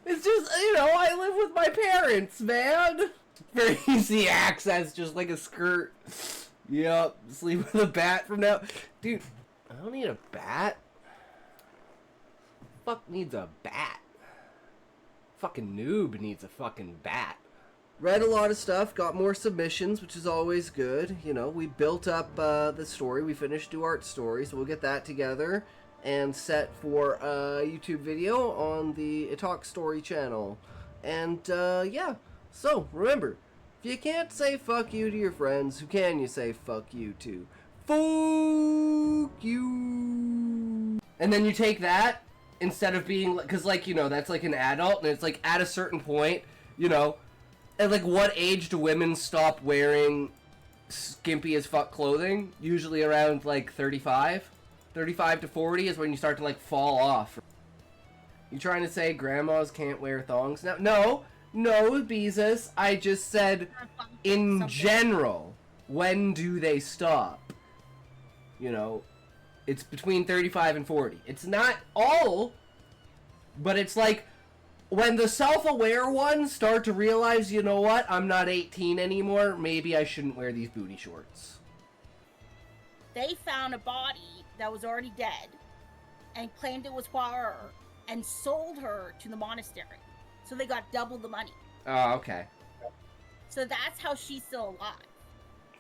It's just, you know, I live with my parents, man. Very easy access, just like a skirt. Yep, sleep with a bat from now. Dude, I don't need a bat. Fuck needs a bat? Fucking noob needs a fucking bat. Read a lot of stuff, got more submissions, which is always good. You know, we built up the story. We finished ShortStories, so we'll get that together and set for a YouTube video on the Talk Story channel. And yeah, so remember, if you can't say fuck you to your friends, who can you say fuck you to? Fuck you. And then you take that instead of being, because like, you know, that's like an adult, and it's like at a certain point, you know, at like what age do women stop wearing skimpy as fuck clothing? Usually around like 35. 35 to 40 is when you start to like fall off. You trying to say grandmas can't wear thongs now? No, Beezus. I just said in general, when do they stop? You know, it's between 35 and 40. It's not all, but it's like when the self-aware ones start to realize, you know what, I'm not 18 anymore, maybe I shouldn't wear these booty shorts. They found a body that was already dead and claimed it was her and sold her to the monastery. So they got double the money. Oh, okay. So that's how she's still alive.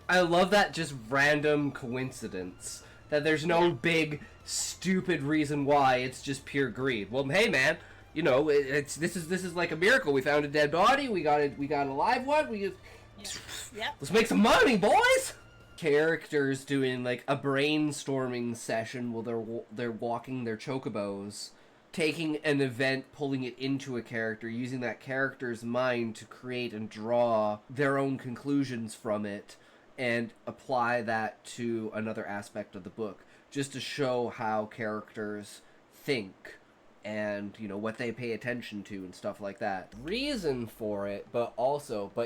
I love that just random coincidence. That there's no big, stupid reason why, it's just pure greed. Well, hey man, you know, this is like a miracle. We found a dead body, we got a live one, let's make some money, boys! Characters doing like a brainstorming session while they're walking their chocobos, taking an event, pulling it into a character, using that character's mind to create and draw their own conclusions from it, and apply that to another aspect of the book, just to show how characters think and, you know, what they pay attention to and stuff like that. Reason for it, but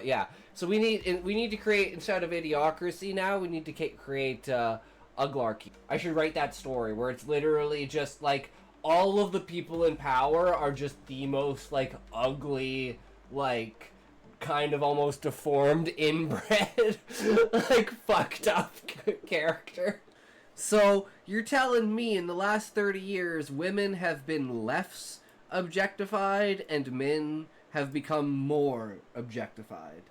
yeah. So we need to create, instead of idiocracy now, we need to create uglarchy. I should write that story where it's literally just like all of the people in power are just the most like ugly, like kind of almost deformed, inbred, like fucked up character. So you're telling me in the last 30 years women have been less objectified and men have become more objectified?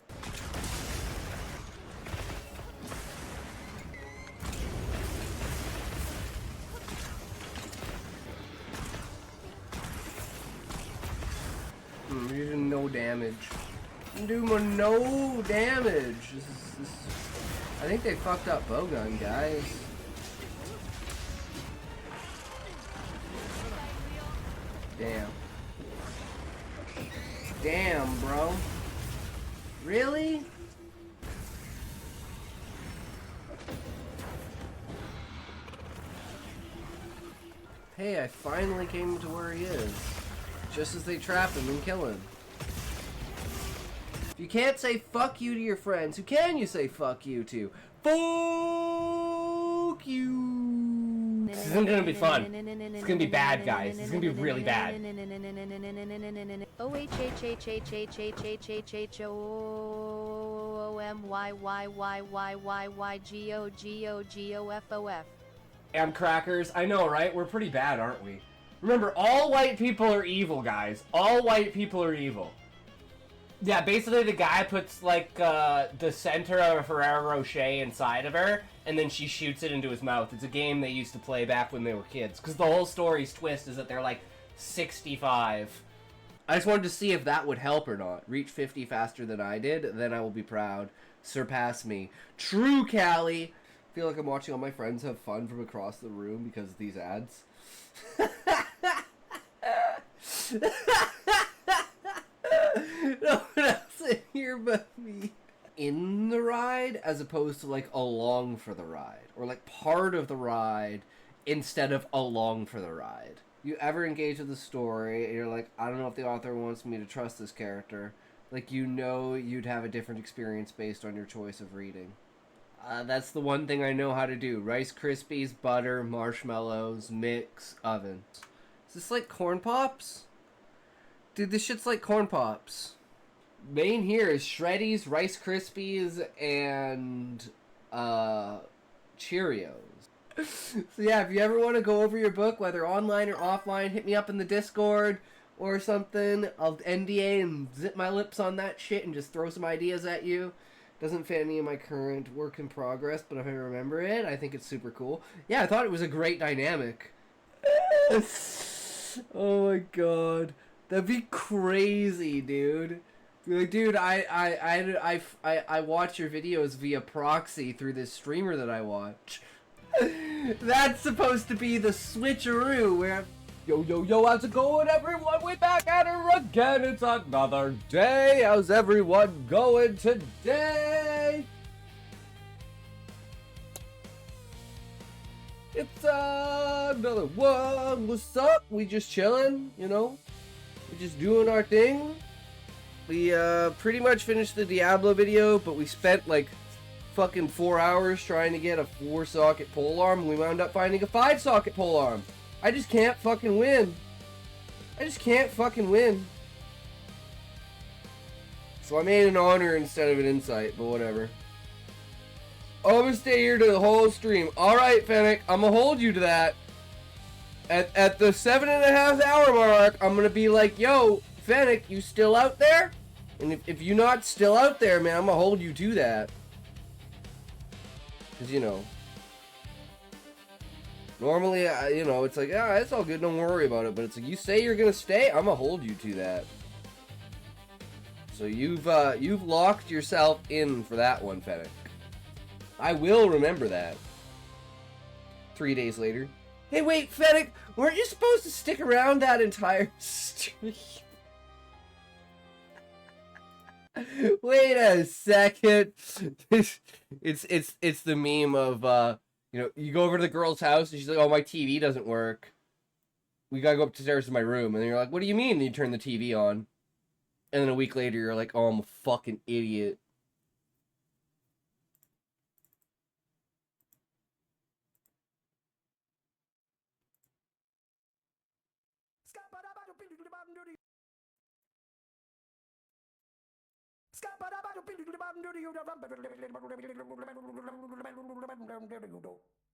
You're doing no damage. Do no damage. I think they fucked up Bowgun, guys. Damn, bro. Really? Hey, I finally came to where he is. Just as they trap him and kill him. If you can't say fuck you to your friends, who can you say fuck you to? Fuck you! This isn't gonna be fun. It's gonna be bad, guys. It's gonna be really bad. And crackers, I know, right? We're pretty bad, aren't we? Remember, all white people are evil, guys. All white people are evil. Yeah, basically the guy puts, like, the center of a Ferrero Rocher inside of her, and then she shoots it into his mouth. It's a game they used to play back when they were kids. Because the whole story's twist is that they're, like, 65. I just wanted to see if that would help or not. Reach 50 faster than I did, then I will be proud. Surpass me. True, Callie! I feel like I'm watching all my friends have fun from across the room because of these ads. No one else in here but me. In the ride as opposed to like along for the ride, or like part of the ride instead of along for the ride. You ever engage with the story and you're like, I don't know if the author wants me to trust this character, like, you know, you'd have a different experience based on your choice of reading. That's the one thing I know how to do. Rice Krispies, butter, marshmallows, mix, oven. Is this like corn pops? Dude, this shit's like corn pops. Main here is Shreddies, Rice Krispies, and Cheerios. So yeah, if you ever want to go over your book, whether online or offline, hit me up in the Discord or something. I'll NDA and zip my lips on that shit and just throw some ideas at you. Doesn't fit any of my current work in progress, but if I remember it, I think it's super cool. Yeah, I thought it was a great dynamic. Oh my god. That'd be crazy, dude. Be like, dude, I watch your videos via proxy through this streamer that I watch. That's supposed to be the switcheroo where yo, how's it going, everyone? We back at her again. It's another day. How's everyone going today? It's another one. What's up? We just chilling, you know? We just doing our thing. We pretty much finished the Diablo video, but we spent like fucking 4 hours trying to get a 4-socket polearm, and we wound up finding a 5-socket polearm. I just can't fucking win. I just can't fucking win. So I made an honor instead of an insight, but whatever. Oh, I'm gonna stay here to the whole stream. Alright, Fennec, I'm gonna hold you to that. At the 7.5 hour mark, I'm gonna be like, yo, Fennec, you still out there? And if you're not still out there, man, I'm gonna hold you to that. Because, you know, normally, you know, it's like, ah, it's all good, don't worry about it. But it's like, you say you're gonna stay, I'm gonna hold you to that. So you've locked yourself in for that one, Fennec. I will remember that. 3 days later. Hey, wait, Fennec, weren't you supposed to stick around that entire stream? Wait a second. It's the meme of you know, you go over to the girl's house and she's like, oh, my TV doesn't work. We gotta go upstairs to my room. And then you're like, what do you mean? And you turn the TV on. And then a week later you're like, oh, I'm a fucking idiot.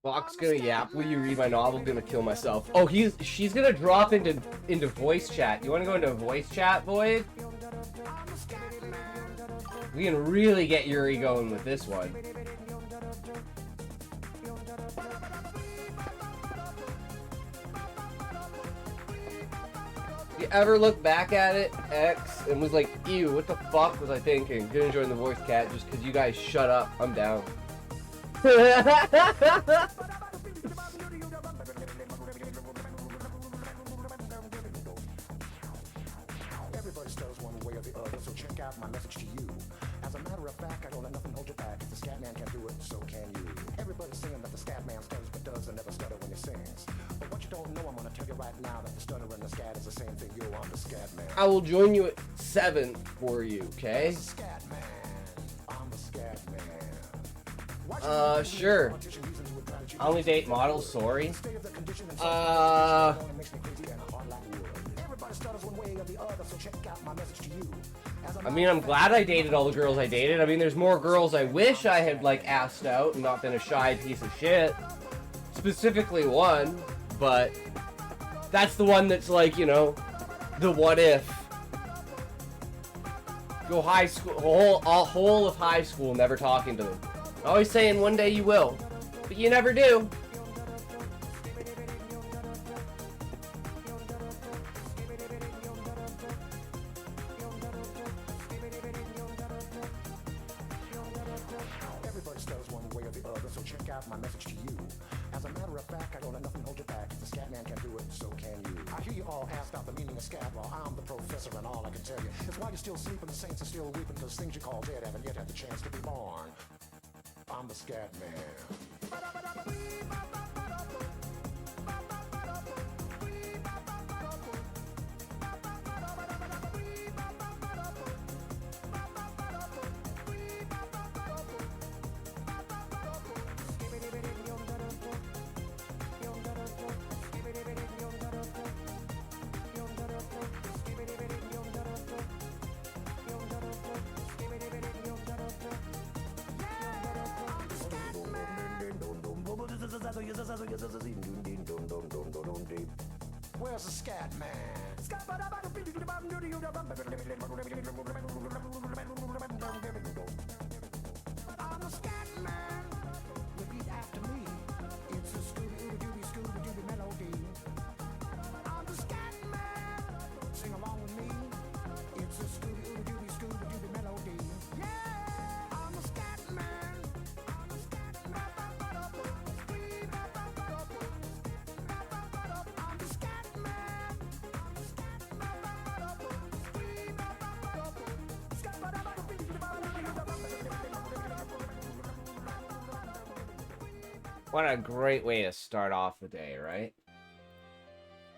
Fox gonna yap. Will you read my novel? Gonna kill myself. Oh, she's gonna drop into voice chat. You wanna go into voice chat, Void? We can really get Yuri going with this one. You ever look back at it, X, and was like, ew, what the fuck was I thinking? Gonna join the voice cat just because you guys shut up. I'm down. Everybody stutters one way or the other, so check out my message to you. As a matter of fact, I don't let nothing hold you back. If the scat man can do it, so can you. Everybody's saying that the scat man stutters but does and never stutter when he sings. But what you don't know, I'm gonna tell you right now that the stutter and the scat is the same thing. Yo, I'm the scat man. I will join you at 7 for you, okay? Scat man. I'm the scat man. Sure. I only date models, sorry. I mean, I'm glad I dated all the girls I dated. I mean, there's more girls I wish I had, like, asked out and not been a shy piece of shit. Specifically one, but that's the one that's, like, you know, the what if. Go high school, a whole of high school never talking to them. Always saying one day you will, but you never do. Everybody stutters one way or the other, so check out my message to you. As a matter of fact, I don't let nothing hold you back. If the scat man can do it, so can you. I hear you all ask out the meaning of scat, well, I'm the professor, and all I can tell you is while you're still sleeping, the saints are still weeping, because things you call dead haven't yet had the chance to be born. I'm the scat man. Where's the scat man? I'm a scat man. Repeat after me. It's a Scooby-Dooby melody. I'm the scat man. Sing along with me. It's a Scooby-Dooby melody. Yeah, I'm a scat man. I'm a scat man. I'm the scat man. What a great way to start off the day, right?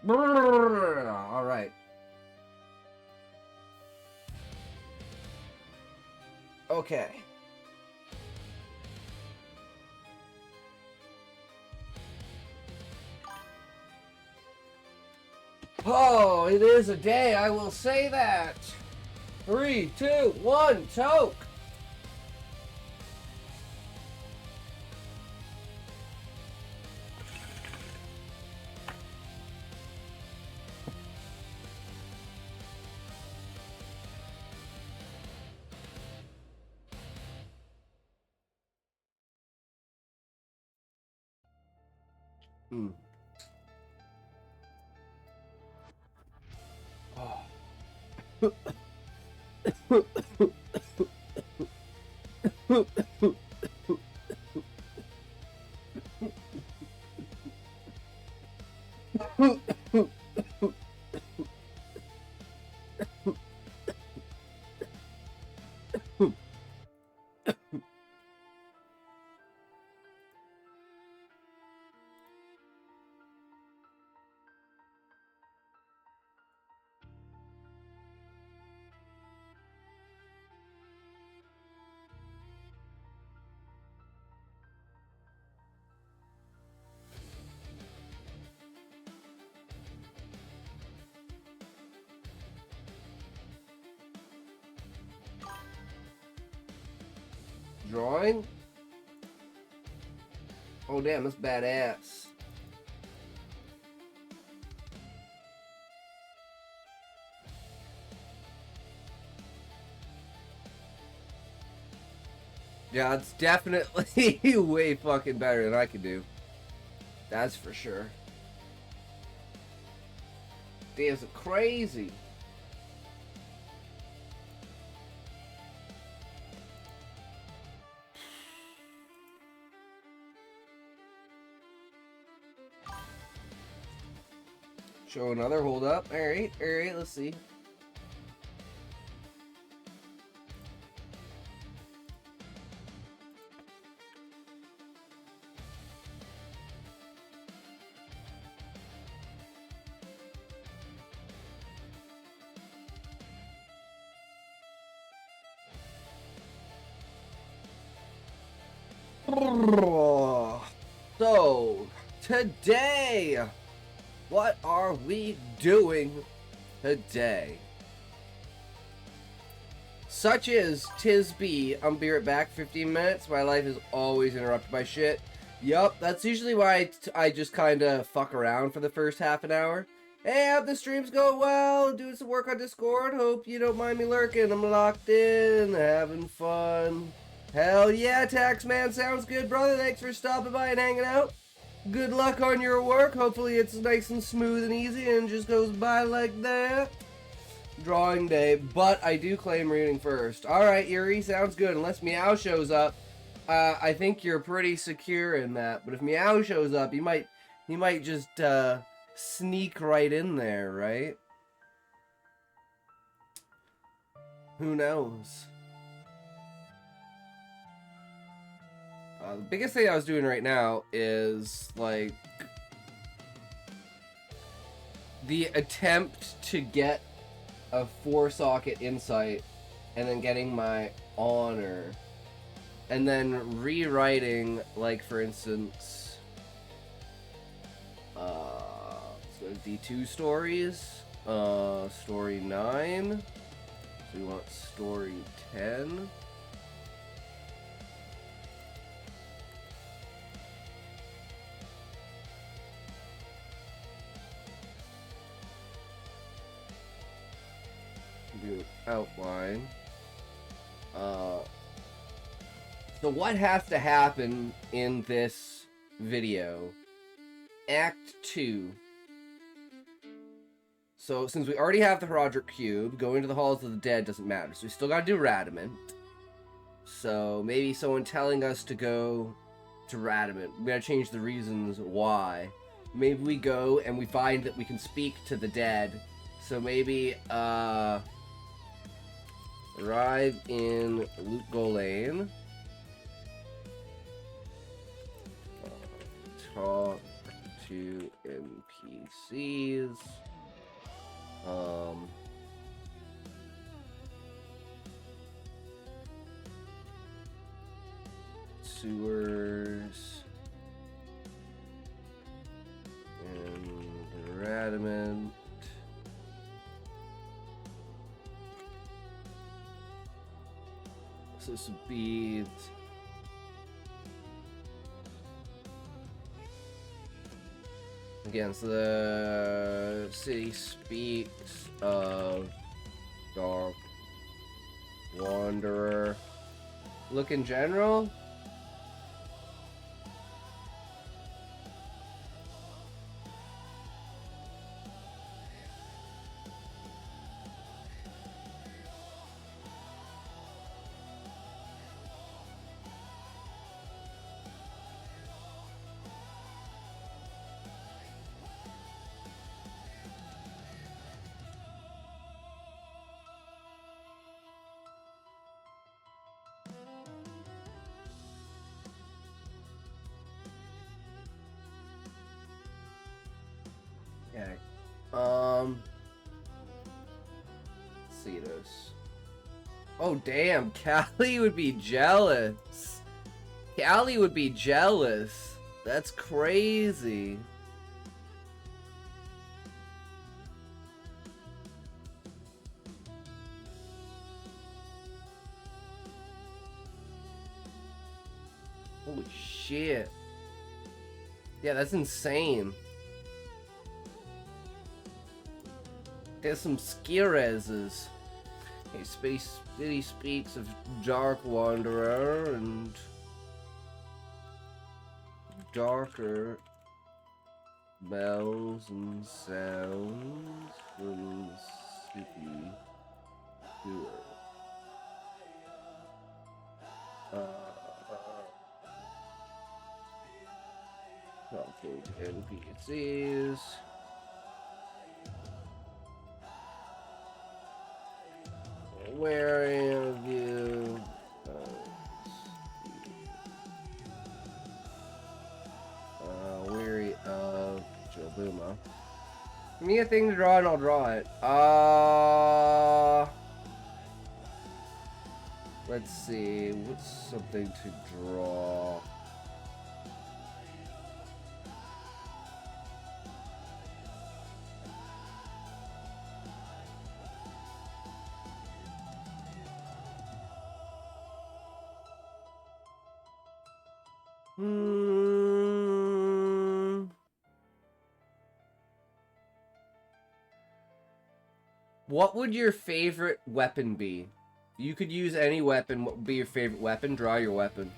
All right. Okay. Oh, it is a day, I will say that. 3, 2, 1, choke. Hmm. Drawing? Oh damn, that's badass. Yeah, it's definitely way fucking better than I could do. That's for sure. Damn, it's crazy. Show another hold up. Alright, let's see. So, today, what are we doing today? Such as tis be, I'm be right back. 15 minutes. My life is always interrupted by shit. Yup, that's usually why I just kind of fuck around for the first half an hour. Hey, hope the stream's going well. Doing some work on Discord. Hope you don't mind me lurking. I'm locked in, having fun. Hell yeah, Taxman. Sounds good, brother. Thanks for stopping by and hanging out. Good luck on your work. Hopefully it's nice and smooth and easy and just goes by like that. Drawing day, but I do claim reading first. Alright, Yuri, sounds good. Unless Meow shows up, I think you're pretty secure in that. But if Meow shows up, he might just sneak right in there, right? Who knows? The biggest thing I was doing right now is like the attempt to get a 4-socket insight and then getting my honor and then rewriting, like, for instance, so D2 stories, story 9, so we want story 10. do outline. So what has to happen in this video? Act 2. So since we already have the Roderick Cube, going to the Halls of the Dead doesn't matter. So we still gotta do Radamant. So maybe someone telling us to go to Radamant. We gotta change the reasons why. Maybe we go and we find that we can speak to the dead. So maybe, arrive in Loot Golane. Talk to NPCs. Sewers. And Radamant. So this would be... Again, so the city speaks of Dark Wanderer. Look in general? Okay. Let's see this. Oh damn, Callie would be jealous. Callie would be jealous. That's crazy. Holy shit. Yeah, that's insane. There's some skirezes. Hey, Space City speaks of Dark Wanderer and darker bells and sounds from the city tour. Talking to NPCs. Wary of you. Weary of Jobuma. Give me a thing to draw and I'll draw it. Let's see. What's something to draw? What would your favorite weapon be? You could use any weapon. What would be your favorite weapon? Draw your weapon.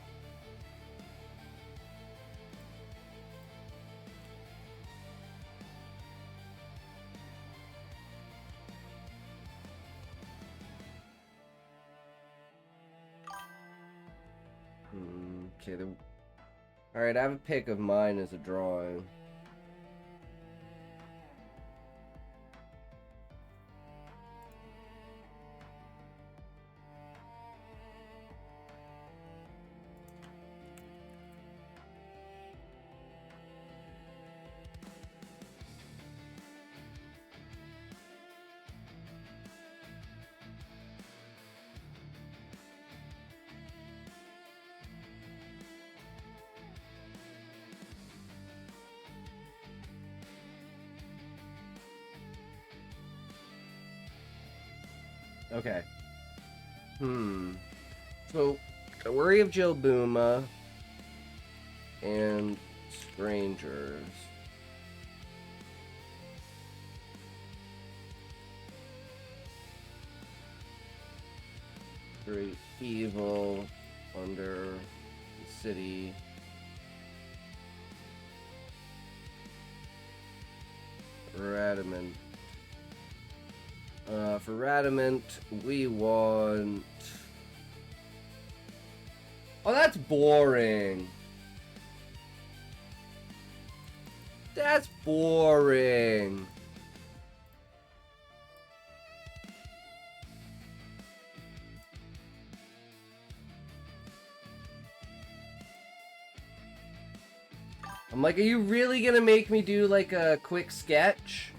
Okay, then. Alright, I have a pick of mine as a drawing. Okay. So, A Worry of Jobuma and Strangers. Great evil under the city. Radamant. For Radamant, we want... Oh, that's boring. That's boring. I'm like, are you really gonna make me do like a quick sketch?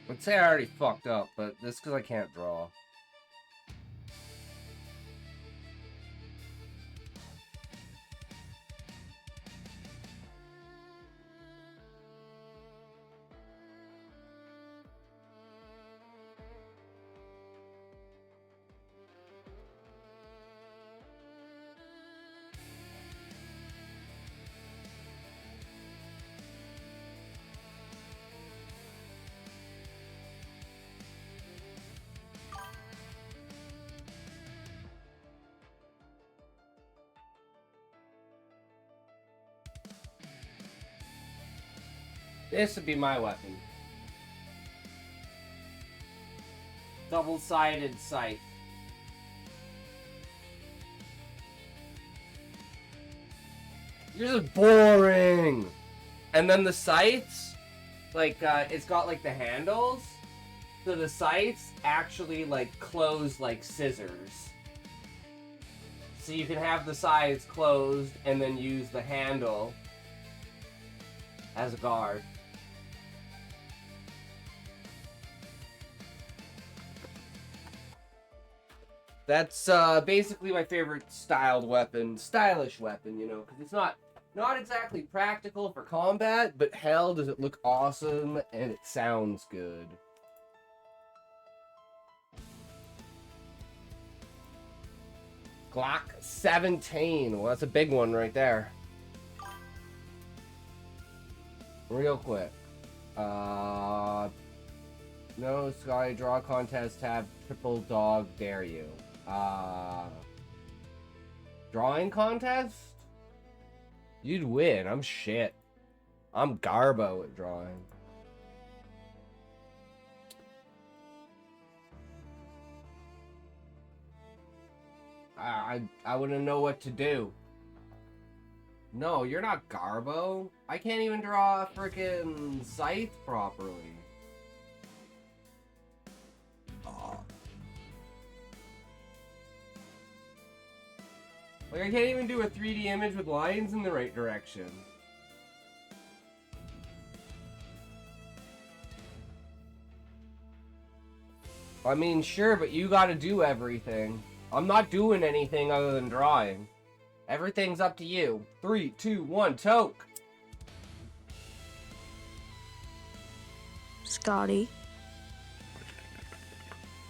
I'd say I already fucked up, but this because I can't draw. This would be my weapon. Double-sided scythe. You're just boring! And then the scythes, like, it's got, like, the handles. So the scythes actually, like, close like scissors. So you can have the sides closed and then use the handle as a guard. That's basically my favorite styled weapon, stylish weapon, you know, because it's not exactly practical for combat, but hell, does it look awesome and it sounds good. Glock 17. Well, that's a big one right there. Real quick. No Sky Draw Contest tab. Triple Dog Dare You. Drawing contest? You'd win. I'm shit. I'm Garbo at drawing. I wouldn't know what to do. No, you're not Garbo. I can't even draw a frickin' scythe properly. Like, I can't even do a 3D image with lines in the right direction. I mean, sure, but you gotta do everything. I'm not doing anything other than drawing. Everything's up to you. 3, 2, 1, toke! Scotty.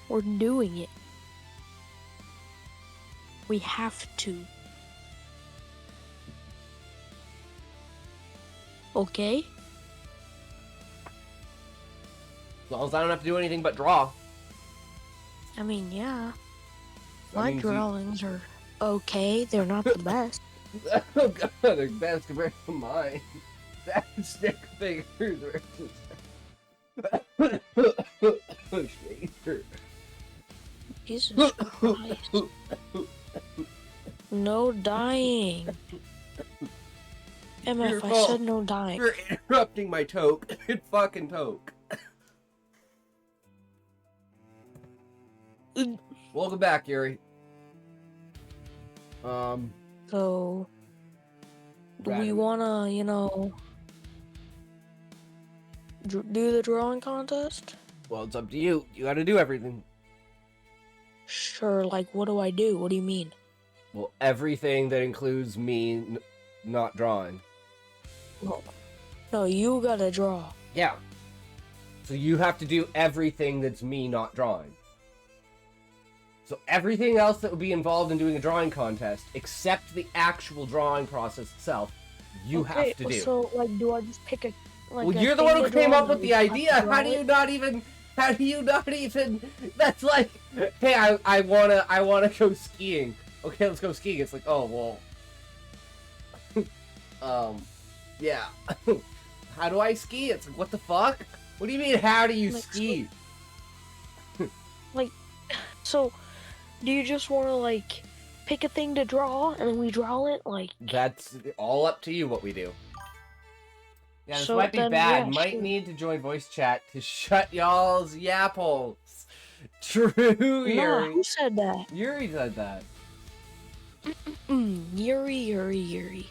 We're doing it. We have to. Okay? As long as I don't have to do anything but draw. I mean, yeah. That My means drawings are okay. They're not the best. Oh god, they're best compared to mine. That stick figures are just... Jesus Christ. No dying. MF, I said no dying. You're interrupting my toke. It fucking toke. Welcome back, Yuri. So, do we Random. wanna, do the drawing contest? Well, it's up to you. You gotta do everything. Sure, like, what do I do? What do you mean? Well, everything that includes me not drawing. No, you gotta draw. Yeah. So you have to do everything that's me not drawing. So everything else that would be involved in doing a drawing contest, except the actual drawing process itself, you have to do. So, like, do I just pick a... Like, Well, a you're the thing one who to came draw up and with we the have to idea. draw How do it? you not even... That's like, hey, I wanna go skiing. Okay, let's go skiing. It's like, oh, well... yeah. How do I ski? It's like, what the fuck? What do you mean, how do you Like, ski? So, do you just want to, like, pick a thing to draw, and then we draw it, like... That's all up to you what we do. Yeah, this So might be then, bad. yeah, Might sure. need to join voice chat to shut y'all's yap holes. True, Nah, Yuri. who said that? Yuri said that. Yuri.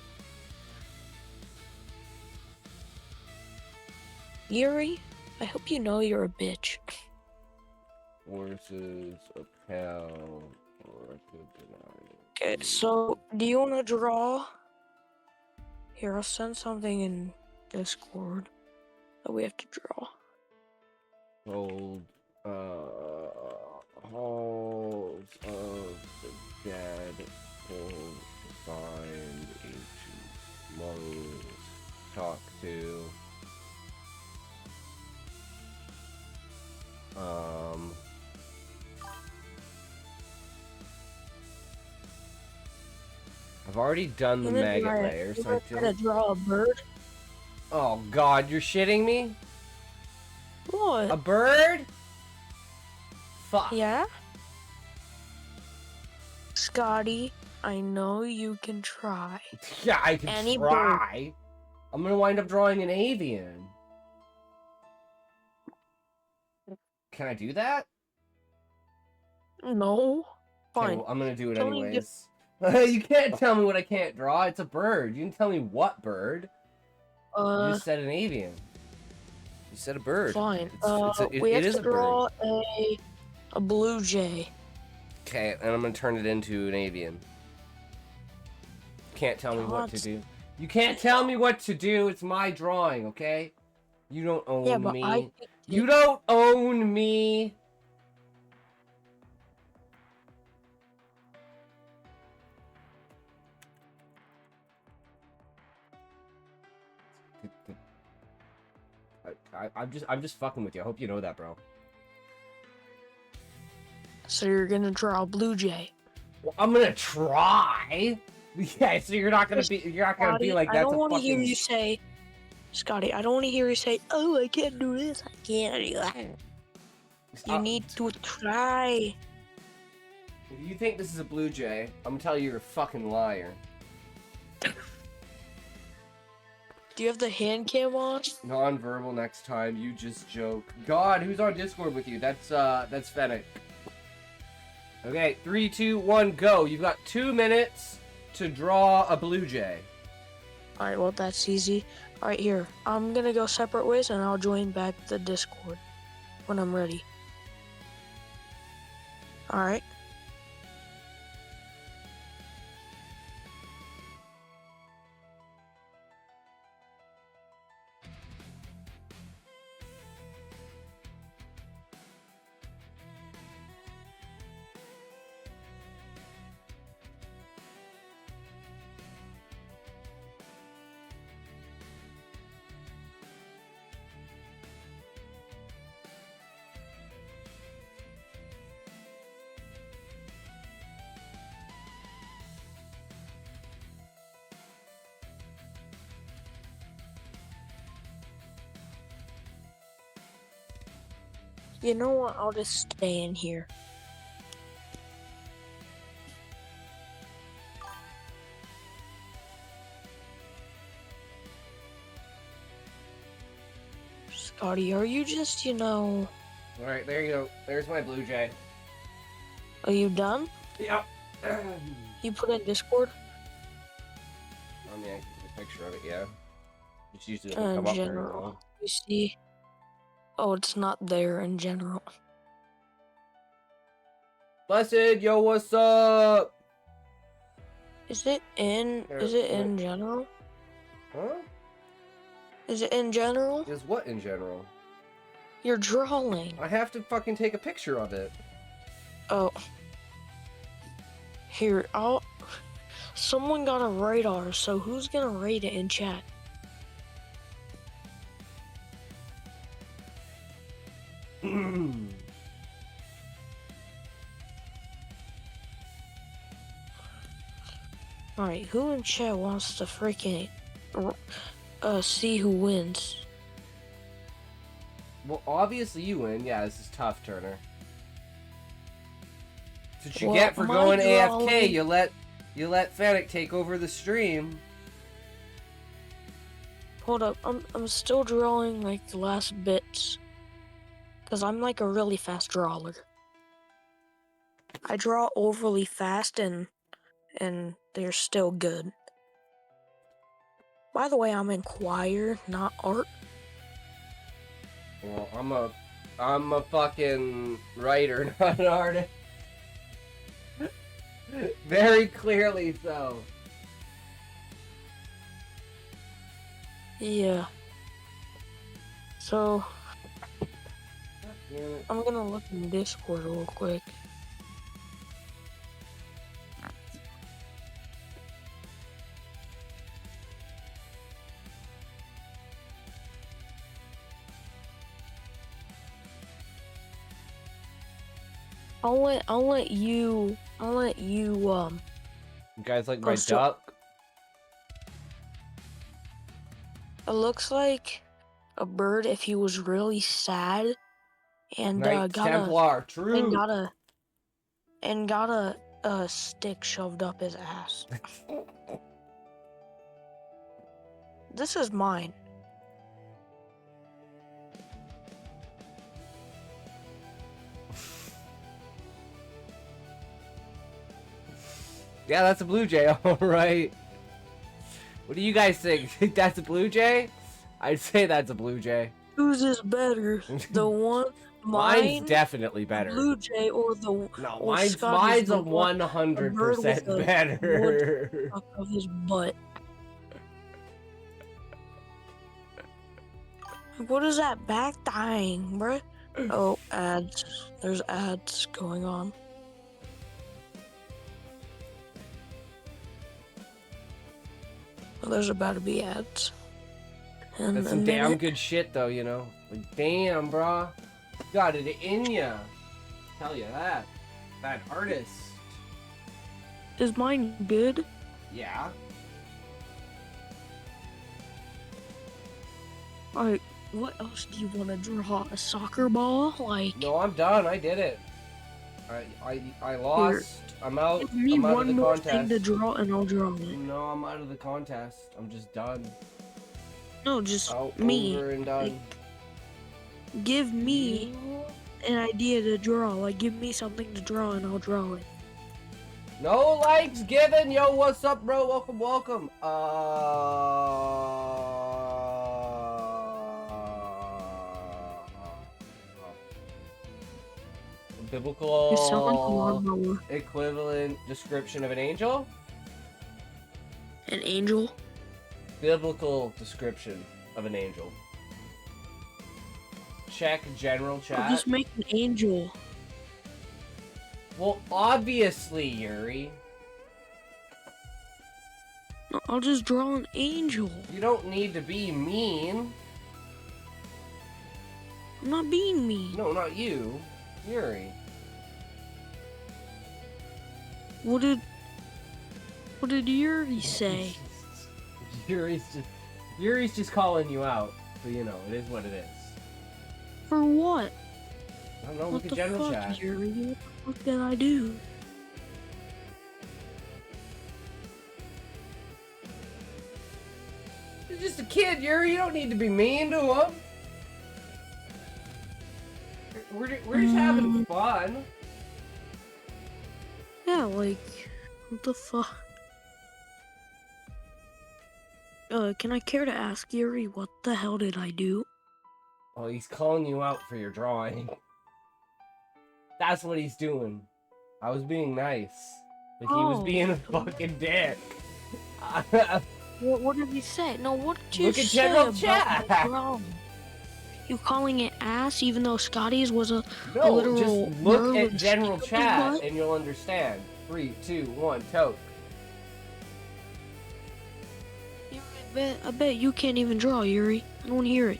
Yuri, I hope you know you're a bitch. Versus a cow or a good denial. Okay, so, do you want to draw? Here, I'll send something in Discord that we have to draw. Hold, halls of the dead, hold, find ancient monks, talk to, I've already done the maggot layer, so I You gotta draw a bird? Oh god, you're shitting me? What? A bird? Fuck. Yeah? Scotty, I know you can try. Yeah, I can Any try. I'm gonna wind up drawing an avian. Can I do that? No? Okay, Fine. well, I'm gonna do it Tell me anyways. You can't tell me what I can't draw. It's a bird. You can tell me what bird. You just said an avian. You said a bird. Fine. It We have is to a bird. draw a blue jay. Okay, and I'm gonna turn it into an avian. Can't tell me what to do. You can't tell me what to do. It's my drawing, okay? You don't own Yeah, but me. You don't own me. I'm just fucking with you. I hope you know that, bro. So you're gonna draw a blue jay. Well, I'm gonna try. Yeah, so you're not gonna be like that's I don't a want to fucking... hear you say, Scotty. I don't want to hear you say, "Oh, I can't do this. I can't do that." You need to try. If you think this is a blue jay, I'm gonna tell you you're a fucking liar. Do you have the hand cam on? Non-verbal next time. You just joke. God, who's on Discord with you? That's Fennec. Okay, 3, 2, 1, go. You've got 2 minutes to draw a blue jay. Alright, well, that's easy. Alright, here. I'm gonna go separate ways and I'll join back the Discord when I'm ready. Alright. You know what? I'll just stay in here. Scotty, are you just, Alright, there you go. There's my blue jay. Are you done? Yep. You put in Discord? I mean, I can take a picture of it, yeah. It usually doesn't come up very General. long. You see? Oh, it's not there in general. Blessed, yo, what's up? Is it in? Here, Is it wait. in general? Huh? Is it in general? Is what in general? You're drawing. I have to fucking take a picture of it. Oh. Here, someone got a radar, so who's gonna rate it in chat? Alright, who in chat wants to freaking see who wins? Well, obviously you win. Yeah, this is tough, Turner. That's what you Well, get for my going drawing- AFK. You let Fennec take over the stream. Hold up, I'm still drawing like the last bits. Cause I'm like a really fast drawer. I draw overly fast and they're still good. By the way, I'm in choir, not art. Well, I'm a fucking writer, not an artist. Very clearly so. Yeah. So Damn it. I'm gonna look in Discord real quick. I'll let you You guys like my Oh, so- duck? it looks like a bird if he was really sad and Knights got Templar, true. a stick shoved up his ass. This is mine. Yeah, that's a blue jay, alright. What do you guys think? Think that's a blue jay? I'd say that's a blue jay. Whose is better? The one Mine's mine, definitely better. blue jay, or the No, or mine's Scotty's a the one 100% with a better. stuck of his butt. What is that back dying, bruh? Oh, ads. There's ads going on. Well, there's about to be ads. And That's a some damn minute. good shit, though, you know. Like, damn, brah. Got it in ya. Tell you that. That artist. Is mine good? Yeah. Alright, what else do you want to draw? A soccer ball? Like, No, I'm done. I did it. I lost. I'm out. give me I'm out of one the more contest. thing to draw and I'll draw it. No, I'm out of the contest. I'm just done. No, just Out, me. over, and done. Give me an idea to draw. Like, give me something to draw and I'll draw it. No likes given. Yo, what's up, bro? Welcome, welcome. You sound like a Biblical lawnmower. equivalent description of an angel? An angel? Biblical description of an angel. Check general I'll chat. just make an angel. Well, obviously, Yuri. I'll just draw an angel. You don't need to be mean. I'm not being mean. No, not you. Yuri. What did Yuri say? Yuri's just calling you out. So, you know, it is what it is. For what? I don't know, What look at the general fuck, chat. Yuri? What the fuck did I do? He's just a kid, Yuri. You don't need to be mean to him. We're just having fun. Yeah, like, what the fuck? Can I care to ask, Yuri, what the hell did I do? Oh, he's calling you out for your drawing. That's what he's doing. I was being nice. But he was Oh, being a fucking dick. what did he say? No, what did you Look at say general about chat. my drawing? You calling it ass, even though Scotty's was a No, just literal look nerve at and general stick up his chat butt? and you'll understand. 3, 2, 1, tote. I bet you can't even draw, Yuri. I don't hear it.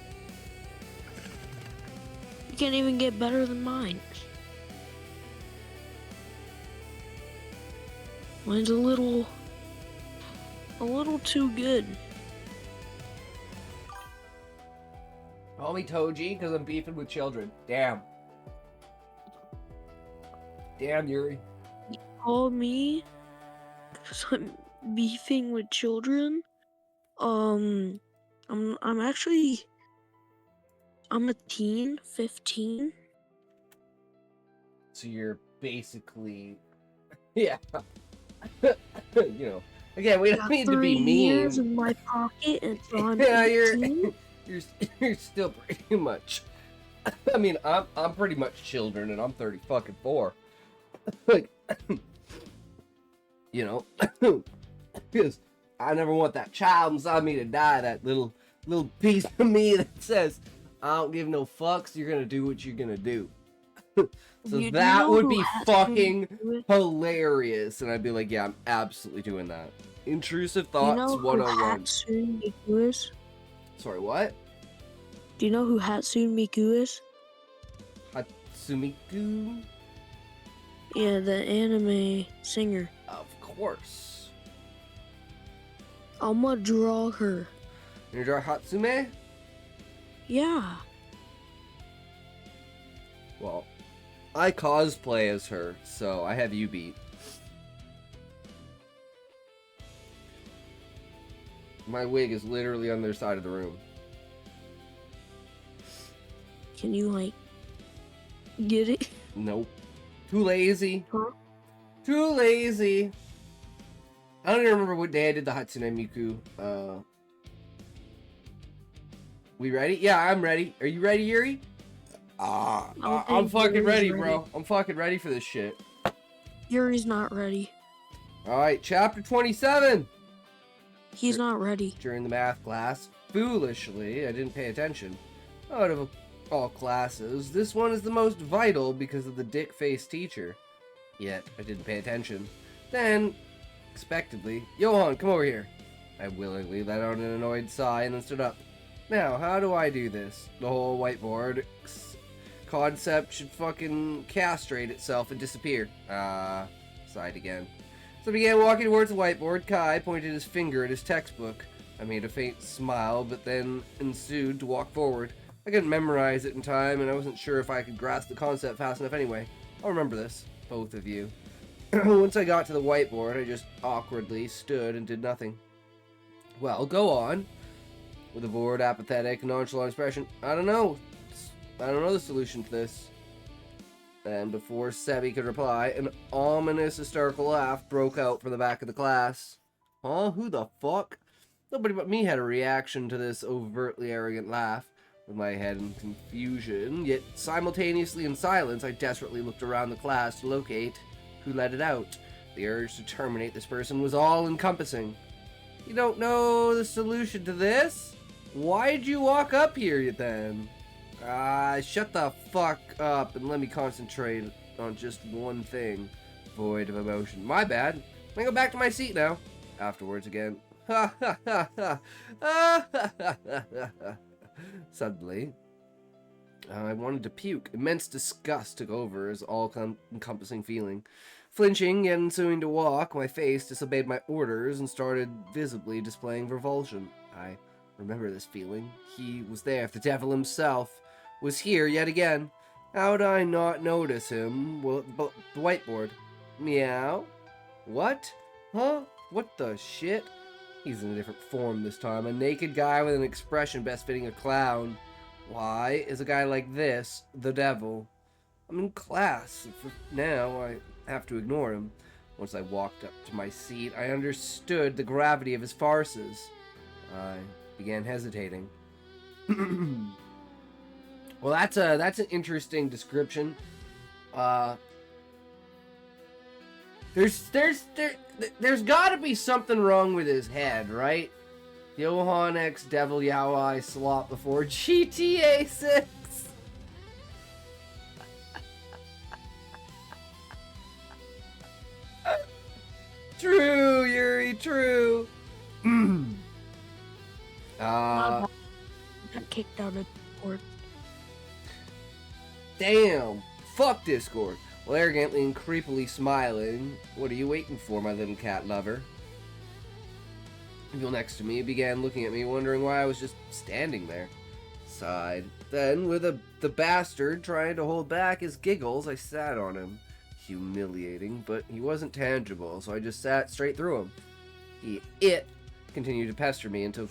You can't even get better than mine. Mine's a little too good. Call me Toji because I'm beefing with children. Damn. Damn, Yuri. Call me because I'm beefing with children. I'm actually I'm a teen, 15. So you're basically, yeah. You know, again, we don't Got need to 3 be years mean. in my pocket, and so I'm Yeah, 18. you're still pretty much. I mean, I'm pretty much children, and I'm 30 fucking 4. Like, you know, because I never want that child inside me to die. That little piece of me that says, "I don't give no fucks. You're gonna do what you're gonna do." So Do you that know would who be has fucking to do it? hilarious, and I'd be like, "Yeah, I'm absolutely doing that." Intrusive Do you thoughts know who 101. Hatsune Miku is? Sorry, what? Do you know who Hatsune Miku is? Hatsumiku? Yeah, the anime singer. Of course. I'ma draw her. You draw Hatsume? Yeah. Well, I cosplay as her, so I have you beat. My wig is literally on their side of the room. Can you, like, get it? Nope. Too lazy. Huh? Too lazy. I don't even remember what day I did the Hatsune Miku. We ready? Yeah, I'm ready. Are you ready, Yuri? I'm fucking Yuri's ready, ready. bro. I'm fucking ready for this shit. Yuri's not ready. Alright, chapter 27. He's not ready. During the math class, foolishly, I didn't pay attention. Out of all classes, this one is the most vital because of the dick-faced teacher. Yet, I didn't pay attention. Then, expectedly, Johan, come over here. I willingly let out an annoyed sigh and then stood up. Now, how do I do this? The whole whiteboard concept should fucking castrate itself and disappear. Sighed again. So I began walking towards the whiteboard. Kai pointed his finger at his textbook. I made a faint smile, but then ensued to walk forward. I couldn't memorize it in time, and I wasn't sure if I could grasp the concept fast enough anyway. I'll remember this, both of you. Once I got to the whiteboard, I just awkwardly stood and did nothing. Well, go on. With a bored, apathetic, nonchalant expression. I don't know the solution to this. And before Sebi could reply, an ominous hysterical laugh broke out from the back of the class. Huh? Who the fuck? Nobody but me had a reaction to this overtly arrogant laugh. With my head in confusion, yet simultaneously in silence, I desperately looked around the class to locate who let it out. The urge to terminate this person was all-encompassing. You don't know the solution to this? Why'd you walk up here then? Shut the fuck up and let me concentrate on just one thing. Void of emotion. My bad. Let me go back to my seat now. Afterwards again. Ha ha ha ha. Ha ha ha ha. Suddenly, I wanted to puke. Immense disgust took over as all-encompassing feeling. Flinching, yet ensuing to walk, my face disobeyed my orders and started visibly displaying revulsion. I remember this feeling. He was there. The devil himself was here yet again. How'd I not notice him? Well, the whiteboard. Meow? What? Huh? What the shit? He's in a different form this time. A naked guy with an expression best fitting a clown. Why is a guy like this the devil? I'm in class. For now, I have to ignore him. Once I walked up to my seat, I understood the gravity of his farces. I began hesitating. Well, that's an interesting description. There's got to be something wrong with his head, right? Johann X Devil Yow I slop before GTA 6. True, Yuri, true. Got kicked out of Discord. Damn. Fuck Discord. Well, arrogantly and creepily smiling, what are you waiting for, my little cat lover? People next to me began looking at me, wondering why I was just standing there. Sighed. Then, with the bastard trying to hold back his giggles, I sat on him. Humiliating, but he wasn't tangible, so I just sat straight through him. It continued to pester me until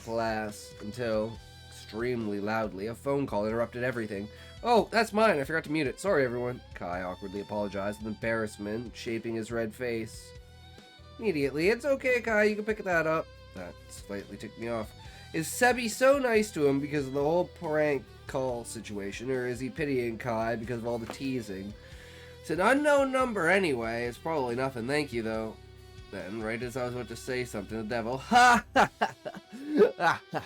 extremely loudly, a phone call interrupted everything. Oh, that's mine. I forgot to mute it. Sorry, everyone. Kai awkwardly apologized with embarrassment shaping his red face. Immediately, it's okay, Kai. You can pick that up. That slightly ticked me off. Is Sebi so nice to him because of the whole prank call situation, or is he pitying Kai because of all the teasing? It's an unknown number anyway. It's probably nothing. Thank you, though. Then, right as I was about to say something, the devil, ha ha ha ha.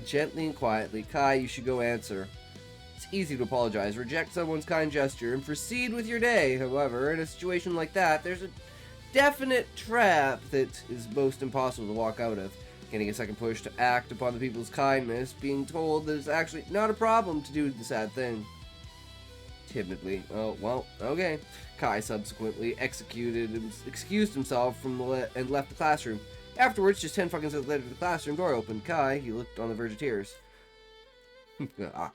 Gently and quietly, Kai, you should go answer. It's easy to apologize, reject someone's kind gesture, and proceed with your day. However, in a situation like that, there's a definite trap that is most impossible to walk out of. Getting a second push to act upon the people's kindness, being told that it's actually not a problem to do the sad thing. Timidly, oh, well, okay. Kai subsequently excused himself and left the classroom. Afterwards, just 10 fucking seconds later, the classroom door opened. Kai, he looked on the verge of tears. I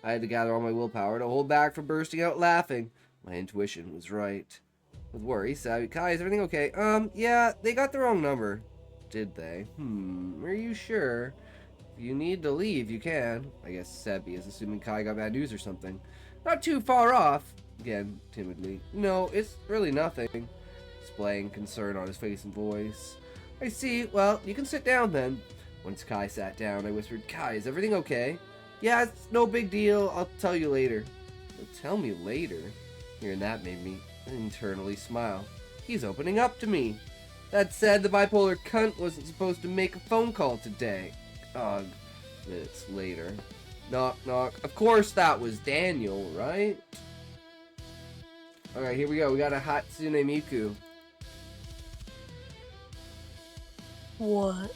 had to gather all my willpower to hold back from bursting out laughing. My intuition was right. With worry, savvy, Kai, is everything okay? Yeah, they got the wrong number. Did they? Are you sure? If you need to leave, you can. I guess Sebi is assuming Kai got bad news or something. Not too far off. Again, timidly. No, it's really nothing. Displaying concern on his face and voice. I see. Well, you can sit down then. Once Kai sat down, I whispered, Kai, is everything okay? Yeah, it's no big deal. I'll tell you later. You'll tell me later? Hearing that made me internally smile. He's opening up to me. That said, the bipolar cunt wasn't supposed to make a phone call today. Ugh. Minutes later. Knock, knock. Of course that was Daniel, right? Alright, here we go. We got a Hatsune Miku. What?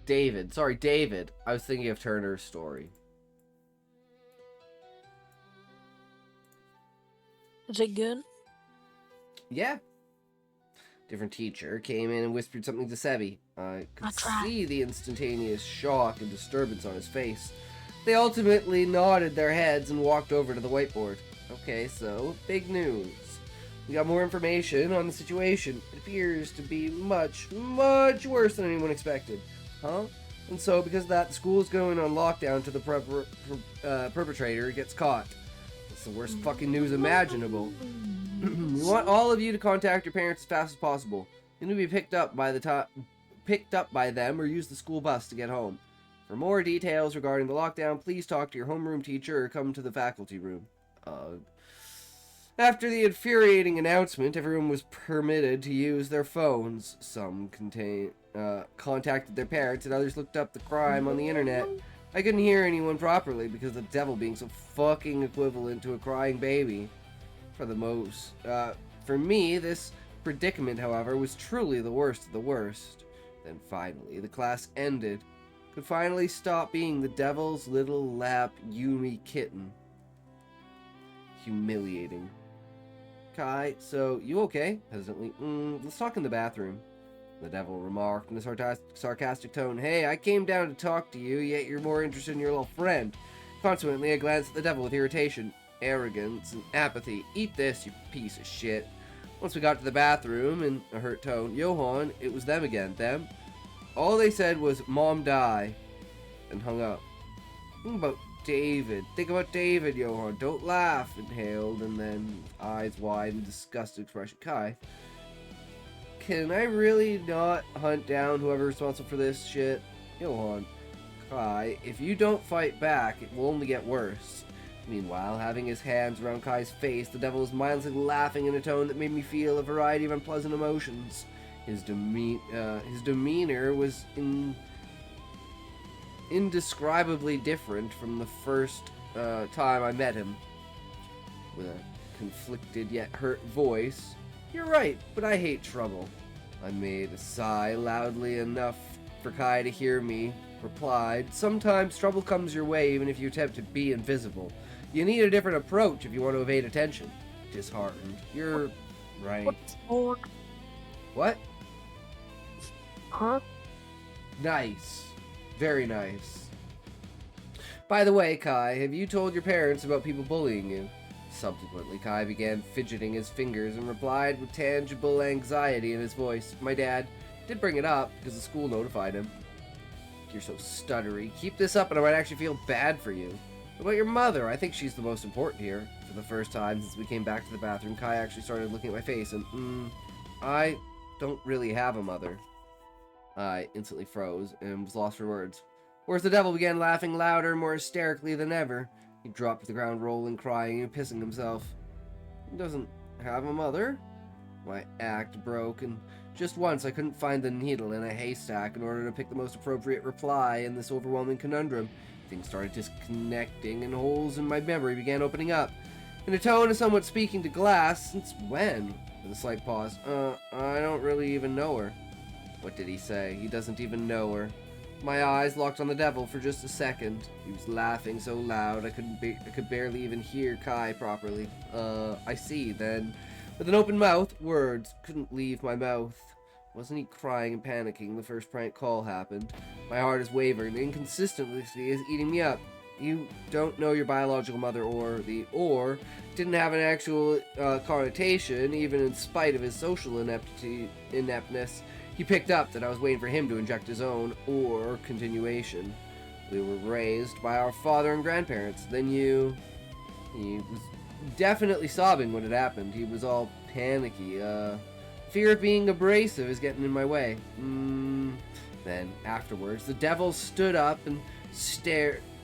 David. Sorry, David. I was thinking of Turner's story. Is it good? Yeah. Different teacher came in and whispered something to Sebi. I could see the instantaneous shock and disturbance on his face. They ultimately nodded their heads and walked over to the whiteboard. Okay, so, big news. We got more information on the situation. It appears to be much, much worse than anyone expected. Huh? And so, because of that, the school is going on lockdown until the perpetrator gets caught. It's the worst fucking news imaginable. We want all of you to contact your parents as fast as possible. You need to be picked up by them or use the school bus to get home. For more details regarding the lockdown, please talk to your homeroom teacher or come to the faculty room. After the infuriating announcement, everyone was permitted to use their phones. Some contacted their parents, and others looked up the crime on the internet. I couldn't hear anyone properly because of the devil being so fucking equivalent to a crying baby. For me, this predicament, however, was truly the worst of the worst. Then finally, the class ended. Could finally stop being the devil's little lap Yumi kitten. Humiliating. Kai, so, you okay? Hesitantly, let's talk in the bathroom. The devil remarked in a sarcastic tone. Hey, I came down to talk to you, yet you're more interested in your little friend. Consequently, I glanced at the devil with irritation, arrogance, and apathy. Eat this, you piece of shit. Once we got to the bathroom, in a hurt tone, Johann, it was them again. Them? All they said was, "Mom, die," and hung up. Think about David. Think about David, Johann. Don't laugh, inhaled, and then eyes wide in disgusted expression. Kai, can I really not hunt down whoever's responsible for this shit? Johann. Kai, if you don't fight back, it will only get worse. Meanwhile, having his hands around Kai's face, the devil was mindlessly laughing in a tone that made me feel a variety of unpleasant emotions. His demeanor was indescribably different from the first time I met him. With a conflicted yet hurt voice, "You're right, but I hate trouble." I made a sigh loudly enough for Kai to hear me, replied, "Sometimes trouble comes your way even if you attempt to be invisible. You need a different approach if you want to evade attention." Disheartened. You're right. What? Huh? Nice. Very nice. By the way, Kai, have you told your parents about people bullying you? Subsequently, Kai began fidgeting his fingers and replied with tangible anxiety in his voice. My dad did bring it up because the school notified him. You're so stuttery. Keep this up and I might actually feel bad for you. What about your mother? I think she's the most important here. For the first time since we came back to the bathroom, Kai actually started looking at my face and, I don't really have a mother. I instantly froze and was lost for words. Whereas the devil began laughing louder and more hysterically than ever. He dropped to the ground, rolling, crying, and pissing himself. He doesn't have a mother? My act broke, and just once I couldn't find the needle in a haystack in order to pick the most appropriate reply in this overwhelming conundrum. Things started disconnecting, and holes in my memory began opening up. In a tone of somewhat speaking to glass, since when? With a slight pause. I don't really even know her. What did he say? He doesn't even know her. My eyes locked on the devil for just a second. He was laughing so loud I could barely even hear Kai properly. I see, then. With an open mouth, words couldn't leave my mouth. Wasn't he crying and panicking the first prank call happened? My heart is wavering. The inconsistency is eating me up. You don't know your biological mother, or the "or" didn't have an actual connotation, even in spite of his social ineptness. He picked up that I was waiting for him to inject his own "or" continuation. We were raised by our father and grandparents. Then He was definitely sobbing when it happened. He was all panicky. Fear of being abrasive is getting in my way. Then, afterwards, the devil stood up and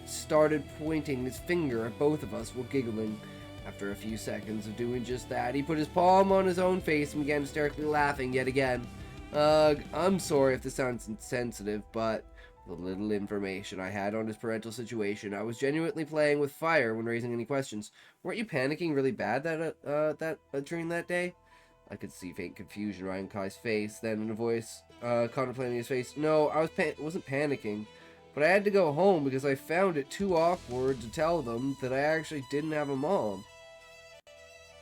started pointing his finger at both of us while giggling. After a few seconds of doing just that, he put his palm on his own face and began hysterically laughing yet again. I'm sorry if this sounds insensitive, but with the little information I had on his parental situation, I was genuinely playing with fire when raising any questions. Weren't you panicking really bad during that day? I could see faint confusion around Kai's face. Then, in a voice contemplating his face, no, I wasn't panicking, but I had to go home because I found it too awkward to tell them that I actually didn't have a mom.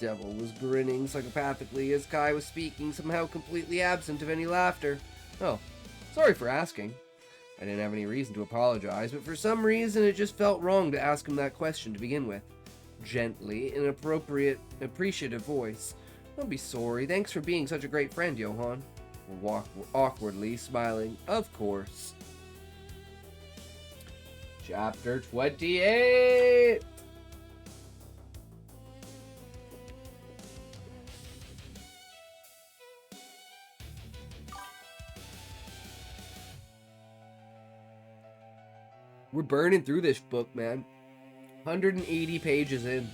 Devil was grinning psychopathically as Kai was speaking, somehow completely absent of any laughter. Oh, sorry for asking. I didn't have any reason to apologize, but for some reason it just felt wrong to ask him that question to begin with. Gently, in an appreciative voice. Don't be sorry. Thanks for being such a great friend, Johann. Awkwardly smiling. Of course. Chapter 28! We're burning through this book, man. 180 pages in.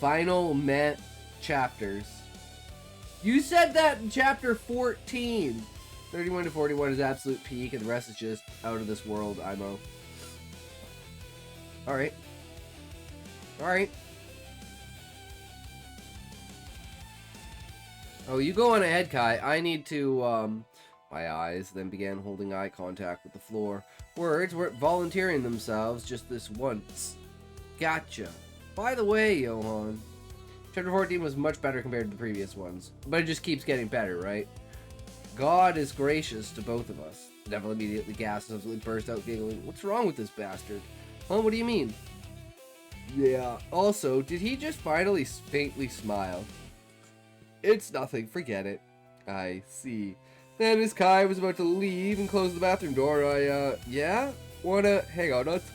Final chapters. You said that in chapter 14. 31 to 41 is absolute peak, and the rest is just out of this world, IMO. Alright. Alright. Oh, you go on ahead, Kai. I need to, My eyes then began holding eye contact with the floor. Words weren't volunteering themselves just this once. Gotcha. By the way, Johann, Chapter 14 was much better compared to the previous ones, but it just keeps getting better, right? God is gracious to both of us. The devil immediately gasped and absolutely burst out giggling. What's wrong with this bastard? Huh, what do you mean? Yeah, also, did he just finally faintly smile? It's nothing, forget it. I see. Then as Kai was about to leave and close the bathroom door, yeah? Hang on, it's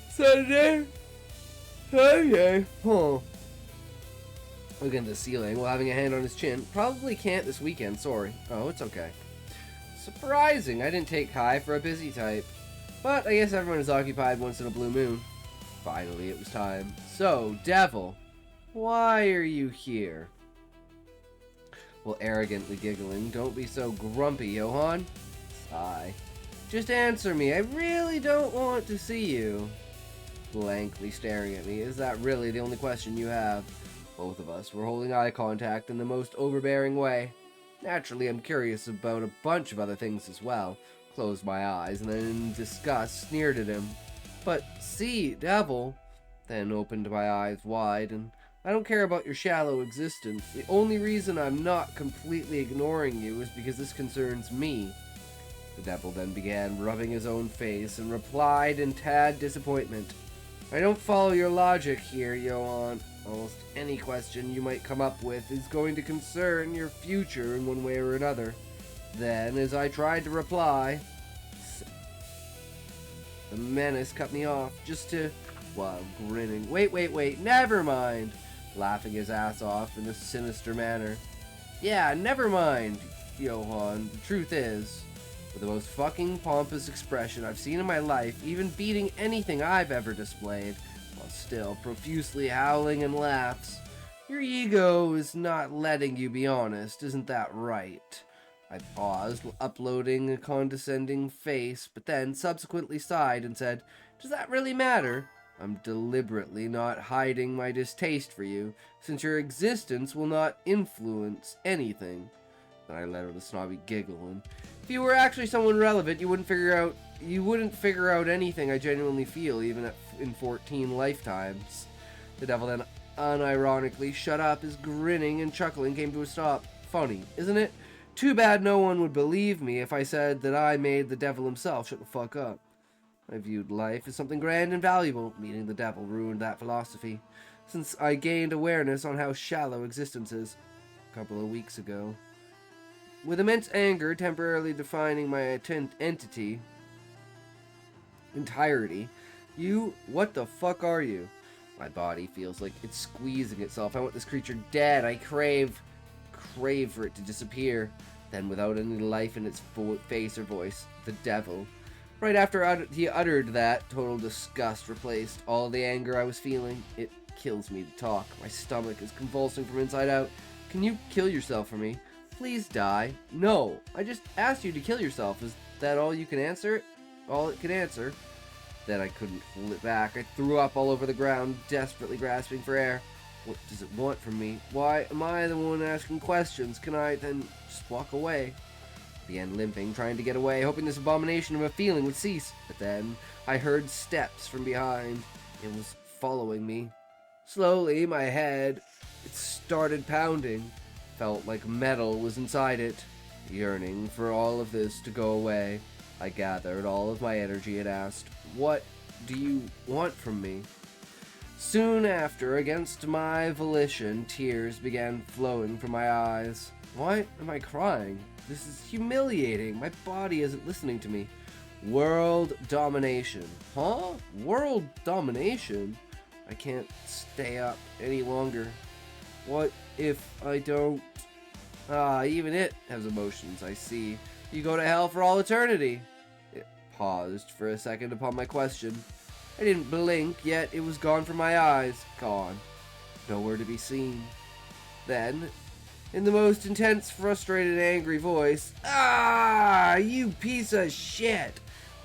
Saturday? Okay, huh. Looking at the ceiling while having a hand on his chin. Probably can't this weekend, sorry. Oh, it's okay. Surprising, I didn't take Kai for a busy type. But I guess everyone is occupied once in a blue moon. Finally, it was time. So, Devil, why are you here? Well, arrogantly giggling, don't be so grumpy, Johann. Sigh. Just answer me, I really don't want to see you. Blankly staring at me, is that really the only question you have? Both of us were holding eye contact in the most overbearing way. Naturally, I'm curious about a bunch of other things as well. Closed my eyes and then in disgust sneered at him. But see, Devil, then opened my eyes wide, and I don't care about your shallow existence. The only reason I'm not completely ignoring you is because this concerns me. The Devil then began rubbing his own face and replied in tad disappointment. I don't follow your logic here, Johann. Almost any question you might come up with is going to concern your future in one way or another. Then, as I tried to reply, the menace cut me off while grinning. Wait, never mind. Laughing his ass off in a sinister manner. Yeah, never mind, Johann. The truth is, with the most fucking pompous expression I've seen in my life, even beating anything I've ever displayed, while still profusely howling and laughs. Your ego is not letting you be honest, isn't that right? I paused, uploading a condescending face, but then subsequently sighed and said, Does that really matter? I'm deliberately not hiding my distaste for you, since your existence will not influence anything. Then I let out a snobby giggle, and if you were actually someone relevant, you wouldn't figure out anything I genuinely feel, even in 14 lifetimes. The Devil then unironically shut up as grinning and chuckling came to a stop. Funny, isn't it? Too bad no one would believe me if I said that I made the Devil himself shut the fuck up. I viewed life as something grand and valuable. Meeting the Devil ruined that philosophy, since I gained awareness on how shallow existence is a couple of weeks ago. With immense anger temporarily defining my entirety, what the fuck are you? My body feels like it's squeezing itself. I want this creature dead. I crave for it to disappear. Then, without any life in its face or voice, the Devil. Right after he uttered that, total disgust replaced all the anger I was feeling. It kills me to talk. My stomach is convulsing from inside out. Can you kill yourself for me? Please die. No, I just asked you to kill yourself. Is that all you can answer? All it can answer? Then I couldn't hold it back. I threw up all over the ground, desperately grasping for air. What does it want from me? Why am I the one asking questions? Can I then just walk away? I began limping, trying to get away, hoping this abomination of a feeling would cease. But then I heard steps from behind. It was following me. Slowly, my head, it started pounding. Felt like metal was inside it. Yearning for all of this to go away, I gathered all of my energy and asked, What do you want from me? Soon after, against my volition, tears began flowing from my eyes. Why am I crying? This is humiliating. My body isn't listening to me. World domination. Huh? World domination? I can't stay up any longer. What if I don't? Even it has emotions, I see. You go to hell for all eternity. It paused for a second upon my question. I didn't blink, yet it was gone from my eyes. Gone. Nowhere to be seen. Then, in the most intense, frustrated, angry voice, you piece of shit!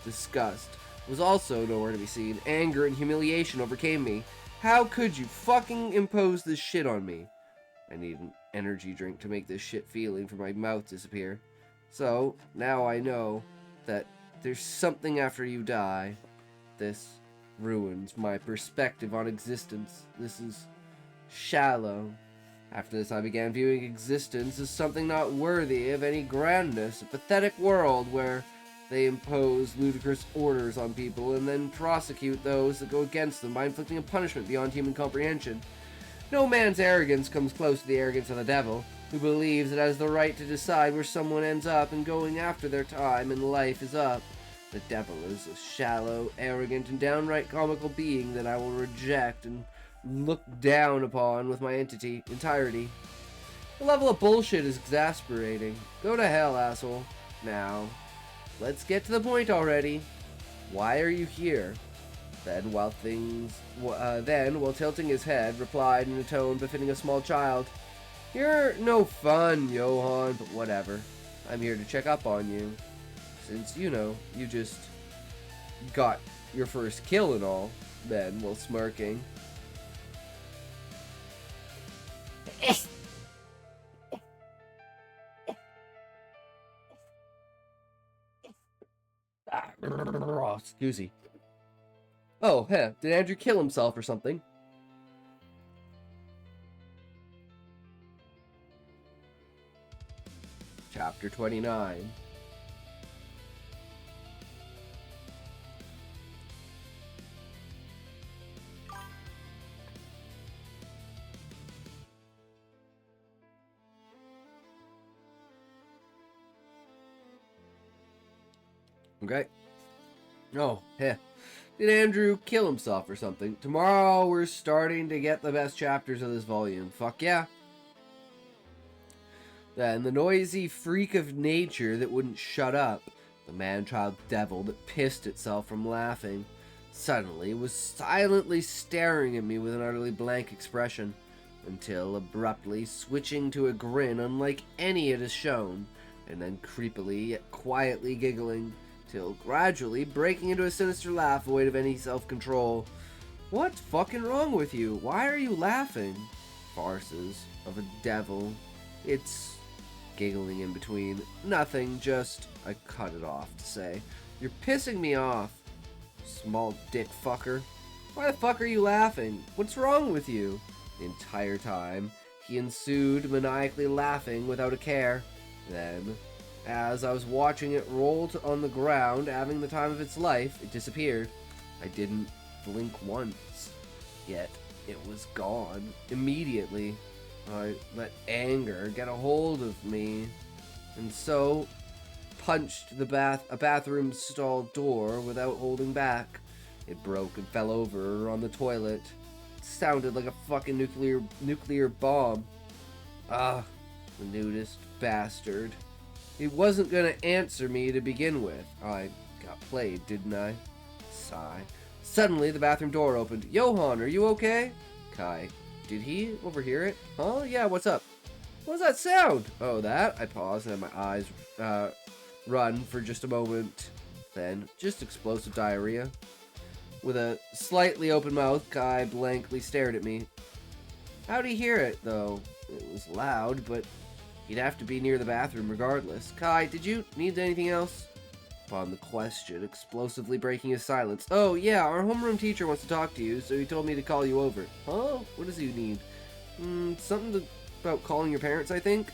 Disgust was also nowhere to be seen. Anger and humiliation overcame me. How could you fucking impose this shit on me? I need an energy drink to make this shit feeling from my mouth disappear. So, now I know that there's something after you die. This ruins my perspective on existence. This is shallow. After this, I began viewing existence as something not worthy of any grandness, a pathetic world where They impose ludicrous orders on people and then prosecute those that go against them by inflicting a punishment beyond human comprehension. No man's arrogance comes close to the arrogance of the devil, who believes it has the right to decide where someone ends up and going after their time and life is up. The devil is a shallow, arrogant, and downright comical being that I will reject and look down upon with my entirety. The level of bullshit is exasperating. Go to hell, asshole. Now, let's get to the point already. Why are you here? Then, while tilting his head, replied in a tone befitting a small child, "You're no fun, Johann, but whatever. I'm here to check up on you. Since, you just got your first kill and all," then, while smirking. Excuse me. Oh, did Andrew kill himself or something? Chapter 29. Okay. Oh, did Andrew kill himself or something? Tomorrow we're starting to get the best chapters of this volume. Fuck yeah. Then the noisy freak of nature that wouldn't shut up. The man-child devil that pissed itself from laughing. Suddenly was silently staring at me with an utterly blank expression. Until abruptly switching to a grin unlike any it has shown. And then creepily yet quietly giggling. Till gradually breaking into a sinister laugh void of any self-control. What's fucking wrong with you? Why are you laughing? Farces of a devil. It's giggling in between. Nothing, just... I cut it off to say, "You're pissing me off, small dick fucker. Why the fuck are you laughing? What's wrong with you?" The entire time, he ensued maniacally laughing without a care. Then, as I was watching it roll on the ground, having the time of its life, it disappeared. I didn't blink once. Yet, it was gone. Immediately. I let anger get a hold of me. And so, punched a bathroom stall door without holding back. It broke and fell over on the toilet. It sounded like a fucking nuclear bomb. Ah, the nudist bastard. He wasn't gonna answer me to begin with. I got played, didn't I? Sigh. Suddenly, the bathroom door opened. "Johann, are you okay?" Kai. Did he overhear it? Huh? Yeah, what's up? What was that sound? Oh, that? I paused and had my eyes run for just a moment. Then, just explosive diarrhea. With a slightly open mouth, Kai blankly stared at me. How'd he hear it, though? It was loud, but he'd have to be near the bathroom regardless. Kai, did you need anything else? Upon the question, explosively breaking his silence. Oh, yeah, our homeroom teacher wants to talk to you, so he told me to call you over. Huh? What does he need? Something about calling your parents, I think?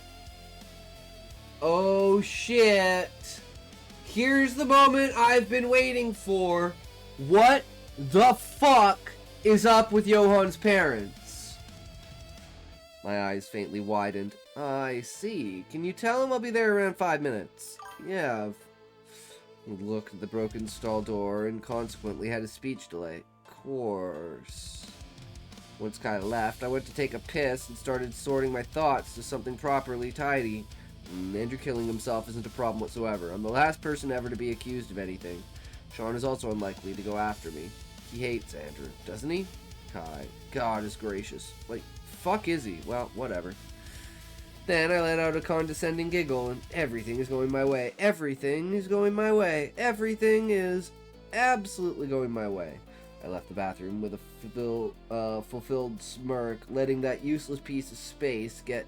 Oh, shit. Here's the moment I've been waiting for. What the fuck is up with Johann's parents? My eyes faintly widened. I see. Can you tell him I'll be there around 5 minutes? Yeah. He looked at the broken stall door and consequently had a speech delay. Course. Once Kai left, I went to take a piss and started sorting my thoughts to something properly tidy. Andrew killing himself isn't a problem whatsoever. I'm the last person ever to be accused of anything. Sean is also unlikely to go after me. He hates Andrew, doesn't he? Kai. God is gracious. Like, fuck is he? Well, whatever. Then I let out a condescending giggle, and everything is going my way. Everything is going my way. Everything is absolutely going my way. I left the bathroom with a fulfilled smirk. Letting that useless piece of space get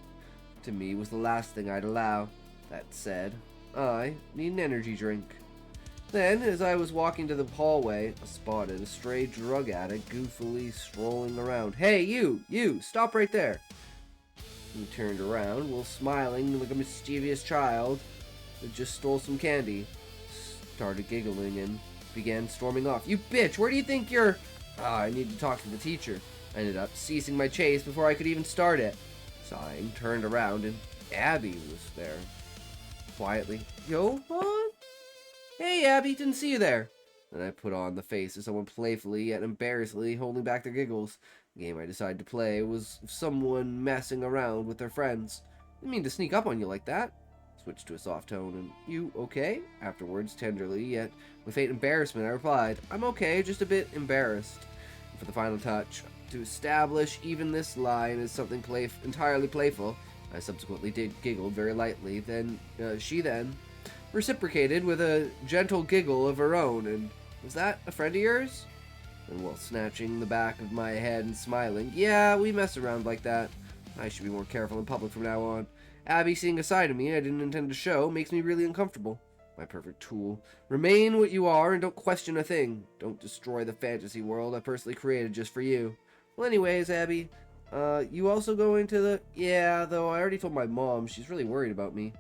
to me was the last thing I'd allow. That said, I need an energy drink. Then, as I was walking to the hallway, I spotted a stray drug addict goofily strolling around. Hey, you! Stop right there! He turned around while smiling like a mischievous child that just stole some candy. started giggling and began storming off. You bitch, where do you think you're... Ah, I need to talk to the teacher. I ended up ceasing my chase before I could even start it. Sighing, turned around, and Abby was there. Quietly, Johan? Hey, Abby, didn't see you there. Then I put on the face of someone playfully yet embarrassedly holding back their giggles. The game I decided to play was someone messing around with their friends. Didn't mean to sneak up on you like that. Switched to a soft tone, and you okay? Afterwards, tenderly, yet with faint embarrassment, I replied, I'm okay, just a bit embarrassed. And for the final touch, to establish even this line as something entirely playful, I subsequently giggled very lightly. Then she reciprocated with a gentle giggle of her own, and was that a friend of yours? And while snatching the back of my head and smiling, yeah, we mess around like that. I should be more careful in public from now on. Abby seeing a side of me I didn't intend to show makes me really uncomfortable. My perfect tool. Remain what you are and don't question a thing. Don't destroy the fantasy world I personally created just for you. Well, anyways, Abby, you also going to the... Yeah, though I already told my mom. She's really worried about me.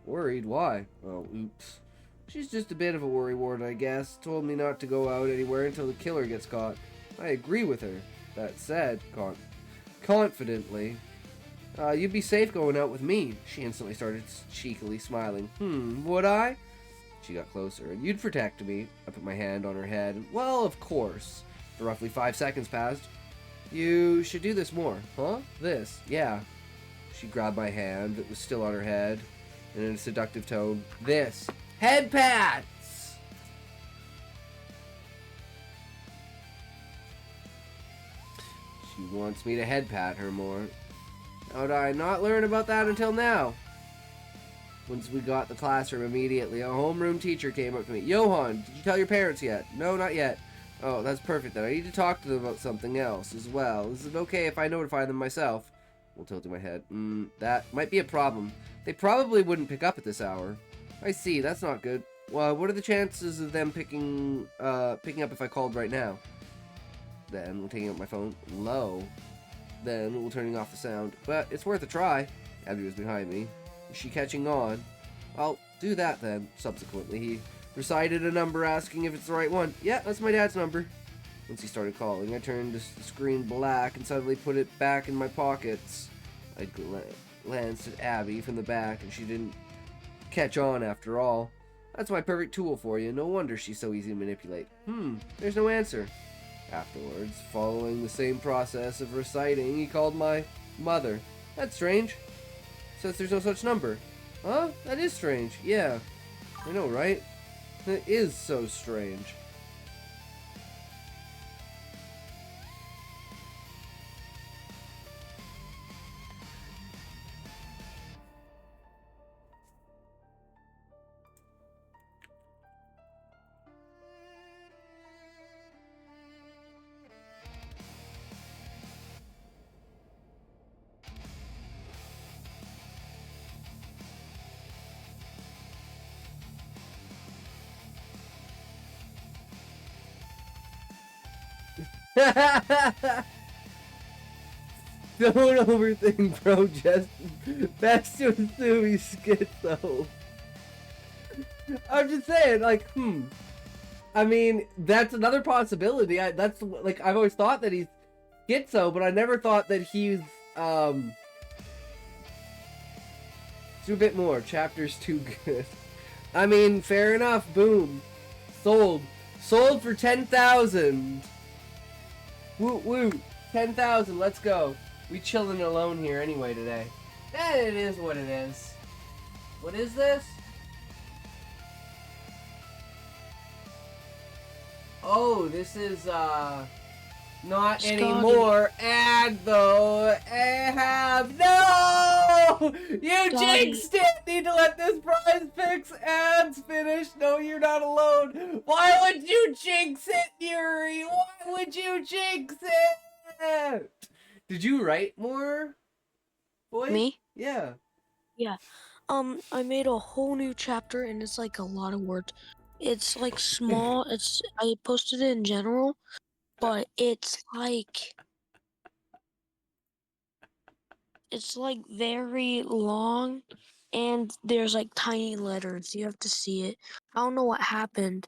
Worried? Why? Oh, oops. She's just a bit of a worrywart, I guess. Told me not to go out anywhere until the killer gets caught. I agree with her. That said, confidently, you'd be safe going out with me. She instantly started cheekily smiling. Would I? She got closer. You'd protect me. I put my hand on her head. Well, of course. For roughly 5 seconds passed. You should do this more. Huh? This? Yeah. She grabbed my hand that was still on her head, and in a seductive tone, this. Head pats! She wants me to head pat her more. How did I not learn about that until now? Once we got the classroom, immediately a homeroom teacher came up to me. Johan, did you tell your parents yet? No, not yet. Oh, that's perfect then. I need to talk to them about something else as well. Is it okay if I notify them myself? Well, tilting my head. That might be a problem. They probably wouldn't pick up at this hour. I see, that's not good. Well, what are the chances of them picking up if I called right now? Then, taking up my phone, low. Then, we're turning off the sound. But it's worth a try. Abby was behind me. Is she catching on? I'll do that then. Subsequently, he recited a number asking if it's the right one. Yeah, that's my dad's number. Once he started calling, I turned the screen black and suddenly put it back in my pockets. I glanced at Abby from the back, and she didn't catch on after all. That's my perfect tool for you. No wonder she's so easy to manipulate. There's no answer. Afterwards, following the same process of reciting, he called my mother. That's strange. Says there's no such number. Huh? That is strange. Yeah. I know, right? It is so strange. Don't overthink, bro. Just best to assume he's schizo. I'm just saying, like, I mean, that's another possibility. That's like I've always thought that he's schizo, but I never thought that he's do a bit more. Chapter's too good. I mean, fair enough. Boom, sold for 10,000. Woo woo, 10,000. Let's go. We chilling alone here anyway today. It is what it is. What is this? Oh, this is not Scotty. anymore. And though have no, you Scotty. jinxed it. Need to let this prize picks ads finish. No, you're not alone. Why would you jinx it, Yuri? Why would you jinx it? Did you write more, boy? Me? Yeah. Yeah. I made a whole new chapter and it's like a lot of words. It's like small. I posted it in general, but it's like very long and there's like tiny letters. You have to see it. I don't know what happened.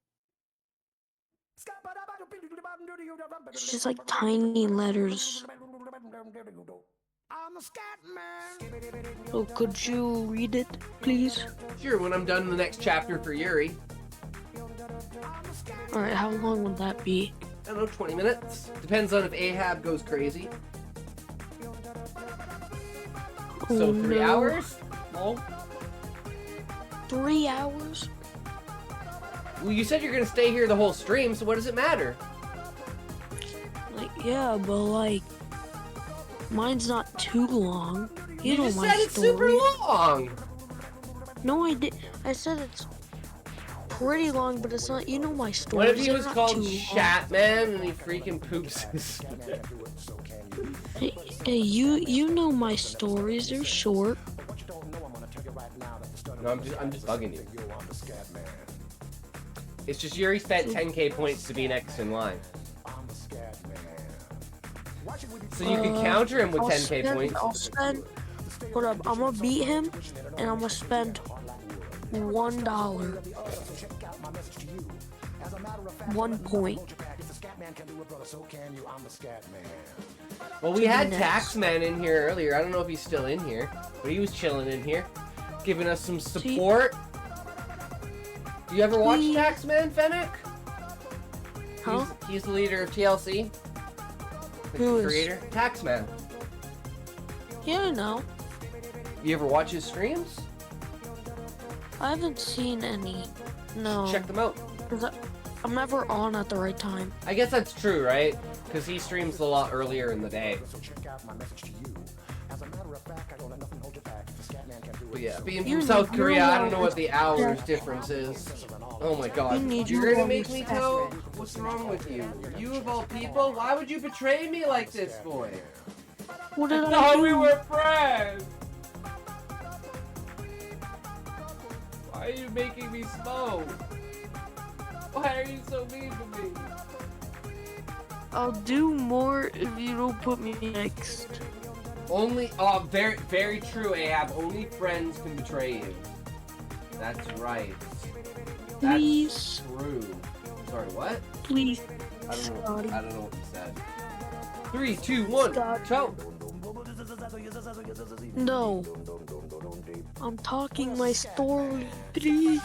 It's just like tiny letters. So could you read it, please? Sure, when I'm done in the next chapter for Yuri. Alright, how long would that be? I don't know, 20 minutes. Depends on if Ahab goes crazy. So 3 no. hours? No. 3 hours? Well, you said you're gonna stay here the whole stream, so what does it matter? Like, yeah, but like, mine's not too long. You know just my said it's super story. long! No, I did. I said it's pretty long, but it's not. You know my story. What if he was called Shatman and he freaking poops his... Hey, you know my stories. They're short. No, I'm just bugging you. It's just Yuri spent 10k points to be next in line. So you can counter him with 10k points. I'll spend. Hold up, I'm gonna beat him, and I'm gonna spend $1. 1 point. Well, we had Taxman in here earlier. I don't know if he's still in here, but he was chilling in here, giving us some support. Do you ever watch Taxman, Fennec? Huh? He's the leader of TLC. Who is? Creator? Taxman. Yeah, I know. You ever watch his streams? I haven't seen any. No. Check them out. 'Cause I'm never on at the right time. I guess that's true, right? Because he streams a lot earlier in the day. But yeah, being from South Korea, I don't know what the hours difference is. Oh my god. You're gonna make me tell? What's wrong with you? You of all people? Why would you betray me like this, boy? What did I thought do? we were friends! Why are you making me smoke? Why are you so mean to me? I'll do more if you don't put me next. Only, very, very true, Ahab. Only friends can betray you. That's right. Please. That's true. Sorry, what? Please. I don't know. Scotty. I don't know what you said. 3, 2, 1, choke. No. I'm talking my story. Please.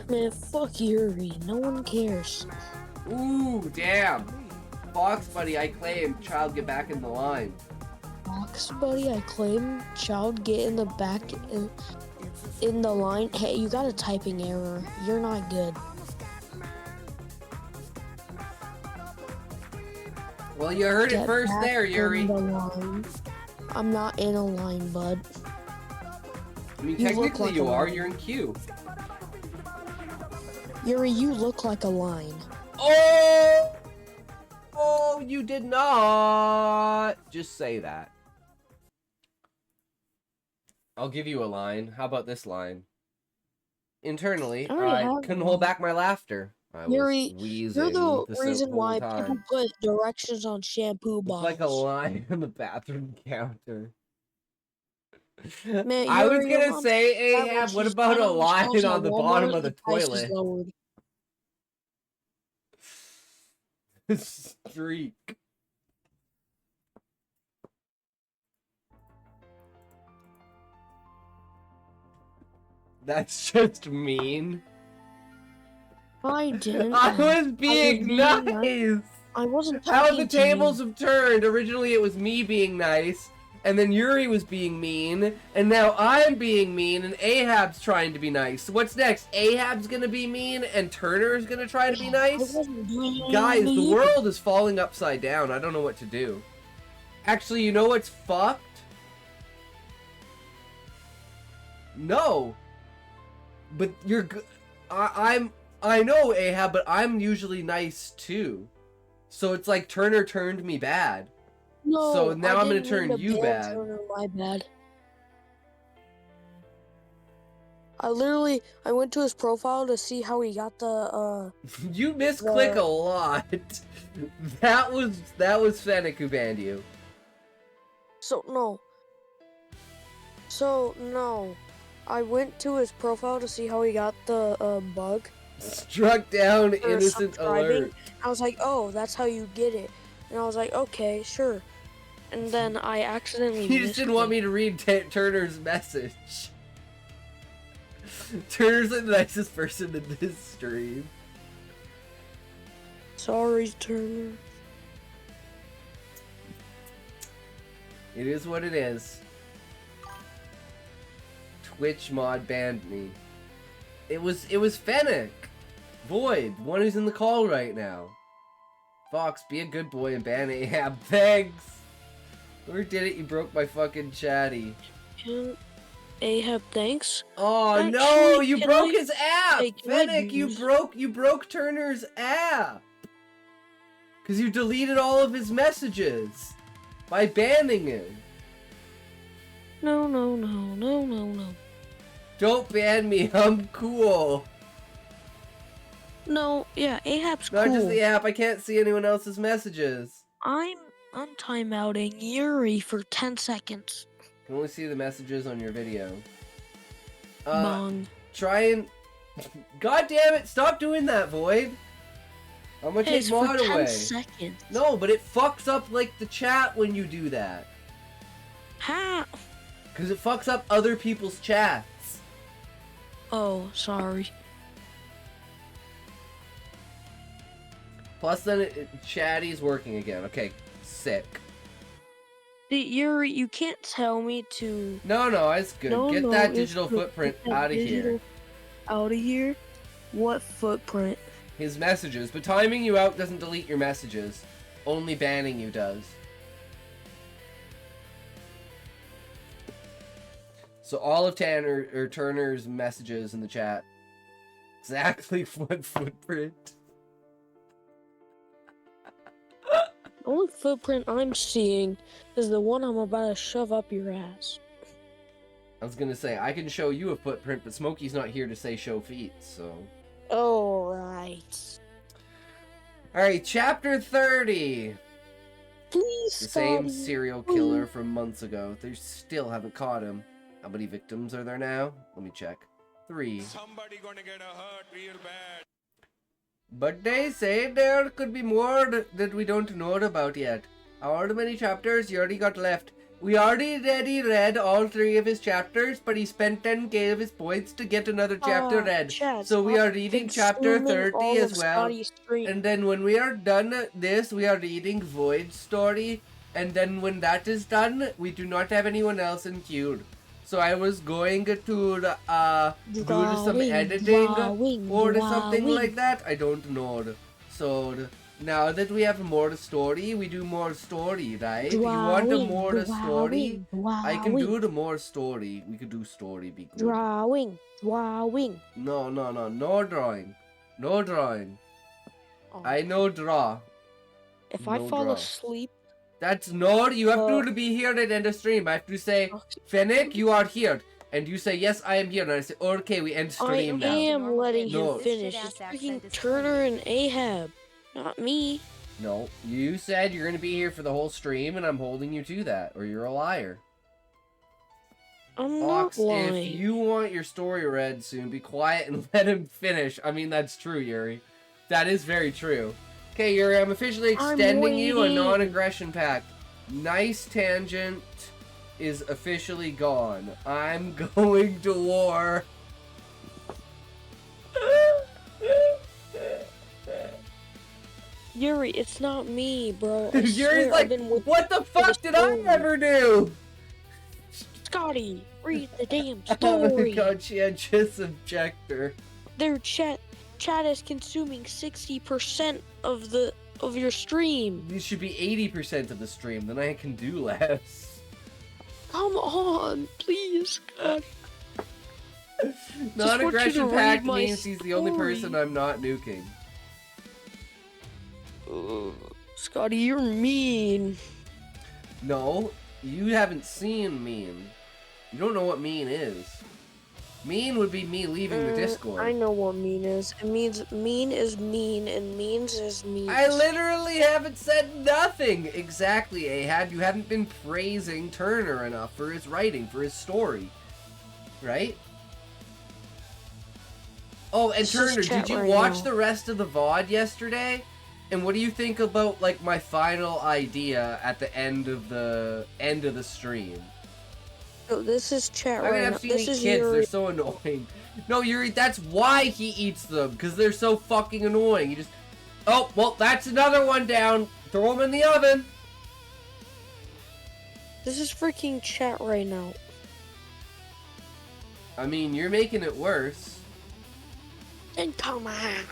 Man, fuck Yuri. No one cares. Ooh, damn. Fox buddy, I claim. Child, get back in the line. Fox buddy, I claim. Child, get in the back in the line. Hey, you got a typing error. You're not good. Well, you heard it Get first back there, in Yuri. the line. I'm not in a line, bud. I mean, You look technically like you a are. line. You're in queue. Yuri, you look like a line. Oh! Oh, you did not. Just say that. I'll give you a line. How about this line? Internally, I already I have couldn't one. hold back my laughter. I Yuri, was wheezing you're the reason whole why time. people put directions on shampoo It's bottles. like a line on the bathroom counter. Man, I was Yuri, your gonna mom say, said that when Ahab, what she's about a buying line stuff on at the Walmart, bottom of the price is toilet? lowered. Streak. That's just mean. I didn't. I was being nice. I wasn't How talking the to you. tables have turned. Originally it was me being nice, and then Yuri was being mean, and now I'm being mean, and Ahab's trying to be nice. What's next? Ahab's gonna be mean, and Turner's gonna try to be I nice? wasn't doing Guys, the anything. world is falling upside down. I don't know what to do. Actually, you know what's fucked? No. But you're I know, Ahab, but I'm usually nice too. So it's like Turner turned me bad. No, So now I I'm gonna didn't turn mean to you ban bad. Turner, my bad. I went to his profile to see how he got the, You misclick a lot. That was Fennec who banned you. no. So, no. I went to his profile to see how he got the bug Struck down for innocent subscribing. alert. I was like, oh, that's how you get it. And I was like, okay, sure. And then I accidentally He just missed didn't want it. me to read Turner's message. Turner's the nicest person in this stream. Sorry, Turner. It is what it is. Twitch mod banned me. It was Fennec. Void, one who's in the call right now. Fox, be a good boy and ban Ahab. Thanks. Whoever did it, you broke my fucking chatty. Ahab, thanks. Oh Actually, no, you can broke I- his app! Hey, can I Fennec, you use- broke Turner's app! Cause you deleted all of his messages by banning him. No. Don't ban me, I'm cool. No, yeah, Ahab's Not cool. just the app, I can't see anyone else's messages. I'm timeouting Yuri for 10 seconds. I can only see the messages on your video. Bong. Try and... God damn it, stop doing that, Void. I'm gonna Hey, take it's for mod 10 away. seconds. No, but it fucks up, like, the chat when you do that. How? Because it fucks up other people's chats. Oh, sorry. Plus then Chatty's working again. Okay, sick. Yuri, you can't tell me to... No, it's good. Get that digital footprint out of here. Out of here? What footprint? His messages. But timing you out doesn't delete your messages. Only banning you does. So all of Turner's messages in the chat. Exactly what footprint. The only footprint I'm seeing is the one I'm about to shove up your ass. I was gonna say, I can show you a footprint, but Smokey's not here to say show feet, so... Alright. Alright, chapter 30! Please, The same Scotty. serial killer from months ago. They still haven't caught him. How many victims are there now? Let me check. 3. Somebody gonna get hurt real bad. But they say there could be more that we don't know about yet. How many chapters Yuri got left? We already read all 3 of his chapters, but he spent 10k of his points to get another chapter read. Chad, So we stop are reading chapter consuming 30 all as of well. Scotty's stream. And then when we are done this, we are reading Void's story. And then when that is done, we do not have anyone else in queue. So I was going to do some editing or something like that. I don't know. So now that we have more story, we do more story, right? You want a more story? I can do the more story. We could do story. Be good. Drawing. No, no drawing. No drawing. Oh. I know draw. If no I fall draw. asleep, That's no, you have to be here at end of stream. I have to say, Fennec, you are here. And you say, yes, I am here. And I say, okay, we end stream I now. am letting No. him finish. It's freaking Turner and Ahab, not me. No, you said you're going to be here for the whole stream, and I'm holding you to that, or you're a liar. I'm Fox, not lying. if you want your story read soon, be quiet and let him finish. I mean, that's true, Yuri. That is very true. Okay, Yuri, I'm officially extending you a waiting. non-aggression pact. Nice Tangent is officially gone. I'm going to war. Yuri, it's not me, bro. I Yuri's swear, like, I've been with what the fuck did I story. ever do? Scotty, read the damn Oh my story. god, she had just objector. Their chat is consuming 60% of your stream. These should be 80% of the stream, then I can do less. Come on, please, God. Non-aggression want you to pact read my means he's the only story. person I'm not nuking. Scotty, you're mean. No, you haven't seen mean. You don't know what mean is. Mean would be me leaving the Discord. I know what mean is. It means mean is mean, and means is means. I literally haven't said nothing. Exactly, Ahab. You haven't been praising Turner enough for his writing, for his story. Right? Oh, and Turner, did you watch the rest of the VOD yesterday? And what do you think about, like, my final idea at the end of the stream? Oh, this is chat right now. I mean, I've seen This these is kids, Yuri. they're so annoying. No, Yuri, that's why he eats them, because they're so fucking annoying. You just... Oh, well, that's another one down. Throw them in the oven. This is freaking chat right now. I mean, you're making it worse. And come on.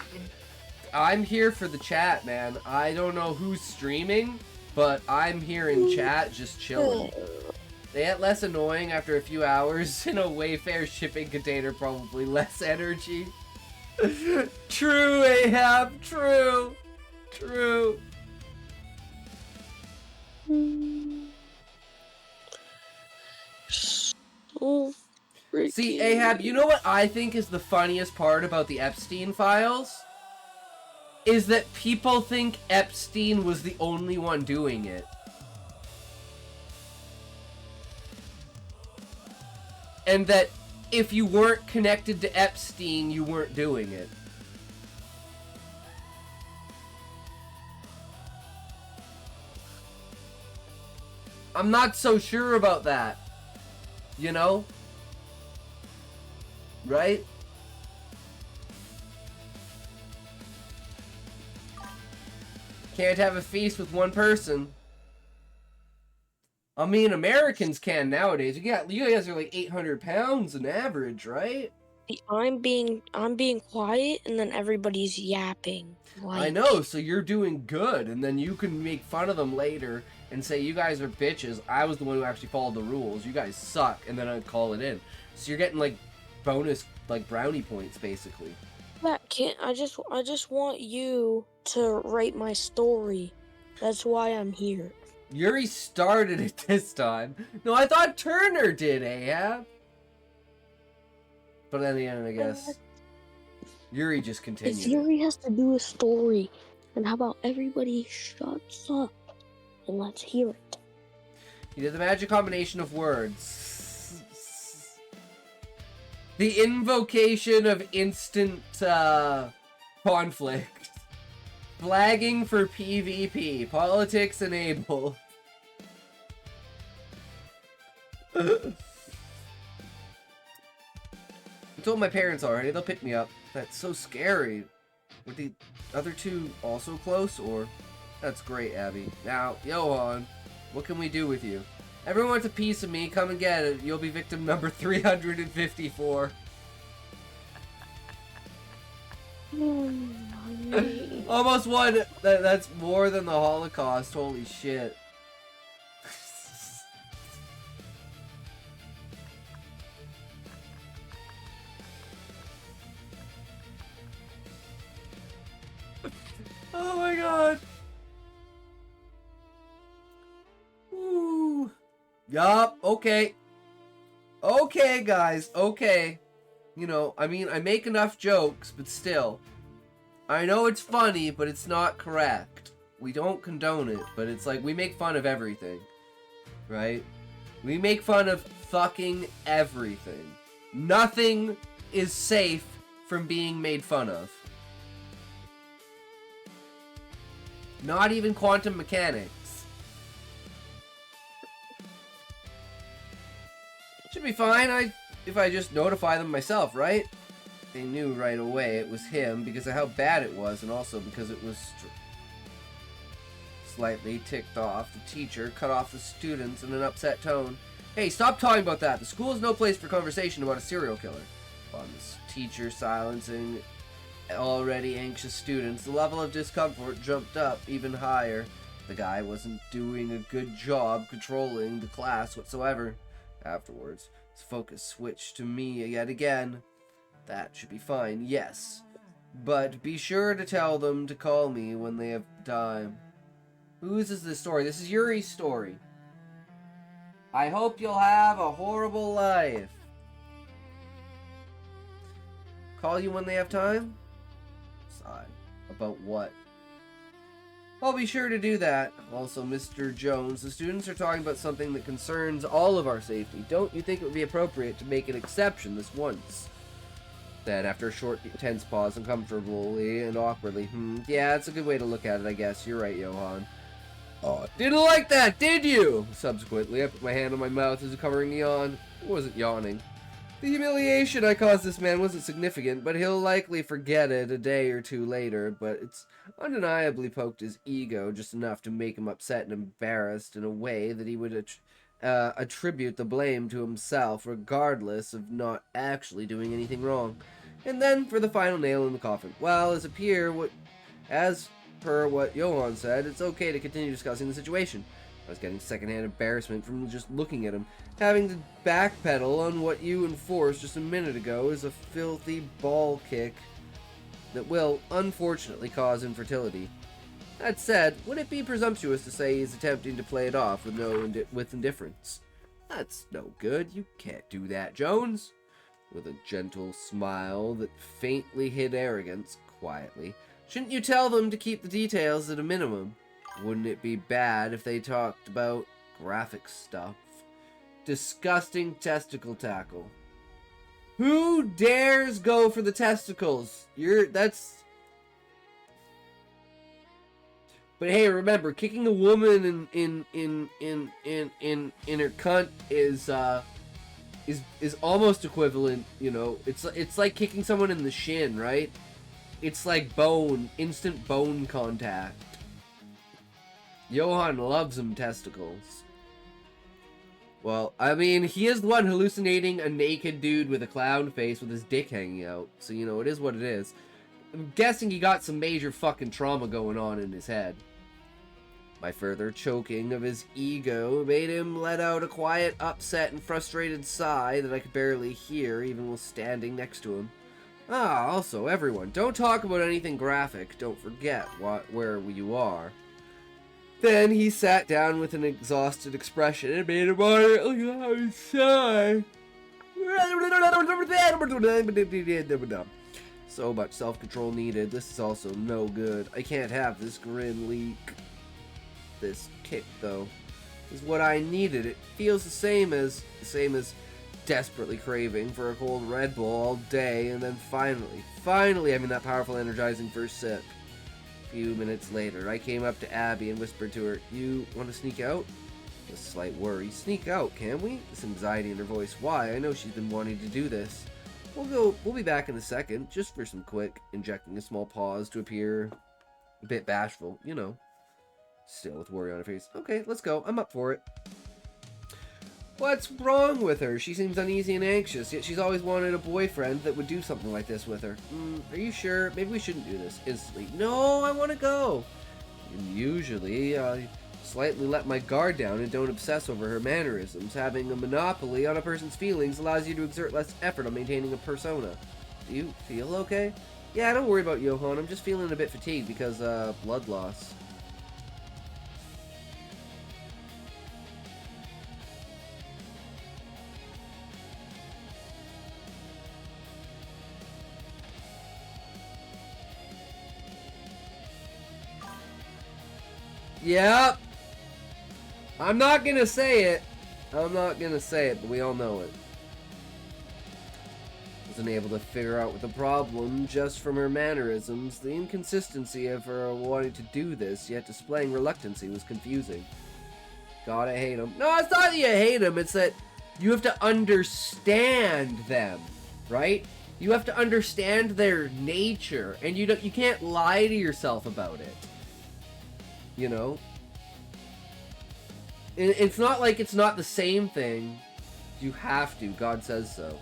I'm here for the chat, man. I don't know who's streaming, but I'm here in chat just chilling. They get less annoying after a few hours in a Wayfair shipping container, probably less energy. True, Ahab, true. True. Oh, See, Ahab, you know what I think is the funniest part about the Epstein files? Is that people think Epstein was the only one doing it. And that if you weren't connected to Epstein, you weren't doing it. I'm not so sure about that. You know? Right? Can't have a feast with one person. I mean, Americans can nowadays. You guys are like 800 pounds on average, right? I'm being quiet, and then everybody's yapping. I know, so you're doing good, and then you can make fun of them later and say, you guys are bitches. I was the one who actually followed the rules. You guys suck, and then I'd call it in. So you're getting, like, bonus, like, brownie points, basically. That can't. I just want you to write my story. That's why I'm here. Yuri started it this time. No, I thought Turner did, Ahab. But in the end, I guess Yuri just continued. If Yuri has to do a story, then how about everybody shuts up and let's hear it? You did the magic combination of words. The invocation of instant conflict. Flagging for PvP. Politics enabled. I told my parents already. They'll pick me up. That's so scary. Were the other two also close, or? That's great, Abby. Now, Johan, what can we do with you? Everyone wants a piece of me. Come and get it. You'll be victim number 354. Almost one. That's more than the Holocaust. Holy shit. Oh my god. Ooh. Yup. Okay. Okay, guys. Okay. You know, I mean, I make enough jokes, but still. I know it's funny, but it's not correct. We don't condone it, but it's like, we make fun of everything. Right? We make fun of fucking everything. Nothing is safe from being made fun of. Not even quantum mechanics. Should be fine if I just notify them myself, right? They knew right away it was him because of how bad it was, and also because it was slightly ticked off. The teacher cut off the students in an upset tone. Hey, stop talking about that. The school is no place for conversation about a serial killer. On this teacher silencing already anxious students, the level of discomfort jumped up even higher. The guy wasn't doing a good job controlling the class whatsoever. Afterwards, his focus switched to me yet again. That should be fine, yes. But be sure to tell them to call me when they have time. Whose is this story? This is Yuri's story. I hope you'll have a horrible life. Call you when they have time? Sigh. About what? I'll be sure to do that. Also, Mr. Jones, the students are talking about something that concerns all of our safety. Don't you think it would be appropriate to make an exception this once? Then, after a short, tense pause, uncomfortably and awkwardly, yeah, that's a good way to look at it, I guess. You're right, Johann. Oh, didn't like that, did you? Subsequently, I put my hand on my mouth as a covering yawn. I wasn't yawning. The humiliation I caused this man wasn't significant, but he'll likely forget it a day or two later, but it's undeniably poked his ego just enough to make him upset and embarrassed in a way that he would attribute the blame to himself, regardless of not actually doing anything wrong. And then, for the final nail in the coffin, well, as per what Johann said, it's okay to continue discussing the situation. I was getting secondhand embarrassment from just looking at him. Having to backpedal on what you enforced just a minute ago is a filthy ball kick that will, unfortunately, cause infertility. That said, would it be presumptuous to say he's attempting to play it off with indifference? That's no good. You can't do that, Jones. With a gentle smile that faintly hid arrogance, quietly. Shouldn't you tell them to keep the details at a minimum? Wouldn't it be bad if they talked about graphic stuff? Disgusting testicle tackle. Who dares go for the testicles? But hey, remember, kicking a woman in her cunt is almost equivalent, you know. It's like kicking someone in the shin, right? It's like instant bone contact. Johann loves them testicles. Well, I mean, he is the one hallucinating a naked dude with a clown face with his dick hanging out. So, you know, it is what it is. I'm guessing he got some major fucking trauma going on in his head. My further choking of his ego made him let out a quiet, upset, and frustrated sigh that I could barely hear even while standing next to him. Also, everyone, don't talk about anything graphic. Don't forget where you are. Then he sat down with an exhausted expression and made a moderately sigh. So much self-control needed. This is also no good. I can't have this grin leak. This kick, though, is what I needed. It feels the same as desperately craving for a cold Red Bull all day, and then finally having that powerful, energizing first sip. A few minutes later, I came up to Abby and whispered to her, "You want to sneak out?" With a slight worry. "Sneak out, can we?" This anxiety in her voice. "Why? I know she's been wanting to do this." We'll be back in a second, just for some quick," injecting a small pause to appear a bit bashful, you know. Still with worry on her face. "Okay, let's go. I'm up for it." What's wrong with her? She seems uneasy and anxious, yet she's always wanted a boyfriend that would do something like this with her. Are you sure? Maybe we shouldn't do this. Instantly. "No, I want to go." And usually, I slightly let my guard down and don't obsess over her mannerisms. Having a monopoly on a person's feelings allows you to exert less effort on maintaining a persona. Do you feel okay? Yeah, don't worry about Johann. I'm just feeling a bit fatigued because, blood loss. Yep. I'm not gonna say it, but we all know it. Wasn't able to figure out what the problem just from her mannerisms. The inconsistency of her wanting to do this, yet displaying reluctancy, was confusing. God, I hate him. No, it's not that you hate him, it's that you have to understand them, right? You have to understand their nature, and you can't lie to yourself about it. You know? It's not like it's not the same thing. You have to. God says so.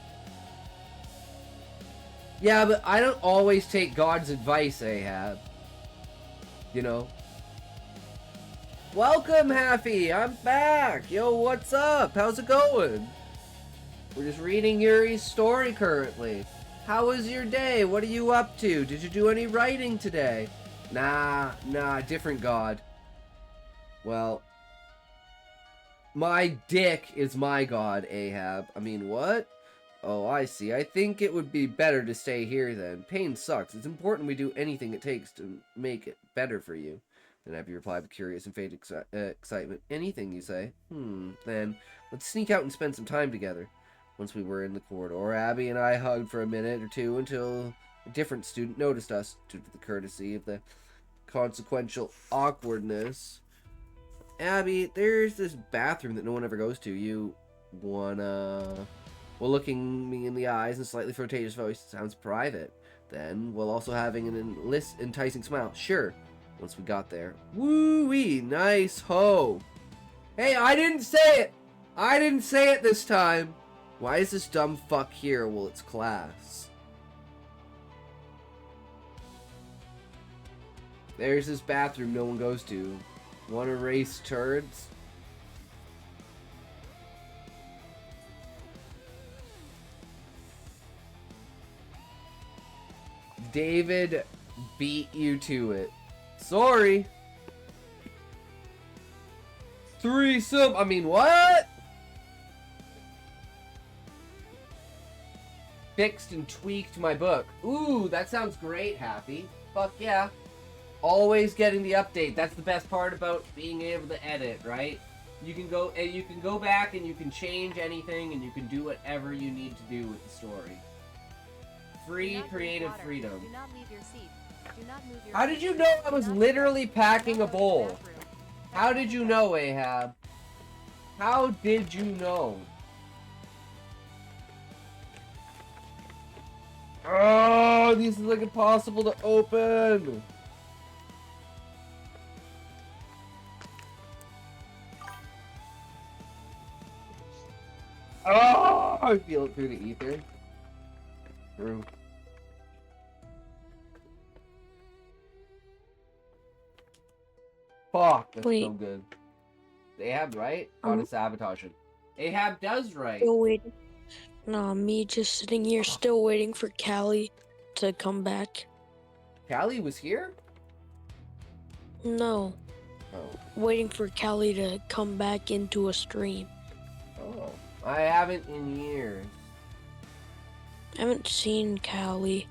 Yeah, but I don't always take God's advice, Ahab. You know? Welcome, Happy! I'm back! Yo, what's up? How's it going? We're just reading Yuri's story currently. How was your day? What are you up to? Did you do any writing today? Nah, different God. Well, my dick is my God, Ahab. I mean, what? Oh, I see. I think it would be better to stay here then. Pain sucks. It's important we do anything it takes to make it better for you. Then Abby replied with curious and faint excitement. Anything, you say? Then let's sneak out and spend some time together. Once we were in the corridor, Abby and I hugged for a minute or two until a different student noticed us, due to the courtesy of the consequential awkwardness. Abby, there's this bathroom that no one ever goes to. You wanna... While looking me in the eyes in a slightly flirtatious voice, sounds private. Then, while also having an enticing smile, sure. Once we got there, woo-wee, nice ho. Hey, I didn't say it! I didn't say it this time! Why is this dumb fuck here while it's class? There's this bathroom no one goes to. Wanna race turds? David beat you to it. Sorry. Threesome. I mean, what? Fixed and tweaked my book. Ooh, that sounds great, Happy. Fuck yeah. Always getting the update. That's the best part about being able to edit, right? You can go back and you can change anything and you can do whatever you need to do with the story. Free creative freedom. Do not leave your seat. Do not move your How did you know I was literally packing a bowl? How did you know, Ahab? How did you know? Oh, this is like impossible to open. Oh, I feel it through the ether. True. Fuck, that's Wait. so good. Ahab, right? Gotta sabotage it. Ahab does right. Still waiting. Nah, me just sitting here still waiting for Callie to come back. Callie was here? No, Oh. waiting for Callie to come back into a stream. Oh. I haven't in years. I haven't seen Callie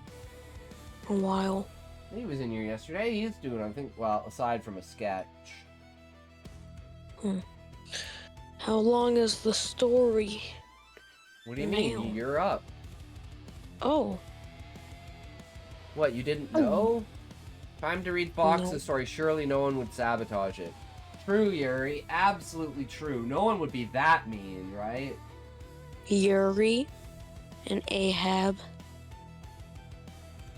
in a while. He was in here yesterday. He's doing, I think, well, aside from a sketch. How long is the story? What do you mean? Now. You're up. Oh, What, you didn't Oh. know? Time to read Fox's No. story. Surely no one would sabotage it. True, Yuri. Absolutely true. No one would be that mean, right? Yuri and Ahab.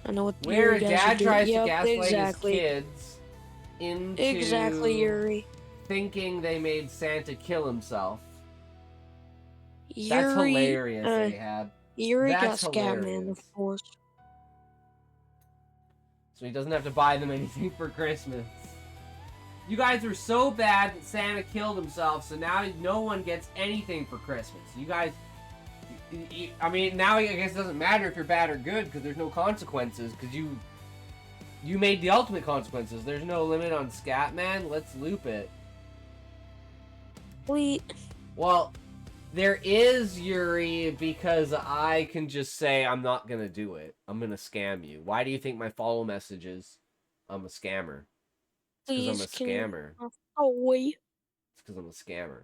I know what Where you guys Dad are doing. tries Yep, to gaslight exactly. his kids into Exactly, Yuri. thinking they made Santa kill himself. Yuri, That's hilarious, Ahab. Yuri got That's Scatman, hilarious. of course. So he doesn't have to buy them anything for Christmas. You guys are so bad that Santa killed himself, so now no one gets anything for Christmas. You guys... I mean, now I guess it doesn't matter if you're bad or good, because there's no consequences, because you made the ultimate consequences. There's no limit on Scatman. Let's loop it. Wait, Well, there is, Yuri, because I can just say I'm not gonna do it. I'm gonna scam you. Why do you think my follow message is I'm a scammer? It's because please, I'm can a you... scammer. Oh, wait. It's because I'm a scammer.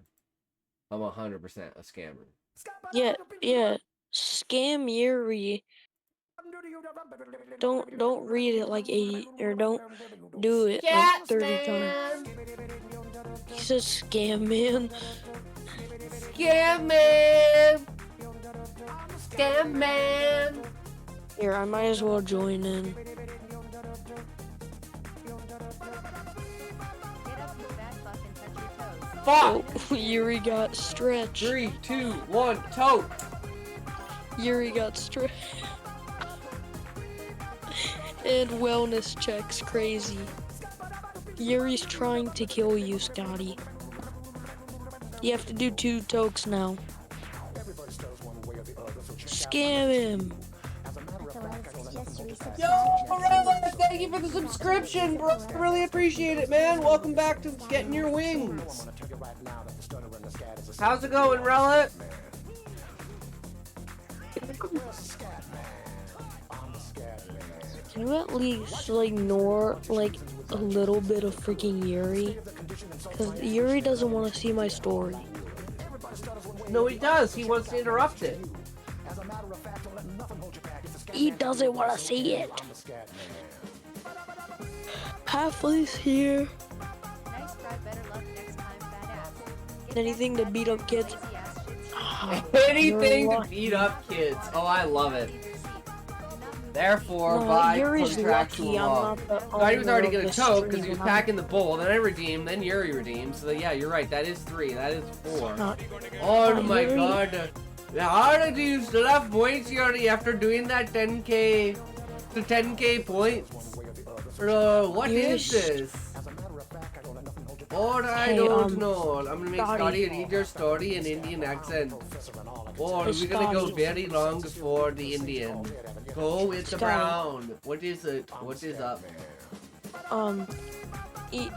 I'm 100% a scammer. Yeah. Scam Yuri. Don't read it like don't do it like 30 times. He says scam man. Scam man! Scam man! Here, I might as well join in. Get up the fat fuck and touch your toes. Fuck! Oh, Yuri got stretched. 3, 2, 1, tote! Yuri got stretched. And wellness checks crazy. Yuri's trying to kill you, Scotty. You have to do 2 tokes now. Scam him. Yo, Morella, thank you for the subscription, bro. I really appreciate it, man. Welcome back to Getting Your Wings. How's it going, Rella? Can you at least like ignore like a little bit of freaking Yuri? Because Yuri doesn't want to see my story. No, he does. He wants to interrupt it. He doesn't want to see it. Halfway's here. Nice try, better luck next time, fat ass. Anything to beat up kids. Lazy ass shit. Anything You're to lucky. beat up kids. Oh, I love it. Leave your seat. Do not move. Therefore, No, by Yuri's contractual lucky I'm law. not the So he was owner already of gonna the choke because he stream. was I'm packing the bowl. Then I redeemed. Then Yuri redeemed. So yeah, you're right. That is 3. That is 4. not- Oh my Yuri- god. How do you still have points, Yuri, after doing that 10k? The 10k points? Bro, what is Yuri's- this? Or I Hey, don't know. I'm gonna make Scotty. Scotty read your story in Indian accent. Or Hey, we're gonna go Scotty. very long for the Indian. Go with the Scotty. brown. What is it? What is up? E-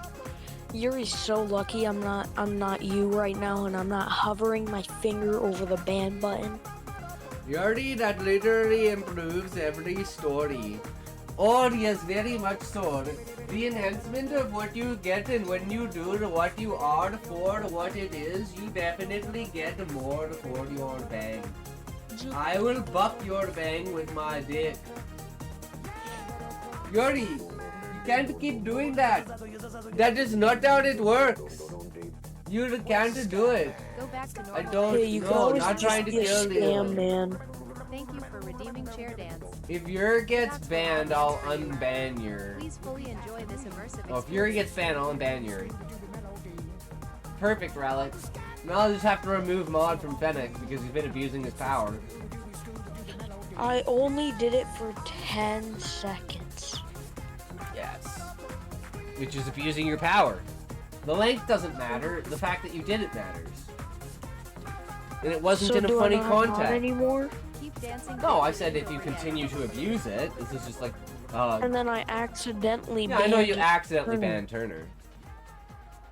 Yuri's so lucky I'm not you right now, and I'm not hovering my finger over the ban button. Yuri, that literally improves every story. Oh yes, very much so. The enhancement of what you get and when you do what you are for what it is, you definitely get more for your bang. I will buck your bang with my dick. Yuri, you can't keep doing that. That is not how it works. You can't do it. Go back to normal. I don't Hey, you can know. always Not just trying to be a kill scam, you. man. Thank you for redeeming chair dance. If Yuri gets banned, I'll unban Yuri. Please fully enjoy this immersive Oh, if Yuri gets banned, I'll unban Yuri. Perfect, Relic. Now I'll just have to remove Mod from Fennec because he's been abusing his power. I only did it for 10 seconds. Yes. Which is abusing your power. The length doesn't matter, the fact that you did it matters. And it wasn't So in a do funny I not have mod context. anymore? Keep dancing. No, I said if you continue to abuse it, this is just like, And then I accidentally yeah, I know you banned accidentally Turner. banned Turner.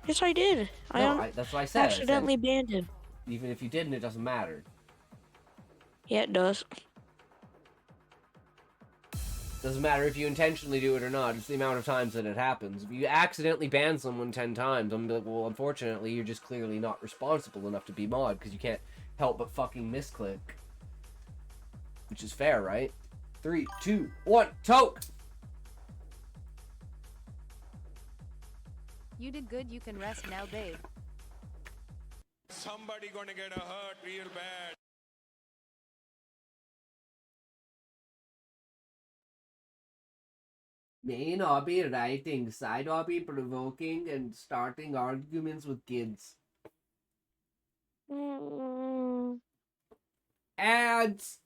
Yes, I did. That's what I said. I said, Accidentally banned him. even if you didn't, it doesn't matter. Yeah, it does. Doesn't matter if you intentionally do it or not, it's the amount of times that it happens. If you accidentally ban someone 10 times, I'm like, well, unfortunately, you're just clearly not responsible enough to be mod, because you can't help but fucking misclick. Which is fair, right? 3, 2, 1, toke! You did good, you can rest now, babe. Somebody gonna get hurt real bad. Main hobby writing, side hobby provoking and starting arguments with kids. Ads!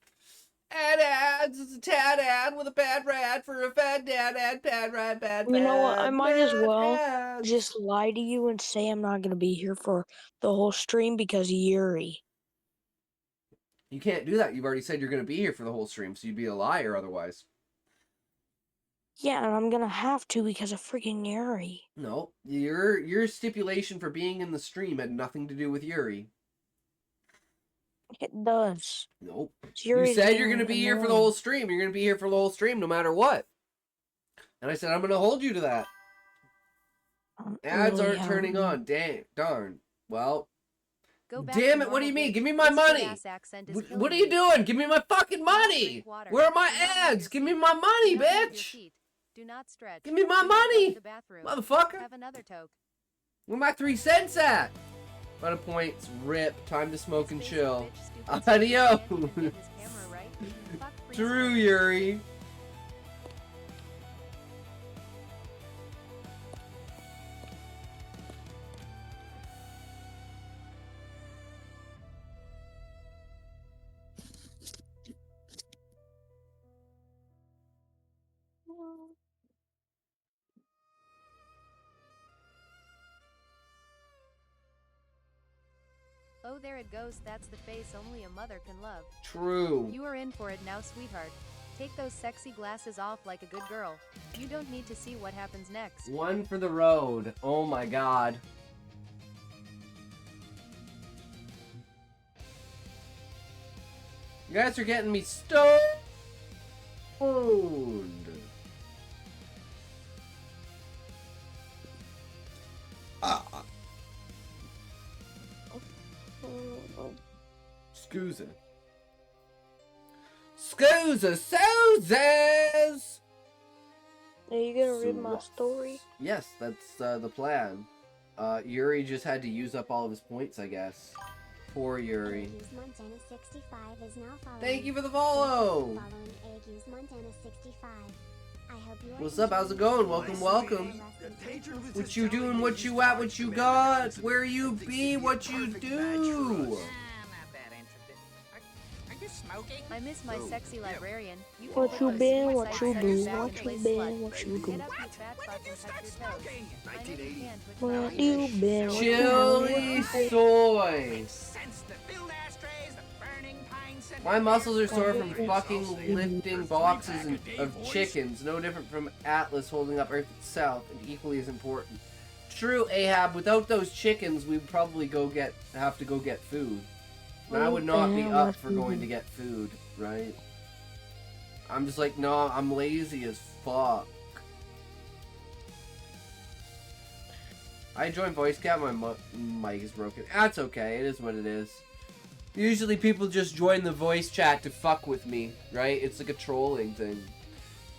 Ads! It's a tad ad with a bad rad for a fat dad ad, bad rad, bad You know what? I bad, might as bad well ads. just lie to you and say I'm not gonna be here for the whole stream because Yuri. You can't do that. You've already said you're going to be here for the whole stream, so you'd be a liar otherwise. Yeah, and I'm gonna have to because of freaking Yuri. No, your stipulation for being in the stream had nothing to do with Yuri. It does. Nope. Yuri's You said you're being going to be here for the annoying. whole stream. You're going to be here for the whole stream no matter what. And I said I'm going to hold you to that. Ads Really, aren't turning Howard? on. Dang, darn. Well, Go back damn to it, what do you normal, mean? bitch. Give me my This money! big-ass accent is What killing are you me. doing? Give me my fucking Do not money! drink water. Where are my Do not move ads? your Give me seat. my money, Do not move your bitch! feet. Do not stretch. Give me my Do not go to money! the bathroom. Motherfucker! Have another toke. Where my 3 cents at? Final points, rip, time to smoke and Face it, chill. bitch, stupid Adios. stupid man, get his camera right. Fuck free True, speech. Yuri. Oh, there it goes. That's the face only a mother can love. True. You are in for it now, sweetheart. Take those sexy glasses off like a good girl. You don't need to see what happens next. One for the road. Oh my god. You guys are getting me stoned. Scooza. Scooza Soozes! Are you gonna read my What? story? Yes, that's the plan. Yuri just had to use up all of his points, I guess. Poor Yuri. Thank you for the follow! What's up? How's it going? Welcome, welcome. What you doing? What you at? What you got? Where you be? What you do? I miss my sexy librarian. You can What put you those been? suicide What you centers do? back What in you place, been? slut. What you do? Get up, you fat fuck, and touch your toes. I know you can, but What not you been? What you do? Chili soy. My muscles are sore from fucking lifting boxes of chickens, no different from Atlas holding up Earth itself, and equally as important. True, Ahab, without those chickens, we'd probably have to go get food. And I would not be up for going to get food, right? I'm just like, no, I'm lazy as fuck. I joined voice chat, my mic is broken. That's okay, it is what it is. Usually people just join the voice chat to fuck with me, right? It's like a trolling thing.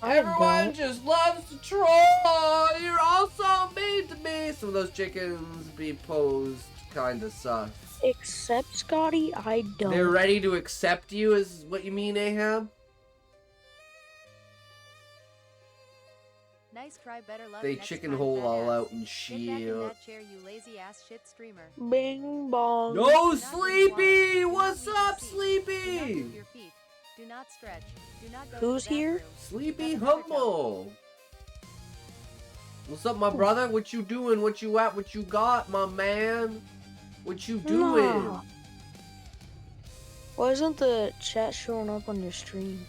Everyone just loves to troll! You're all so mean to me! Some of those chickens be posed kinda sus. Except Scotty, I don't. They're ready to accept you, is what you mean, Ahab? Nice try, better luck. They next chicken time, hole fat all ass. out and Get back in shit. that chair, you lazy ass shit streamer. Bing bong. No, Do not Sleepy! drink water. What's Do not up, leave your seat. Do not Sleepy? move your feet. Do not stretch. Do not go Who's to the here? bathroom. Sleepy Have another Humble! What's up, my brother? What you doing? What you at? What you got, my man? What you doing? No. Why isn't the chat showing up on your stream?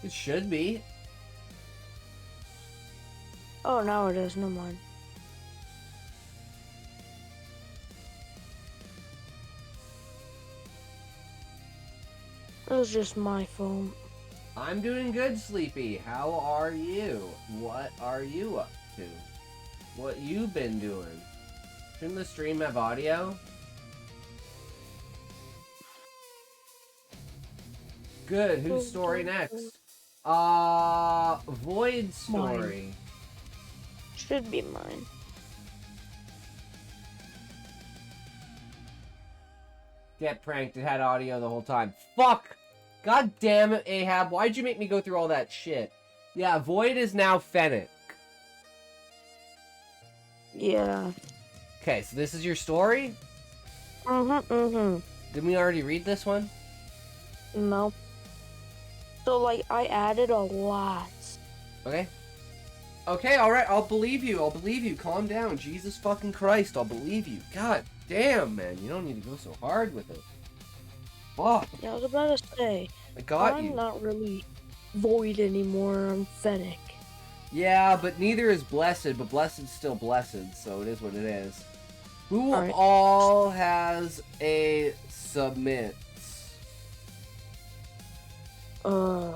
It should be. Oh, now it is. Never mind. It was just my phone. I'm doing good, Sleepy. How are you? What are you up to? What you been doing? Shouldn't the stream have audio? Good. Whose story next? Void story. Should be mine. Get pranked. It had audio the whole time. Fuck! God damn it, Ahab. Why'd you make me go through all that shit? Yeah, Void is now Fennec. Yeah. Okay, so this is your story? Didn't we already read this one? No. So, like, I added a lot. Okay. Okay, alright, I'll believe you. I'll believe you. Calm down. Jesus fucking Christ, I'll believe you. God damn, man. You don't need to go so hard with it. Fuck. Yeah, I was about to say, I got I'm you. not really Void anymore. I'm Fennec. Yeah, but neither is Blessed, but Blessed's still Blessed, so it is what it is. Who Alright. all has a submit? Do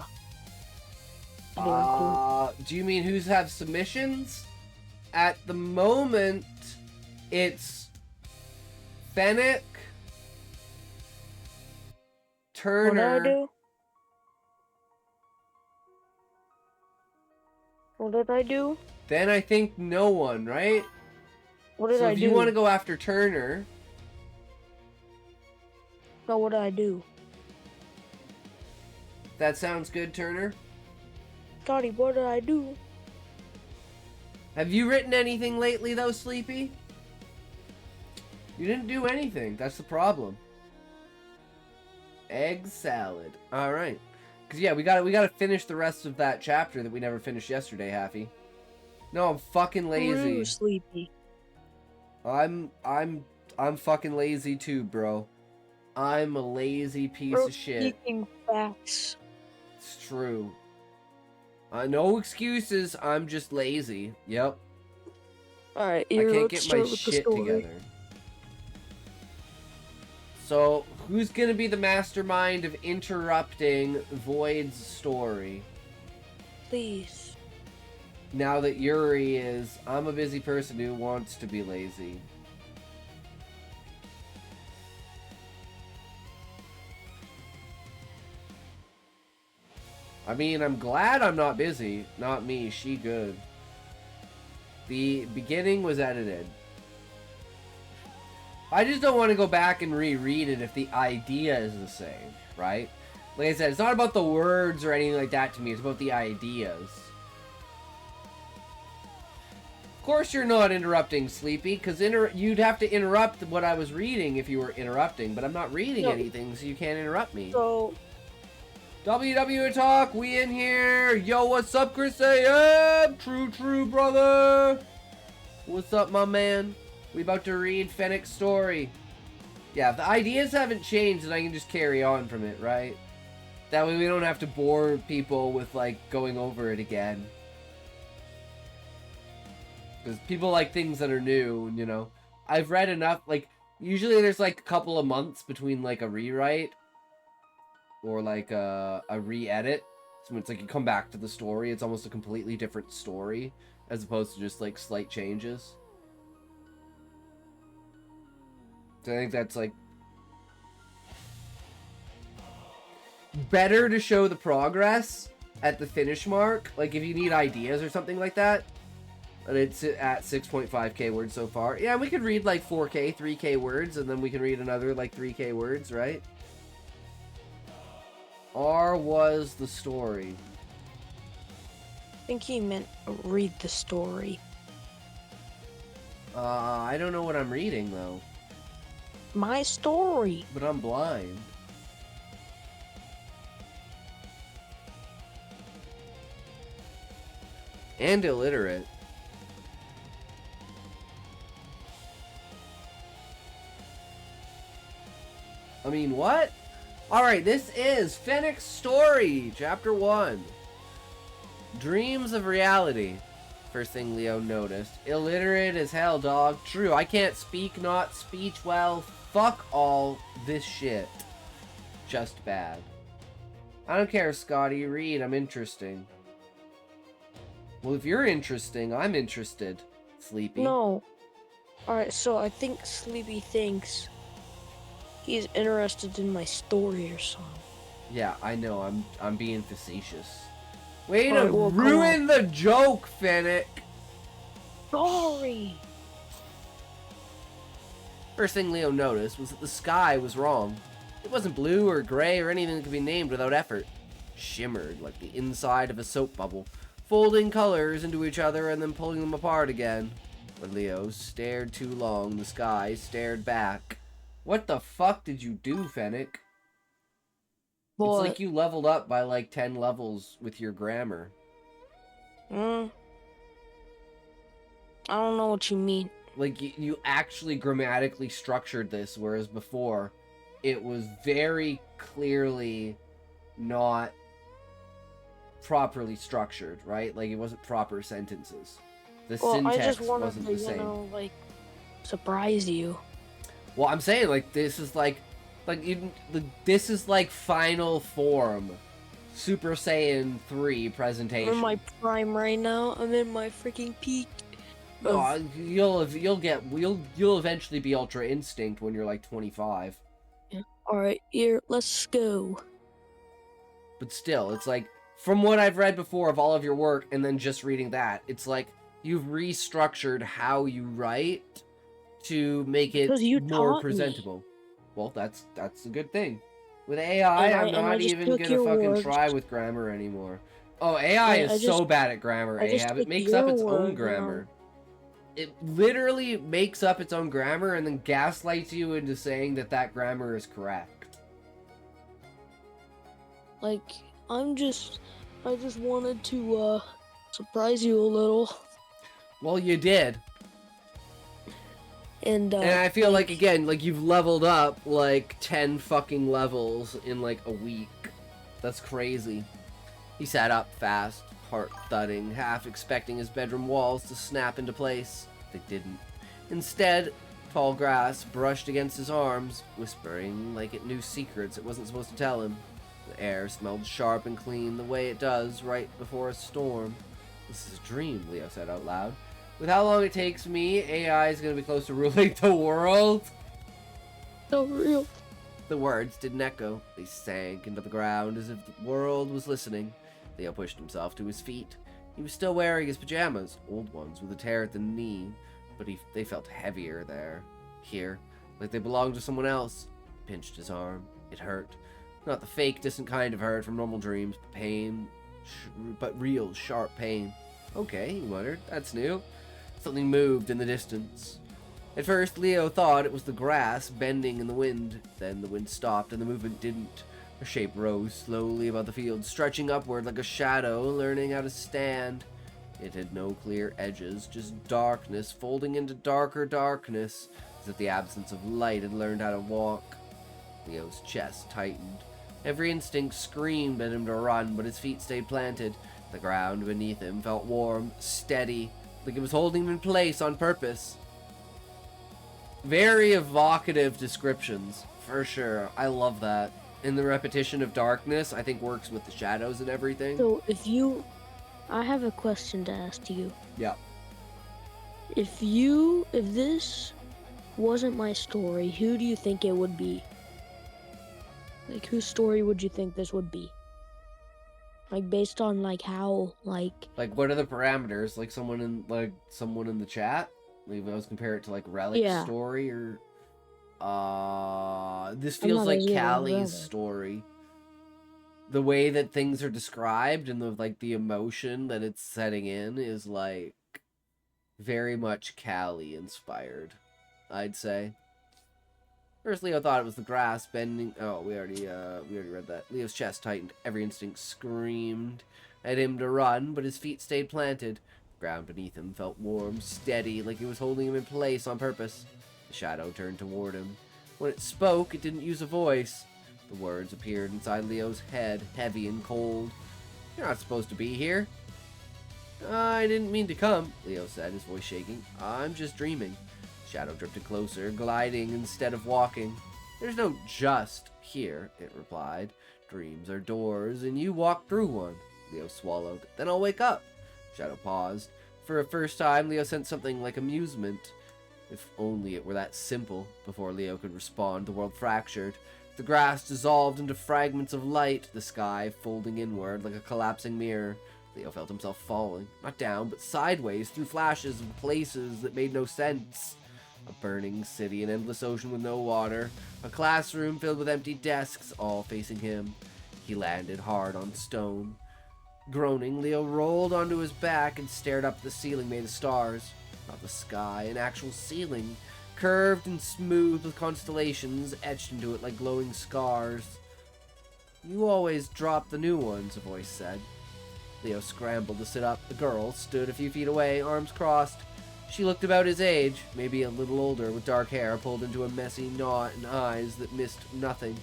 you mean who's have submissions? At the moment, it's Fennec, What did I Turner. do? What did I do? Then I think no one, right? What did So I if do? you want to go after Turner, No, what did I do? that sounds good, Turner. Scotty, what did I do? Have you written anything lately, though, Sleepy? You didn't do anything. That's the problem. Egg salad. All right. Cause yeah, we gotta finish the rest of that chapter that we never finished yesterday, Happy. No, I'm fucking lazy. Ooh, sleepy. I'm fucking lazy too, bro. I'm a lazy piece Bro, of shit. speaking facts. It's true. No excuses. I'm just lazy. Yep. Alright, I here, can't let's get my start with the shit story. together. So, who's gonna be the mastermind of interrupting Void's story? Please. Now that Yuri is, I'm a busy person who wants to be lazy. I mean, I'm glad I'm not busy. Not me, she good. The beginning was edited. I just don't want to go back and reread it if the idea is the same, right? Like I said, it's not about the words or anything like that to me. It's about the ideas. Of course you're not interrupting, Sleepy, because you'd have to interrupt what I was reading if you were interrupting, but I'm not reading anything, so you can't interrupt me. So, WWE Talk, we in here. Yo, what's up, Chris AM? True, brother. What's up, my man? We about to read Fennec's story. Yeah, if the ideas haven't changed, then I can just carry on from it, right? That way we don't have to bore people with, like, going over it again. Because people like things that are new, you know. I've read enough, like, usually there's, like, a couple of months between, like, a rewrite or, like, a re-edit. So it's like you come back to the story, it's almost a completely different story, as opposed to just, like, slight changes. So I think that's, like, better to show the progress at the finish mark. Like, if you need ideas or something like that. And it's at 6.5k words so far. Yeah, we could read, like, 4k, 3k words, and then we can read another, like, 3k words, right? R was the story. I think he meant read the story. I don't know what I'm reading, though. My story. But I'm blind. And illiterate. I mean, what? Alright, this is Fennec's Story, Chapter 1. Dreams of Reality. First thing Leo noticed. Illiterate as hell, dog. True, I can't speak, not speech well. Fuck all this shit. Just bad. I don't care, Scotty. Read, I'm interesting. Well, if you're interesting, I'm interested, Sleepy. No. Alright, so I think Sleepy thinks he's interested in my story or something. Yeah, I know. I'm being facetious. Way to Alright, well, ruin the joke, Fennec. Sorry. First thing Leo noticed was that the sky was wrong. It wasn't blue or gray or anything that could be named without effort. It shimmered like the inside of a soap bubble, folding colors into each other and then pulling them apart again. When Leo stared too long, the sky stared back. What the fuck did you do, Fennec? What? It's like you leveled up by like 10 levels with your grammar. I don't know what you mean. Like, you actually grammatically structured this, whereas before, it was very clearly not properly structured, right? Like, it wasn't proper sentences. The Well, I syntax just wanted wasn't to, the same. like, surprise you. Well, I'm saying, like, this is this is like final form Super Saiyan 3 presentation. I'm in my prime right now. I'm in my freaking peak. No, you'll eventually be Ultra Instinct when you're like 25. Alright, here, let's go. But still, it's like, from what I've read before of all of your work, and then just reading that, it's like, you've restructured how you write to make it more presentable. Well, that's a good thing. With AI, I'm not even gonna fucking try with grammar anymore. Oh, AI is so bad at grammar, Ahab. It makes up its own grammar. It literally makes up its own grammar and then gaslights you into saying that that grammar is correct. Like, I just wanted to, surprise you a little. Well, you did. And I feel like, again, like, you've leveled up, like, 10 fucking levels in, like, a week. That's crazy. He sat up fast, heart thudding, half expecting his bedroom walls to snap into place. They didn't. Instead, tall grass brushed against his arms, whispering like it knew secrets it wasn't supposed to tell him. The air smelled sharp and clean the way it does right before a storm. This is a dream, Leo said out loud. With how long it takes me, AI is going to be close to ruling the world. So real. The words didn't echo. They sank into the ground as if the world was listening. Leo pushed himself to his feet. He was still wearing his pajamas, old ones with a tear at the knee, but they felt heavier here, like they belonged to someone else. He pinched his arm. It hurt. Not the fake, distant kind of hurt from normal dreams, but pain, but real, sharp pain. Okay, he muttered. That's new. Something moved in the distance. At first, Leo thought it was the grass bending in the wind. Then the wind stopped and the movement didn't. A shape rose slowly above the field, stretching upward like a shadow, learning how to stand. It had no clear edges, just darkness folding into darker darkness, as if the absence of light had learned how to walk. Leo's chest tightened. Every instinct screamed at him to run, but his feet stayed planted. The ground beneath him felt warm, steady, like it was holding him in place on purpose. Very evocative descriptions, for sure. I love that. And the repetition of darkness, I think, works with the shadows and everything. So I have a question to ask you. Yeah. If this wasn't my story, who do you think it would be? Like, whose story would you think this would be? Like, based on, like, how, like... Like, what are the parameters? Like, someone in the chat? Like, I was compare it to, like, Relic's story, or... This feels like Callie's story. The way that things are described and the emotion that it's setting in is, like, very much Callie inspired, I'd say. First, Leo thought it was the grass bending. Oh, we already read that. Leo's chest tightened. Every instinct screamed at him to run, but his feet stayed planted. The ground beneath him felt warm, steady, like it was holding him in place on purpose. The shadow turned toward him. When it spoke, it didn't use a voice. The words appeared inside Leo's head, heavy and cold. You're not supposed to be here. I didn't mean to come, Leo said, his voice shaking. I'm just dreaming. Shadow drifted closer, gliding instead of walking. There's no just here, it replied. Dreams are doors, and you walk through one. Leo swallowed. Then I'll wake up. Shadow paused. For a first time, Leo sensed something like amusement. If only it were that simple. Before Leo could respond, the world fractured. The grass dissolved into fragments of light, the sky folding inward like a collapsing mirror. Leo felt himself falling, not down, but sideways, through flashes of places that made no sense. A burning city, an endless ocean with no water, a classroom filled with empty desks, all facing him. He landed hard on stone. Groaning, Leo rolled onto his back and stared up at the ceiling made of stars. Not the sky, an actual ceiling, curved and smooth with constellations etched into it like glowing scars. You always drop the new ones, a voice said. Leo scrambled to sit up. The girl stood a few feet away, arms crossed. She looked about his age, maybe a little older, with dark hair pulled into a messy knot and eyes that missed nothing.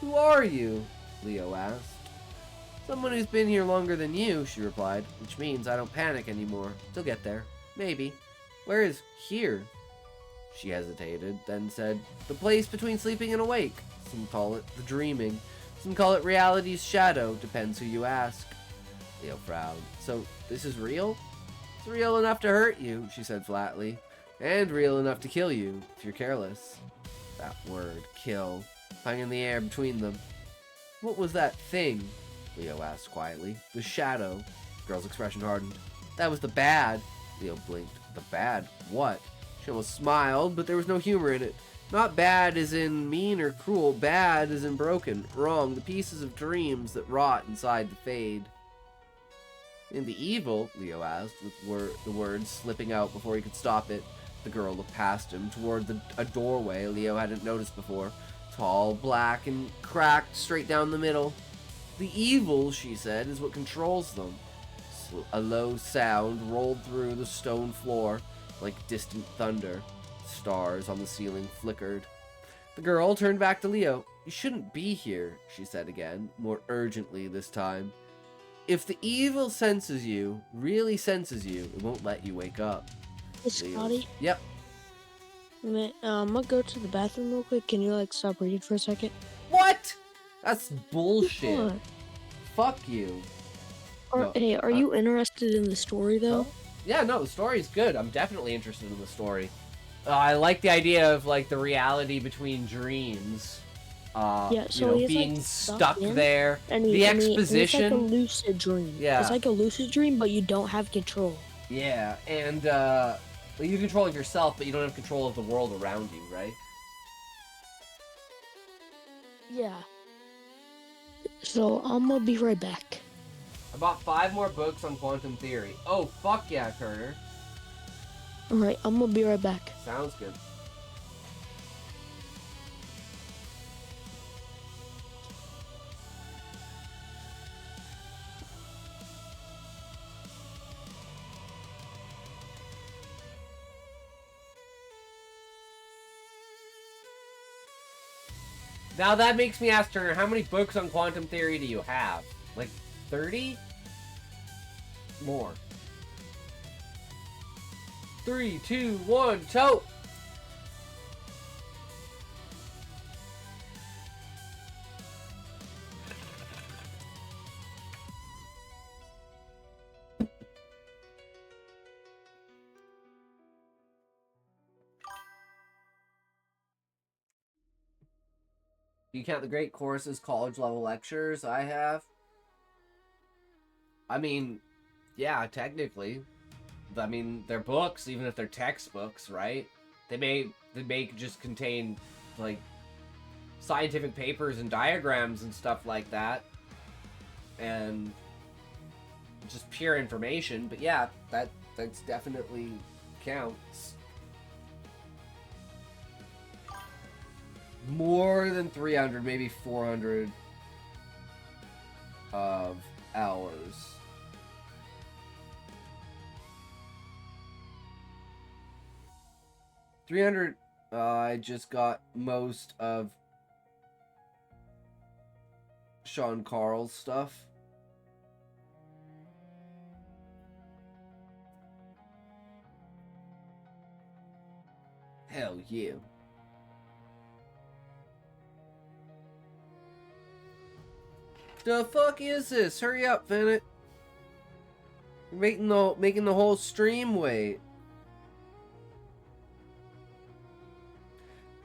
Who are you? Leo asked. Someone who's been here longer than you, she replied, which means I don't panic anymore. They'll get there. Maybe. Where is here? She hesitated, then said, the place between sleeping and awake. Some call it the dreaming. Some call it reality's shadow, depends who you ask. Leo frowned. So, this is real? It's real enough to hurt you, she said flatly. And real enough to kill you, if you're careless. That word, kill, hung in the air between them. What was that thing? Leo asked quietly. The shadow. The girl's expression hardened. That was the bad. Leo blinked. The bad? What? She almost smiled, but there was no humor in it. Not bad as in mean or cruel. Bad as in broken, wrong, the pieces of dreams that rot inside the fade. In the evil? Leo asked, with the words slipping out before he could stop it. The girl looked past him, toward a doorway Leo hadn't noticed before. Tall, black, and cracked straight down the middle. The evil, she said, is what controls them. A low sound rolled through the stone floor, like distant thunder. Stars on the ceiling flickered. The girl turned back to Leo. You shouldn't be here, she said again, more urgently this time. If the evil senses you, really senses you, it won't let you wake up. Hey, Scotty? Yep. I'm gonna go to the bathroom real quick. Can you, stop reading for a second? What? That's bullshit. What? Fuck you. No, Hey, are you interested in the story, though? Yeah, no, the story's good. I'm definitely interested in the story. I like the idea of, the reality between dreams. Yeah, so he's being like stuck in, there. and The and it's like a exposition. lucid dream. Yeah. It's like a lucid dream, but you don't have control. Yeah, and you control yourself, but you don't have control of the world around you, right? Yeah. So I'm gonna be right back. I bought 5 more books on quantum theory. Oh, fuck yeah, Carter. Alright, I'm gonna be right back. Sounds good. Now that makes me ask Turner, how many books on quantum theory do you have? Like 30? More. 3, 2, 1, tote! You count the great courses, college level lectures I have? I mean, yeah, technically. I mean, they're books, even if they're textbooks, right? They may just contain, like, scientific papers and diagrams and stuff like that. And just pure information, but yeah, that's definitely counts. More than 300, maybe 400 of hours. I just got most of Sean Carl's stuff. Hell yeah. The fuck is this? Hurry up, Bennett. You're making the whole stream wait.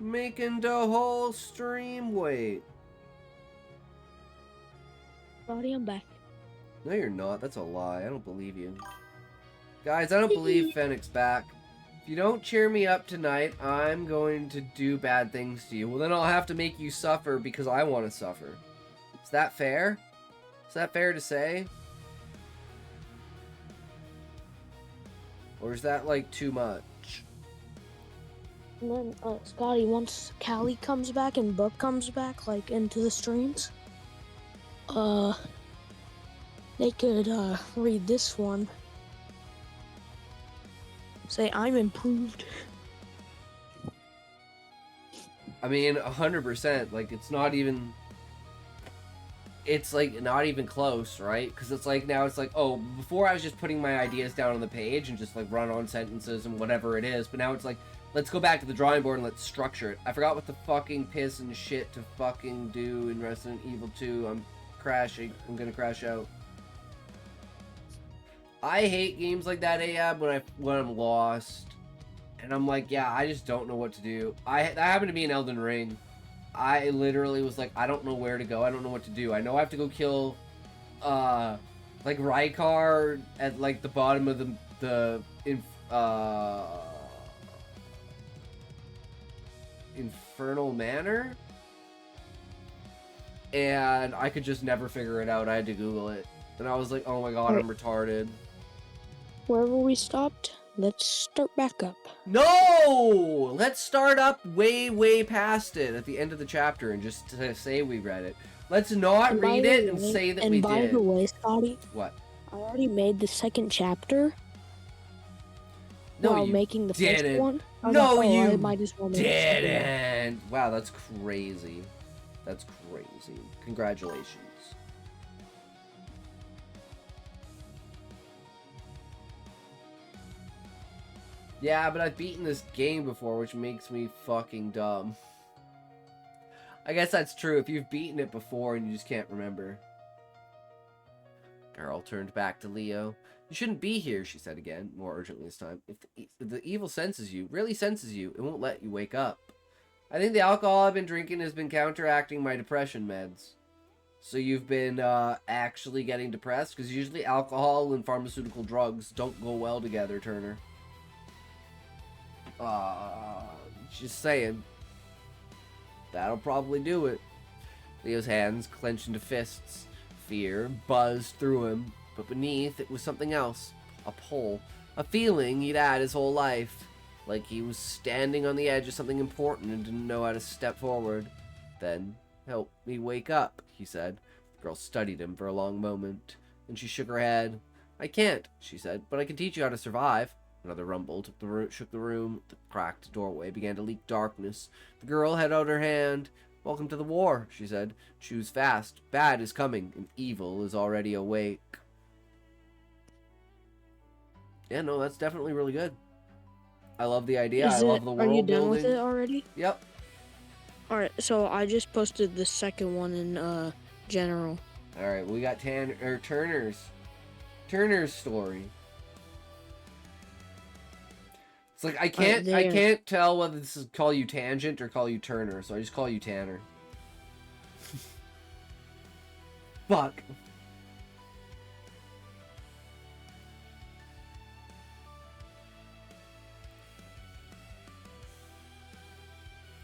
Making the whole stream wait. Buddy, I'm back. No, you're not. That's a lie. I don't believe you. Guys, I don't believe Fennec's back. If you don't cheer me up tonight, I'm going to do bad things to you. Well, then I'll have to make you suffer because I want to suffer. Is that fair? Is that fair to say? Or is that, like, too much? And then, Scotty, once Callie comes back and Book comes back, like, into the streams, they could, read this one. Say, I'm improved. I mean, 100%. Like, it's not even... It's, like, not even close, right? Because it's like, now it's like, oh, before I was just putting my ideas down on the page and just, like, run on sentences and whatever it is. But now it's like, let's go back to the drawing board and let's structure it. I forgot what the fucking piss and shit to fucking do in Resident Evil 2. I'm crashing. I'm gonna crash out. I hate games like that, Ahab, when I'm lost. And I'm like, yeah, I just don't know what to do. That happened to me in Elden Ring. I literally was like, I don't know where to go. I don't know what to do. I know I have to go kill, like, Rykar at, like, the bottom of the Infernal Manor. And I could just never figure it out. I had to Google it. And I was like, oh my god, I'm retarded. Wherever we stopped, let's start back up. No! Let's start up way, way past it at the end of the chapter and just to say we read it. Let's not read it and say that we did. And by the way, Scotty, what? I already made the second chapter. No, while you making the didn't. first one. No, you I might as well make the second one. didn't. Wow, that's crazy. That's crazy. Congratulations. Yeah, but I've beaten this game before, which makes me fucking dumb. I guess that's true if you've beaten it before and you just can't remember. Carol turned back to Leo. You shouldn't be here, she said again, more urgently this time. If the evil senses you, really senses you, it won't let you wake up. I think the alcohol I've been drinking has been counteracting my depression meds. So you've been actually getting depressed? Because usually alcohol and pharmaceutical drugs don't go well together, Turner. Just saying. That'll probably do it. Leo's hands clenched into fists. Fear buzzed through him, but beneath it was something else. A pull. A feeling he'd had his whole life. Like he was standing on the edge of something important and didn't know how to step forward. Then, help me wake up, he said. The girl studied him for a long moment. Then she shook her head. I can't, she said, but I can teach you how to survive. Another rumble shook the room. The cracked doorway began to leak darkness. The girl held out her hand. Welcome to the war, she said. Choose fast. Bad is coming, and evil is already awake. Yeah, no, that's definitely really good. I love the idea. I love the world building. Are you done building. with it already? Yep. Alright, so I just posted the second one in general. Alright, we got Turner's story. It's like I can't tell whether this is call you Tangent or call you Turner, so I just call you Tanner. Fuck.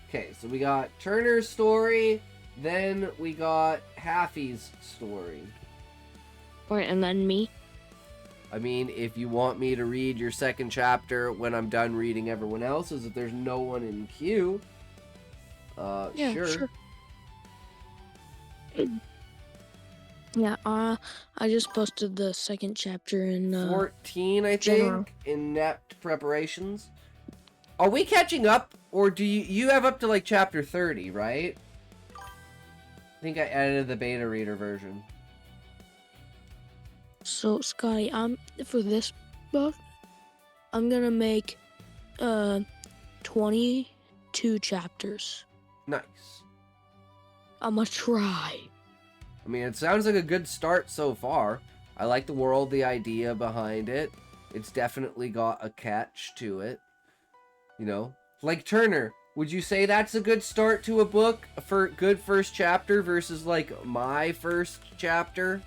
Okay, so we got Turner's story, then we got Haffy's story. Alright, and then me? I mean, if you want me to read your second chapter when I'm done reading everyone else's, if there's no one in queue, Yeah, sure. Yeah, I just posted the second chapter in 14, I think, general. inept preparations. Are we catching up, or do you have up to like chapter 30, right? I think I edited the beta reader version. So, Scotty, for this book, I'm gonna make 22 chapters. Nice. I'm gonna try. I mean, it sounds like a good start so far. I like the world, the idea behind it. It's definitely got a catch to it. You know? Like Turner, would you say that's a good start to a book for good first chapter versus like my first chapter?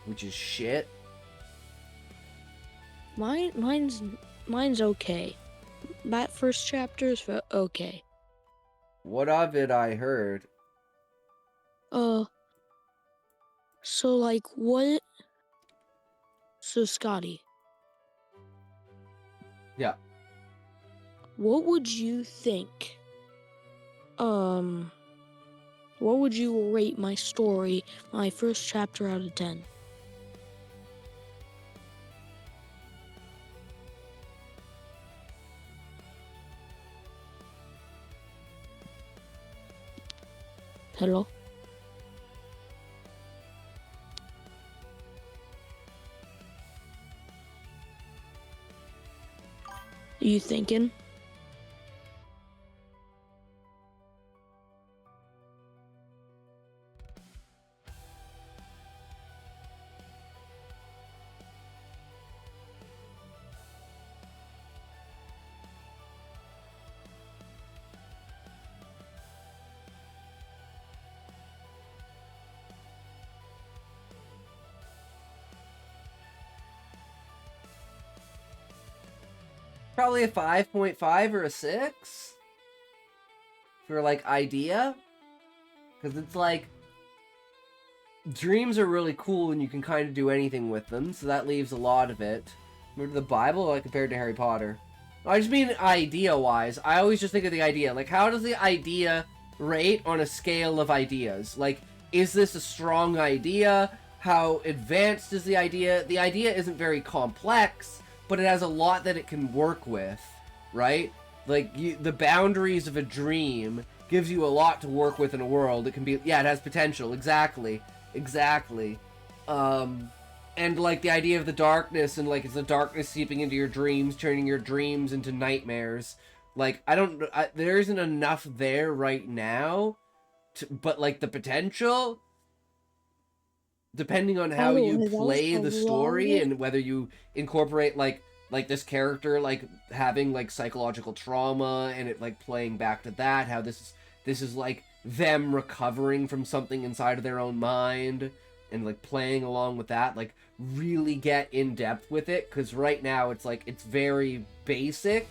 Which is shit. Mine's okay. That first chapter is okay. What of it I heard? So like what? So Scotty. Yeah. What would you think? What would you rate my story, my first chapter out of 10? Hello? Are you thinking? Probably a 5.5 or a 6 for like idea, because it's like dreams are really cool and you can kind of do anything with them, so that leaves a lot of it. Remember the Bible, like compared to Harry Potter? I just mean idea wise. I always just think of the idea, like how does the idea rate on a scale of ideas? Like, is this a strong idea? How advanced is the idea? The idea isn't very complex, but it has a lot that it can work with, right? Like, the boundaries of a dream gives you a lot to work with in a world. It can be, yeah, it has potential, exactly. And, like, the idea of the darkness, and, like, it's the darkness seeping into your dreams, turning your dreams into nightmares. Like, there isn't enough there right now, but, like, the potential, depending on how you play the story and whether you incorporate, like, like this character like having like psychological trauma and it like playing back to that, how this is like them recovering from something inside of their own mind and like playing along with that, like really get in depth with it, because right now it's like it's very basic,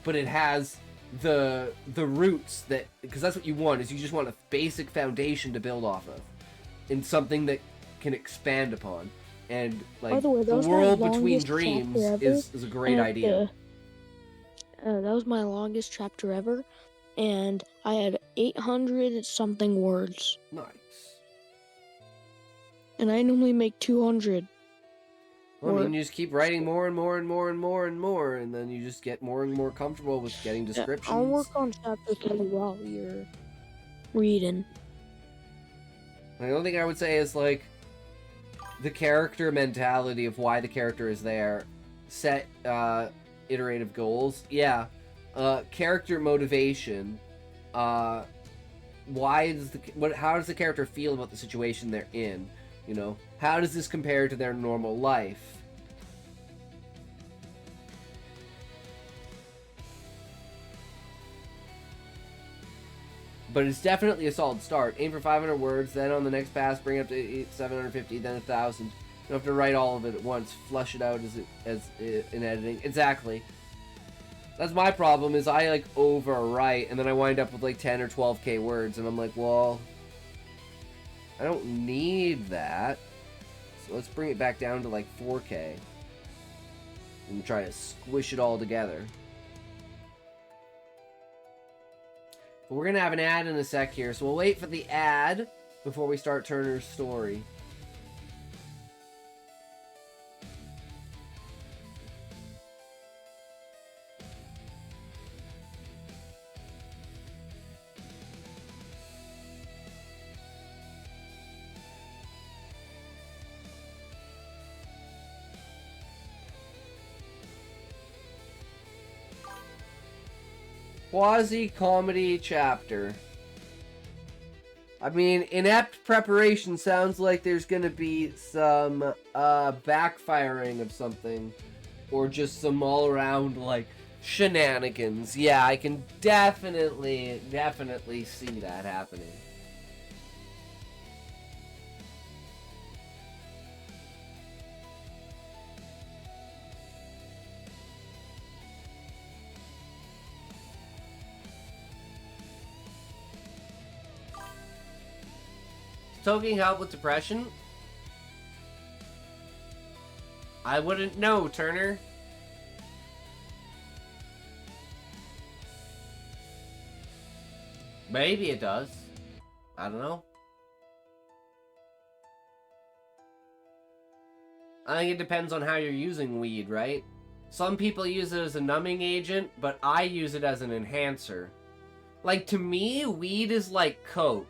but it has the roots that, because that's what you want, is you just want a basic foundation to build off of and something that can expand upon. And like By the way, that the was my world between longest dreams chapter ever, is a great and, idea. That was my longest chapter ever, and I had 800 something words, Nice. and I normally make 200. Well, I mean, you just keep writing more and more and more and more and more, and then you just get more and more comfortable with getting descriptions. I'll work on chapter 3 while you're reading. The only thing I would say is, like, the character mentality of why the character is there. Set iterative goals. Yeah. Character motivation. How does the character feel about the situation they're in? You know, how does this compare to their normal life? But it's definitely a solid start. Aim for 500 words, then on the next pass, bring it up to 750, then 1,000. You don't have to write all of it at once. Flush it out in editing. Exactly. That's my problem, is I, like, overwrite, and then I wind up with, like, 10 or 12k words, and I'm like, well, I don't need that. So let's bring it back down to, like, 4k. And try to squish it all together. But we're going to have an ad in a sec here, so we'll wait for the ad before we start Turner's story. Quasi-comedy chapter. I mean, inept preparation sounds like there's gonna be some backfiring of something, or just some all-around like shenanigans. Yeah, I can definitely see that happening. Soaking help with depression? I wouldn't know, Turner. Maybe it does. I don't know. I think it depends on how you're using weed, right? Some people use it as a numbing agent, but I use it as an enhancer. Like, to me, weed is like coke.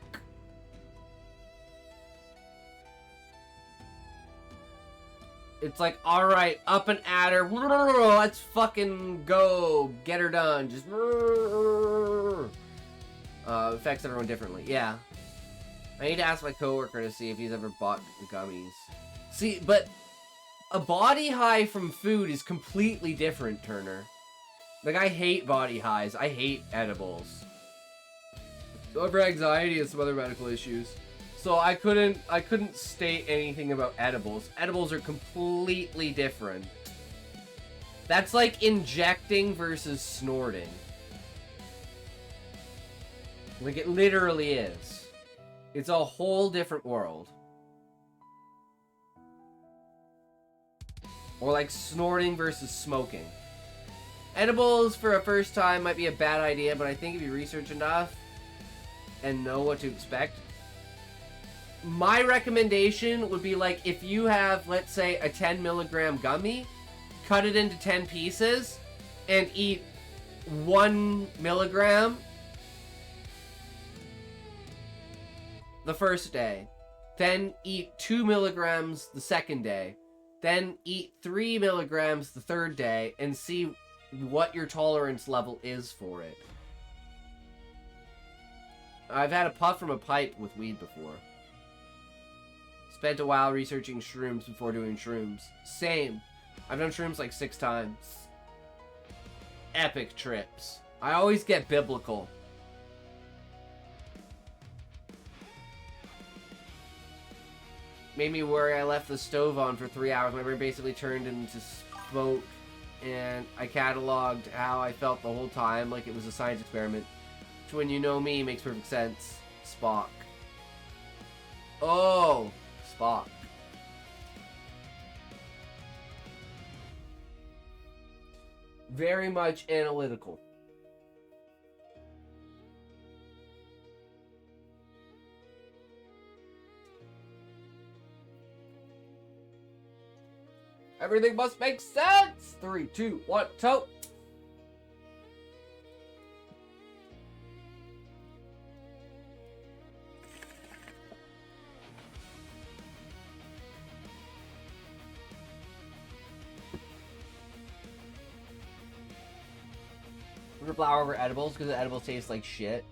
It's like, alright, up and at her. Let's fucking go. Get her done. Just... affects everyone differently. Yeah. I need to ask my coworker to see if he's ever bought gummies. See, but a body high from food is completely different, Turner. Like, I hate body highs. I hate edibles. Over anxiety and some other medical issues. So I couldn't state anything about edibles. Edibles are completely different. That's like injecting versus snorting. Like, it literally is. It's a whole different world. Or like snorting versus smoking. Edibles for a first time might be a bad idea, but I think if you research enough and know what to expect, my recommendation would be, like, if you have, let's say, a 10 milligram gummy, cut it into 10 pieces and eat 1 milligram the first day. Then eat 2 milligrams the second day. Then eat 3 milligrams the third day and see what your tolerance level is for it. I've had a puff from a pipe with weed before. Spent a while researching shrooms before doing shrooms. Same. I've done shrooms like 6 times. Epic trips. I always get biblical. Made me worry. I left the stove on for 3 hours. My brain basically turned into smoke, and I cataloged how I felt the whole time, like it was a science experiment. Which, when you know me, makes perfect sense. Spock. Oh, Spock. Very much analytical. Everything must make sense! 3, 2, 1, toe! Flour over edibles because the edibles taste like shit.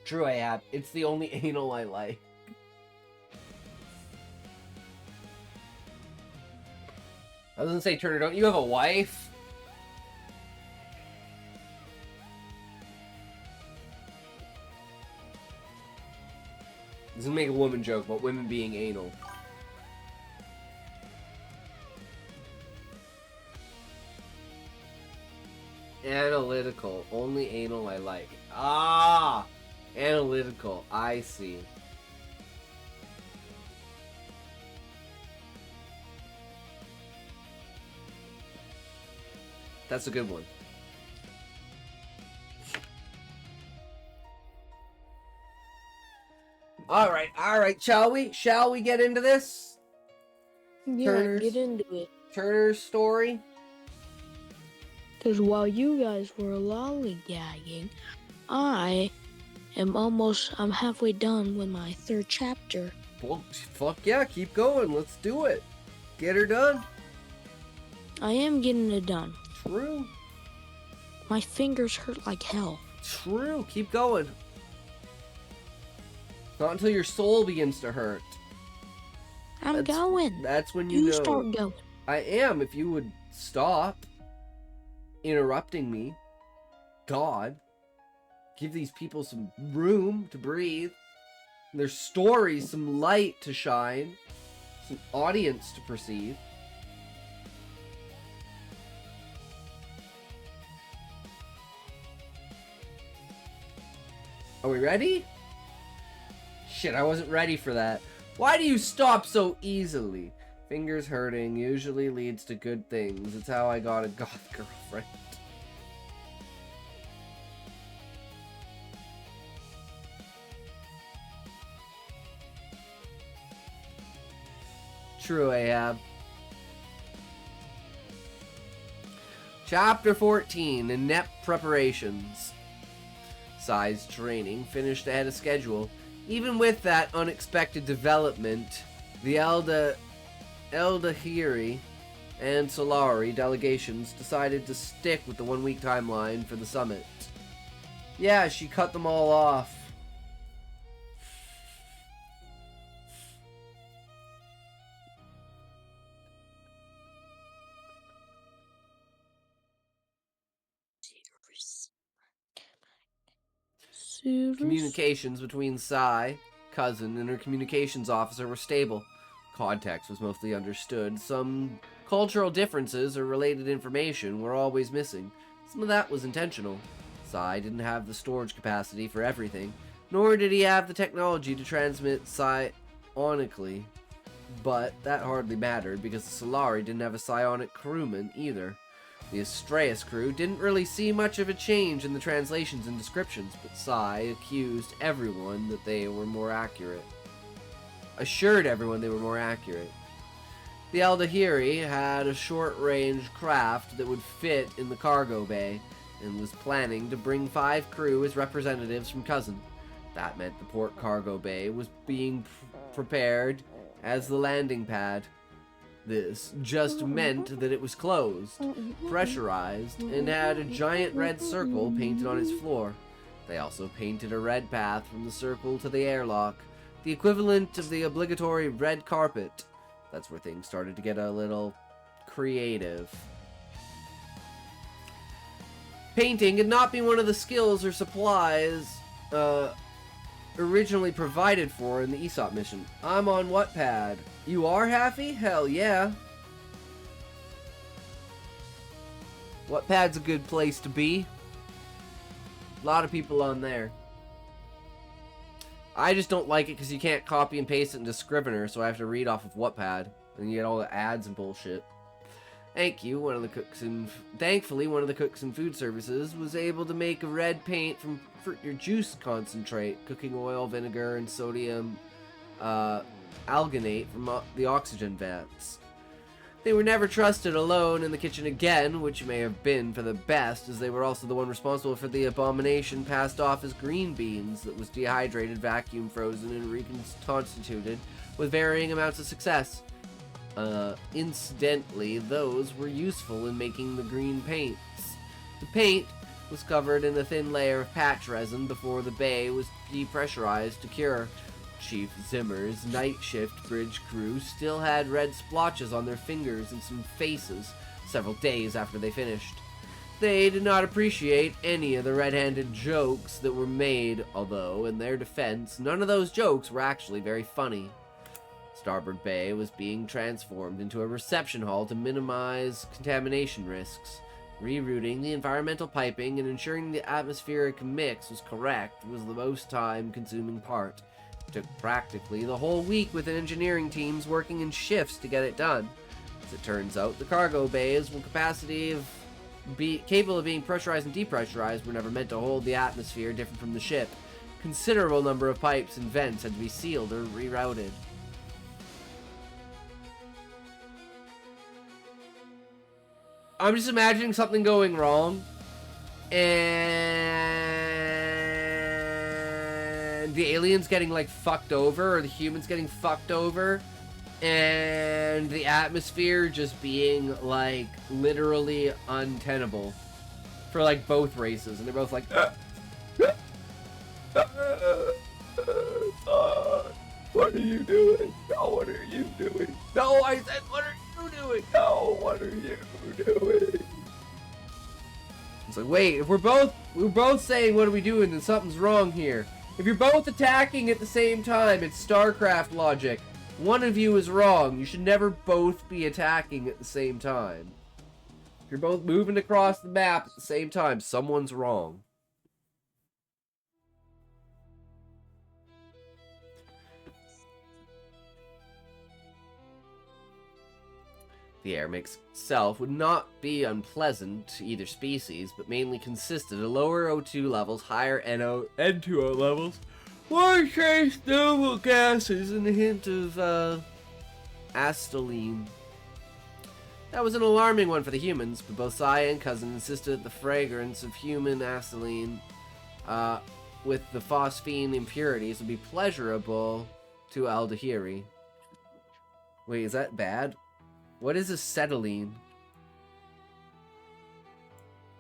True, I have. It's the only anal I like. I was gonna say, Turner, don't you have a wife? This is gonna make a woman joke about women being anal. Analytical. Only anal I like. Ah! Analytical. I see. That's a good one. Alright, shall we? Shall we get into this? Yeah, get into it. Turner's story? Because while you guys were lollygagging, I'm halfway done with my 3rd chapter. Well, fuck yeah, keep going. Let's do it. Get her done. I am getting it done. True. My fingers hurt like hell. True. Keep going. Not until your soul begins to hurt. I'm going. That's when you know. Start going. I am. If you would stop interrupting me. God. Give these people some room to breathe. Their stories some light to shine. Some audience to perceive. Are we ready? Shit, I wasn't ready for that. Why do you stop so easily? Fingers hurting usually leads to good things. It's how I got a goth girlfriend. True, Ahab. Chapter 14, Inept Preparations. Size training finished ahead of schedule. Even with that unexpected development, the Eldahiri and Solari delegations decided to stick with the 1-week timeline for the summit. Yeah, she cut them all off. Communications between Sai, cousin, and her communications officer were stable. Context was mostly understood. Some cultural differences or related information were always missing. Some of that was intentional. Sai didn't have the storage capacity for everything, nor did he have the technology to transmit psionically. But that hardly mattered because the Solari didn't have a psionic crewman either. The Astraeus crew didn't really see much of a change in the translations and descriptions, but Sai accused everyone that they were more accurate. Assured everyone they were more accurate. The Eldahiri had a short-range craft that would fit in the cargo bay, and was planning to bring 5 crew as representatives from Cousin. That meant the port cargo bay was being prepared as the landing pad. This just meant that it was closed, pressurized, and had a giant red circle painted on its floor. They also painted a red path from the circle to the airlock, the equivalent of the obligatory red carpet. That's where things started to get a little creative. Painting had not been one of the skills or supplies originally provided for in the Aesop mission. I'm on Wattpad. You are, Happy? Hell yeah. Wattpad's a good place to be. A lot of people on there. I just don't like it because you can't copy and paste it into Scrivener, so I have to read off of Wattpad. And you get all the ads and bullshit. Thankfully, one of the cooks in food services was able to make a red paint from fruit or juice concentrate, cooking oil, vinegar, and sodium alginate from the oxygen vents. They were never trusted alone in the kitchen again, which may have been for the best, as they were also the one responsible for the abomination passed off as green beans that was dehydrated, vacuum frozen, and reconstituted with varying amounts of success. Incidentally, those were useful in making the green paints. The paint was covered in a thin layer of patch resin before the bay was depressurized to cure. Chief Zimmer's night shift bridge crew still had red splotches on their fingers and some faces several days after they finished. They did not appreciate any of the red-handed jokes that were made, although, in their defense, none of those jokes were actually very funny. Starboard Bay was being transformed into a reception hall to minimize contamination risks. Rerouting the environmental piping and ensuring the atmospheric mix was correct was the most time-consuming part. It took practically the whole week with engineering teams working in shifts to get it done. As it turns out, the cargo bays, with capacity of capable of being pressurized and depressurized, were never meant to hold the atmosphere different from the ship. Considerable number of pipes and vents had to be sealed or rerouted. I'm just imagining something going wrong, and the aliens getting, like, fucked over, or the humans getting fucked over, and the atmosphere just being, like, literally untenable for, like, both races, and they're both like, what are you doing? No, what are you doing? No, I said, what are you doing? No, what are you doing? It's like, wait, if we're both saying what are we doing, then something's wrong here. If you're both attacking at the same time, it's StarCraft logic. One of you is wrong. You should never both be attacking at the same time. If you're both moving across the map at the same time, someone's wrong. The air mix itself would not be unpleasant to either species, but mainly consisted of lower O2 levels, higher N2O levels, more trace noble gases, and a hint of, acetylene. That was an alarming one for the humans, but both Saya and Cousin insisted that the fragrance of human acetylene, with the phosphine impurities would be pleasurable to Aldahiri. Wait, is that bad? What is acetylene?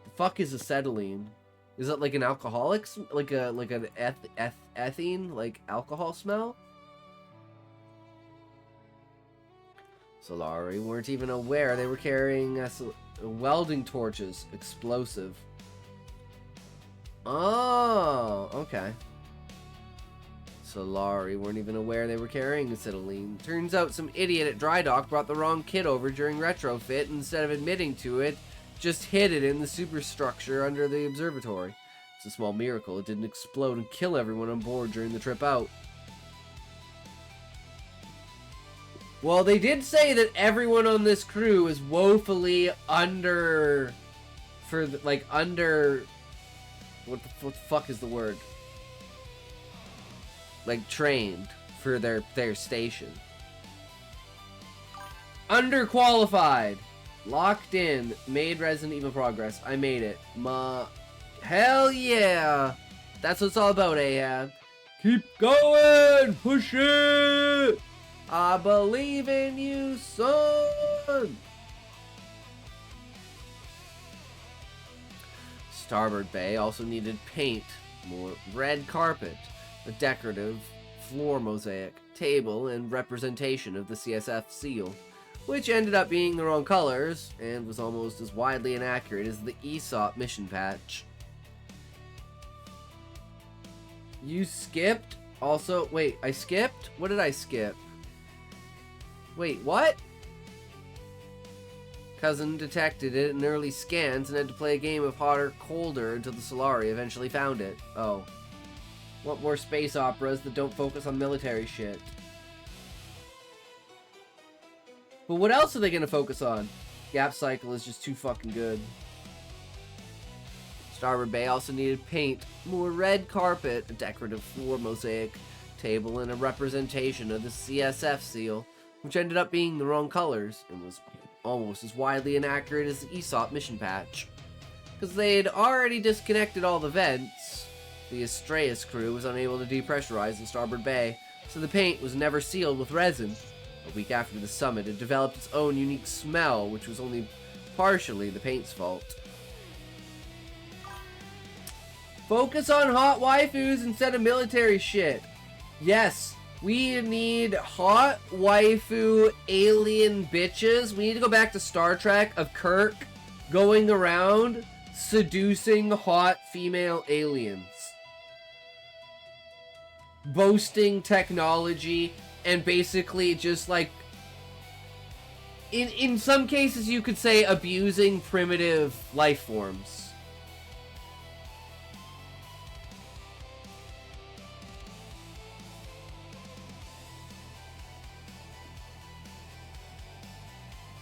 The fuck is acetylene? Is it like an alcoholic, like an ethene, like alcohol smell? Solari weren't even aware they were carrying welding torches, explosive. Oh, okay. Solari weren't even aware they were carrying acetylene. Turns out some idiot at dry dock brought the wrong kit over during retrofit, and instead of admitting to it, just hid it in the superstructure under the observatory. It's a small miracle it didn't explode and kill everyone on board during the trip out. Well, they did say that everyone on this crew is woefully under... What the fuck is the word? Like, trained for their station. Underqualified. Locked in. Made Resident Evil progress. I made it. Hell yeah! That's what it's all about, Ahab. Keep going! Push it! I believe in you, son! Starboard Bay also needed paint. More red carpet. A decorative floor mosaic, table, and representation of the CSF seal. which ended up being the wrong colors and was almost as widely inaccurate as the Aesop mission patch. You skipped? Also, wait, I skipped? What did I skip? Wait, what? Cousin detected it in early scans and had to play a game of hotter, colder until the Solari eventually found it. Oh. Want more space operas that don't focus on military shit. But what else are they gonna focus on? Gap Cycle is just too fucking good. Starboard Bay also needed paint, more red carpet, a decorative floor mosaic table, and a representation of the CSF seal, which ended up being the wrong colors and was almost as widely inaccurate as the Aesop mission patch. Because they had already disconnected all the vents, the Astraeus crew was unable to depressurize the Starboard Bay, so the paint was never sealed with resin. A week after the summit, it developed its own unique smell, which was only partially the paint's fault. Focus on hot waifus instead of military shit. Yes, we need hot waifu alien bitches. We need to go back to Star Trek of Kirk going around seducing hot female aliens. Boasting technology and basically just like in some cases you could say abusing primitive life forms.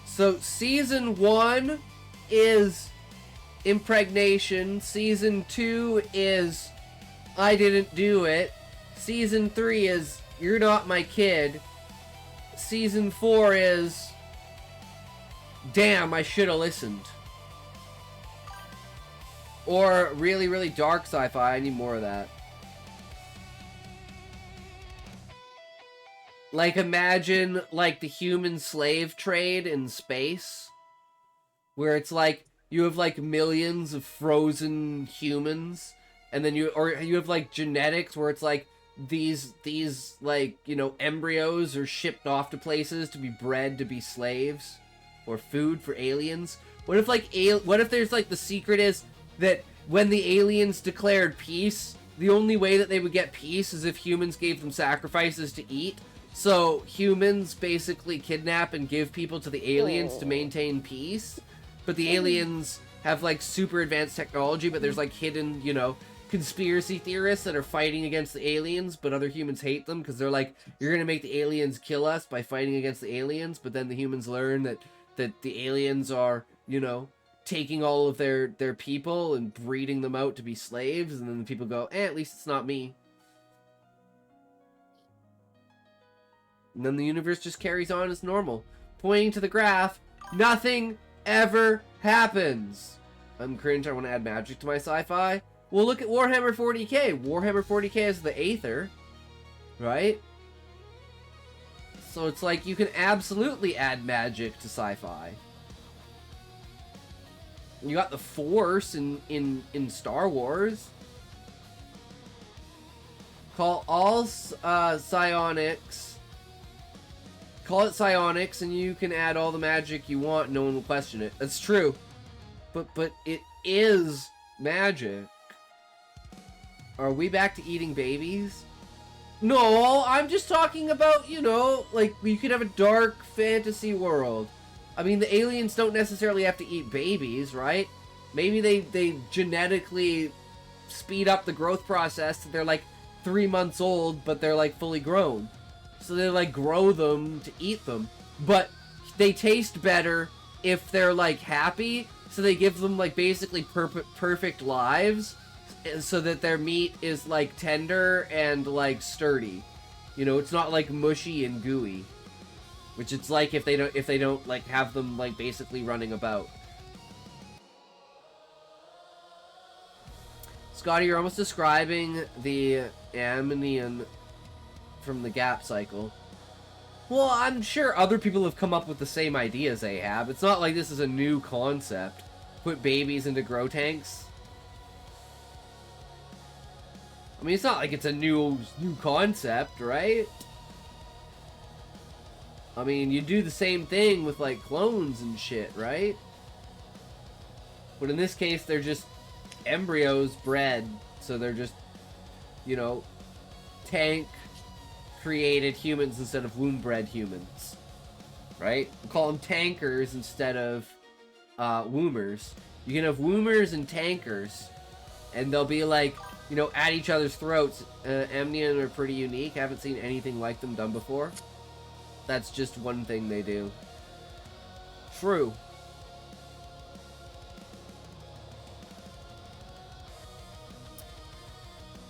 So season 1 is impregnation, season 2 is I didn't do it, season 3 is you're not my kid, season 4 is damn, I should have listened. Or really, really dark sci-fi, I need more of that. Like, imagine, like, the human slave trade in space. Where it's like, you have, like, millions of frozen humans. And then you have, like, genetics where it's like, these, like, you know, embryos are shipped off to places to be bred to be slaves. Or food for aliens. What if, like, what if there's, like, the secret is that when the aliens declared peace, the only way that they would get peace is if humans gave them sacrifices to eat? So humans basically kidnap and give people to the aliens to maintain peace, but the aliens have like super advanced technology, but there's like hidden, you know, conspiracy theorists that are fighting against the aliens, but other humans hate them because they're like, you're gonna make the aliens kill us by fighting against the aliens, but then the humans learn that the aliens are, you know, taking all of their people and breeding them out to be slaves, and then the people go, at least it's not me. And then the universe just carries on as normal. Pointing to the graph, nothing ever happens. I'm cringe, I want to add magic to my sci-fi. Well, look at Warhammer 40k. Warhammer 40k is the Aether, right? So it's like you can absolutely add magic to sci-fi. You got the Force in Star Wars. Call all psionics. Call it psionics, and you can add all the magic you want. No one will question it. That's true, but it is magic. Are we back to eating babies? No, I'm just talking about, you know, like you could have a dark fantasy world. I mean, the aliens don't necessarily have to eat babies, right? Maybe they genetically speed up the growth process so they're like 3 months old, but they're like fully grown. So they like grow them to eat them, but they taste better if they're like happy. So they give them like basically perfect lives, so that their meat is like tender and like sturdy. You know, it's not like mushy and gooey, which it's like if they don't like have them like basically running about. Scotty, you're almost describing the Ammonian from the Gap Cycle. Well, I'm sure other people have come up with the same ideas they have. It's not like this is a new concept. Put babies into grow tanks. I mean, it's not like it's a new concept, right? I mean, you do the same thing with, like, clones and shit, right? But in this case, they're just embryos bred, so they're just, you know, tank-created humans instead of womb-bred humans, right? We call them tankers instead of wombers. You can have wombers and tankers, and they'll be like, you know, at each other's throats. Amnion are pretty unique. I haven't seen anything like them done before. That's just one thing they do. True.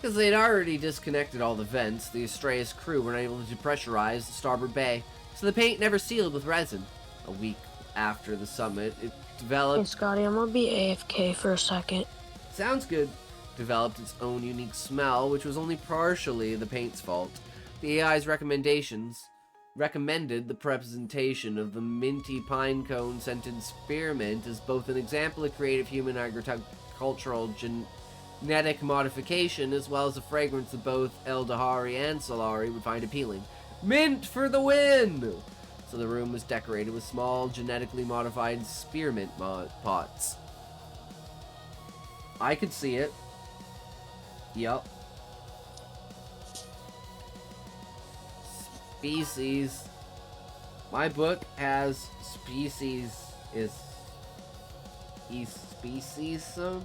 Because they'd already disconnected all the vents, the Astraeus crew were unable to depressurize the starboard bay, so the paint never sealed with resin. A week after the summit, it developed... Hey, Scotty, I'm gonna be AFK for a second. Sounds good. Developed its own unique smell, which was only partially the paint's fault. The AI's recommended the presentation of the minty pine cone scented spearmint as both an example of creative human agricultural genetic modification as well as a fragrance that both Eldahari and Solari would find appealing. Mint for the win! So the room was decorated with small, genetically modified spearmint pots. I could see it. Yup. Species. My book has species is speciesism?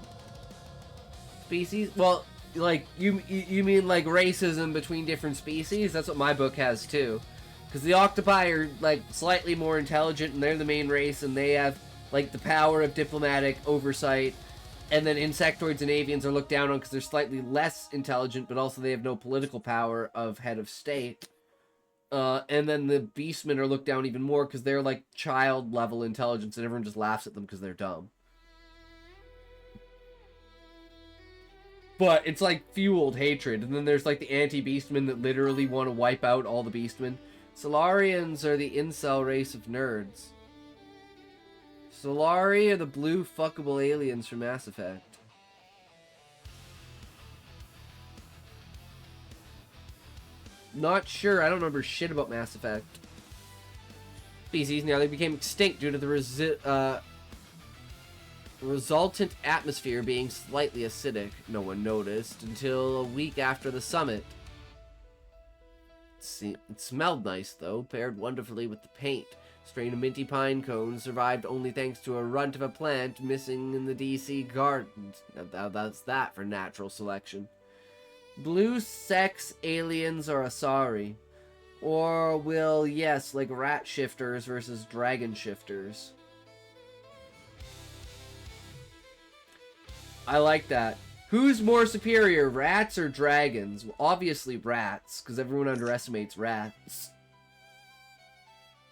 Species? Well, like, you mean like racism between different species? That's what my book has too. Because the octopi are like slightly more intelligent and they're the main race and they have like the power of diplomatic oversight. And then insectoids and avians are looked down on because they're slightly less intelligent, but also they have no political power of head of state. And then the beastmen are looked down even more because they're like child level intelligence and everyone just laughs at them because they're dumb. But it's like fueled hatred. And then there's like the anti-beastmen that literally want to wipe out all the beastmen. Solarians are the incel race of nerds. Solari are the blue fuckable aliens from Mass Effect. Not sure. I don't remember shit about Mass Effect. Species nearly became extinct due to the resultant atmosphere being slightly acidic. No one noticed until a week after the summit. It smelled nice though, paired wonderfully with the paint. Strain of minty pine cones survived only thanks to a runt of a plant missing in the DC gardens. Now that's that for natural selection. Blue sex aliens are Asari. Or will, yes, like rat shifters versus dragon shifters. I like that. Who's more superior, rats or dragons? Well, obviously rats, because everyone underestimates rats.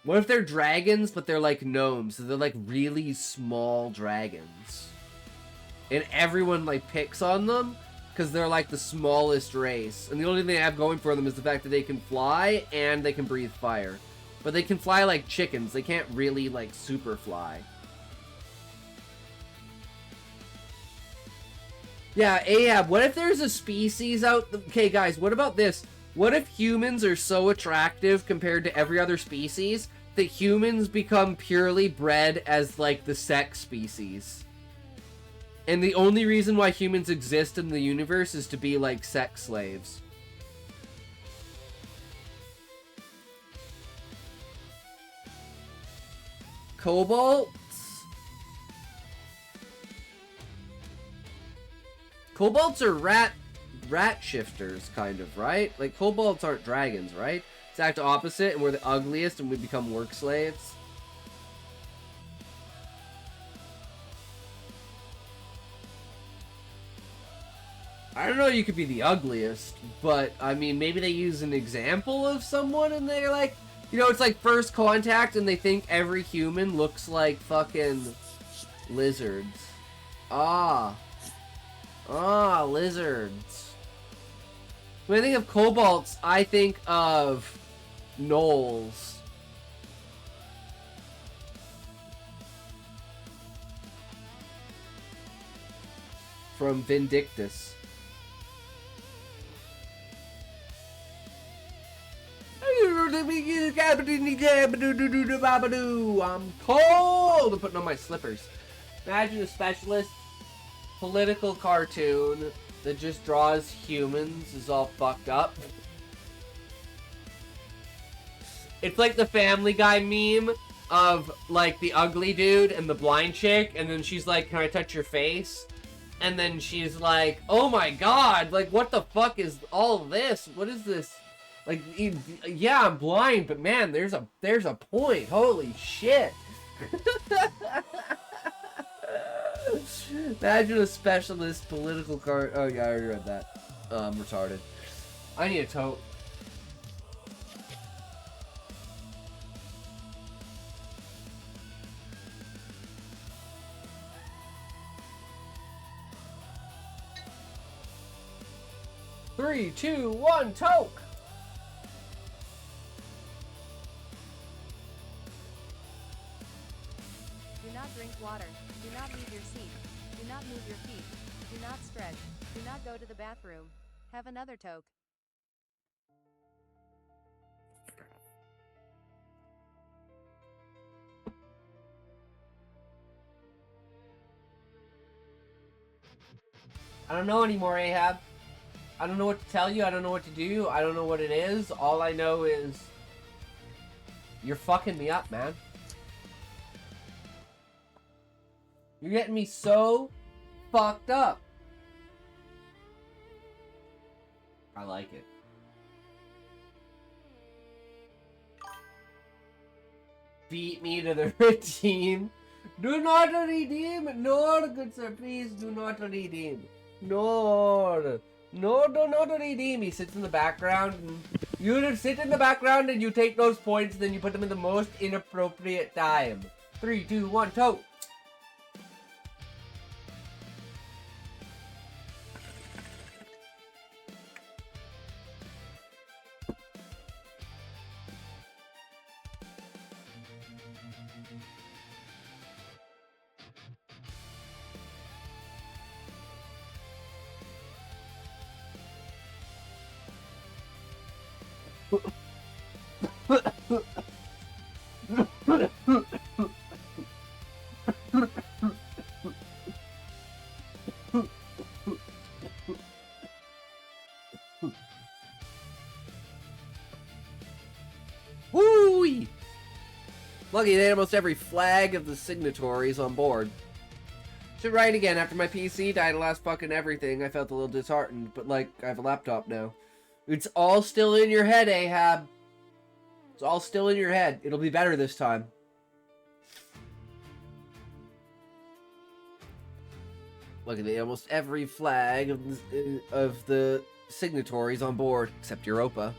What if they're dragons, but they're like gnomes? So they're like really small dragons. And everyone like picks on them because they're like the smallest race. And the only thing they have going for them is the fact that they can fly and they can breathe fire. But they can fly like chickens. They can't really like super fly. Yeah, Ahab, what if there's a species out... Okay, guys, what about this? What if humans are so attractive compared to every other species that humans become purely bred as, like, the sex species? And the only reason why humans exist in the universe is to be, like, sex slaves. Kobolds? Kobolds are rat shifters, kind of, right? Like, kobolds aren't dragons, right? Exact opposite, and we're the ugliest, and we become work slaves. I don't know, you could be the ugliest, but, I mean, maybe they use an example of someone, and they're like, you know, it's like first contact, and they think every human looks like fucking lizards. Lizards. When I think of kobolds, I think of gnolls. From Vindictus. cold. I'm putting on my slippers. Imagine a specialist political cartoon that just draws humans is all fucked up. It's like the Family Guy meme of, like, the ugly dude and the blind chick, and then she's like, can I touch your face? And then she's like, oh my god, like, what the fuck is all this? What is this? Like, yeah, I'm blind, but man, there's a point. Holy shit. Imagine a specialist political card. Oh yeah, I already read that. I'm retarded. I need a tote. Three, two, one, toke! Do not drink water. Do not leave your seat. Do not move your feet. Do not stretch. Do not go to the bathroom. Have another toke. I don't know anymore, Ahab. I don't know what to tell you. I don't know what to do. I don't know what it is. All I know is you're fucking me up, man. You're getting me so fucked up. I like it. Beat me to the redeem. Do not redeem. No, good sir. Please do not redeem. No. No, do not redeem. He sits in the background. And you sit in the background and you take those points, then you put them in the most inappropriate time. 3, 2, 1, tote. Woo! Lucky they had almost every flag of the signatories on board. Should write again. After my PC died of last fucking everything, I felt a little disheartened, but like, I have a laptop now. It's all still in your head, Ahab. It's all still in your head. It'll be better this time. Look at almost every flag of the signatories on board, except Europa.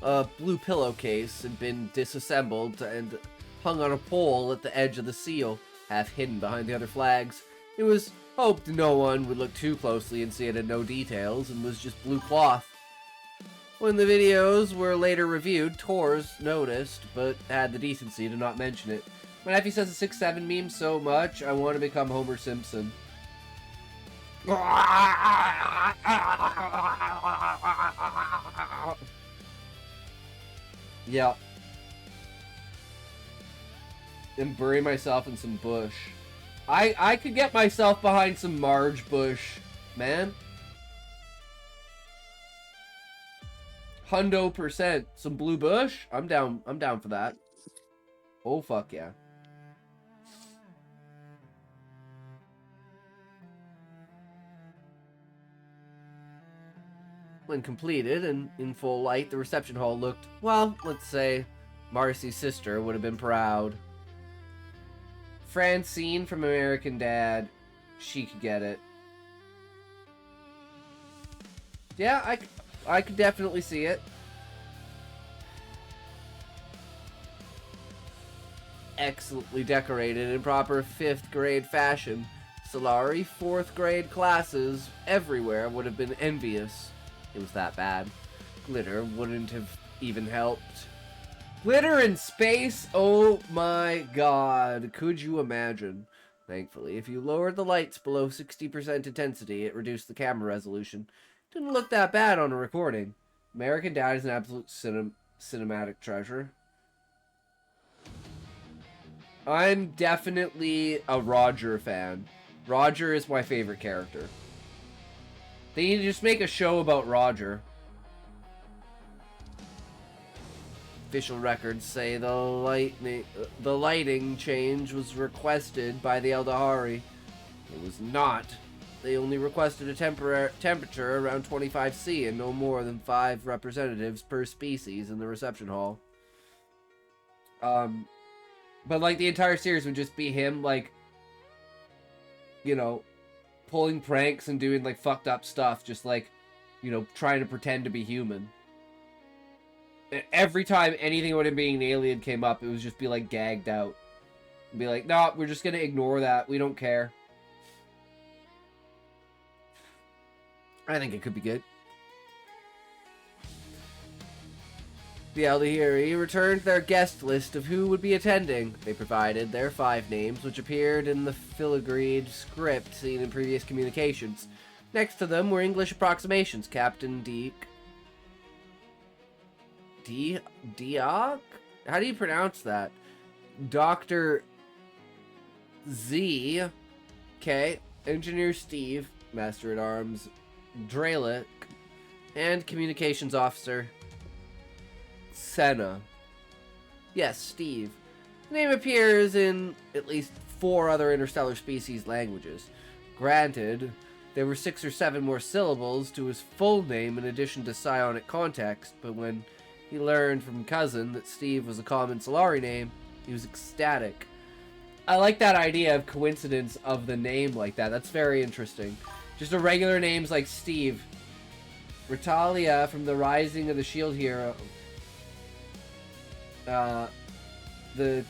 A blue pillowcase had been disassembled and hung on a pole at the edge of the seal, half hidden behind the other flags. It was hoped no one would look too closely and see it had no details and was just blue cloth. When the videos were later reviewed, Tors noticed, but had the decency to not mention it. My nephew says the 6-7 meme so much, I want to become Homer Simpson. Yeah. And bury myself in some bush. I could get myself behind some Marge bush, man. 100%. Some blue bush? I'm down for that. Oh fuck yeah. When completed and in full light, the reception hall looked, well, let's say, Marcy's sister would have been proud. Francine from American Dad, she could get it. Yeah, I could definitely see it. Excellently decorated in proper 5th grade fashion. Solari 4th grade classes everywhere would have been envious. It was that bad. Glitter wouldn't have even helped. Glitter in space? Oh my god. Could you imagine? Thankfully, if you lowered the lights below 60% intensity, it reduced the camera resolution. Didn't look that bad on a recording. American Dad is an absolute cinematic treasure. I'm definitely a Roger fan. Roger is my favorite character. They need to just make a show about Roger. Official records say the lighting change was requested by the Eldahari. It was not. They only requested a temperature around 25°C and no more than 5 representatives per species in the reception hall. But like the entire series would just be him, like, you know, pulling pranks and doing like fucked up stuff, just like, you know, trying to pretend to be human. And every time anything about him being an alien came up, it was just be like gagged out. And be like, no, we're just gonna ignore that. We don't care. I think it could be good. The Eldahari returned their guest list of who would be attending. They provided their 5 names, which appeared in the filigreed script seen in previous communications. Next to them were English approximations. Captain Diok? How do you pronounce that? Dr. Z. Okay. Engineer Steve. Master-at-Arms Dralic. And Communications Officer Senna. Yes, Steve. The name appears in at least 4 other interstellar species languages. Granted, there were 6 or 7 more syllables to his full name in addition to psionic context, but when he learned from Cousin that Steve was a common Solari name, he was ecstatic. I like that idea of coincidence of the name like that. That's very interesting. Just a regular names like Steve. Ritalia from the Rising of the Shield Hero. The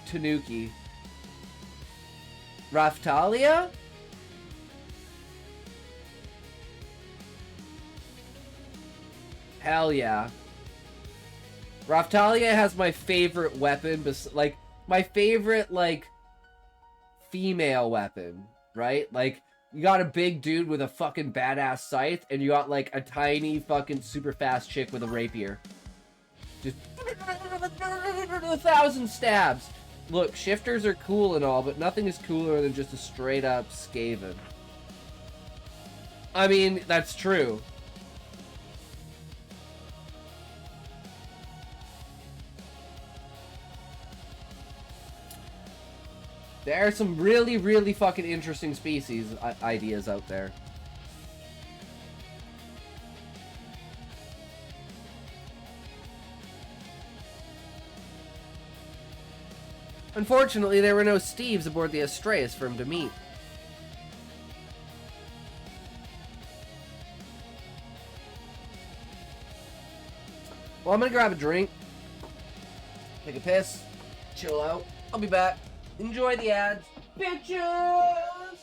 Tanuki. Raftalia? Hell yeah. Raftalia has my favorite weapon, like, my favorite, like, female weapon, right? Like, you got a big dude with a fucking badass scythe, and you got, like, a tiny fucking super fast chick with a rapier. Just 1,000 stabs. Look, shifters are cool and all, but nothing is cooler than just a straight up Skaven. I mean, that's true. There are some really, really fucking interesting species ideas out there. Unfortunately, there were no Steves aboard the Astraeus for him to meet. Well, I'm gonna grab a drink, take a piss, chill out. I'll be back. Enjoy the ads. Bitches!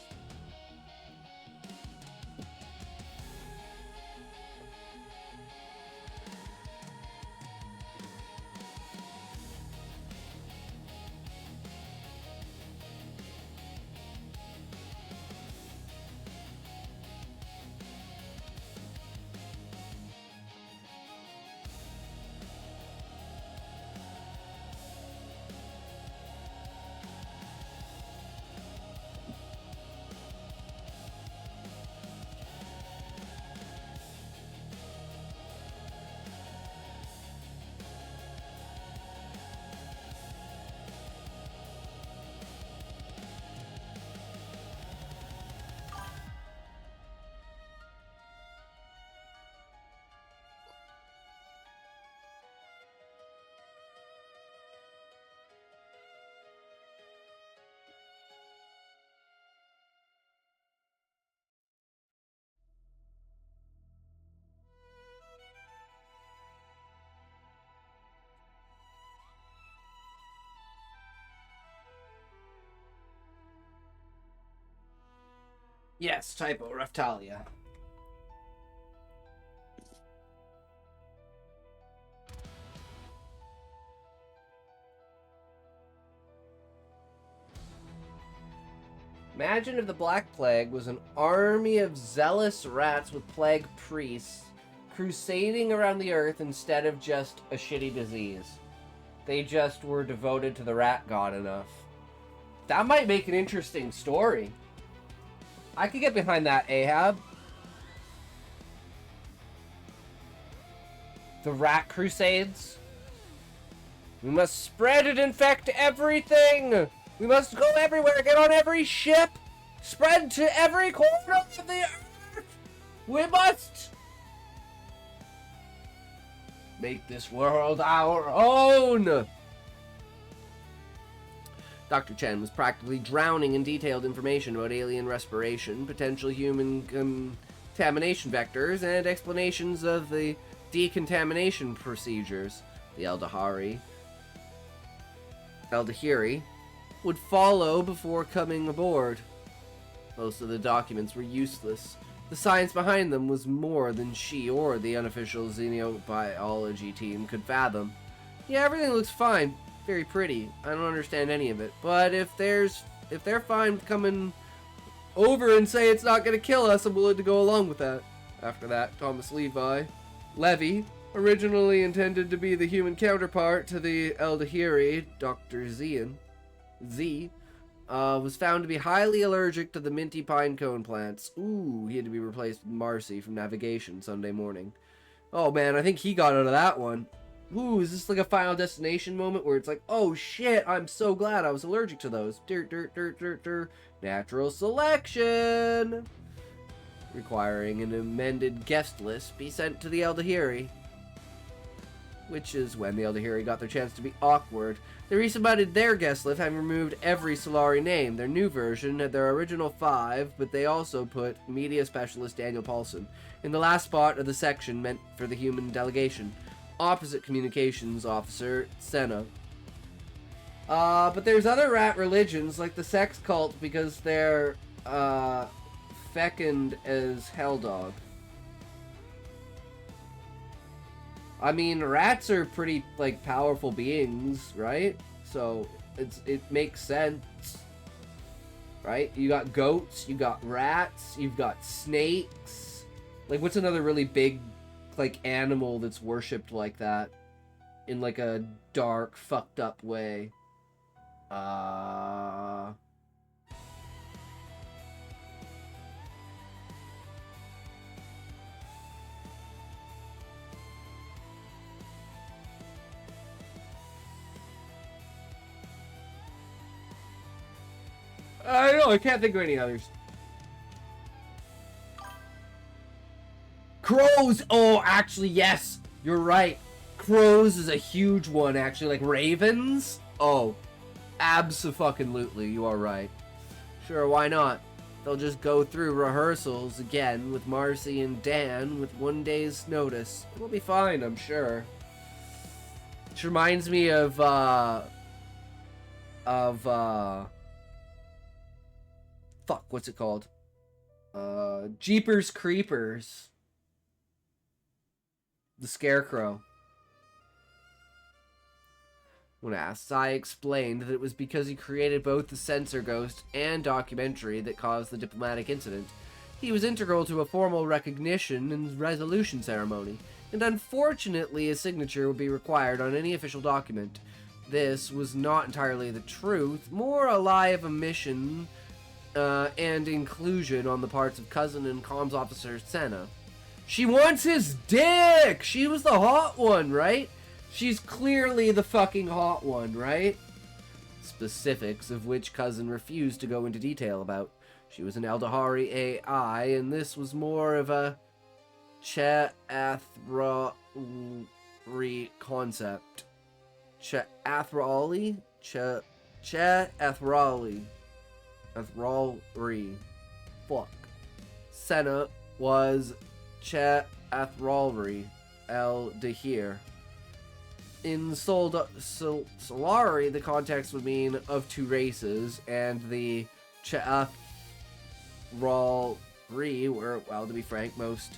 Yes, typo, Raftalia. Imagine if the Black Plague was an army of zealous rats with plague priests crusading around the earth instead of just a shitty disease. They just were devoted to the rat god enough. That might make an interesting story. I could get behind that, Ahab. The rat crusades. We must spread and infect everything. We must go everywhere, get on every ship, spread to every corner of the earth. We must make this world our own. Dr. Chen was practically drowning in detailed information about alien respiration, potential human contamination vectors, and explanations of the decontamination procedures. The Eldahiri would follow before coming aboard. Most of the documents were useless. The science behind them was more than she or the unofficial xenobiology team could fathom. Yeah, everything looks fine. Very pretty. I don't understand any of it. But if they're fine coming over and say it's not going to kill us, I'm willing to go along with that. After that, Thomas Levy, originally intended to be the human counterpart to the Eldahiri, Dr. Z, was found to be highly allergic to the minty pine cone plants. Ooh, he had to be replaced with Marcy from Navigation Sunday morning. Oh man, I think he got out of that one. Ooh, is this like a Final Destination moment where it's like, oh shit, I'm so glad I was allergic to those. Natural selection! Requiring an amended guest list be sent to the Eldahiri. Which is when the Eldahiri got their chance to be awkward. They resubmitted their guest list, having removed every Solari name. Their new version had their original 5, but they also put media specialist Daniel Paulson in the last spot of the section meant for the human delegation. Opposite communications officer, Senna. But there's other rat religions, like the sex cult, because they're, fecund as Helldog. I mean, rats are pretty, like, powerful beings, right? So, it makes sense. Right? You got goats, you got rats, you've got snakes. Like, what's another really big, like, animal that's worshipped like that? In, like, a dark, fucked up way. I don't know, I can't think of any others. Crows! Oh, actually, yes! You're right. Crows is a huge one, actually. Like ravens? Oh, abso-fucking-lutely, you are right. Sure, why not? They'll just go through rehearsals again with Marcy and Dan with 1 day's notice. We'll be fine, I'm sure. Which reminds me of fuck, what's it called? Jeepers Creepers. The Scarecrow. When asked, Sai explained that it was because he created both the Censor Ghost and documentary that caused the diplomatic incident. He was integral to a formal recognition and resolution ceremony, and unfortunately his signature would be required on any official document. This was not entirely the truth, more a lie of omission and inclusion on the parts of cousin and comms officer Senna. She wants his dick! She was the hot one, right? She's clearly the fucking hot one, right? Specifics of which cousin refused to go into detail about. She was an Eldahari AI, and this was more of a Che'athrali concept. Che'athrali? Che'athrali. Athralri. Fuck. Senna was Che'athralri Eldahir. In Solari, the context would mean of two races, and the Che'athralri were, well, to be frank, most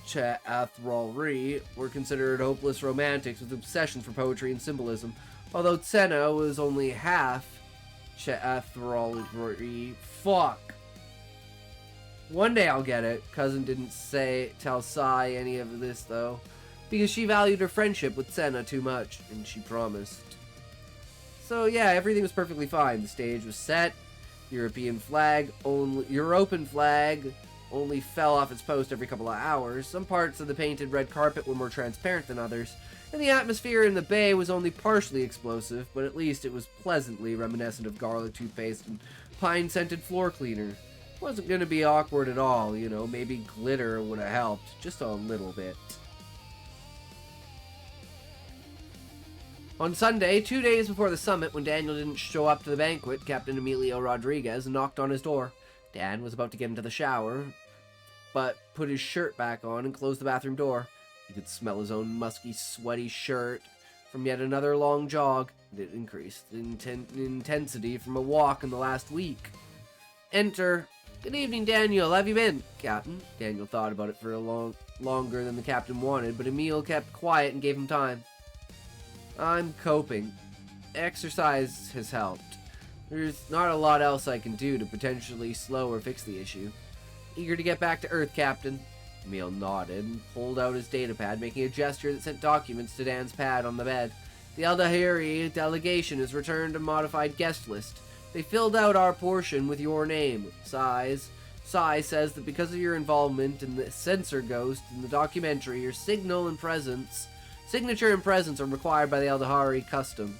Che'athralri were considered hopeless romantics with obsessions for poetry and symbolism, although Senna was only half Che'athralri. Fuck. One day I'll get it. Cousin didn't tell Sai any of this, though. because she valued her friendship with Senna too much, and she promised. So yeah, everything was perfectly fine. The stage was set. European flag only fell off its post every couple of hours. Some parts of the painted red carpet were more transparent than others, and the atmosphere in the bay was only partially explosive, but at least it was pleasantly reminiscent of garlic toothpaste and pine-scented floor cleaner. It wasn't going to be awkward at all, you know, maybe glitter would have helped, just a little bit. On Sunday, 2 days before the summit, when Daniel didn't show up to the banquet, Captain Emilio Rodriguez knocked on his door. Dan was about to get into the shower, but put his shirt back on and closed the bathroom door. He could smell his own musky, sweaty shirt from yet another long jog. It increased in intensity from a walk in the last week. Enter. Good evening, Daniel. How have you been, Captain? Daniel thought about it for longer than the captain wanted, but Emil kept quiet and gave him time. I'm coping. Exercise has helped. There's not a lot else I can do to potentially slow or fix the issue. Eager to get back to Earth, Captain. Emil nodded and pulled out his datapad, making a gesture that sent documents to Dan's pad on the bed. The Eldahiri delegation has returned a modified guest list. They filled out our portion with your name. Sai says that because of your involvement in the censor ghost in the documentary, your signature and presence are required by the Eldahiri custom.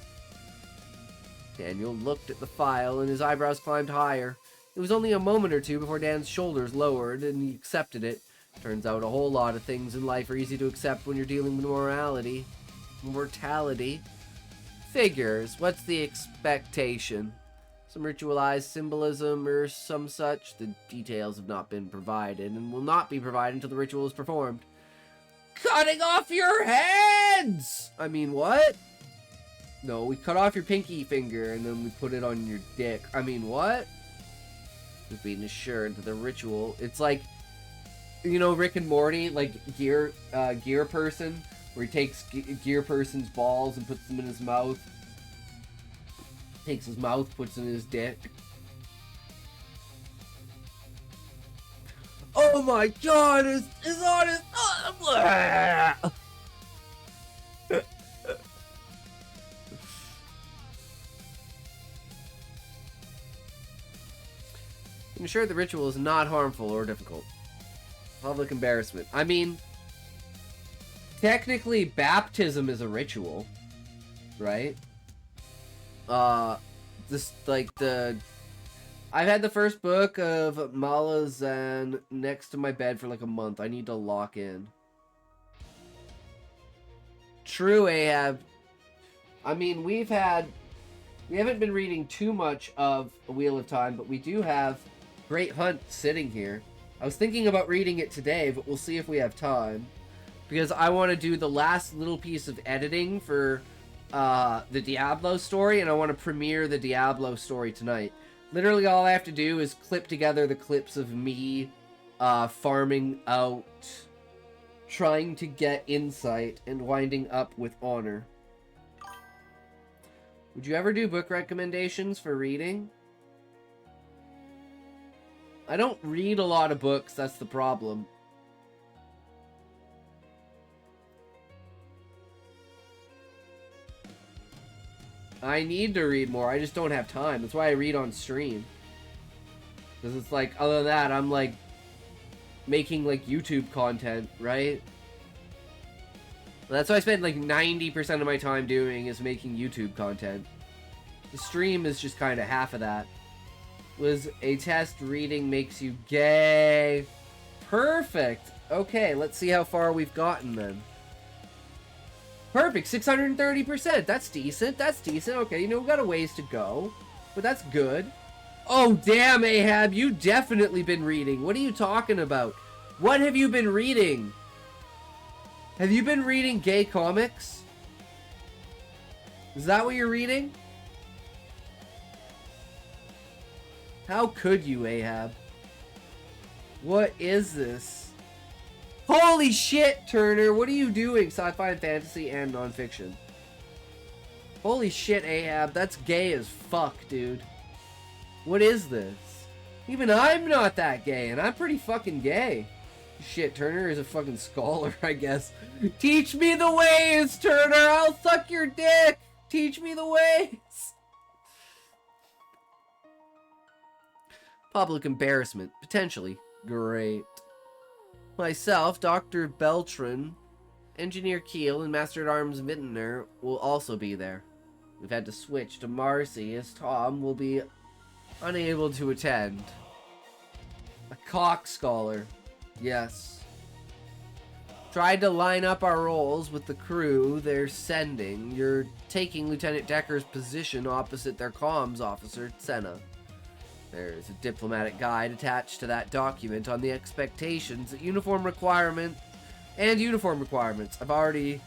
Daniel looked at the file and his eyebrows climbed higher. It was only a moment or two before Dan's shoulders lowered and he accepted it. Turns out a whole lot of things in life are easy to accept when you're dealing with mortality. Figures. What's the expectation? Some ritualized symbolism or some such. The details have not been provided and will not be provided until the ritual is performed. Cutting off your heads! I mean, what? No, we cut off your pinky finger and then we put it on your dick. I mean, what? Just being assured that the ritual... It's like, you know, Rick and Morty, like Gear Person, where he takes Gear Person's balls and puts them in his mouth. Takes his mouth, puts it in his dick. Oh my god, it's on his... Ensure the ritual is not harmful or difficult. Public embarrassment. I mean, technically baptism is a ritual, right? I've had the first book of Malazan next to my bed for like a month. I need to lock in. True, Ahab. I mean, we haven't been reading too much of A Wheel of Time, but we do have Great Hunt sitting here. I was thinking about reading it today, but we'll see if we have time. Because I want to do the last little piece of editing for the Diablo story, and I want to premiere the Diablo story tonight. Literally all I have to do is clip together the clips of me farming out, trying to get insight, and winding up with honor. Would you ever do book recommendations for reading? I don't read a lot of books, that's the problem. I need to read more, I just don't have time. That's why I read on stream. Because it's like, other than that, I'm like making like YouTube content, right? That's what I spend like 90% of my time doing, is making YouTube content. The stream is just kind of half of that. Was a test reading makes you gay? Perfect! Okay, let's see how far we've gotten then. Perfect, 630%. That's decent, that's decent. Okay, you know, we've got a ways to go. But that's good. Oh, damn, Ahab, you definitely been reading. What are you talking about? What have you been reading? Have you been reading gay comics? Is that what you're reading? How could you, Ahab? What is this? Holy shit, Turner! What are you doing? Sci-fi and fantasy and nonfiction. Holy shit, Ahab. That's gay as fuck, dude. What is this? Even I'm not that gay, and I'm pretty fucking gay. Shit, Turner is a fucking scholar, I guess. Teach me the ways, Turner! I'll suck your dick! Teach me the ways! Public embarrassment. Potentially. Great. Myself, Dr. Beltran, Engineer Keel, and Master-at-Arms Vintner will also be there. We've had to switch to Marcy as Tom will be unable to attend. A cock scholar. Yes. Tried to line up our roles with the crew they're sending. You're taking Lieutenant Decker's position opposite their comms officer, Senna. There's a diplomatic guide attached to that document on the expectations that uniform requirements. I've already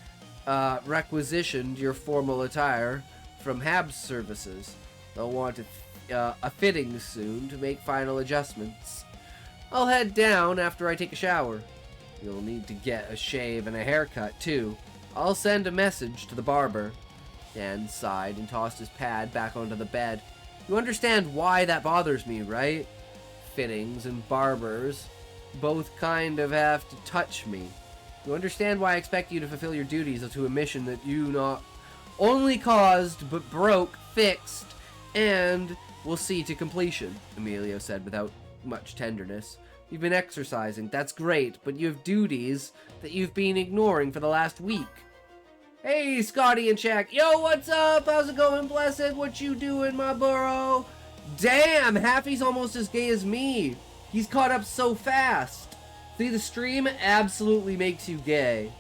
requisitioned your formal attire from Habs services. They'll want a fitting soon to make final adjustments. I'll head down after I take a shower. You'll need to get a shave and a haircut too. I'll send a message to the barber. Dan sighed and tossed his pad back onto the bed. You understand why that bothers me, right? Fittings and barbers both kind of have to touch me. You understand why I expect you to fulfill your duties to a mission that you not only caused, but broke, fixed, and will see to completion, Emilio said without much tenderness. You've been exercising, that's great, but you have duties that you've been ignoring for the last week. Hey, Scotty and Shaq. Yo, what's up? How's it going, Blessed? What you doing, my burro? Damn, Happy's almost as gay as me. He's caught up so fast. See, the stream absolutely makes you gay.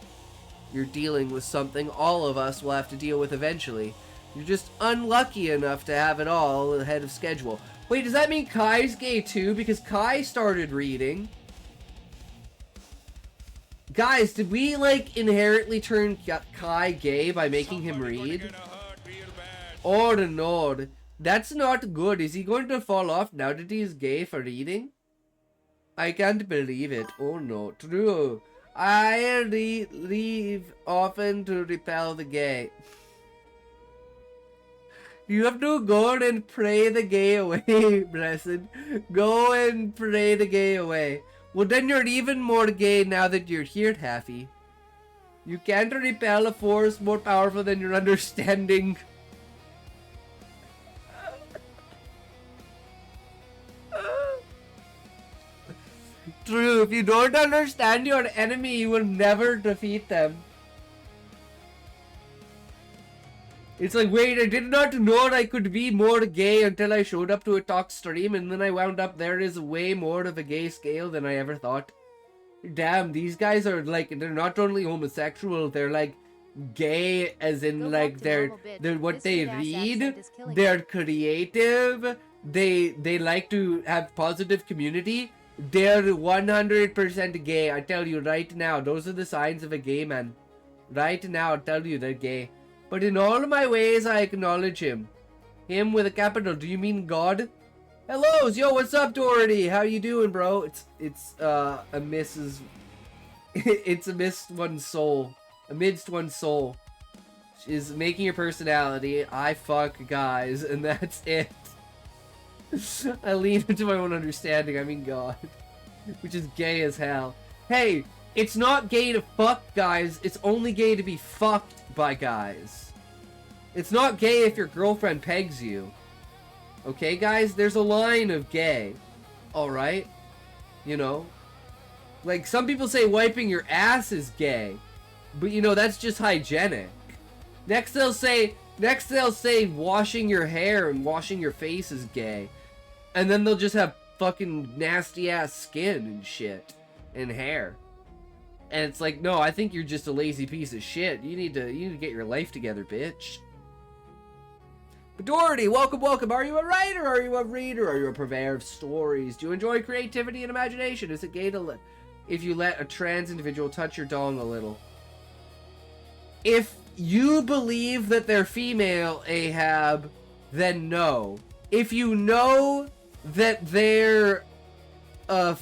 You're dealing with something all of us will have to deal with eventually. You're just unlucky enough to have it all ahead of schedule. Wait, does that mean Kai's gay too? Because Kai started reading. Guys, did we, like, inherently turn Kai gay by making him read? Oh no, that's not good. Is he going to fall off now that he's gay for reading? I can't believe it. Oh no, true. I leave often to repel the gay. You have to go and pray the gay away, Blessed. Go and pray the gay away. Well, then you're even more gay now that you're here, Happy. You can't repel a force more powerful than your understanding. True, if you don't understand your enemy, you will never defeat them. It's like, wait, I did not know I could be more gay until I showed up to a talk stream, and then I wound up there is way more of a gay scale than I ever thought. Damn, these guys are like, they're not only homosexual, they're like gay as in like they're what they read, they're creative, they like to have positive community. They're 100% gay. I tell you right now, those are the signs of a gay man. Right now, I'll tell you they're gay. But in all my ways, I acknowledge him. Him with a capital. Do you mean God? Hello, yo, what's up, Doherty? How you doing, bro? It's a Mrs. It's amidst one's soul. Amidst one's soul. Is making your personality. I fuck guys, and that's it. I lean into my own understanding, I mean God. Which is gay as hell. Hey, it's not gay to fuck guys, it's only gay to be fucked by guys. It's not gay if your girlfriend pegs you. Okay, guys? There's a line of gay. Alright? You know? Like, some people say wiping your ass is gay. But, you know, that's just hygienic. Next they'll say washing your hair and washing your face is gay. And then they'll just have fucking nasty ass skin and shit. And hair. And it's like, no, I think you're just a lazy piece of shit. You need to get your life together, bitch. But Doherty, welcome, welcome. Are you a writer? Are you a reader? Are you a purveyor of stories? Do you enjoy creativity and imagination? Is it gay to if you let a trans individual touch your dong a little? If you believe that they're female, Ahab, then no. If you know that they're a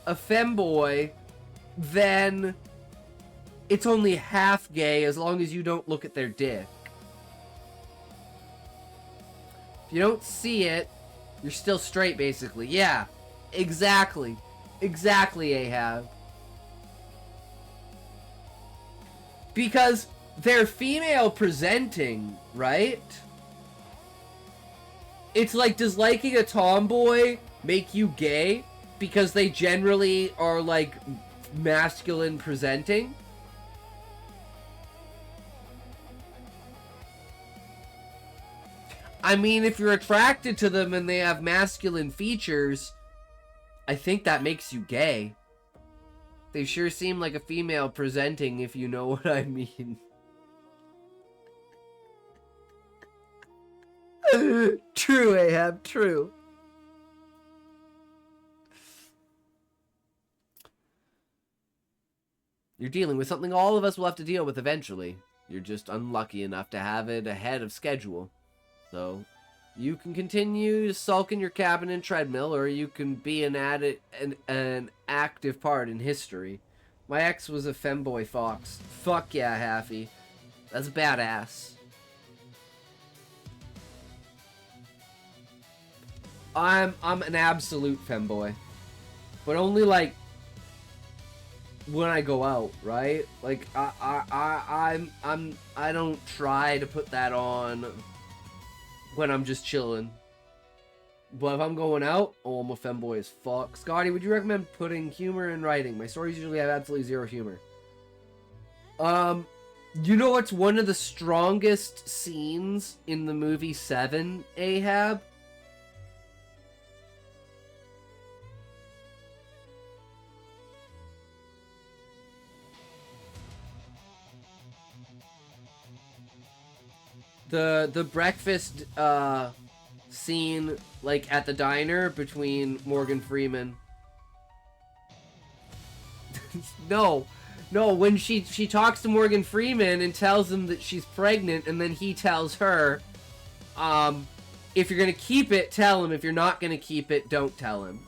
femboy, then it's only half gay as long as you don't look at their dick. If you don't see it, you're still straight, basically. Yeah, exactly. Exactly, Ahab. Because they're female presenting, right? It's like, does liking a tomboy make you gay? Because they generally are, like, masculine presenting? I mean, if you're attracted to them and they have masculine features, I think that makes you gay. They sure seem like a female presenting, if you know what I mean. True, Ahab, true. You're dealing with something all of us will have to deal with eventually. You're just unlucky enough to have it ahead of schedule. So, you can continue to sulk in your cabin and treadmill, or you can be an active part in history. My ex was a femboy fox. Fuck yeah, Haffy. That's badass. I'm an absolute femboy. But only, like, when I go out, right? Like, I don't try to put that on when I'm just chilling. But if I'm going out, oh, I'm a femboy as fuck. Scotty, would you recommend putting humor in writing? My stories usually have absolutely zero humor. You know what's one of the strongest scenes in the movie Seven, Ahab? The breakfast scene, like at the diner between Morgan Freeman. No, when she talks to Morgan Freeman and tells him that she's pregnant, and then he tells her, if you're gonna keep it, tell him. If you're not gonna keep it, don't tell him.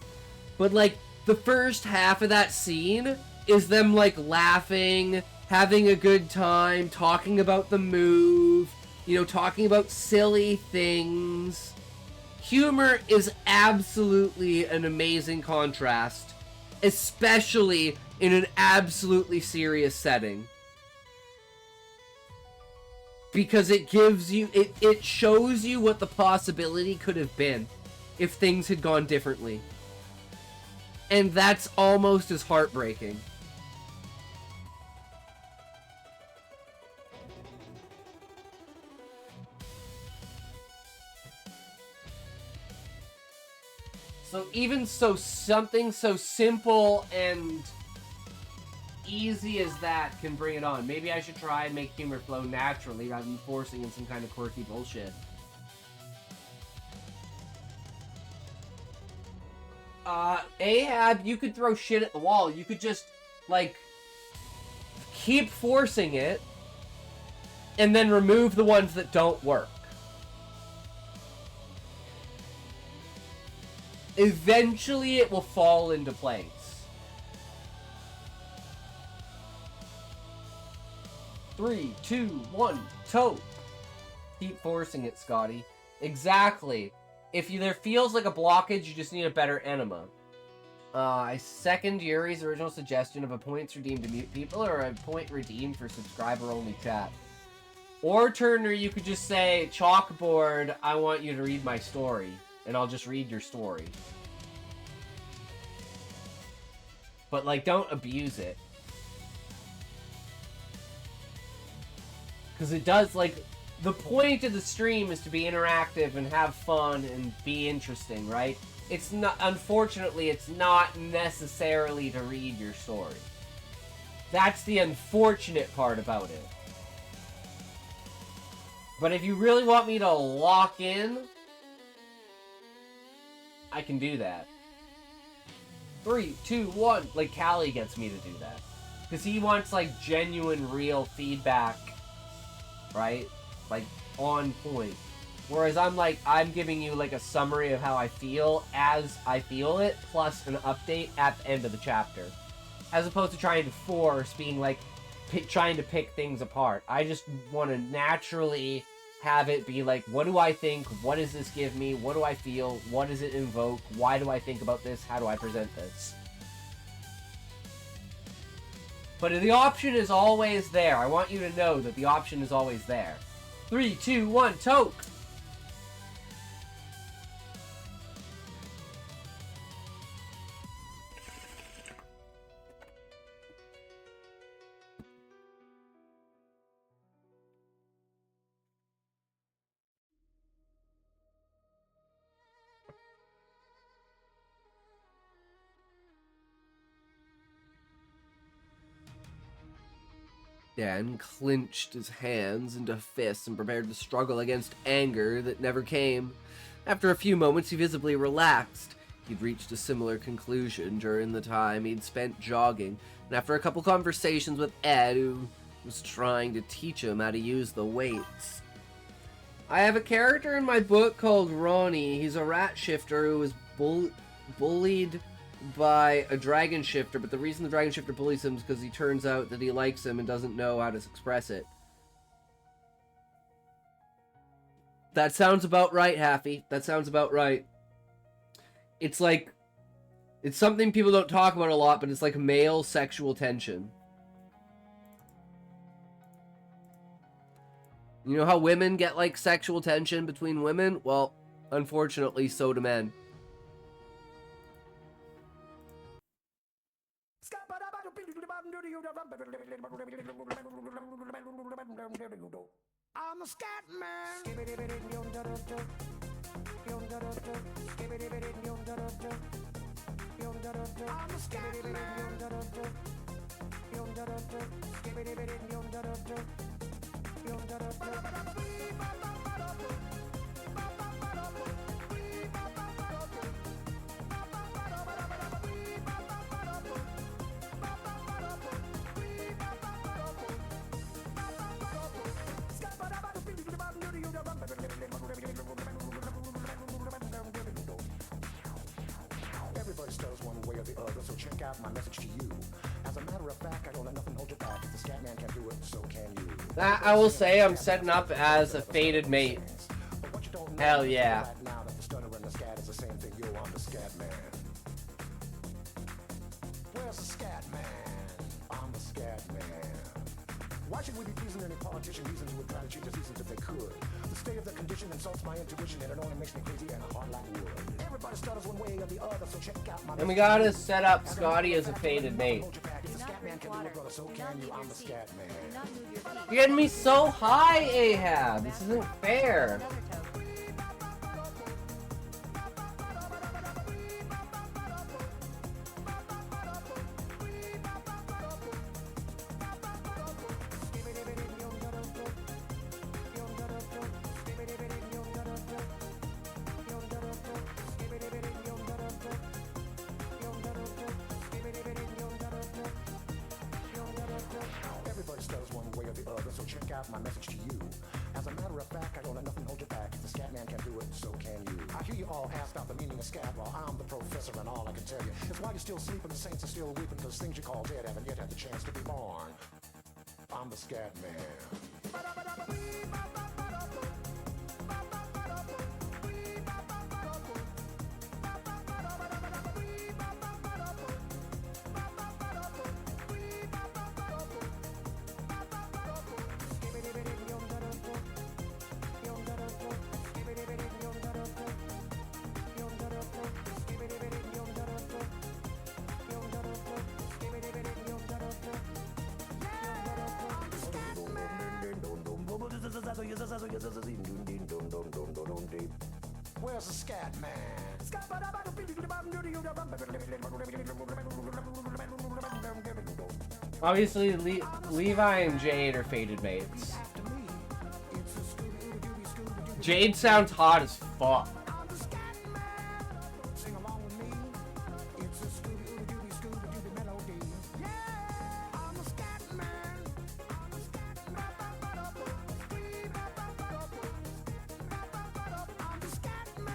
But like the first half of that scene is them like laughing, having a good time, talking about the move. You know, talking about silly things. Humor is absolutely an amazing contrast, especially in an absolutely serious setting. Because it gives you, it shows you what the possibility could have been if things had gone differently. And that's almost as heartbreaking. So even something so simple and easy as that can bring it on. Maybe I should try and make humor flow naturally rather than forcing in some kind of quirky bullshit. Ahab, you could throw shit at the wall. You could just, like, keep forcing it and then remove the ones that don't work. Eventually it will fall into place. Three, two, one, toe. Keep forcing it, Scotty. Exactly. If there feels like a blockage, you just need a better enema. I second Yuri's original suggestion of a points redeemed to mute people, or a point redeemed for subscriber-only chat. Or, Turner, you could just say, chalkboard, I want you to read my story. And I'll just read your story. But, like, don't abuse it. Because it does, like, the point of the stream is to be interactive and have fun and be interesting, right? It's not, unfortunately, it's not necessarily to read your story. That's the unfortunate part about it. But if you really want me to lock in, I can do that. 3, 2, 1. Like, Callie gets me to do that. Because he wants, like, genuine, real feedback. Right? Like, on point. Whereas I'm like, I'm giving you, like, a summary of how I feel as I feel it, plus an update at the end of the chapter. As opposed to trying to force, being, like, trying to pick things apart. I just want to naturally have it be like, what do I think? What does this give me? What do I feel? What does it invoke? Why do I think about this? How do I present this? But the option is always there. I want you to know that the option is always there. 3, 2, 1, toke! Dan clenched his hands into fists and prepared to struggle against anger that never came. After a few moments, he visibly relaxed. He'd reached a similar conclusion during the time he'd spent jogging, and after a couple conversations with Ed, who was trying to teach him how to use the weights. I have a character in my book called Ronnie. He's a rat shifter who was bullied by a dragon shifter, but the reason the dragon shifter bullies him is because he turns out that he likes him and doesn't know how to express it. That sounds about right, Haffy. That sounds about right. It's like, it's something people don't talk about a lot, but it's like male sexual tension. You know how women get like sexual tension between women? Well, unfortunately, so do men. I'm a scat man. I'm a scat Everybody stutters one way or the other, so check out my message to you. As a matter of fact, I don't let nothing hold you back. If the scat man can do it, so can you. That, I will say, I'm setting up as a fated mate. Hell yeah. Right now that the stutter and the scat is the same thing, yo, I'm the scat man. Where's the scat man? I'm the scat man. Why should we be pleasing any politician reasons who would try to cheat the seasons if they could? The state of the condition insults my intuition and it only makes me crazy and hard like wood. Everybody stutters one way or the other, so check out my... And we gotta set up Scotty as a fated mate. If the scat man can do it, brother, so can you. I'm the scat man. Do not move your feet. You're getting me so high, Ahab. This isn't fair. Another toke. Everybody stutters one way or the other, so check out my message to you. As a matter of fact, I don't let nothing hold you back. If the scat man can do it, so can you. I hear you all ask out the meaning of scat, while I'm the professor and all I can tell you is why you're still sleeping, the saints are still weeping, because things you call dead haven't yet had the chance to be born. I'm the scat man. Where's the scat man? Obviously, Levi and Jade are fated mates. Jade sounds hot as fuck. Sing along with me. It's a Scooby-Dooby Scooby-Dooby melody. Yeah, I'm the scat man. I'm the scat man. I'm the scat man.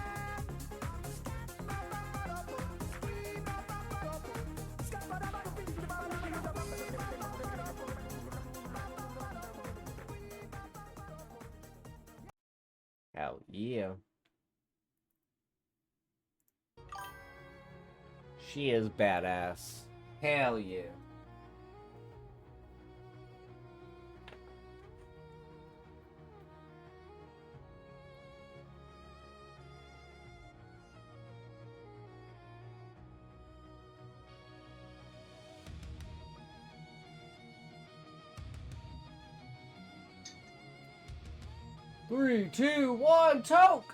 Hell yeah. She is badass. Hell yeah. 3, 2, 1, toke!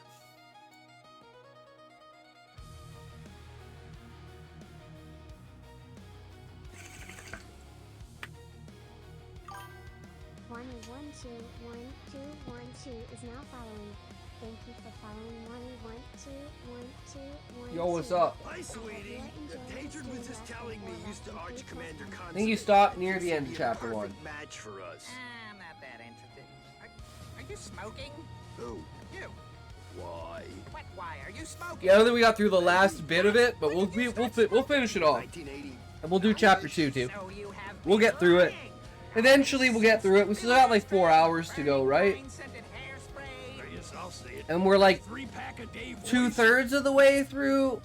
One one two one two one two is now following. Thank you for following 1121212. Yo, what's up? Hi, sweetie. The patron was just telling me you used to Arch Commander Constantine. I think you stopped near the end of chapter 1. Match for us. I'm not that interested. Are you smoking? Who? You. Why? What? Why are you smoking? Yeah, I don't think we got through the last bit of it, but we'll finish it off. 1980. And we'll do chapter 2 too. So you have We'll get through it. lying. Eventually we'll get through it. We still got like 4 hours to go, right? Wine-scented hairspray. Yes, I'll say it. And we're like 3-pack a day. 2/3 of the way through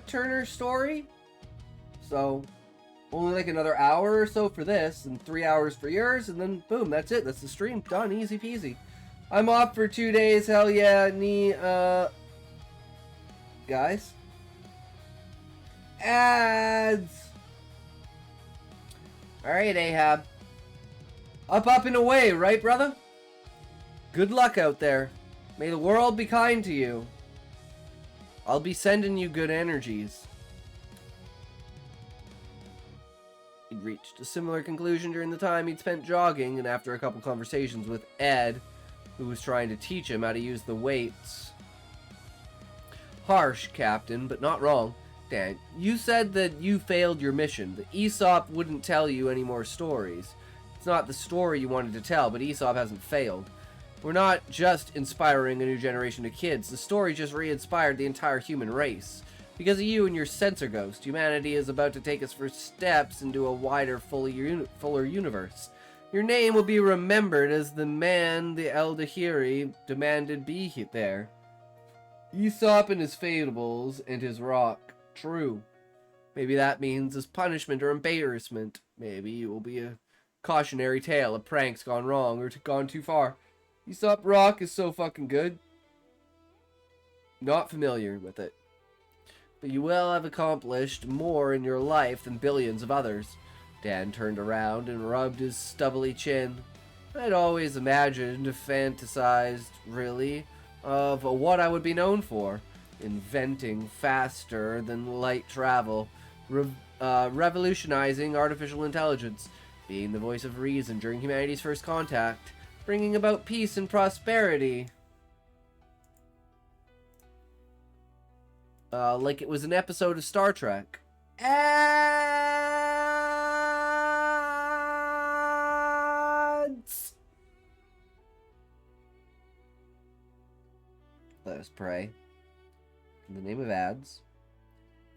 Turner's story. So only like another hour or so for this, and 3 hours for yours, and then boom, that's it. That's the stream. Done. Easy peasy. I'm off for 2 days. Hell yeah, guys. Ads. Alright, Ahab. Up and away, right, brother? Good luck out there. May the world be kind to you. I'll be sending you good energies. He'd reached a similar conclusion during the time he'd spent jogging, and after a couple conversations with Ed, who was trying to teach him how to use the weights. Harsh, Captain, but not wrong. Dan, you said that you failed your mission. The Aesop wouldn't tell you any more stories. It's not the story you wanted to tell, but Aesop hasn't failed. We're not just inspiring a new generation of kids. The story just re-inspired the entire human race. Because of you and your sensor ghost, humanity is about to take its first steps into a wider, fuller universe. Your name will be remembered as the man the Eldahiri demanded be there. Aesop and his fables and his rock. True. Maybe that means as punishment or embarrassment. Maybe it will be a cautionary tale of pranks gone wrong or gone too far. Aesop Rock is so fucking good. Not familiar with it. But you will have accomplished more in your life than billions of others. Dan turned around and rubbed his stubbly chin. I'd always imagined, fantasized, really, of what I would be known for. Inventing faster than light travel. Revolutionizing artificial intelligence. Being the voice of reason during humanity's first contact. Bringing about peace and prosperity. Like it was an episode of Star Trek. Ads! Let us pray. In the name of ads,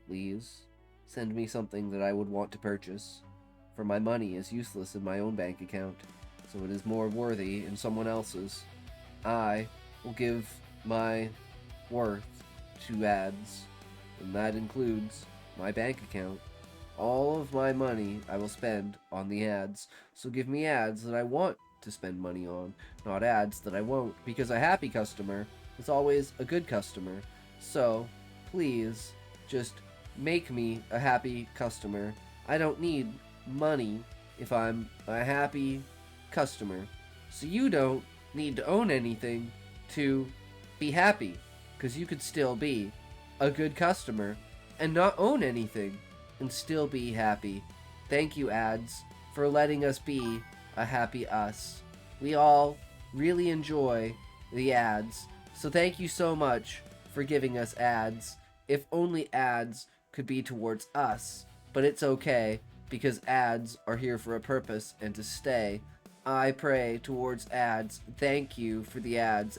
please send me something that I would want to purchase, for my money is useless in my own bank account, so it is more worthy in someone else's. I will give my worth to ads, and that includes my bank account. All of my money I will spend on the ads, so give me ads that I want to spend money on, not ads that I won't, because a happy customer is always a good customer. So, please, just make me a happy customer. I don't need money if I'm a happy customer. So you don't need to own anything to be happy, because you could still be a good customer and not own anything and still be happy. Thank you, ads, for letting us be a happy us. We all really enjoy the ads, so thank you so much for giving us ads. If only ads could be towards us, but it's okay, because ads are here for a purpose and to stay. I pray towards ads. Thank you for the ads.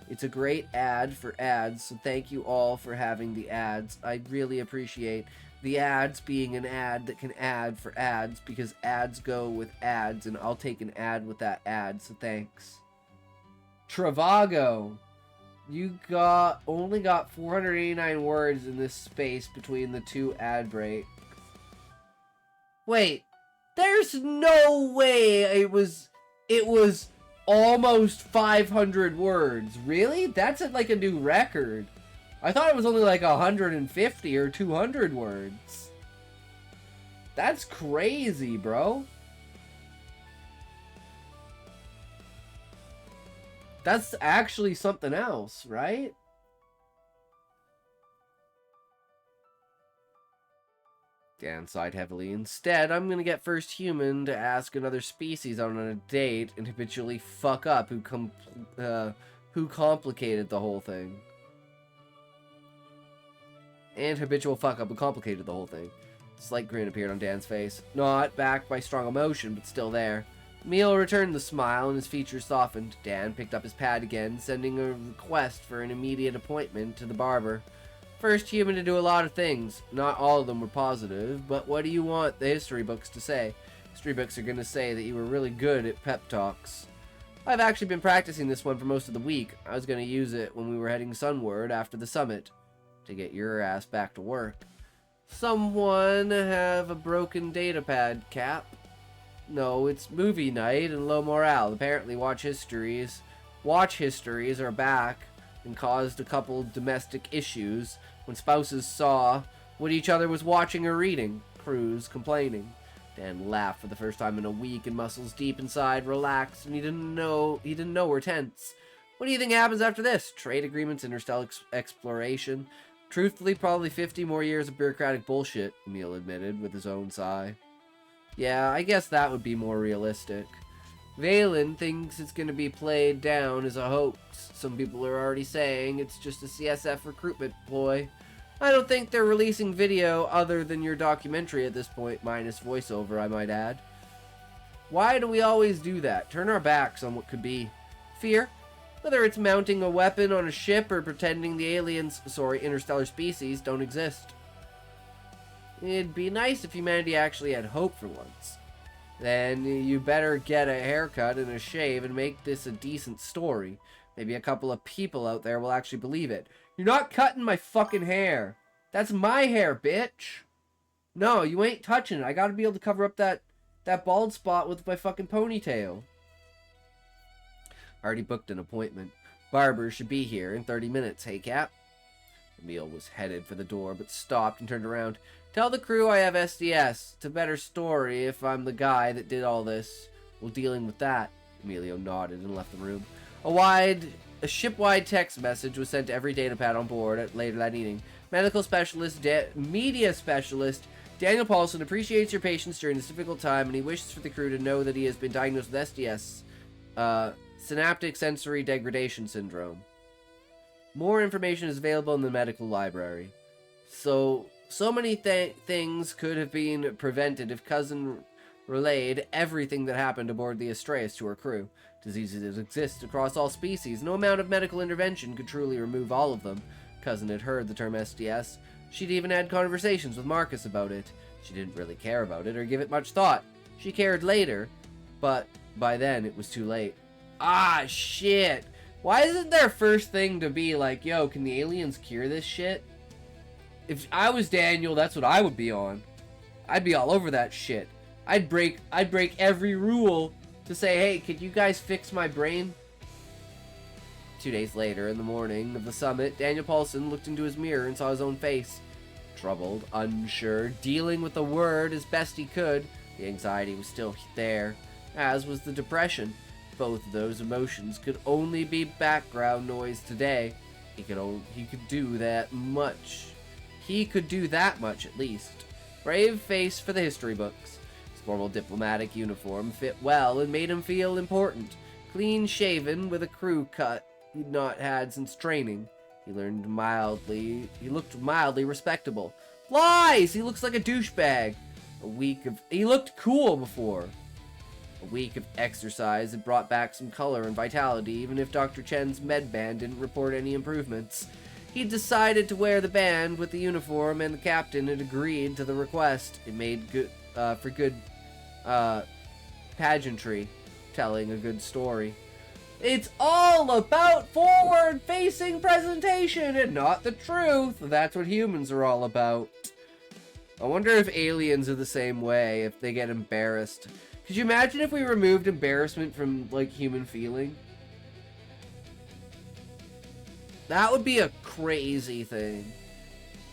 It's a great ad for ads, so thank you all for having the ads. I really appreciate the ads being an ad that can add for ads, because ads go with ads, and I'll take an ad with that ad, so thanks. Travago. You only got 489 words in this space between the two ad breaks. Wait, there's no way it was almost 500 words. Really? That's like a new record. I thought it was only like 150 or 200 words. That's crazy, bro. That's actually something else, right? Dan sighed heavily. Instead, I'm gonna get first human to ask another species on a date and habitually fuck up who complicated the whole thing. And habitual fuck up who complicated the whole thing. A slight grin appeared on Dan's face. Not backed by strong emotion, but still there. Emil returned the smile and his features softened. Dan picked up his pad again, sending a request for an immediate appointment to the barber. First human to do a lot of things. Not all of them were positive, but what do you want the history books to say? History books are going to say that you were really good at pep talks. I've actually been practicing this one for most of the week. I was going to use it when we were heading sunward after the summit. To get your ass back to work. Someone have a broken data pad, Cap? No, it's movie night and low morale. Apparently watch histories are back and caused a couple domestic issues when spouses saw what each other was watching or reading. Crews complaining. Dan laughed for the first time in a week and muscles deep inside relaxed and he didn't know were tense. What do you think happens after this? Trade agreements, interstellar exploration. Truthfully, probably 50 more years of bureaucratic bullshit, Emil admitted with his own sigh. Yeah, I guess that would be more realistic. Valen thinks it's going to be played down as a hoax. Some people are already saying it's just a CSF recruitment ploy. I don't think they're releasing video other than your documentary at this point, minus voiceover, I might add. Why do we always do that? Turn our backs on what could be. Fear? Whether it's mounting a weapon on a ship or pretending the interstellar species don't exist. It'd be nice if humanity actually had hope for once. Then you better get a haircut and a shave and make this a decent story. Maybe a couple of people out there will actually believe it. You're not cutting my fucking hair. That's my hair, bitch. No, you ain't touching it. I gotta be able to cover up that bald spot with my fucking ponytail. Already booked an appointment. Barber should be here in 30 minutes, hey Cap? Emil was headed for the door, but stopped and turned around. Tell the crew I have SDS. It's a better story if I'm the guy that did all this. We'll dealing with that. Emilio nodded and left the room. A ship-wide text message was sent to every datapad on board later that evening. Media specialist Daniel Paulson appreciates your patience during this difficult time, and he wishes for the crew to know that he has been diagnosed with SDS. Synaptic Sensory Degradation Syndrome. More information is available in the medical library. So many things could have been prevented if Cousin relayed everything that happened aboard the Astreus to her crew. Diseases exist across all species. No amount of medical intervention could truly remove all of them. Cousin had heard the term SDS. She'd even had conversations with Marcus about it. She didn't really care about it or give it much thought. She cared later, but by then it was too late. Ah, shit. Why isn't their first thing to be like, yo, can the aliens cure this shit? If I was Daniel, that's what I would be on. I'd be all over that shit. I'd break every rule to say, hey, could you guys fix my brain? 2 days later, in the morning of the summit, Daniel Paulson looked into his mirror and saw his own face. Troubled, unsure, dealing with the word as best he could, the anxiety was still there, as was the depression. Both of those emotions could only be background noise today. He could do that much. He could do that much, at least. Brave face for the history books. His formal diplomatic uniform fit well and made him feel important. Clean-shaven with a crew cut he'd not had since training. He looked mildly respectable. Lies! He looks like a douchebag. He looked cool before. A week of exercise had brought back some color and vitality, even if Dr. Chen's med band didn't report any improvements. He decided to wear the band with the uniform, and the captain had agreed to the request. It made good pageantry, telling a good story. It's all about forward-facing presentation and not the truth. That's what humans are all about. I wonder if aliens are the same way, if they get embarrassed. Could you imagine if we removed embarrassment from, like, human feeling? That would be a crazy thing.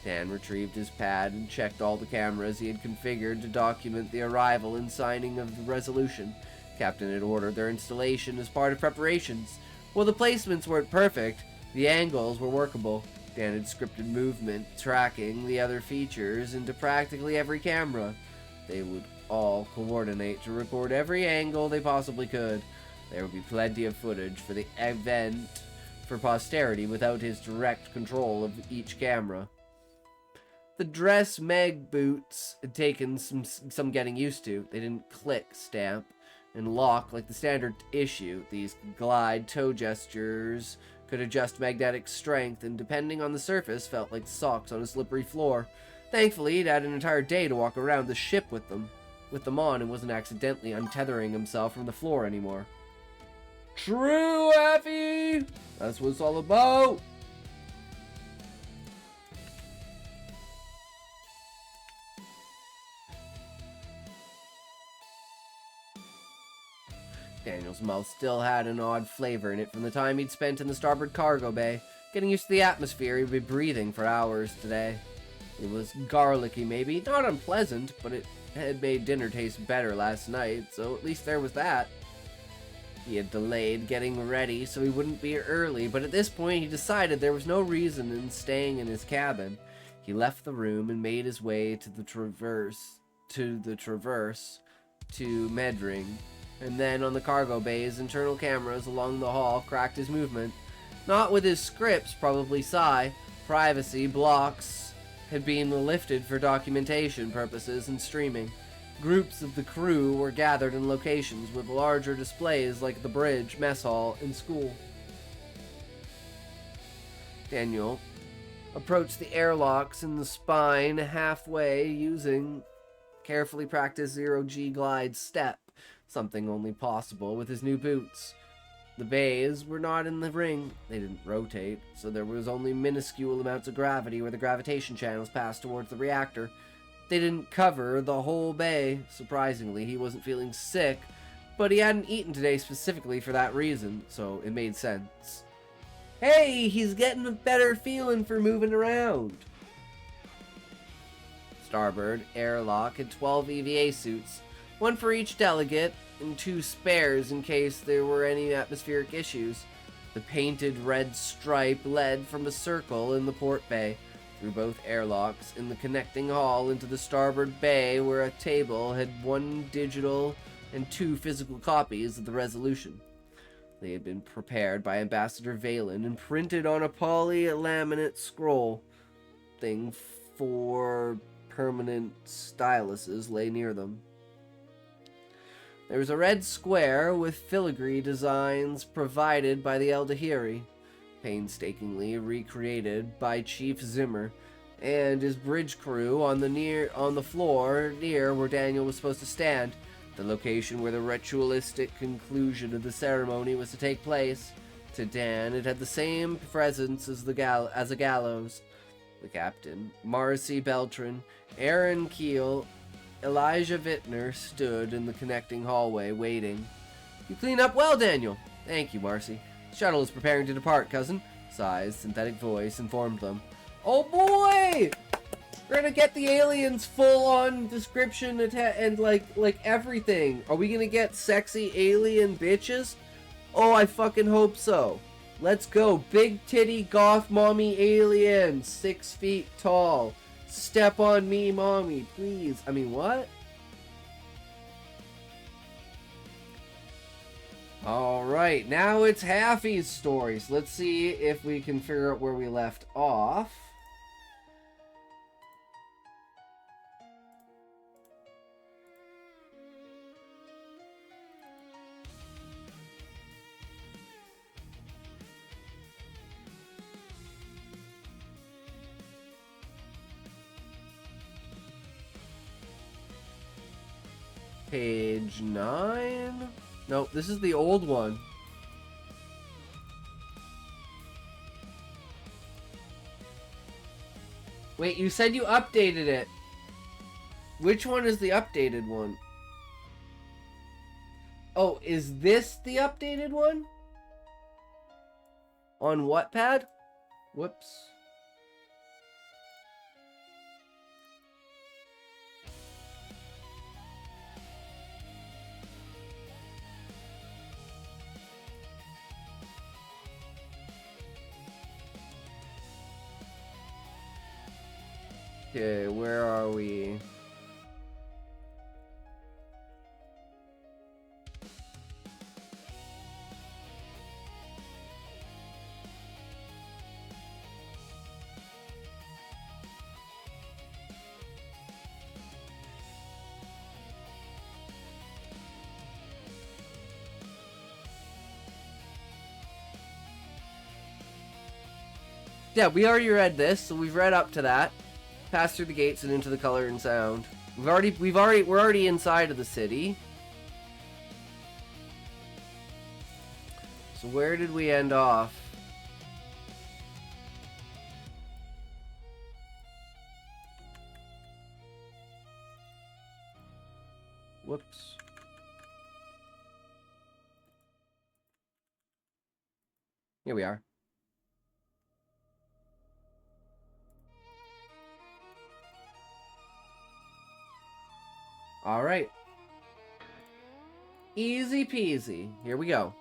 Dan retrieved his pad and checked all the cameras he had configured to document the arrival and signing of the resolution. Captain had ordered their installation as part of preparations. While the placements weren't perfect, the angles were workable. Dan had scripted movement, tracking the other features into practically every camera. They would all coordinate to record every angle they possibly could. There would be plenty of footage for the event for posterity without his direct control of each camera. The dress Meg boots had taken some getting used to. They didn't click, stamp, and lock like the standard issue. These glide toe gestures could adjust magnetic strength, and depending on the surface, felt like socks on a slippery floor. Thankfully, he'd had an entire day to walk around the ship with them on, and wasn't accidentally untethering himself from the floor anymore. True, Effie! That's what it's all about! Daniel's mouth still had an odd flavor in it from the time he'd spent in the starboard cargo bay. Getting used to the atmosphere, he'd be breathing for hours today. It was garlicky, maybe. Not unpleasant, but it had made dinner taste better last night, so at least there was that. He had delayed getting ready so he wouldn't be early, but at this point he decided there was no reason in staying in his cabin. He left the room and made his way to the traverse to Medring, and then on the cargo bay's internal cameras along the hall cracked his movement. Not with his scripts, probably Psi. Privacy blocks had been lifted for documentation purposes and streaming. Groups of the crew were gathered in locations with larger displays like the bridge, mess hall, and school. Daniel approached the airlocks in the spine halfway using carefully practiced zero-G glide step, something only possible with his new boots. The bays were not in the ring. They didn't rotate, so there was only minuscule amounts of gravity where the gravitation channels passed towards the reactor. They didn't cover the whole bay. Surprisingly, he wasn't feeling sick, but he hadn't eaten today specifically for that reason, so it made sense. Hey, he's getting a better feeling for moving around. Starboard airlock had 12 EVA suits, one for each delegate, and 2 spares in case there were any atmospheric issues. The painted red stripe led from a circle in the port bay, through both airlocks, in the connecting hall into the starboard bay where a table had 1 digital and 2 physical copies of the resolution. They had been prepared by Ambassador Valen and printed on a polylaminate scroll. Thing for permanent styluses lay near them. There was a red square with filigree designs provided by the Eldahiri, painstakingly recreated by Chief Zimmer and his bridge crew on the floor near where Daniel was supposed to stand, the location where the ritualistic conclusion of the ceremony was to take place. To Dan, it had the same presence as a gallows. The captain, Marcy Beltran, Aaron Keel, Elijah Vittner stood in the connecting hallway, waiting. You clean up well, Daniel. Thank you, Marcy. Shuttle is preparing to depart, cousin. Sai's synthetic voice informed them. Oh boy! We're gonna get the aliens full-on description and like everything. Are we gonna get sexy alien bitches? Oh, I fucking hope so. Let's go. Big titty goth mommy alien, 6 feet tall. Step on me, mommy, please. I mean, what? Alright, now it's Haffy's story. So let's see if we can figure out where we left off. Page 9? Nope, this is the old one. Wait, you said you updated it. Which one is the updated one? Oh, is this the updated one? On Wattpad? Whoops. Okay, where are we? Yeah, we already read this, so we've read up to that. Passed through the gates and into the color and sound. We're already inside of the city. So where did we end off? Whoops. Here we are. Alright. Easy peasy. Here we go.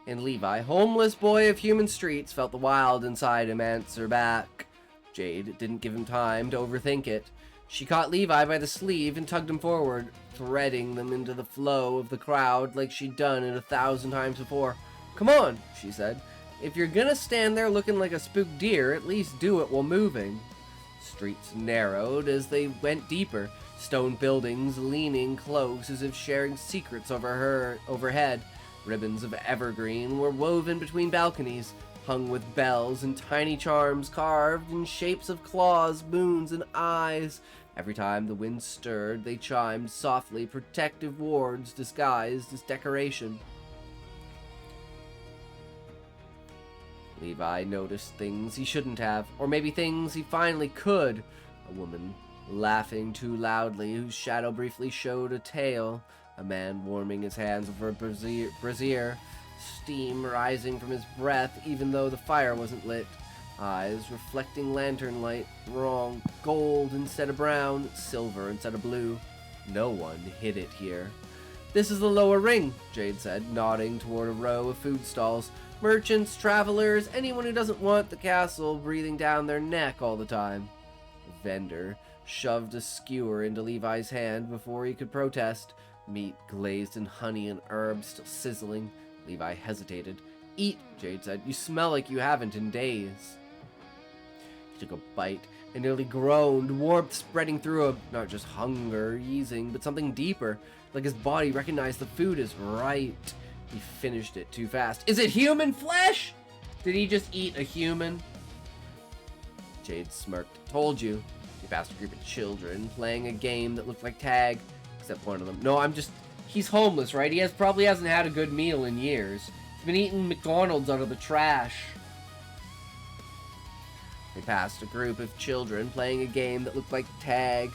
And Levi, homeless boy of human streets, felt the wild inside him answer back. Jade didn't give him time to overthink it. She caught Levi by the sleeve and tugged him forward, threading them into the flow of the crowd like she'd done it 1,000 times before. Come on, she said. If you're gonna stand there looking like a spooked deer, at least do it while moving. Streets narrowed as they went deeper, stone buildings leaning close as if sharing secrets overhead. Ribbons of evergreen were woven between balconies, hung with bells and tiny charms carved in shapes of claws, moons, and eyes. Every time the wind stirred, they chimed softly, protective wards disguised as decoration. Levi noticed things he shouldn't have, or maybe things he finally could. A woman laughing too loudly, whose shadow briefly showed a tail. A man warming his hands over a brazier, steam rising from his breath even though the fire wasn't lit. Eyes reflecting lantern light, wrong, gold instead of brown, silver instead of blue. No one hid it here. This is the lower ring, Jade said, nodding toward a row of food stalls. Merchants, travelers, anyone who doesn't want the castle breathing down their neck all the time. The vendor shoved a skewer into Levi's hand before he could protest. Meat glazed in honey and herbs, still sizzling. Levi hesitated. Eat, Jade said. You smell like you haven't in days. He took a bite and nearly groaned, warmth spreading through him. Not just hunger easing, but something deeper, like his body recognized the food as right. He finished it too fast. Is it human flesh? Did he just eat a human? Jade smirked. Told you. He passed a group of children playing a game that looked like tag. Except one of them. No, he's homeless, right? He probably hasn't had a good meal in years. He's been eating McDonald's out of the trash. They passed a group of children playing a game that looked like tag.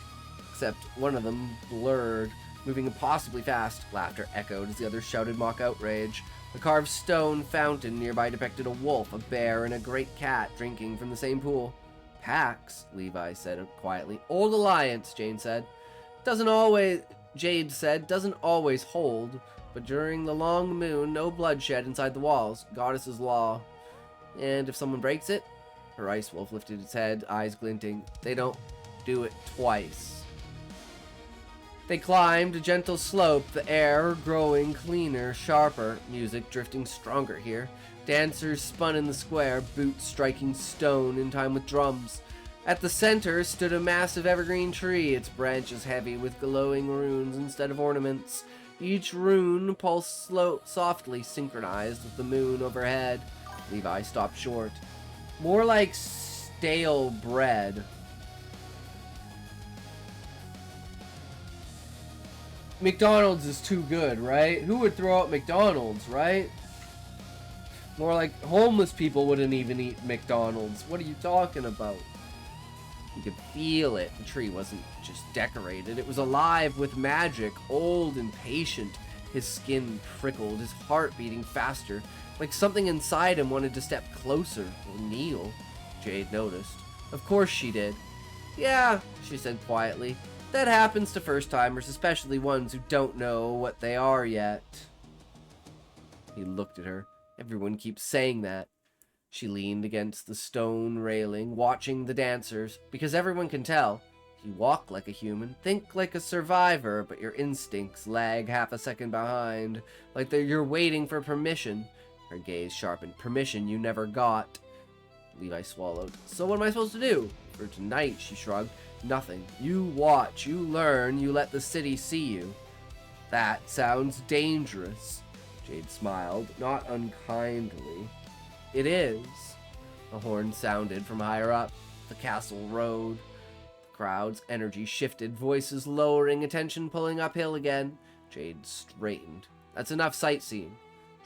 Except one of them blurred, moving impossibly fast. Laughter echoed as the others shouted mock outrage. A carved stone fountain nearby depicted a wolf, a bear, and a great cat drinking from the same pool. Pax, Levi said quietly. Old alliance, Jade said, doesn't always hold, but during the long moon, no bloodshed inside the walls. Goddess's law. And if someone breaks it, her ice wolf lifted its head, eyes glinting. They don't do it twice. They climbed a gentle slope, the air growing cleaner, sharper, music drifting stronger here. Dancers spun in the square, boots striking stone in time with drums. At the center stood a massive evergreen tree, its branches heavy with glowing runes instead of ornaments. Each rune pulsed softly, synchronized with the moon overhead. Levi stopped short. More like stale bread. McDonald's is too good, right? Who would throw out McDonald's, right? More like homeless people wouldn't even eat McDonald's. What are you talking about? You could feel it. The tree wasn't just decorated. It was alive with magic, old and patient. His skin prickled, his heart beating faster, like something inside him wanted to step closer or kneel. Jade noticed. Of course she did. Yeah, she said quietly. That happens to first-timers, especially ones who don't know what they are yet. He looked at her. Everyone keeps saying that. She leaned against the stone railing, watching the dancers, because everyone can tell. You walk like a human, think like a survivor, but your instincts lag half a second behind, like you're waiting for permission. Her gaze sharpened. Permission you never got. Levi swallowed. So what am I supposed to do? For tonight, she shrugged. Nothing. You watch, you learn, you let the city see you. That sounds dangerous. Jade smiled, not unkindly. It is. A horn sounded from higher up. The castle rode. The crowd's energy shifted, voices lowering, attention pulling uphill again. Jade straightened. That's enough sightseeing.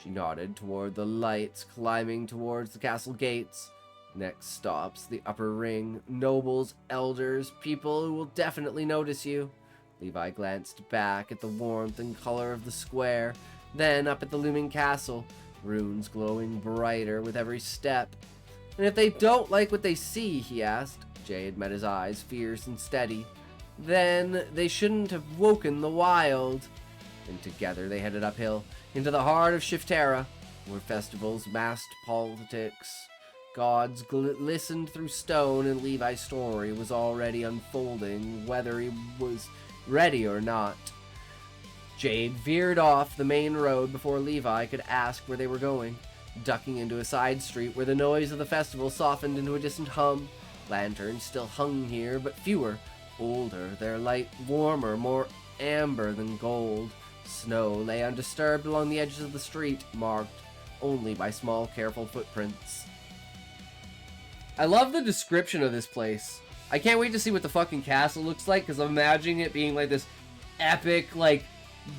She nodded toward the lights climbing towards the castle gates. Next stops the upper ring. Nobles, elders, people who will definitely notice you. Levi glanced back at the warmth and color of the square, then up at the looming castle, runes glowing brighter with every step. And if they don't like what they see, he asked. Jade met his eyes, fierce and steady. Then they shouldn't have woken the wild. And together they headed uphill, into the heart of Shiftera, where festivals, masked politics, gods listened through stone, and Levi's story was already unfolding, whether he was ready or not. Jade veered off the main road before Levi could ask where they were going, ducking into a side street where the noise of the festival softened into a distant hum. Lanterns still hung here, but fewer, older, their light warmer, more amber than gold. Snow lay undisturbed along the edges of the street, marked only by small, careful footprints. I love the description of this place. I can't wait to see what the fucking castle looks like, because I'm imagining it being like this epic, like,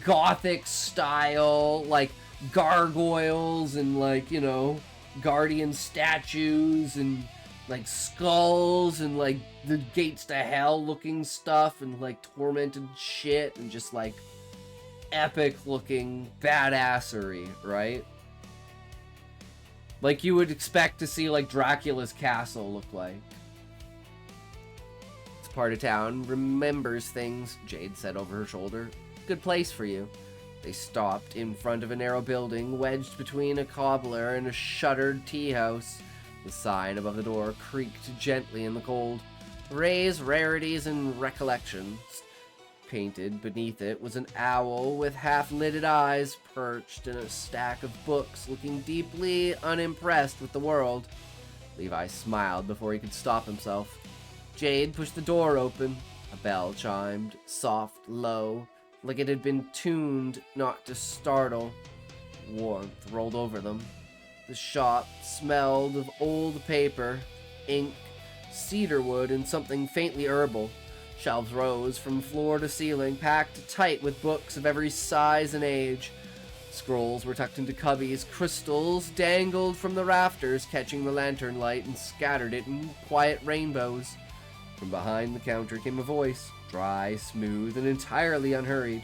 gothic style, like, gargoyles and, like, you know, guardian statues and, like, skulls and, like, the gates to hell looking stuff and, like, tormented shit and just, like, epic looking badassery, right? Like you would expect to see like Dracula's castle look like. It's part of town, remembers things, Jade said over her shoulder. Good place for you. They stopped in front of a narrow building, wedged between a cobbler and a shuttered tea house. The sign above the door creaked gently in the cold. Ray's Rarities and Recollections. Painted beneath it was an owl with half-lidded eyes, perched in a stack of books, looking deeply unimpressed with the world. Levi smiled before he could stop himself. Jade pushed the door open. A bell chimed, soft, low, like it had been tuned not to startle. Warmth rolled over them. The shop smelled of old paper, ink, cedarwood, and something faintly herbal. Shelves rose from floor to ceiling, packed tight with books of every size and age. Scrolls were tucked into cubbies, crystals dangled from the rafters, catching the lantern light and scattered it in quiet rainbows. From behind the counter came a voice, dry, smooth, and entirely unhurried.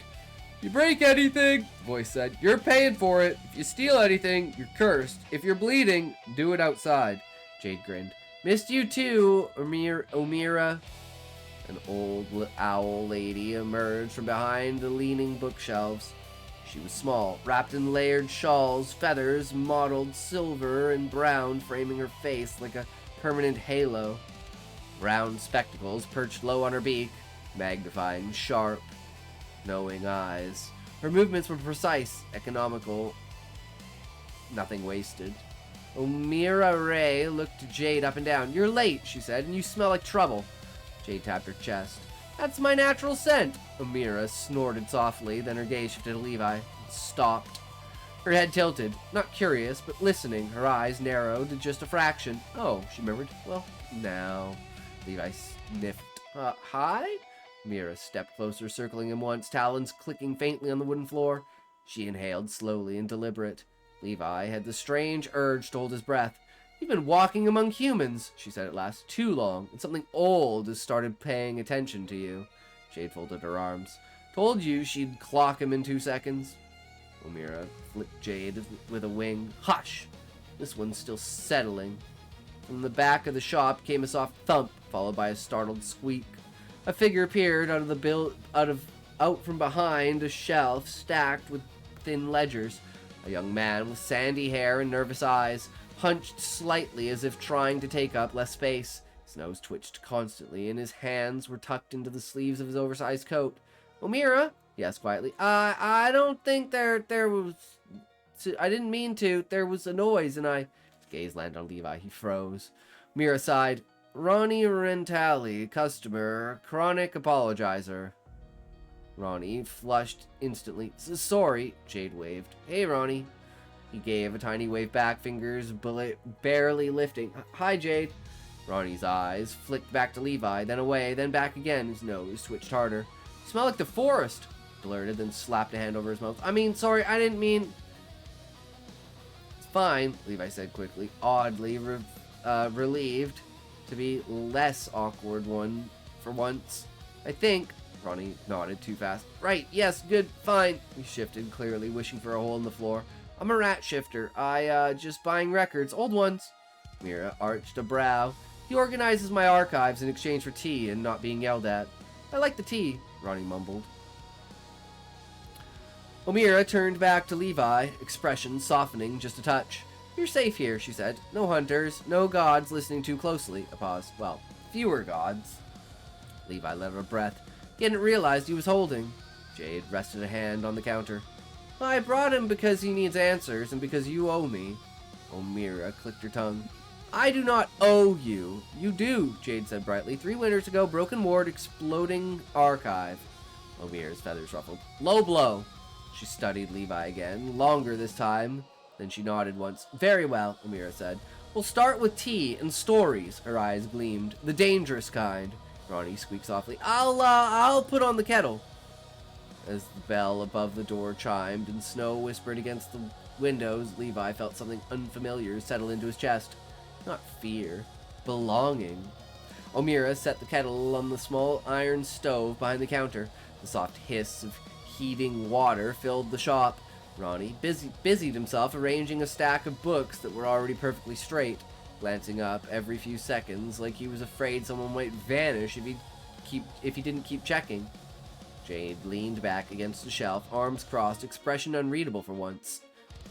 "If you break anything," the voice said, "you're paying for it. If you steal anything, you're cursed. If you're bleeding, do it outside." Jade grinned. "Missed you too, Omira." An old owl lady emerged from behind the leaning bookshelves. She was small, wrapped in layered shawls, feathers mottled silver and brown framing her face like a permanent halo. Round spectacles perched low on her beak, magnifying sharp, knowing eyes. Her movements were precise, economical, nothing wasted. Omira Ray looked Jade up and down. "You're late," she said, "and you smell like trouble." Jade tapped her chest. "That's my natural scent." Omira snorted softly, then her gaze shifted to Levi and stopped. Her head tilted, not curious, but listening. Her eyes narrowed to just a fraction. "Oh," she murmured. "Well, now." Levi sniffed. Hi?" Mira stepped closer, circling him once, talons clicking faintly on the wooden floor. She inhaled slowly and deliberate. Levi had the strange urge to hold his breath. "You've been walking among humans," she said at last. "Too long, and something old has started paying attention to you." Jade folded her arms. "Told you she'd clock him in 2 seconds." Omira flicked Jade with a wing. "Hush! This one's still settling." From the back of the shop came a soft thump, followed by a startled squeak. A figure appeared out from behind a shelf stacked with thin ledgers. A young man with sandy hair and nervous eyes. hunched slightly as if trying to take up less space. His nose twitched constantly, and his hands were tucked into the sleeves of his oversized coat. "Omira?" he asked quietly. I don't think there was... I didn't mean to. There was a noise, and I... His gaze landed on Levi. He froze. Omira sighed. "Ronnie Rentali, customer, chronic apologizer." Ronnie flushed instantly. "Sorry," Jade waved. "Hey, Ronnie." He gave a tiny wave back, fingers barely lifting. "Hi, Jade." Ronnie's eyes flicked back to Levi, then away, then back again. His nose twitched harder. "You smell like the forest," blurted, then slapped a hand over his mouth. Sorry, I didn't mean..." "It's fine," Levi said quickly, oddly relieved to be less awkward one for once. "I think..." Ronnie nodded too fast. "Right, yes, good, fine." He shifted, clearly wishing for a hole in the floor. "I'm a rat shifter. Just buying records, old ones." Mira arched a brow. "He organizes my archives in exchange for tea and not being yelled at." "I like the tea," Ronnie mumbled. Omira turned back to Levi, expression softening just a touch. "You're safe here," she said. "No hunters, no gods listening too closely." A pause. "Well, fewer gods." Levi let out a breath. He hadn't realized he was holding. Jade rested a hand on the counter. "I brought him because he needs answers and because you owe me." Omira clicked her tongue. "I do not owe you." "You do," Jade said brightly. 3 winters ago, broken ward, exploding archive." Omira's feathers ruffled. "Low blow." She studied Levi again, longer this time. Then she nodded once. "Very well," Omira said. "We'll start with tea and stories." Her eyes gleamed. "The dangerous kind." Ronnie squeaked softly. I'll put on the kettle." As the bell above the door chimed and snow whispered against the windows, Levi felt something unfamiliar settle into his chest. Not fear. Belonging. Omira set the kettle on the small iron stove behind the counter. The soft hiss of heating water filled the shop. Ronnie busied himself arranging a stack of books that were already perfectly straight, glancing up every few seconds like he was afraid someone might vanish if he didn't keep checking. Jade leaned back against the shelf, arms crossed, expression unreadable for once.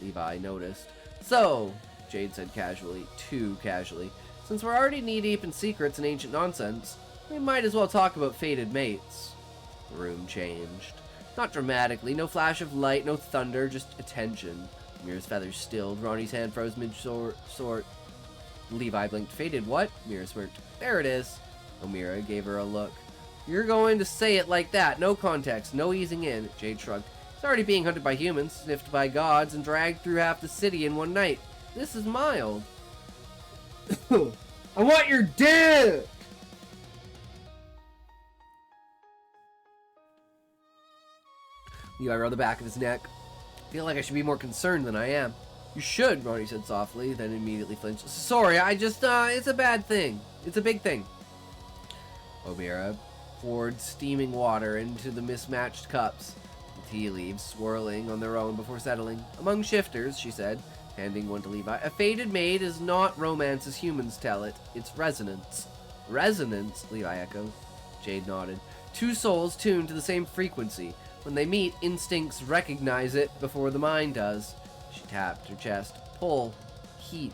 Levi noticed. "So," Jade said casually, too casually, "since we're already knee-deep in secrets and ancient nonsense, we might as well talk about fated mates." The room changed. Not dramatically, no flash of light, no thunder, just attention. Mira's feathers stilled, Ronnie's hand froze mid-sort. Levi blinked. "Fated what?" Mira smirked. "There it is." Omira gave her a look. "You're going to say it like that, no context, no easing in." Jade shrugged. "It's already being hunted by humans, sniffed by gods, and dragged through half the city in one night. This is mild." "I want your dick!" Levi rubbed the back of his neck. "I feel like I should be more concerned than I am." "You should," Ronnie said softly, then immediately flinched. "Sorry, it's a bad thing. It's a big thing." Omira poured steaming water into the mismatched cups, the tea leaves swirling on their own before settling. "Among shifters," she said, handing one to Levi, "a fated maid is not romance as humans tell it. It's resonance." "Resonance?" Levi echoed. Jade nodded. "Two souls tuned to the same frequency. When they meet, instincts recognize it before the mind does." She tapped her chest. "Pull. Heat.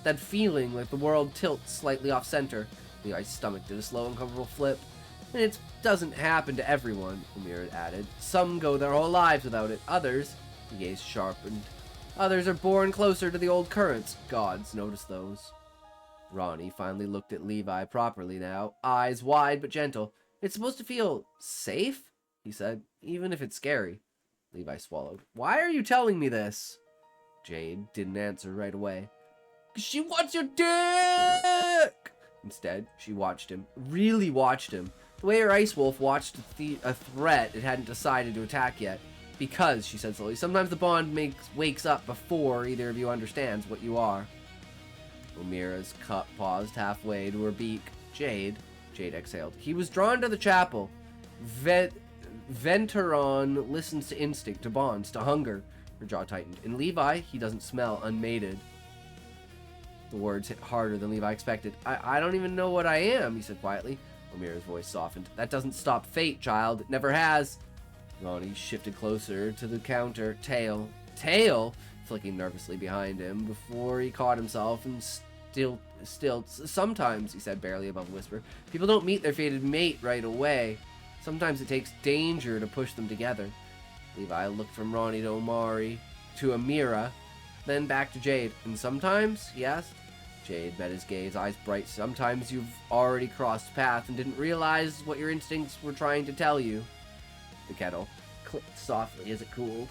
That feeling like the world tilts slightly off-center." Levi's stomach did a slow, uncomfortable flip. "And it doesn't happen to everyone," Omira added. "Some go their whole lives without it. Others," he gaze sharpened, "others are born closer to the old currents. Gods notice those." Ronnie finally looked at Levi properly now, eyes wide but gentle. "It's supposed to feel safe?" he said, "even if it's scary." Levi swallowed. "Why are you telling me this?" Jade didn't answer right away. "'Cause she wants your dick!" Instead, she watched him. Really watched him. The way her ice wolf watched a threat it hadn't decided to attack yet. "Because," she said slowly, "sometimes the bond wakes up before either of you understands what you are." Omira's cup paused halfway to her beak. Jade exhaled. "He was drawn to the chapel. Venturon listens to instinct, to bonds, to hunger." Her jaw tightened. "In Levi, he doesn't smell unmated." The words hit harder than Levi expected. I don't even know what I am," he said quietly. Omira's voice softened. "That doesn't stop fate, child. It never has." Ronnie shifted closer to the counter. "Tail. Tail? flicking nervously behind him before he caught himself and still. Sometimes, he said barely above a whisper, people don't meet their fated mate right away. Sometimes it takes danger to push them together. Levi looked from Ronnie to Omari to Amira, then back to Jade. And sometimes, he asked. Jade met his gaze, eyes bright. Sometimes you've already crossed paths and didn't realize what your instincts were trying to tell you. The kettle clicked softly as it cooled.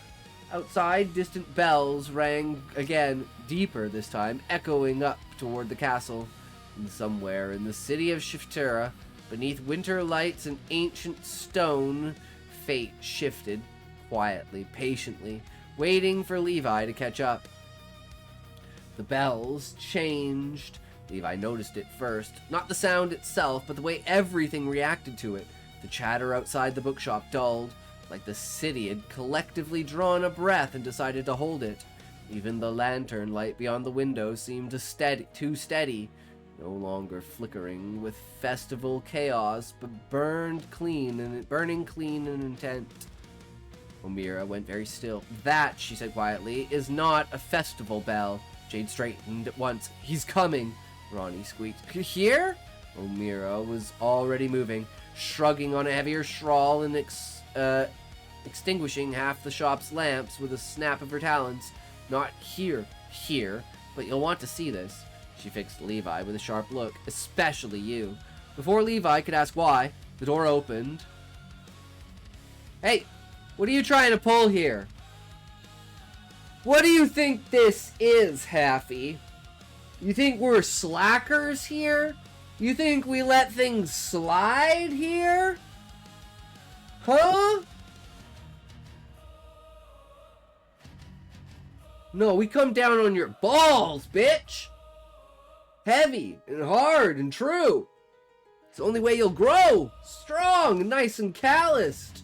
Outside, distant bells rang again, deeper this time, echoing up toward the castle. And somewhere in the city of Shiftura, beneath winter lights and ancient stone, fate shifted, quietly, patiently, waiting for Levi to catch up. The bells changed. Levi noticed it first. Not the sound itself, but the way everything reacted to it. The chatter outside the bookshop dulled, like the city had collectively drawn a breath and decided to hold it. Even the lantern light beyond the window seemed too steady, no longer flickering with festival chaos, but burning clean and intent. Omira went very still. That, she said quietly, is not a festival bell. Jade straightened at once. He's coming, Ronnie squeaked. Here? Omira was already moving, shrugging on a heavier shawl and extinguishing half the shop's lamps with a snap of her talons. Not here, but you'll want to see this. She fixed Levi with a sharp look, especially you. Before Levi could ask why, the door opened. Hey, what are you trying to pull here? What do you think this is, Haffy? You think we're slackers here? You think we let things slide here? Huh? No, we come down on your balls, bitch! Heavy and hard and true. It's the only way you'll grow. Strong and nice and calloused.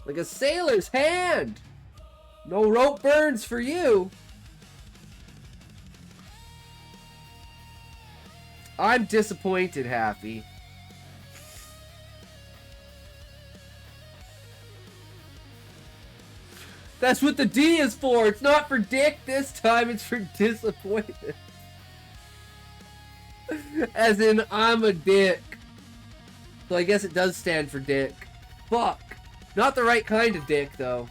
Like a sailor's hand. No rope burns for you. I'm disappointed, Happy. That's what the D is for. It's not for dick this time. It's for disappointed. As in, I'm a dick. So I guess it does stand for dick. Fuck. Not the right kind of dick, though.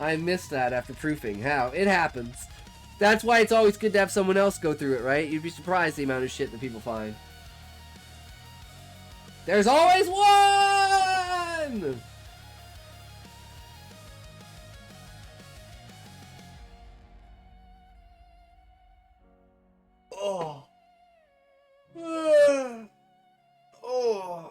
I missed that after proofing. How? It happens. That's why it's always good to have someone else go through it, right? You'd be surprised the amount of shit that people find. There's always one! Oh. Oh.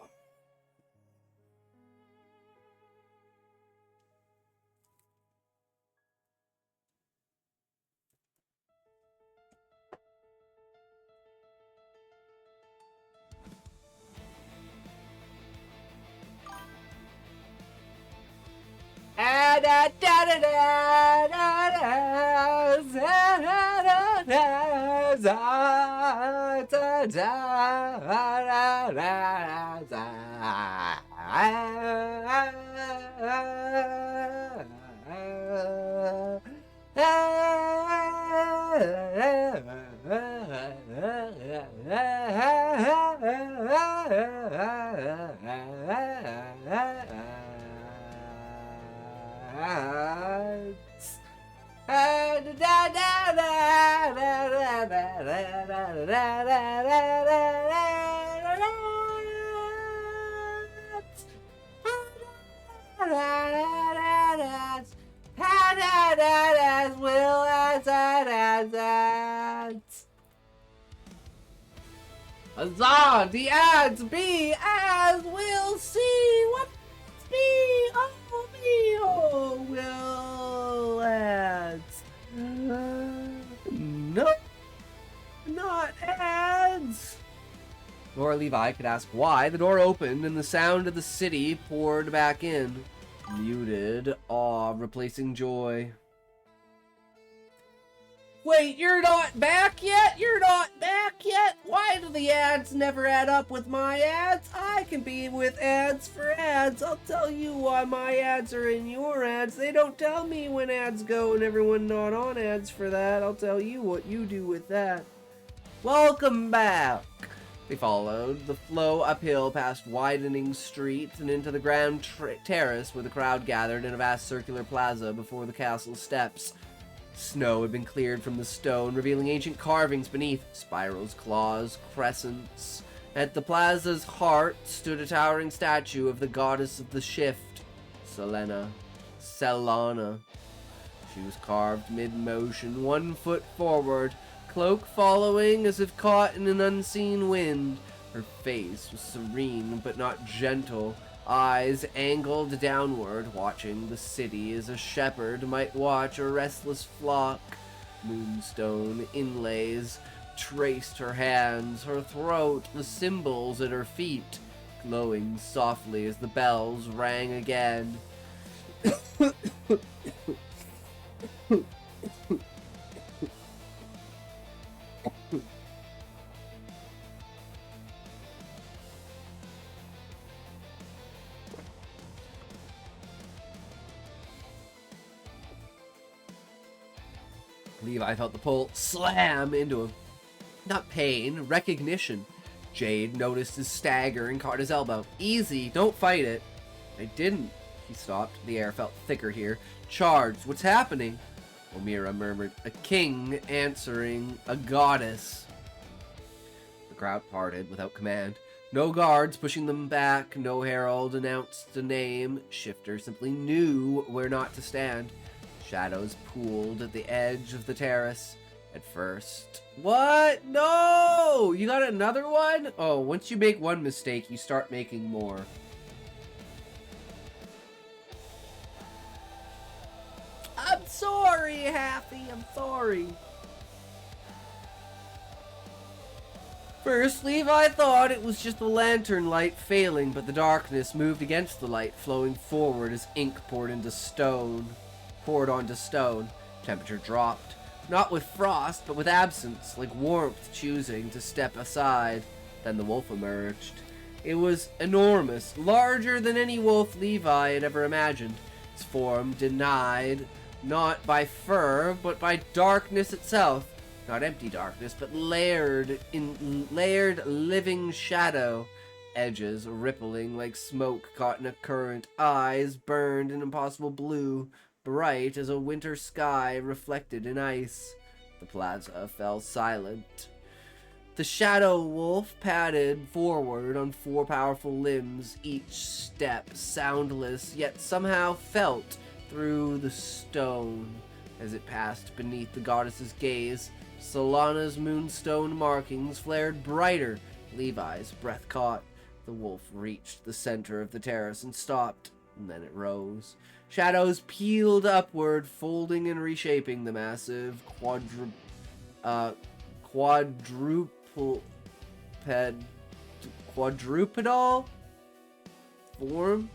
Huzzah! The ads be as we'll see what be oh will ads. No, not ads. Nor Levi could ask why. The door opened and the sound of the city poured back in. Muted awe replacing joy. Wait, you're not back yet? You're not back yet? Why did the ads never add up with my ads, I can be with ads for ads. I'll tell you why my ads are in your ads. They don't tell me when ads go and everyone not on ads for that. I'll tell you what you do with that. Welcome back. They followed the flow uphill past widening streets and into the grand terrace where the crowd gathered in a vast circular plaza before the castle steps. Snow had been cleared from the stone, revealing ancient carvings beneath, spirals, claws, crescents. At the plaza's heart stood a towering statue of the goddess of the shift, Selena. She was carved mid-motion, 1 foot forward, cloak following as if caught in an unseen wind. Her face was serene but not gentle, eyes angled downward, watching the city as a shepherd might watch a restless flock. Moonstone inlays traced her hands, her throat, the symbols at her feet, glowing softly as the bells rang again. Levi felt the pole slam into him. Not pain, recognition. Jade noticed his stagger and caught his elbow. Easy, don't fight it. I didn't. He stopped. The air felt thicker here. Charged. What's happening? Omira murmured. A king answering a goddess. The crowd parted without command. No guards pushing them back. No herald announced a name. Shifter simply knew where not to stand. Shadows pooled at the edge of the terrace. At first... What? No! You got another one? Oh, once you make one mistake, you start making more. I'm sorry, Happy. I'm sorry. First, Levi thought it was just the lantern light failing, but the darkness moved against the light, flowing forward as ink poured onto stone. Temperature dropped. Not with frost, but with absence, like warmth choosing to step aside. Then the wolf emerged. It was enormous, larger than any wolf Levi had ever imagined. Its form denied, not by fur, but by darkness itself. Not empty darkness, but layered living shadow. Edges rippling like smoke caught in a current. Eyes burned an impossible blue. Bright as a winter sky reflected in ice. The plaza fell silent. The shadow wolf padded forward on 4 powerful limbs, each step soundless, yet somehow felt through the stone. As it passed beneath the goddess's gaze, Solana's moonstone markings flared brighter. Levi's breath caught. The wolf reached the center of the terrace and stopped, and then it rose. Shadows peeled upward, folding and reshaping the massive quadrupedal form?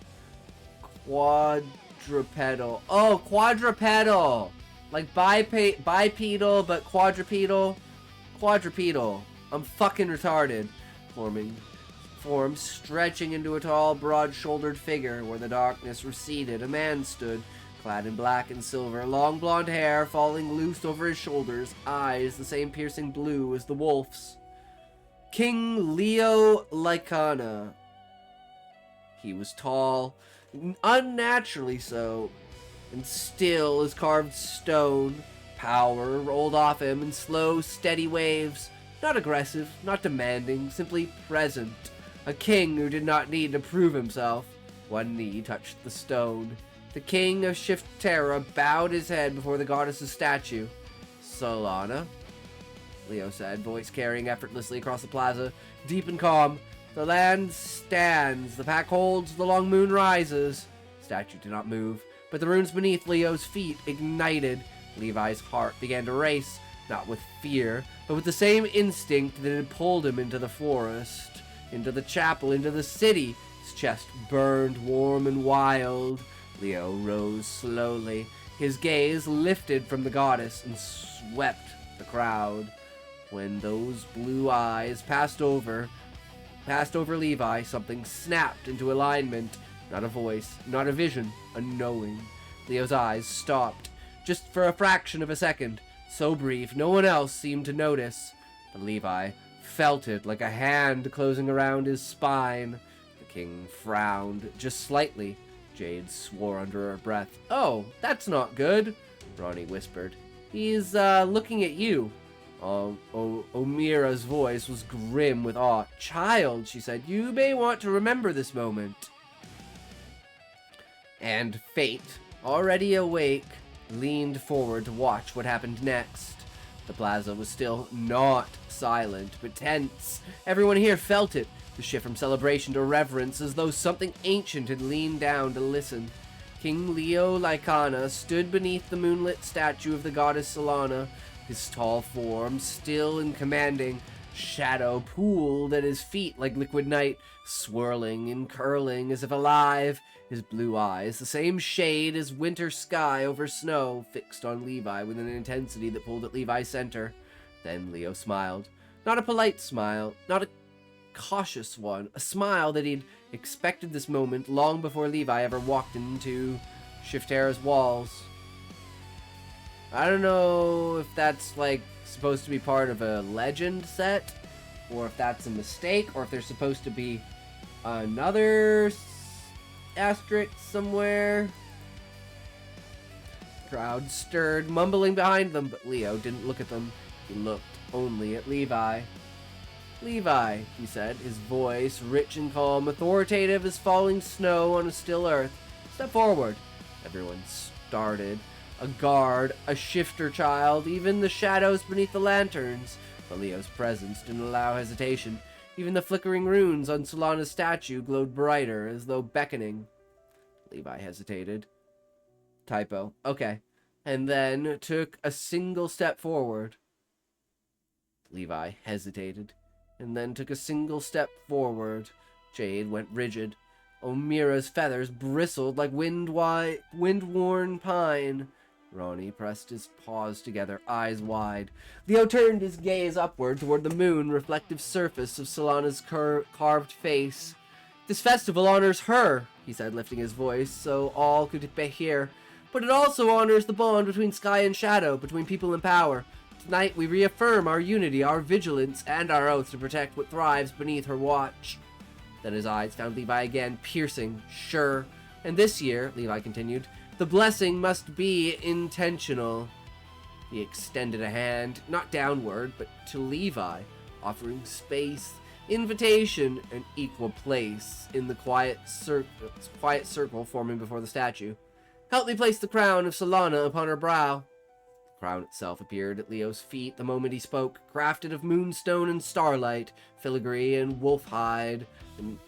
Quadrupedal. Oh, quadrupedal! Like bipedal, but quadrupedal? Quadrupedal. I'm fucking retarded. Form stretching into a tall, broad-shouldered figure. Where the darkness receded, a man stood, clad in black and silver, long blonde hair falling loose over his shoulders, eyes the same piercing blue as the wolf's. King Leo Lycana. He was tall, unnaturally so, and still as carved stone. Power rolled off him in slow, steady waves. Not aggressive, not demanding, simply present. A king who did not need to prove himself. One knee touched the stone. The king of Shift Terra bowed his head before the goddess's statue. Solana, Leo said, voice carrying effortlessly across the plaza. Deep and calm. The land stands. The pack holds. The long moon rises. The statue did not move, but the runes beneath Leo's feet ignited. Levi's heart began to race, not with fear, but with the same instinct that had pulled him into the forest, into the chapel, into the city. His chest burned warm and wild. Leo rose slowly. His gaze lifted from the goddess and swept the crowd. When those blue eyes passed over Levi, something snapped into alignment. Not a voice, not a vision, a knowing. Leo's eyes stopped, just for a fraction of a second, so brief no one else seemed to notice. But Levi felt it like a hand closing around his spine. The king frowned, just slightly. Jade swore under her breath. "Oh, that's not good," Ronnie whispered. "He's, looking at you." Omira's voice was grim with awe. "Child," she said, "you may want to remember this moment." And Fate, already awake, leaned forward to watch what happened next. The plaza was still not silent, but tense. Everyone here felt it, the shift from celebration to reverence, as though something ancient had leaned down to listen. King Leo Lycana stood beneath the moonlit statue of the goddess Solana, his tall form still and commanding. Shadow pooled at his feet like liquid night, swirling and curling as if alive. His blue eyes, the same shade as winter sky over snow, fixed on Levi with an intensity that pulled at Levi's center. Then Leo smiled. Not a polite smile, not a cautious one, a smile that he'd expected this moment long before Levi ever walked into Shiftera's walls. I don't know if that's, like, supposed to be part of a legend set, or if that's a mistake, or if there's supposed to be another asterisk somewhere. The crowd stirred, mumbling behind them, but Leo didn't look at them. He looked only at Levi. "Levi," he said, his voice rich and calm, authoritative as falling snow on a still earth. "Step forward." Everyone started. A guard, a shifter child, even the shadows beneath the lanterns. But Leo's presence didn't allow hesitation. Even the flickering runes on Solana's statue glowed brighter, as though beckoning. Levi hesitated. Typo. Okay. And then took a single step forward. Levi hesitated, and then took a single step forward. Jade went rigid. Omira's feathers bristled like wind-worn pine. Ronnie pressed his paws together, eyes wide. Leo turned his gaze upward toward the moon-reflective surface of Solana's carved face. "This festival honors her," he said, lifting his voice so all could hear. "But it also honors the bond between sky and shadow, between people and power. Tonight we reaffirm our unity, our vigilance, and our oath to protect what thrives beneath her watch." Then his eyes found Levi again, piercing, sure. "And this year," Levi continued, "the blessing must be intentional." He extended a hand, not downward, but to Levi, offering space, invitation, and equal place in the quiet circle forming before the statue. "Help me place the crown of Solana upon her brow." The crown itself appeared at Leo's feet the moment he spoke, crafted of moonstone and starlight, filigree and wolf hide, an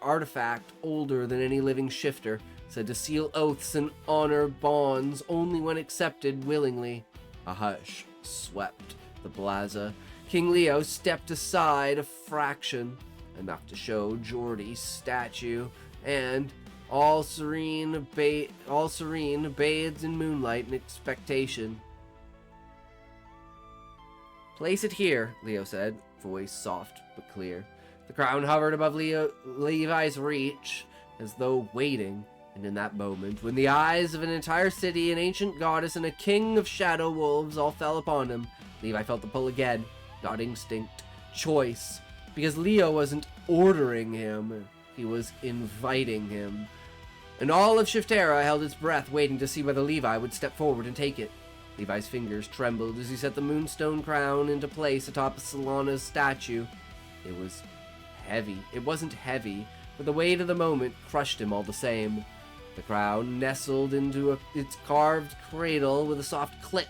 artifact older than any living shifter, said to seal oaths and honor bonds only when accepted willingly. A hush swept the plaza. King Leo stepped aside a fraction, enough to show Geordie's statue, and all serene bathed in moonlight and expectation. "Place it here," Leo said, voice soft but clear. The crown hovered above Levi's reach, as though waiting. And in that moment, when the eyes of an entire city, an ancient goddess, and a king of shadow wolves all fell upon him, Levi felt the pull again. Not instinct, choice. Because Leo wasn't ordering him, he was inviting him. And all of Shiftera held its breath, waiting to see whether Levi would step forward and take it. Levi's fingers trembled as he set the moonstone crown into place atop Solana's statue. It was heavy. It wasn't heavy, but the weight of the moment crushed him all the same. The crown nestled into its carved cradle with a soft click,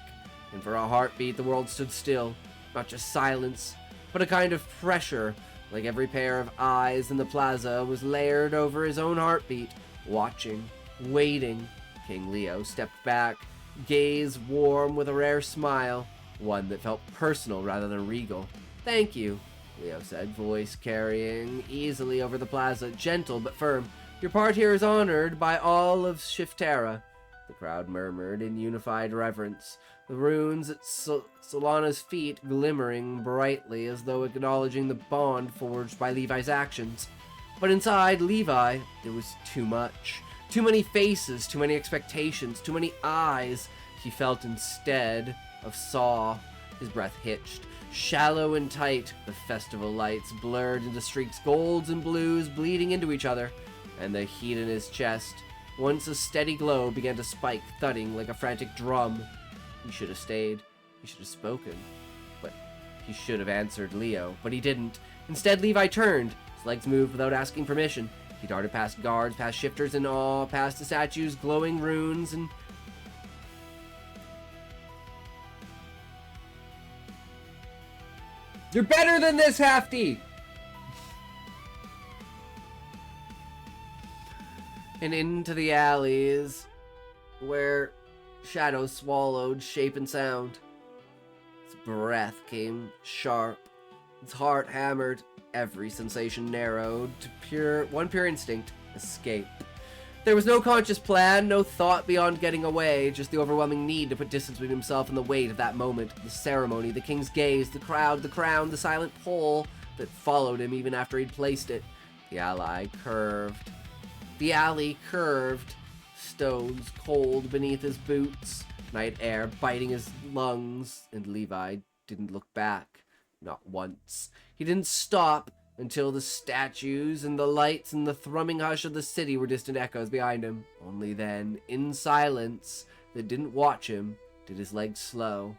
and for a heartbeat the world stood still. Not just silence, but a kind of pressure, like every pair of eyes in the plaza was layered over his own heartbeat, watching, waiting. King Leo stepped back, gaze warm with a rare smile, one that felt personal rather than regal. "Thank you," Leo said, voice carrying easily over the plaza, gentle but firm. "Your part here is honored by all of Shiftera." The crowd murmured in unified reverence. the runes at Solana's feet glimmering brightly as though acknowledging the bond forged by Levi's actions. But inside Levi, there was too much. Too many faces, too many expectations, too many eyes. He felt instead of saw. His breath hitched. Shallow and tight, the festival lights blurred into streaks, golds and blues bleeding into each other, and the heat in his chest, once a steady glow, began to spike, thudding like a frantic drum. He should have stayed. He should have spoken. But he should have answered Leo, but he didn't. Instead, Levi turned. His legs moved without asking permission. He darted past guards, past shifters in awe, past the statues, glowing runes, and... You're better than this, Hafty! And into the alleys, where shadows swallowed shape and sound. His breath came sharp. His heart hammered. Every sensation narrowed to one pure instinct: escape. There was no conscious plan, no thought beyond getting away, just the overwhelming need to put distance between himself and the weight of that moment, the ceremony, the king's gaze, the crowd, the crown, the silent pole that followed him even after he'd placed it. The alley curved, stones cold beneath his boots, night air biting his lungs, and Levi didn't look back, not once. He didn't stop until the statues and the lights and the thrumming hush of the city were distant echoes behind him. Only then, in silence that didn't watch him, did his legs slow.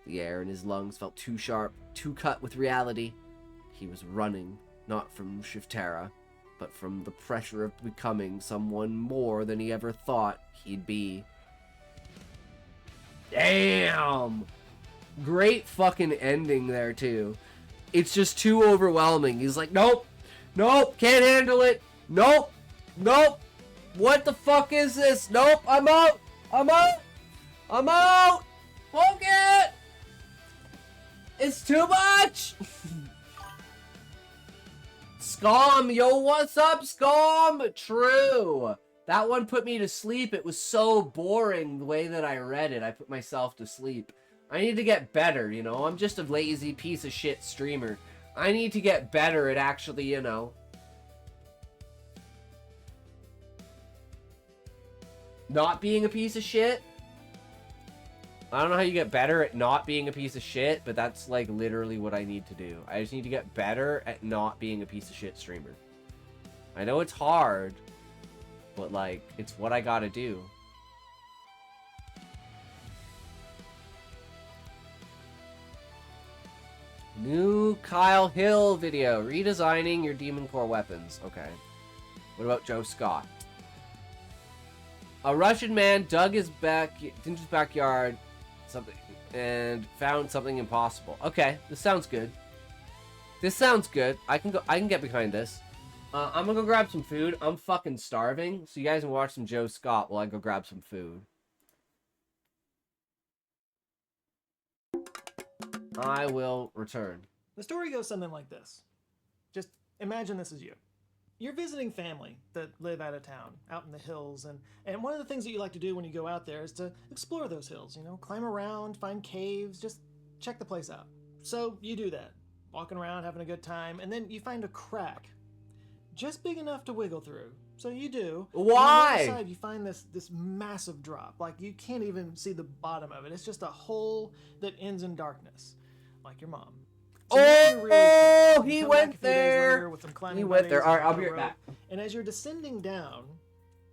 The air in his lungs felt too sharp, too cut with reality. He was running, not from Shiftera, but from the pressure of becoming someone more than he ever thought he'd be. Damn! Great fucking ending there, too. It's just too overwhelming. He's like, nope, can't handle it. Nope. What the fuck is this? Nope, I'm out. Fuck it. It's too much. Scum, yo, what's up, Scum? True. That one put me to sleep. It was so boring the way that I read it. I put myself to sleep. I need to get better, you know? I'm just a lazy piece of shit streamer. I need to get better at actually, you know... not being a piece of shit. I don't know how you get better at not being a piece of shit, but that's, like, literally what I need to do. I just need to get better at not being a piece of shit streamer. I know it's hard, but, like, it's what I gotta do. New Kyle Hill video. Redesigning your Demon Core weapons. Okay. What about Joe Scott? A Russian man dug his backyard and found something impossible. Okay, this sounds good. I can get behind this. I'm gonna go grab some food. I'm fucking starving. So you guys can watch some Joe Scott while I go grab some food. I will return. The story goes something like this. Just imagine this is you. You're visiting family that live out of town, out in the hills, and one of the things that you like to do when you go out there is to explore those hills, you know, climb around, find caves, just check the place out. So you do that, walking around, having a good time, and then you find a crack, just big enough to wiggle through. So you do. Why? And on the other side, you find this massive drop. Like, you can't even see the bottom of it. It's just a hole that ends in darkness. Like your mom. So he went there. He went there. All right, I'll be right back. And as you're descending down,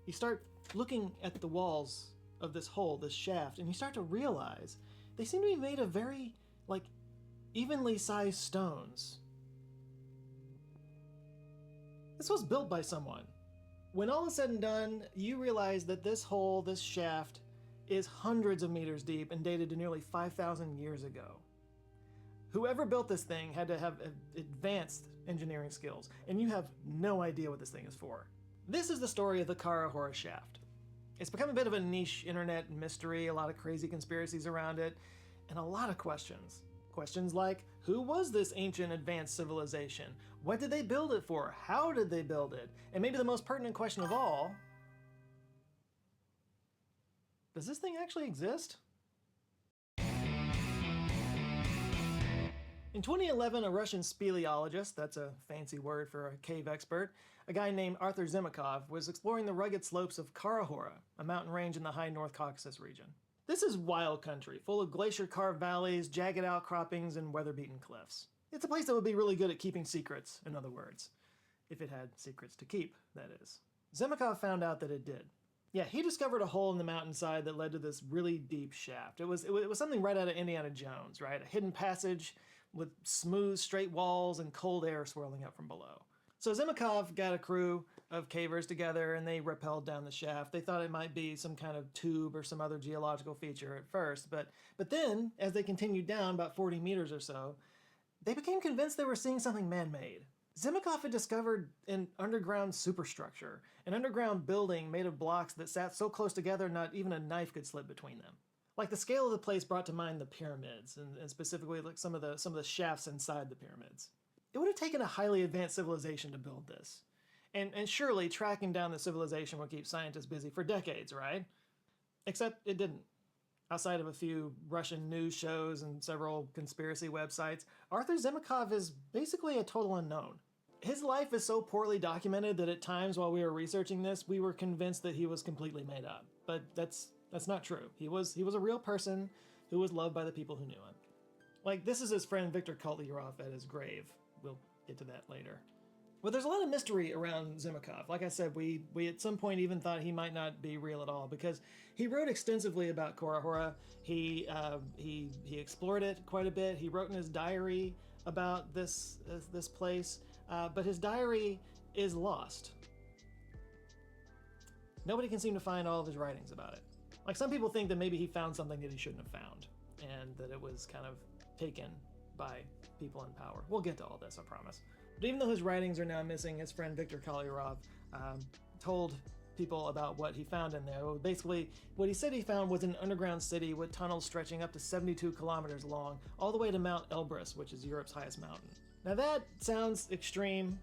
you start looking at the walls of this hole, this shaft, and you start to realize they seem to be made of very, like, evenly sized stones. This was built by someone. When all is said and done, you realize that this hole, this shaft, is hundreds of meters deep and dated to nearly 5,000 years ago. Whoever built this thing had to have advanced engineering skills, and you have no idea what this thing is for. This is the story of the Karahora Shaft. It's become a bit of a niche internet mystery, a lot of crazy conspiracies around it, and a lot of questions. Questions like, who was this ancient advanced civilization? What did they build it for? How did they build it? And maybe the most pertinent question of all, does this thing actually exist? In 2011, a Russian speleologist, that's a fancy word for a cave expert, a guy named Arthur Zimakov, was exploring the rugged slopes of Kara-Hora, a mountain range in the high North Caucasus region. This is wild country, full of glacier-carved valleys, jagged outcroppings, and weather-beaten cliffs. It's a place that would be really good at keeping secrets, in other words. If it had secrets to keep, that is. Zimakov found out that it did. Yeah, he discovered a hole in the mountainside that led to this really deep shaft. It was something right out of Indiana Jones, right? A hidden passage with smooth, straight walls and cold air swirling up from below. So Zimakov got a crew of cavers together and they rappelled down the shaft. They thought it might be some kind of tube or some other geological feature at first, but then, as they continued down about 40 meters or so, they became convinced they were seeing something man-made. Zimakov had discovered an underground superstructure, an underground building made of blocks that sat so close together not even a knife could slip between them. Like, the scale of the place brought to mind the pyramids, and specifically like some of the shafts inside the pyramids. It would have taken a highly advanced civilization to build this. And surely tracking down the civilization would keep scientists busy for decades, right? Except it didn't. Outside of a few Russian news shows and several conspiracy websites, Arthur Zimakov is basically a total unknown. His life is so poorly documented that at times while we were researching this, we were convinced that he was completely made up. But that's not true. He was a real person who was loved by the people who knew him. Like, this is his friend Viktor Kolyarov at his grave. We'll get to that later. But there's a lot of mystery around Zimakov. Like I said, we at some point even thought he might not be real at all because he wrote extensively about Kara-Hora. He explored it quite a bit. He wrote in his diary about this place, but his diary is lost. Nobody can seem to find all of his writings about it. Like, some people think that maybe he found something that he shouldn't have found, and that it was kind of taken by people in power. We'll get to all this, I promise. But even though his writings are now missing, his friend Viktor Kolyarov told people about what he found in there. Well, basically, what he said he found was an underground city with tunnels stretching up to 72 kilometers long, all the way to Mount Elbrus, which is Europe's highest mountain. Now that sounds extreme,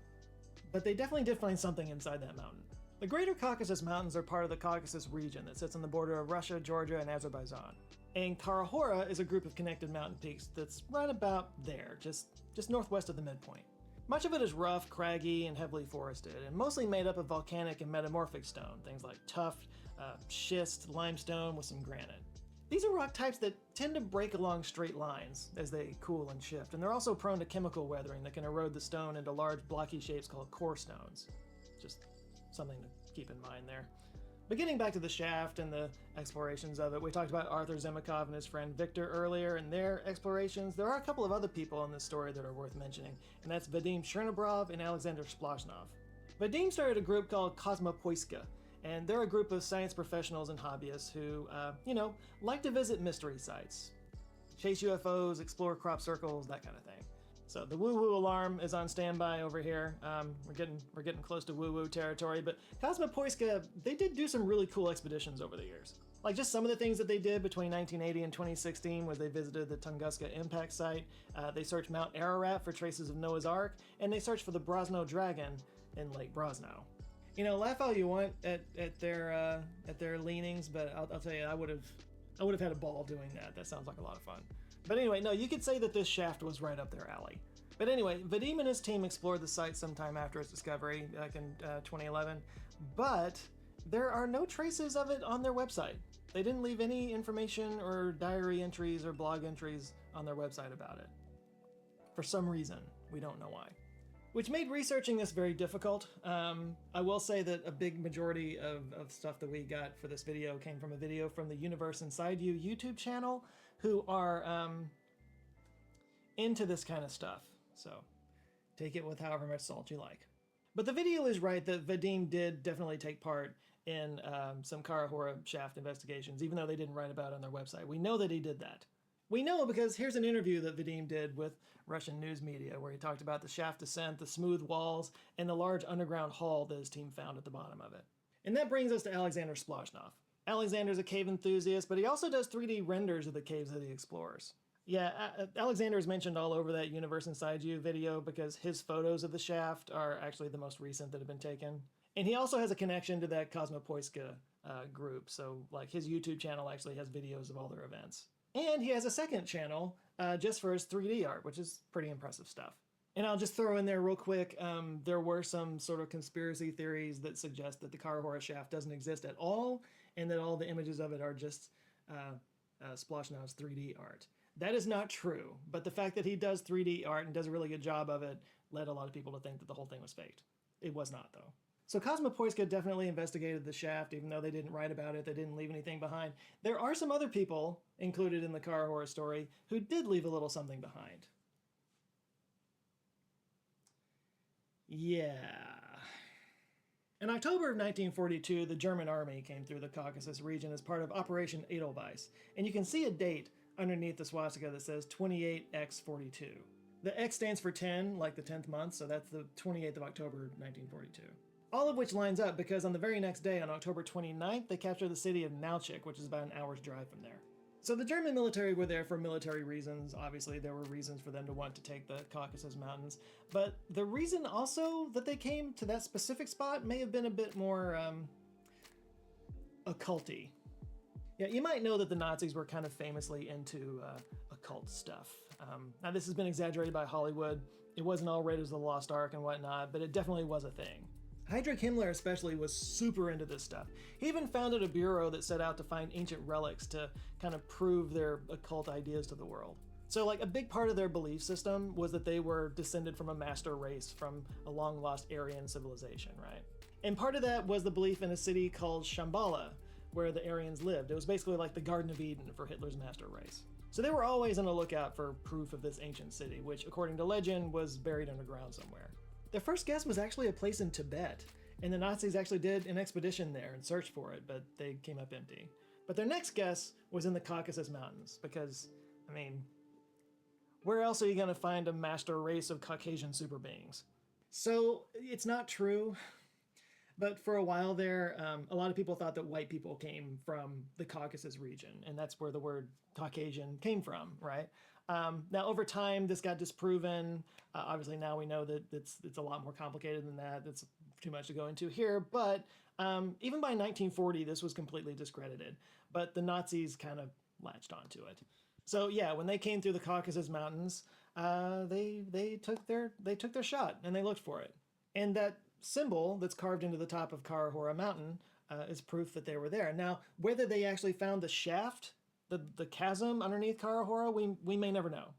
but they definitely did find something inside that mountain. The Greater Caucasus Mountains are part of the Caucasus region that sits on the border of Russia, Georgia, and Azerbaijan. And Kara-Hora is a group of connected mountain peaks that's right about there, just northwest of the midpoint. Much of it is rough, craggy, and heavily forested, and mostly made up of volcanic and metamorphic stone, things like tuff, schist, limestone with some granite. These are rock types that tend to break along straight lines as they cool and shift, and they're also prone to chemical weathering that can erode the stone into large blocky shapes called core stones. Just something to keep in mind there. But getting back to the shaft and the explorations of it, we talked about Arthur Zimakov and his friend Viktor earlier and their explorations. There are a couple of other people in this story that are worth mentioning, and that's Vadim Chernobrov and Alexander Splashnov. Vadim started a group called Kosmopoiska, and they're a group of science professionals and hobbyists who, like to visit mystery sites, chase UFOs, explore crop circles, that kind of thing. So the woo-woo alarm is on standby over here. We're getting close to woo-woo territory, but Kosmopoiska, they did do some really cool expeditions over the years. Like, just some of the things that they did between 1980 and 2016 was they visited the Tunguska impact site, they searched Mount Ararat for traces of Noah's Ark, and they searched for the Brosno Dragon in Lake Brosno. You know, laugh all you want at their leanings, but I'll tell you, I would have had a ball doing that. That sounds like a lot of fun. But anyway, no, you could say that this shaft was right up their alley. But anyway, Vadim and his team explored the site sometime after its discovery, back in 2011, but there are no traces of it on their website. They didn't leave any information or diary entries or blog entries on their website about it. For some reason, we don't know why. Which made researching this very difficult. I will say that a big majority of stuff that we got for this video came from a video from the Universe Inside You YouTube channel, who are into this kind of stuff. So take it with however much salt you like. But the video is right that Vadim did definitely take part in some Kara-Hora shaft investigations, even though they didn't write about it on their website. We know that he did that. We know because here's an interview that Vadim did with Russian news media where he talked about the shaft descent, the smooth walls, and the large underground hall that his team found at the bottom of it. And that brings us to Alexander Splashnov. Alexander's a cave enthusiast, but he also does 3D renders of the caves that he explores. Yeah, Alexander is mentioned all over that Universe Inside You video because his photos of the shaft are actually the most recent that have been taken. And he also has a connection to that Kosmopoiska group, so like his YouTube channel actually has videos of all their events. And he has a second channel just for his 3D art, which is pretty impressive stuff. And I'll just throw in there real quick, there were some sort of conspiracy theories that suggest that the Karahora shaft doesn't exist at all, and that all the images of it are just Splosh Now's 3D art. That is not true, but the fact that he does 3D art and does a really good job of it led a lot of people to think that the whole thing was faked. It was not, though. So Cosmopoiska definitely investigated the shaft, even though they didn't write about it, they didn't leave anything behind. There are some other people included in the Karahora story who did leave a little something behind. Yeah. In October of 1942, the German army came through the Caucasus region as part of Operation Edelweiss, and you can see a date underneath the swastika that says 28x42. The X stands for 10, like the 10th month, so that's the 28th of October 1942. All of which lines up because on the very next day, on October 29th, they captured the city of Nalchik, which is about an hour's drive from there. So the German military were there for military reasons. Obviously, there were reasons for them to want to take the Caucasus Mountains. But the reason also that they came to that specific spot may have been a bit more occulty. Yeah, you might know that the Nazis were kind of famously into occult stuff. Now, this has been exaggerated by Hollywood. It wasn't all Raiders of the Lost Ark and whatnot, but it definitely was a thing. Heinrich Himmler especially was super into this stuff. He even founded a bureau that set out to find ancient relics to kind of prove their occult ideas to the world. So like a big part of their belief system was that they were descended from a master race from a long lost Aryan civilization, right? And part of that was the belief in a city called Shambhala, where the Aryans lived. It was basically like the Garden of Eden for Hitler's master race. So they were always on the lookout for proof of this ancient city, which according to legend was buried underground somewhere. Their first guess was actually a place in Tibet, and the Nazis actually did an expedition there and searched for it, but they came up empty. But their next guess was in the Caucasus Mountains, because, I mean, where else are you going to find a master race of Caucasian super beings? So it's not true, but for a while there, a lot of people thought that white people came from the Caucasus region, and that's where the word Caucasian came from, right? Now, over time, this got disproven. Obviously, now we know that it's a lot more complicated than that. That's too much to go into here. But even by 1940, this was completely discredited. But the Nazis kind of latched onto it. So yeah, when they came through the Caucasus Mountains, they took their shot and they looked for it. And that symbol that's carved into the top of Karahora Mountain is proof that they were there. Now, whether they actually found the shaft, the chasm underneath Karahora, we may never know.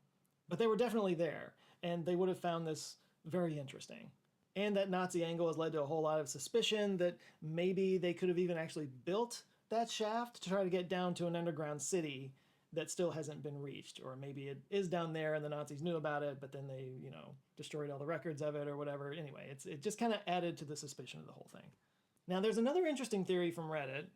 But they were definitely there, and they would have found this very interesting. And that Nazi angle has led to a whole lot of suspicion that maybe they could have even actually built that shaft to try to get down to an underground city that still hasn't been reached. Or maybe it is down there and the Nazis knew about it, but then they, destroyed all the records of it or whatever. Anyway, it just kind of added to the suspicion of the whole thing. Now, there's another interesting theory from Reddit.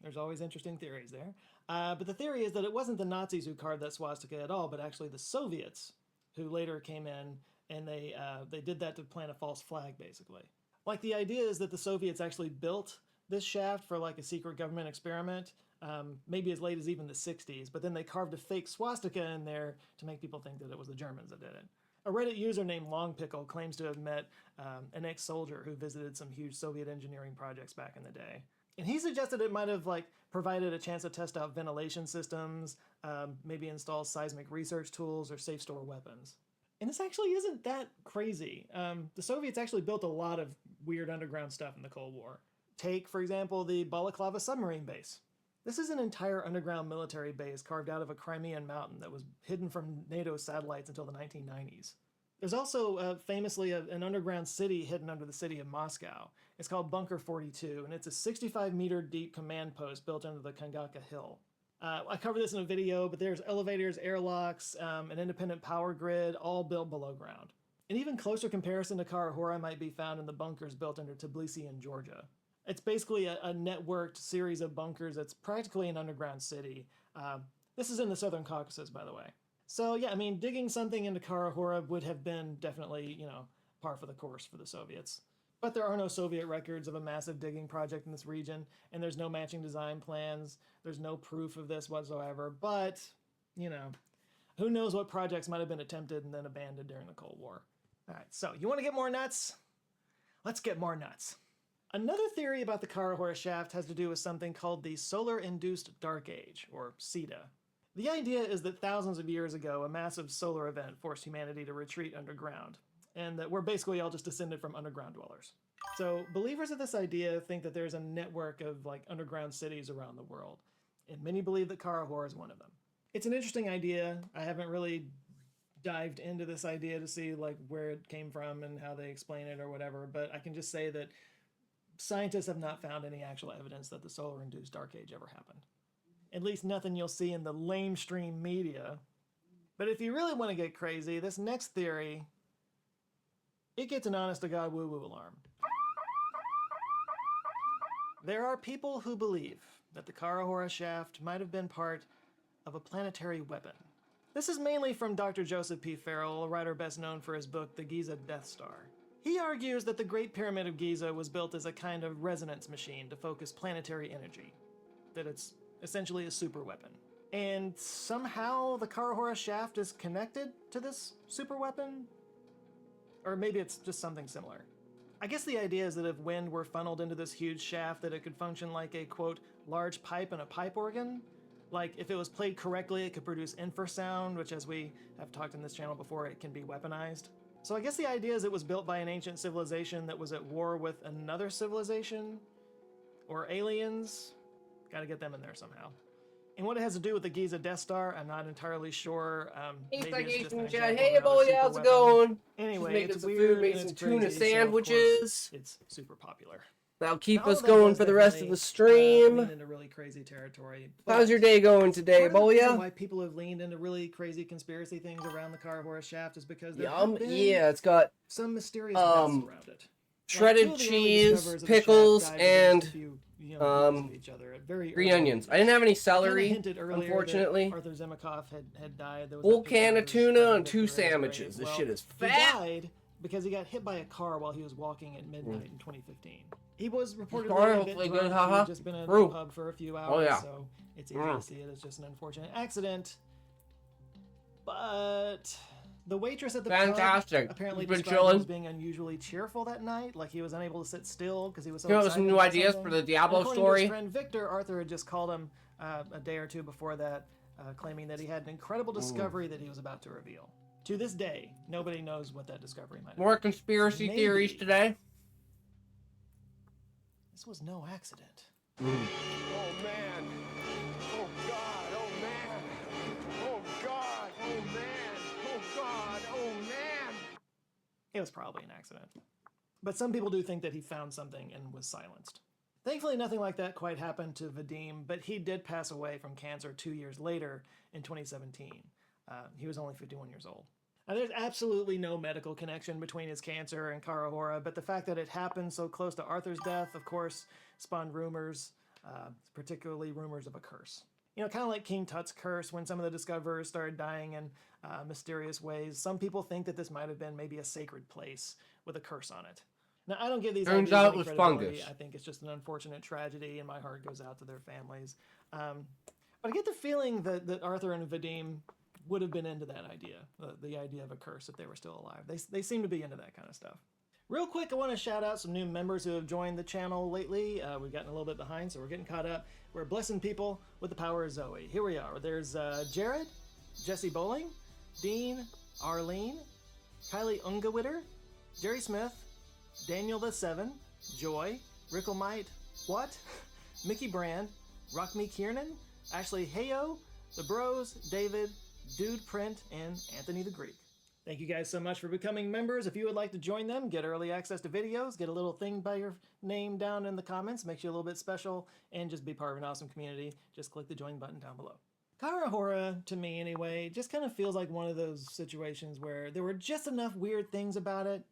There's always interesting theories there. But the theory is that it wasn't the Nazis who carved that swastika at all, but actually the Soviets who later came in and they did that to plant a false flag, basically. Like, the idea is that the Soviets actually built this shaft for like a secret government experiment, maybe as late as even the 60s, but then they carved a fake swastika in there to make people think that it was the Germans that did it. A Reddit user named Longpickle claims to have met an ex-soldier who visited some huge Soviet engineering projects back in the day. And he suggested it might have provided a chance to test out ventilation systems, maybe install seismic research tools or safe store weapons. And this actually isn't that crazy. The Soviets actually built a lot of weird underground stuff in the Cold War. Take, for example, the Balaclava submarine base. This is an entire underground military base carved out of a Crimean mountain that was hidden from NATO satellites until the 1990s. There's also famously an underground city hidden under the city of Moscow. It's called Bunker 42, and it's a 65-meter deep command post built under the Kangaka Hill. I covered this in a video, but there's elevators, airlocks, an independent power grid, all built below ground. An even closer comparison to Karahora might be found in the bunkers built under Tbilisi in Georgia. It's basically a networked series of bunkers that's practically an underground city. This is in the Southern Caucasus, by the way. So yeah, I mean, digging something into Karahora would have been definitely, par for the course for the Soviets. But there are no Soviet records of a massive digging project in this region, and there's no matching design plans. There's no proof of this whatsoever, but, who knows what projects might have been attempted and then abandoned during the Cold War. All right, so you want to get more nuts? Let's get more nuts. Another theory about the Karahora shaft has to do with something called the Solar-Induced Dark Age, or SIDA. The idea is that thousands of years ago, a massive solar event forced humanity to retreat underground, and that we're basically all just descended from underground dwellers. So believers of this idea think that there's a network of like underground cities around the world, and many believe that Karahor is one of them. It's an interesting idea. I haven't really dived into this idea to see like where it came from and how they explain it or whatever, but I can just say that scientists have not found any actual evidence that the solar-induced dark age ever happened. At least nothing you'll see in the lamestream media. But if you really want to get crazy, this next theory, it gets an honest-to-God woo-woo alarm. There are people who believe that the Karahora shaft might have been part of a planetary weapon. This is mainly from Dr. Joseph P. Farrell, a writer best known for his book, The Giza Death Star. He argues that the Great Pyramid of Giza was built as a kind of resonance machine to focus planetary energy, that it's essentially a super weapon. And somehow the Karahora shaft is connected to this super weapon? Or maybe it's just something similar. I guess the idea is that if wind were funneled into this huge shaft, that it could function like a, quote, large pipe in a pipe organ. Like, if it was played correctly, it could produce infrasound, which, as we have talked in this channel before, it can be weaponized. So I guess the idea is it was built by an ancient civilization that was at war with another civilization, or aliens. Gotta get them in there somehow. And what it has to do with the Giza Death Star, I'm not entirely sure. Maybe it's just an example of Hey, another boy, super how's it weapon. going? Anyway, Making it's some weird food, making and some it's tuna crazy, so of course sandwiches. it's super popular. That'll keep Now, all us of that going does for the rest of the definitely, stream. lean into really crazy territory. How's your But day going today, part of the reason Boya? why people have leaned into really crazy conspiracy things around the Karahora shaft is because there Yum. have been Yeah, it's got some mysterious deaths around it. shredded Like, two of the early cheese, discoverers of the shaft pickles, died within just and a few, years of each other at very green early onions. ages. I didn't have any I kinda celery, hinted earlier that unfortunately. Arthur Zemikoff had died. There was Whole that can of picture tuna his and 2 Victor Ayres sandwiches. grave. This Well, shit is he fat. died because he got hit by a car while he was walking at midnight in 2015. He was reportedly Sorry, a bit hopefully drunk. good, He haha. had just been in True. a pub for a few hours, yeah. so it's easy to see it as just an unfortunate accident. But the waitress at the Fantastic. pub apparently He's been described him chilling. as being unusually cheerful that night, like he was unable to sit still because he was so You know, some excited new about ideas something. for the And Diablo according to story. his friend Victor, Arthur had just called him a day or two before that, claiming that he had an incredible discovery that he was about to reveal. To this day, nobody knows what that discovery might have More been. conspiracy theories Maybe today. this was no accident. Oh man. Oh God. Oh man. Oh God. Oh man. Oh God. Oh man. It was probably an accident. But some people do think that he found something and was silenced. Thankfully, nothing like that quite happened to Vadim, but he did pass away from cancer 2 years later in 2017. He was only 51 years old. Now, there's absolutely no medical connection between his cancer and Karahora, but the fact that it happened so close to Arthur's death, of course, spawned rumors, particularly rumors of a curse. You know, kind of like King Tut's curse, when some of the discoverers started dying in mysterious ways. Some people think that this might have been maybe a sacred place with a curse on it. Now, I don't give these Turns ideas out any it was credibility. fungus. I think it's just an unfortunate tragedy, and my heart goes out to their families. But I get the feeling that Arthur and Vadim would have been into that idea, the idea of a curse if they were still alive. They seem to be into that kind of stuff. Real quick, I want to shout out some new members who have joined the channel lately. We've gotten a little bit behind, so we're getting caught up. We're blessing people with the power of Zoe. Here we are. There's Jared, Jesse Bowling, Dean, Arlene, Kylie Ungewitter, Jerry Smith, Daniel the Seven, Joy, Rickelmite, What, Mickey Brand, Rock Me Kiernan, Ashley Hayo, The Bros, David, Dude Print, and Anthony the Greek. Thank you guys so much for becoming members. If you would like to join them, get early access to videos, get a little thing by your name down in the comments, makes you a little bit special, and just be part of an awesome community, just click the join button down below. Karahora, to me anyway, just kind of feels like one of those situations where there were just enough weird things about it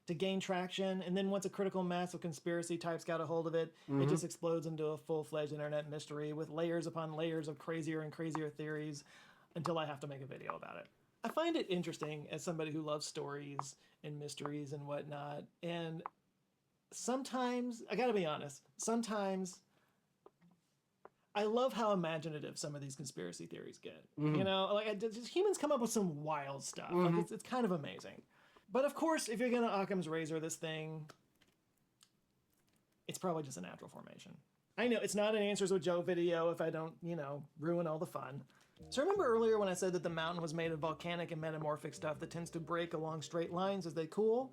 to gain traction, and then once a critical mass of conspiracy types got a hold of it, it just explodes into a full-fledged internet mystery with layers upon layers of crazier and crazier theories until I have to make a video about it. I find it interesting as somebody who loves stories and mysteries and whatnot, and sometimes, I gotta be honest, sometimes I love how imaginative some of these conspiracy theories get. You know, like just humans come up with some wild stuff. Like it's kind of amazing. But of course, if you're gonna Occam's razor this thing, it's probably just a natural formation. I know it's not an Answers with Joe video if I don't, ruin all the fun. So remember earlier when I said that the mountain was made of volcanic and metamorphic stuff that tends to break along straight lines as they cool?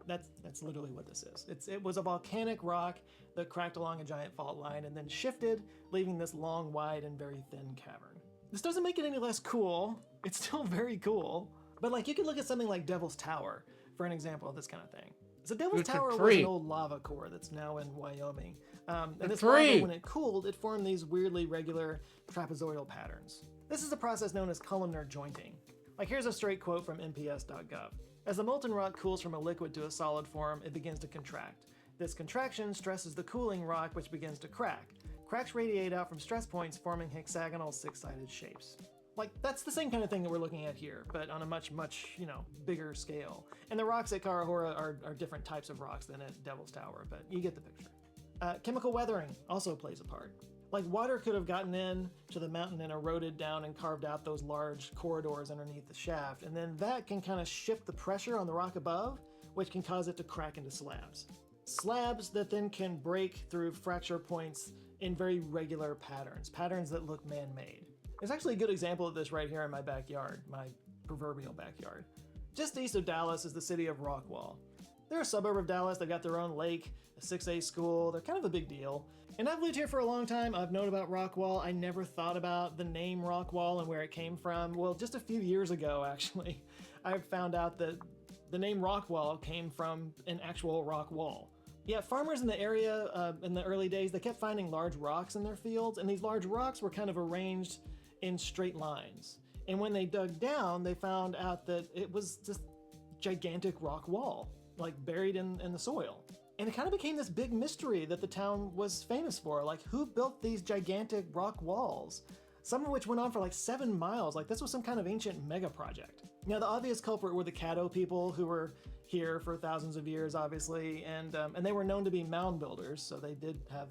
That's literally what this is. It was a volcanic rock that cracked along a giant fault line and then shifted, leaving this long, wide, and very thin cavern. This doesn't make it any less cool. It's still very cool. But like, you could look at something like Devil's Tower for an example of this kind of thing. So Devil's Tower was an old lava core that's now in Wyoming. And this lava, when it cooled, it formed these weirdly regular trapezoidal patterns. This is a process known as columnar jointing. Like, here's a straight quote from NPS.gov. As the molten rock cools from a liquid to a solid form, it begins to contract. This contraction stresses the cooling rock, which begins to crack. Cracks radiate out from stress points, forming hexagonal six-sided shapes. Like, that's the same kind of thing that we're looking at here, but on a much, bigger scale. And the rocks at Karahora are different types of rocks than at Devil's Tower, but you get the picture. Chemical weathering also plays a part. Like, water could have gotten in to the mountain and eroded down and carved out those large corridors underneath the shaft, and then that can kind of shift the pressure on the rock above, which can cause it to crack into slabs. Slabs that then can break through fracture points in very regular patterns that look man-made. There's actually a good example of this right here in my backyard, my proverbial backyard. Just east of Dallas is the city of Rockwall. They're a suburb of Dallas. They've got their own lake, a 6A school. They're kind of a big deal. And I've lived here for a long time. I've known about Rockwall. I never thought about the name Rockwall and where it came from. Well, just a few years ago, actually, I found out that the name Rockwall came from an actual rock wall. Yeah, farmers in the area in the early days, they kept finding large rocks in their fields, and these large rocks were kind of arranged in straight lines. And when they dug down, they found out that it was just gigantic rock wall, like buried in the soil. And it kind of became this big mystery that the town was famous for. Like, who built these gigantic rock walls? Some of which went on for like 7 miles. Like, this was some kind of ancient mega project. Now, the obvious culprit were the Caddo people, who were here for thousands of years, obviously, and they were known to be mound builders, so they did have,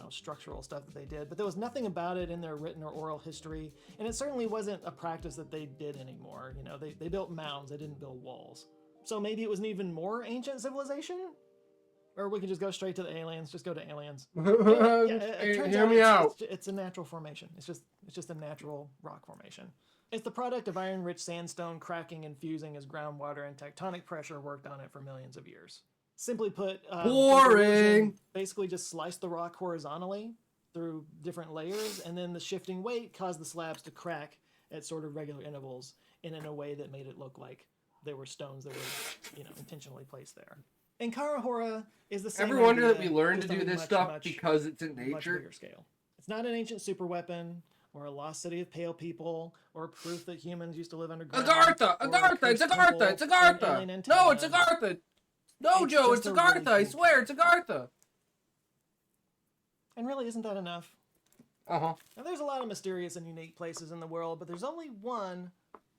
structural stuff that they did, but there was nothing about it in their written or oral history, and it certainly wasn't a practice that they did anymore. They built mounds, they didn't build walls. So maybe it was an even more ancient civilization? Or we could just go straight to the aliens, just go to aliens. It turns out it's a natural formation. It's just a natural rock formation. It's the product of iron-rich sandstone cracking and fusing as groundwater and tectonic pressure worked on it for millions of years. Simply put, boring! Basically just sliced the rock horizontally through different layers, and then the shifting weight caused the slabs to crack at sort of regular intervals and in a way that made it look like they were stones that were, intentionally placed there. And Karahora is the same. Ever wonder idea, that we learn to just on do a this much, stuff much, because it's in much nature? bigger scale. It's not an ancient superweapon, or a lost city of pale people, or proof that humans used to live underground. Agartha! It's Agartha! No, it's Agartha! No, Joe, it's Agartha! I swear, it's Agartha! And really, isn't that enough? Uh-huh. Now, there's a lot of mysterious and unique places in the world, but there's only one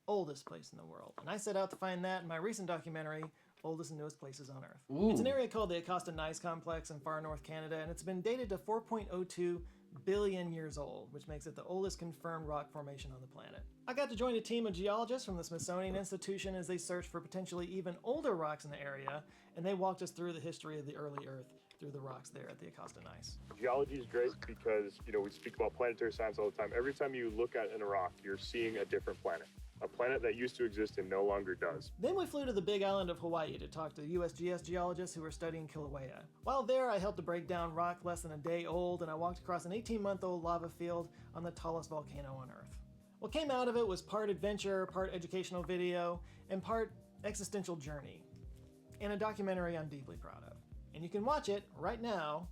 oldest place in the world. And I set out to find that in my recent documentary, Oldest and Newest Places on Earth. Ooh. It's an area called the Acosta Gneiss Complex in far north Canada, and it's been dated to 4.02 billion years old, which makes it the oldest confirmed rock formation on the planet. I got to join a team of geologists from the Smithsonian Institution as they searched for potentially even older rocks in the area, and they walked us through the history of the early Earth through the rocks there at the Acosta Gneiss. Geology is great because, we speak about planetary science all the time. Every time you look at a rock, you're seeing a different planet. A planet that used to exist and no longer does. Then we flew to the big island of Hawaii to talk to USGS geologists who were studying Kilauea. While there, I helped to break down rock less than a day old, and I walked across an 18-month-old lava field on the tallest volcano on Earth. What came out of it was part adventure, part educational video, and part existential journey, and a documentary I'm deeply proud of. And you can watch it right now,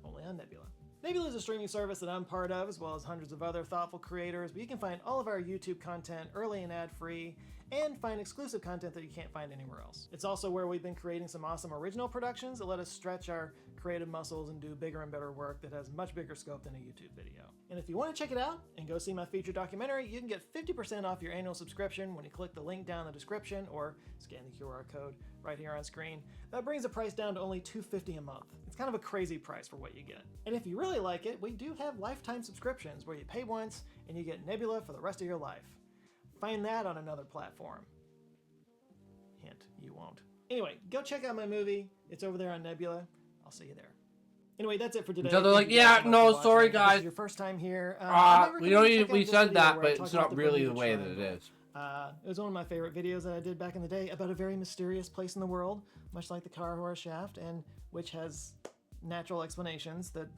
only on Nebula. Nebula is a streaming service that I'm part of, as well as hundreds of other thoughtful creators, but you can find all of our YouTube content early and ad-free, and find exclusive content that you can't find anywhere else. It's also where we've been creating some awesome original productions that let us stretch our creative muscles and do bigger and better work that has much bigger scope than a YouTube video. And if you want to check it out and go see my feature documentary, you can get 50% off your annual subscription when you click the link down in the description or scan the QR code right here on screen. That brings the price down to only $2.50 a month. It's kind of a crazy price for what you get. And if you really like it, we do have lifetime subscriptions where you pay once and you get Nebula for the rest of your life. Find that on another platform. Hint, you won't. Anyway, go check out my movie. It's over there on Nebula. I'll see you there. Anyway, that's it for today. So they're like, Thank you guys yeah, so much no, for watching. sorry If this guys. is your first time here. I We recommend you know check out we this said video that, where I but talk it's about not the really the Bermuda way that it Triangle. is. It was one of my favorite videos that I did back in the day about a very mysterious place in the world, much like the Karahora Shaft, and which has natural explanations that,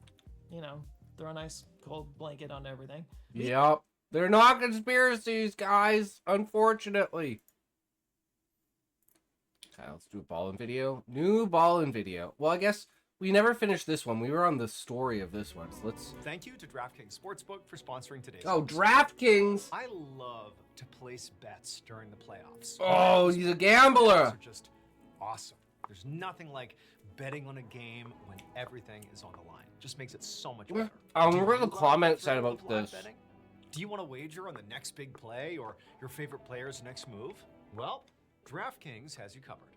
you know, throw a nice cold blanket on everything. Yep. They're not conspiracies, guys, unfortunately. Okay, let's do a ball-in video. New ball-in video. Well, I guess we never finished this one. We were on the story of this one, so let's... Thank you to DraftKings Sportsbook for sponsoring today's Oh, episode. DraftKings! I love to place bets during the playoffs. Oh, he's a gambler! Are just awesome. There's nothing like betting on a game when everything is on the line. Just makes it so much better. I Do remember you the love comment said thrill about of live this. betting? Do you want to wager on the next big play or your favorite player's next move? Well, DraftKings has you covered.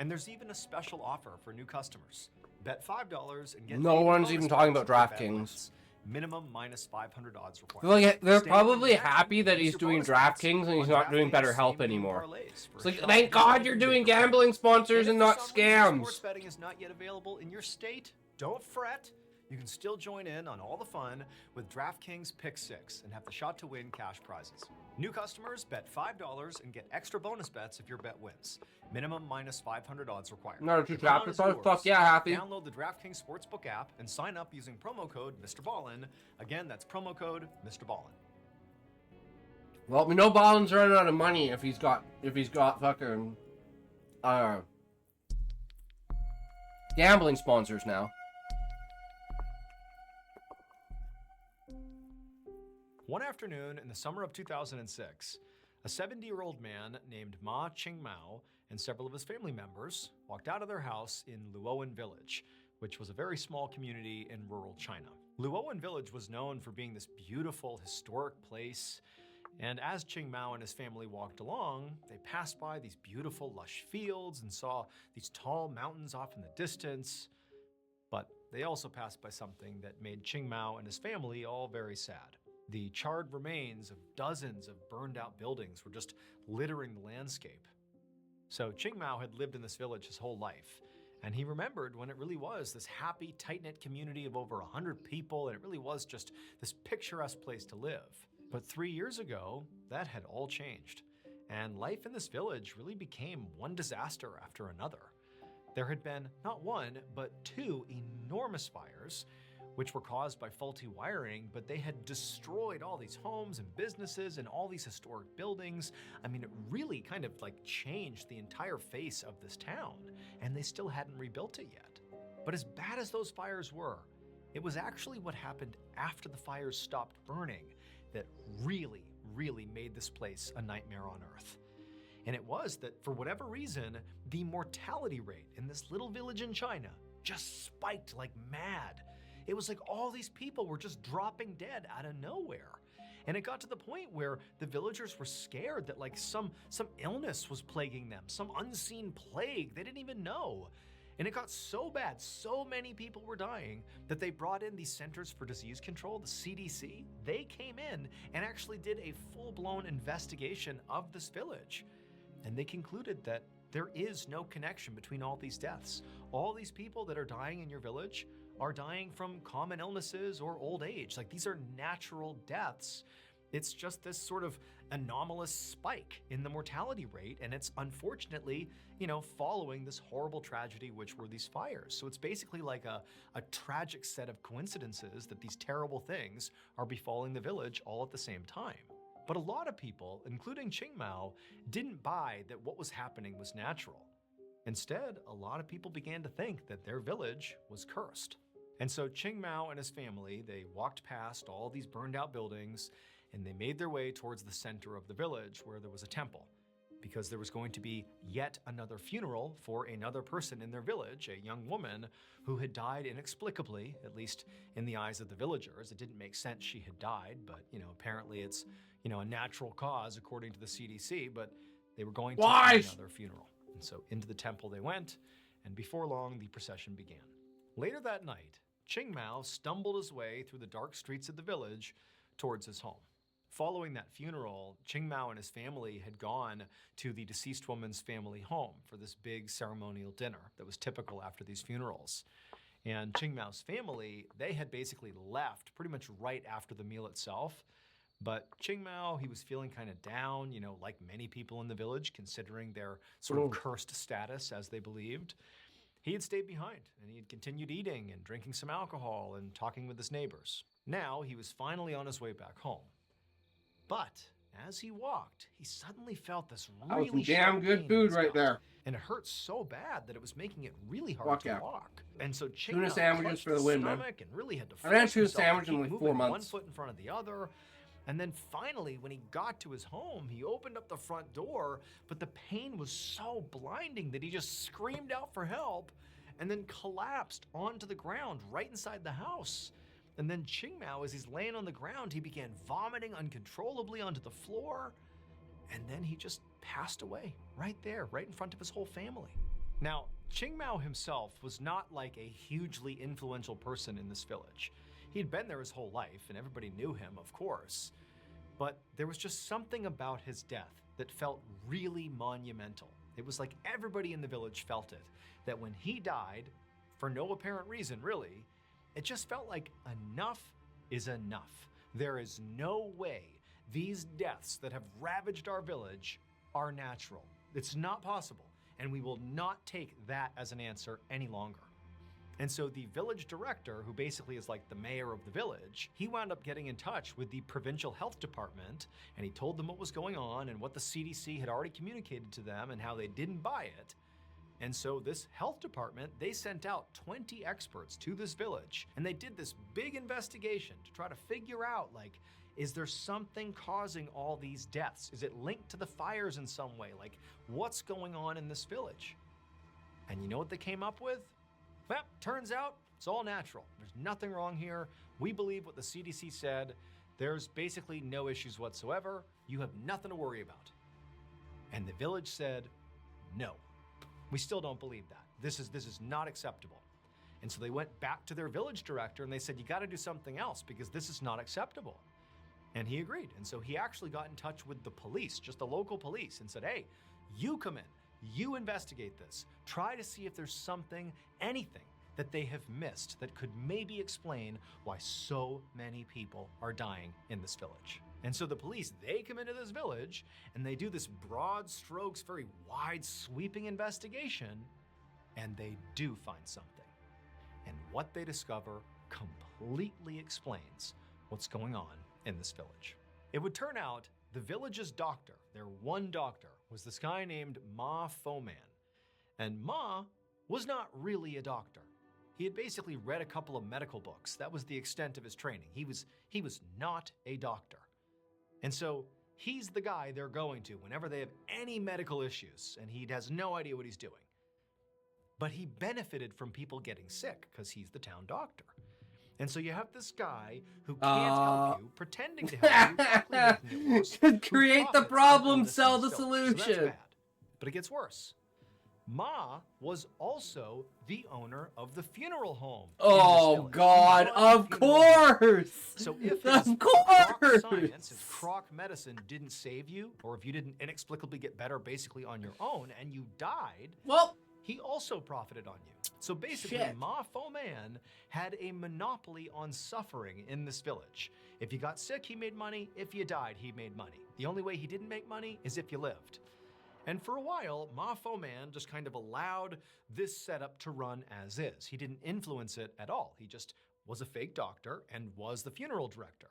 And there's even a special offer for new customers. Bet $5 and get No 80 one's bonus even talking points about if your bet DraftKings. wins. Minimum minus 500 odds required. Like, they're Stay probably in action happy that and he's use your doing bonus bets DraftKings and he's on not doing DraftKings BetterHelp same-game anymore. parlays for It's like, a thank shot God at you're getting doing big for gambling sponsors if and not for some reason Sports scams. betting is not yet available in your state, don't fret. You can still join in on all the fun with DraftKings Pick 6 and have the shot to win cash prizes. New customers bet $5 and get extra bonus bets if your bet wins. Minimum minus 500 odds required. No, it's The just crown after is fuck, yours. fuck yeah, happy. Download the DraftKings Sportsbook app and sign up using promo code MrBallin. Again, that's promo code MrBallin. Well, we know Ballin's running out of money if he's got fucking gambling sponsors now. One afternoon in the summer of 2006, a 70-year-old man named Ma Qingmao and several of his family members walked out of their house in Luowan Village, which was a very small community in rural China. Luowan Village was known for being this beautiful, historic place, and as Qingmao and his family walked along, they passed by these beautiful, lush fields and saw these tall mountains off in the distance. But they also passed by something that made Qingmao and his family all very sad. The charred remains of dozens of burned out buildings were just littering the landscape. So Qingmao had lived in this village his whole life, and he remembered when it really was this happy, tight-knit community of over 100 people, and it really was just this picturesque place to live. But 3 years ago, that had all changed, and life in this village really became one disaster after another. There had been not one, but two enormous fires, which were caused by faulty wiring, but they had destroyed all these homes and businesses and all these historic buildings. I mean, it really kind of like changed the entire face of this town, and they still hadn't rebuilt it yet. But as bad as those fires were, it was actually what happened after the fires stopped burning that really, really made this place a nightmare on Earth. And it was that, for whatever reason, the mortality rate in this little village in China just spiked like mad. It was like all these people were just dropping dead out of nowhere. And it got to the point where the villagers were scared that like some illness was plaguing them, some unseen plague they didn't even know. And it got so bad, so many people were dying, that they brought in the Centers for Disease Control, the CDC. They came in and actually did a full-blown investigation of this village. And they concluded that there is no connection between all these deaths. All these people that are dying in your village are dying from common illnesses or old age. Like, these are natural deaths. It's just this sort of anomalous spike in the mortality rate, and it's unfortunately, following this horrible tragedy, which were these fires. So it's basically like a tragic set of coincidences that these terrible things are befalling the village all at the same time. But a lot of people, including Qingmao, didn't buy that what was happening was natural. Instead, a lot of people began to think that their village was cursed. And so Qingmao and his family, they walked past all these burned out buildings, and they made their way towards the center of the village where there was a temple, because there was going to be yet another funeral for another person in their village, a young woman who had died inexplicably, at least in the eyes of the villagers. It didn't make sense she had died, but apparently it's a natural cause according to the CDC, but they were going to have another funeral. And so into the temple they went, and before long the procession began. Later that night, Qingmao stumbled his way through the dark streets of the village towards his home. Following that funeral, Qingmao and his family had gone to the deceased woman's family home for this big ceremonial dinner that was typical after these funerals. And Ching Mao's family, they had basically left pretty much right after the meal itself. But Ching Mao, he was feeling kind of down, you know, like many people in the village, considering their sort of cursed status, as they believed. He had stayed behind, and he had continued eating and drinking some alcohol and talking with his neighbors. Now he was finally on his way back home. But as he walked, he suddenly felt this really some damn sharp good pain in food his right gut. there. And it hurt so bad that it was making it really hard Walk to out. walk. And so Ching Tuna Mao sandwiches clutched for the his win, man. stomach and really had to I ran force tuna himself to sandwich in keep like moving 4 one months. foot in front of the other. And then finally, when he got to his home, he opened up the front door, but the pain was so blinding that he just screamed out for help and then collapsed onto the ground right inside the house. And then Ching Mao, as he's laying on the ground, he began vomiting uncontrollably onto the floor. And then he just passed away right there, right in front of his whole family. Now, Ching Mao himself was not like a hugely influential person in this village. He'd been there his whole life, and everybody knew him, of course. But there was just something about his death that felt really monumental. It was like everybody in the village felt it, that when he died, for no apparent reason really, it just felt like enough is enough. There is no way these deaths that have ravaged our village are natural. It's not possible, and we will not take that as an answer any longer. And so the village director, who basically is like the mayor of the village, he wound up getting in touch with the provincial health department, and he told them what was going on and what the CDC had already communicated to them and how they didn't buy it. And so this health department, they sent out 20 experts to this village, and they did this big investigation to try to figure out, like, is there something causing all these deaths? Is it linked to the fires in some way? Like, what's going on in this village? And you know what they came up with? Well, turns out it's all natural. There's nothing wrong here. We believe what the CDC said. There's basically no issues whatsoever. You have nothing to worry about. And the village said, no, we still don't believe that. This is not acceptable. And so they went back to their village director and they said, you got to do something else because this is not acceptable. And he agreed. And so he actually got in touch with the police, just the local police, and said, hey, you come in. You investigate this. Try to see if there's something, anything that they have missed that could maybe explain why so many people are dying in this village. And so the police, they come into this village and they do this broad strokes, very wide sweeping investigation, and they do find something. And what they discover completely explains what's going on in this village. It would turn out the village's doctor, their one doctor, was this guy named Ma Foman. And Ma was not really a doctor. He had basically read a couple of medical books. That was the extent of his training. He was not a doctor. And so he's the guy they're going to whenever they have any medical issues, and he has no idea what he's doing. But he benefited from people getting sick because he's the town doctor. And so you have this guy who can't help you, pretending to help you, quickly making it worse, create the who profits problem, from sell the this distillate. So that's solution. bad. But it gets worse. Ma was also the owner of the funeral home. in this Oh village. God, He was of the funeral home. course! So if Of his crock course! science, his crock medicine didn't save you, or if you didn't inexplicably get better basically on your own and you died, Well, he also profited on you. So basically, Shit. Ma Foman had a monopoly on suffering in this village. If you got sick, he made money. If you died, he made money. The only way he didn't make money is if you lived. And for a while, Ma Foman just kind of allowed this setup to run as is. He didn't influence it at all. He just was a fake doctor and was the funeral director.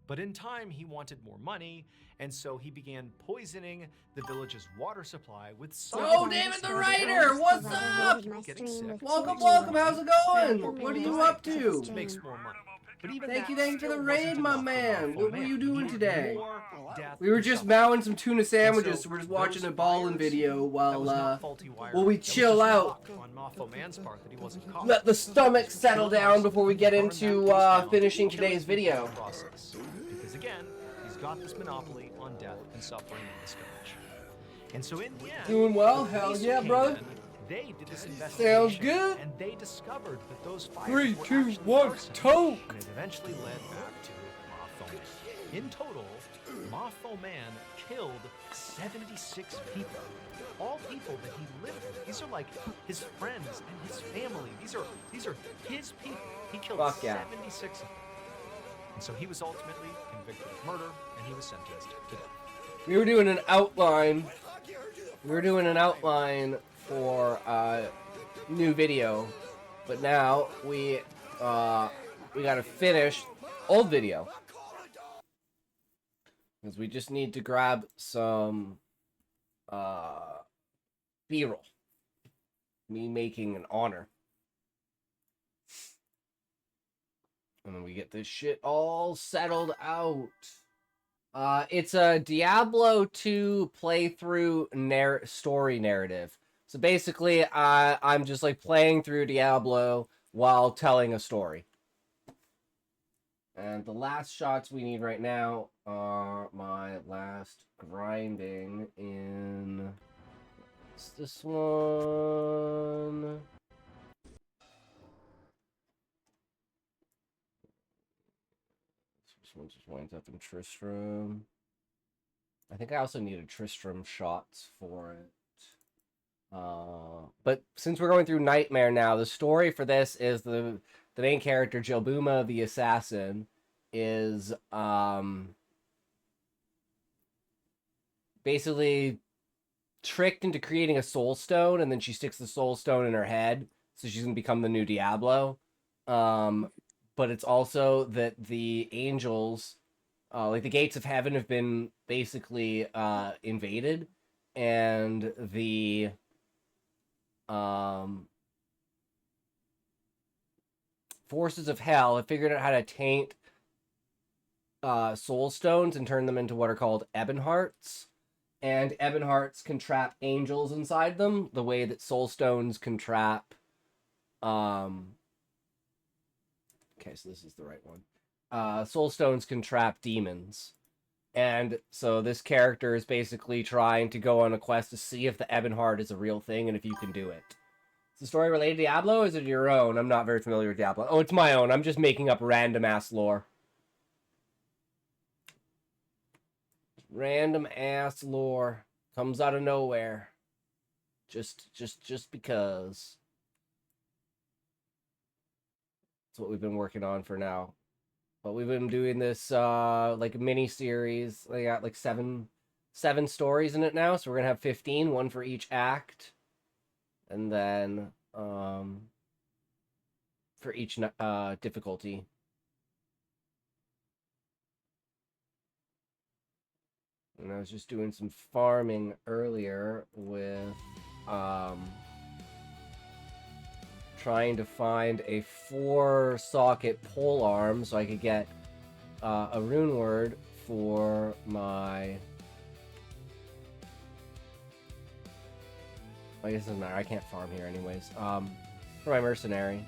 But in time, he wanted more money, and so he began poisoning the village's water supply with Oh, David the writer, what's up? Getting sick. welcome, how's it going? What are you up to? Makes more money. But even Thank you that for the still raid, wasn't my enough for man. Ma What were Foman. you He doing needed today? more death We were and just suffering. mowing some tuna sandwiches, so we're just watching a ballin' video while we chill out. On Ma Foman's part that he wasn't caught. Let the stomach settle down before we get into finishing today's video. Process. Because again, he's got this monopoly on death and suffering in this village. And so in the end, Doing well? the Hell police yeah, came brother. in, they did this investigation. Sounds good. And they discovered that those fires 3, were 2, actually 1, arson. toke. And it eventually led back to Ma In total, Mothful Man killed 76 people. All people that he lived with. These are like his friends and his family. These are his people. He killed Fuck yeah. 76 of them. And so he was ultimately convicted of murder, and he was sentenced to death. We were doing an outline. We were doing an outline for new video, but now we gotta finish old video because we just need to grab some B-roll. Me making an honor, and then we get this shit all settled out. It's a Diablo 2 playthrough story narrative. So basically, I'm just like playing through Diablo while telling a story. And the last shots we need right now are my last grinding in... What's this one? This one just winds up in Tristram. I think I also needed Tristram shots for it. But since we're going through Nightmare now, the story for this is the main character, Jilbuma the Assassin, is basically tricked into creating a soul stone, and then she sticks the soul stone in her head, so she's gonna become the new Diablo. But it's also that the angels, like the gates of heaven, have been basically invaded, and the forces of hell have figured out how to taint soul stones and turn them into what are called ebon hearts. And ebon hearts can trap angels inside them, the way that soul stones can trap... Okay, so this is the right one. Soul stones can trap demons. And so this character is basically trying to go on a quest to see if the ebon heart is a real thing and if you can do it. Is the story related to Diablo, or is it your own? I'm not very familiar with Diablo. Oh, it's my own. I'm just making up random-ass lore. Random-ass lore. Comes out of nowhere. Just because. That's what we've been working on for now. But we've been doing this like a mini series. They got like seven stories in it now, so we're gonna have 15, one for each act, and then for each difficulty. And I was just doing some farming earlier with trying to find a 4-socket pole arm so I could get a rune word for my... I guess it doesn't matter. I can't farm here anyways. For my mercenary.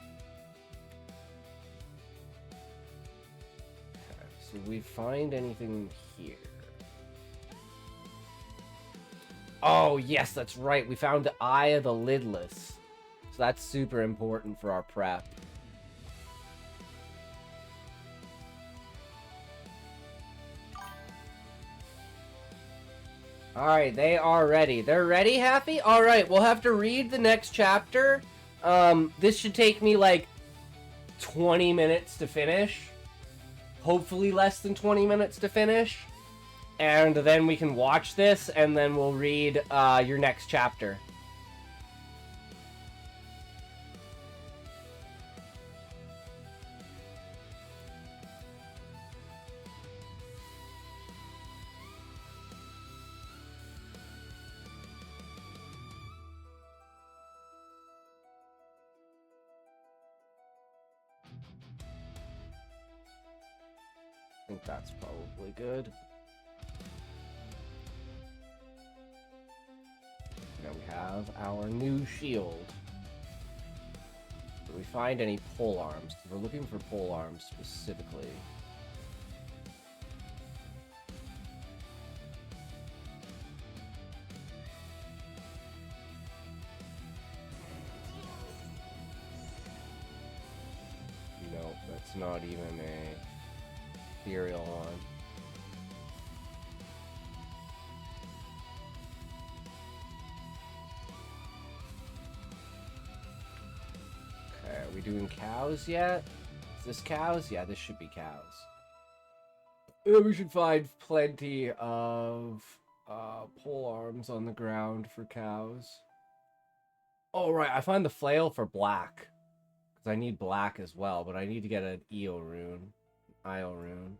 Okay, so we find anything here? Oh, yes, that's right. We found the Eye of the Lidless. So that's super important for our prep. Alright, they are ready. They're ready, Happy? Alright, we'll have to read the next chapter. This should take me like 20 minutes to finish. Hopefully less than 20 minutes to finish. And then we can watch this, and then we'll read your next chapter. I think that's probably good. Now we have our new shield. Do we find any pole arms? We're looking for pole arms specifically. No, that's not even a... ethereal on. Okay, are we doing cows yet? Is this cows? Yeah, this should be cows. We should find plenty of pole arms on the ground for cows. Oh, right, I find the flail for black. Because I need black as well, but I need to get an Io rune. Io rune.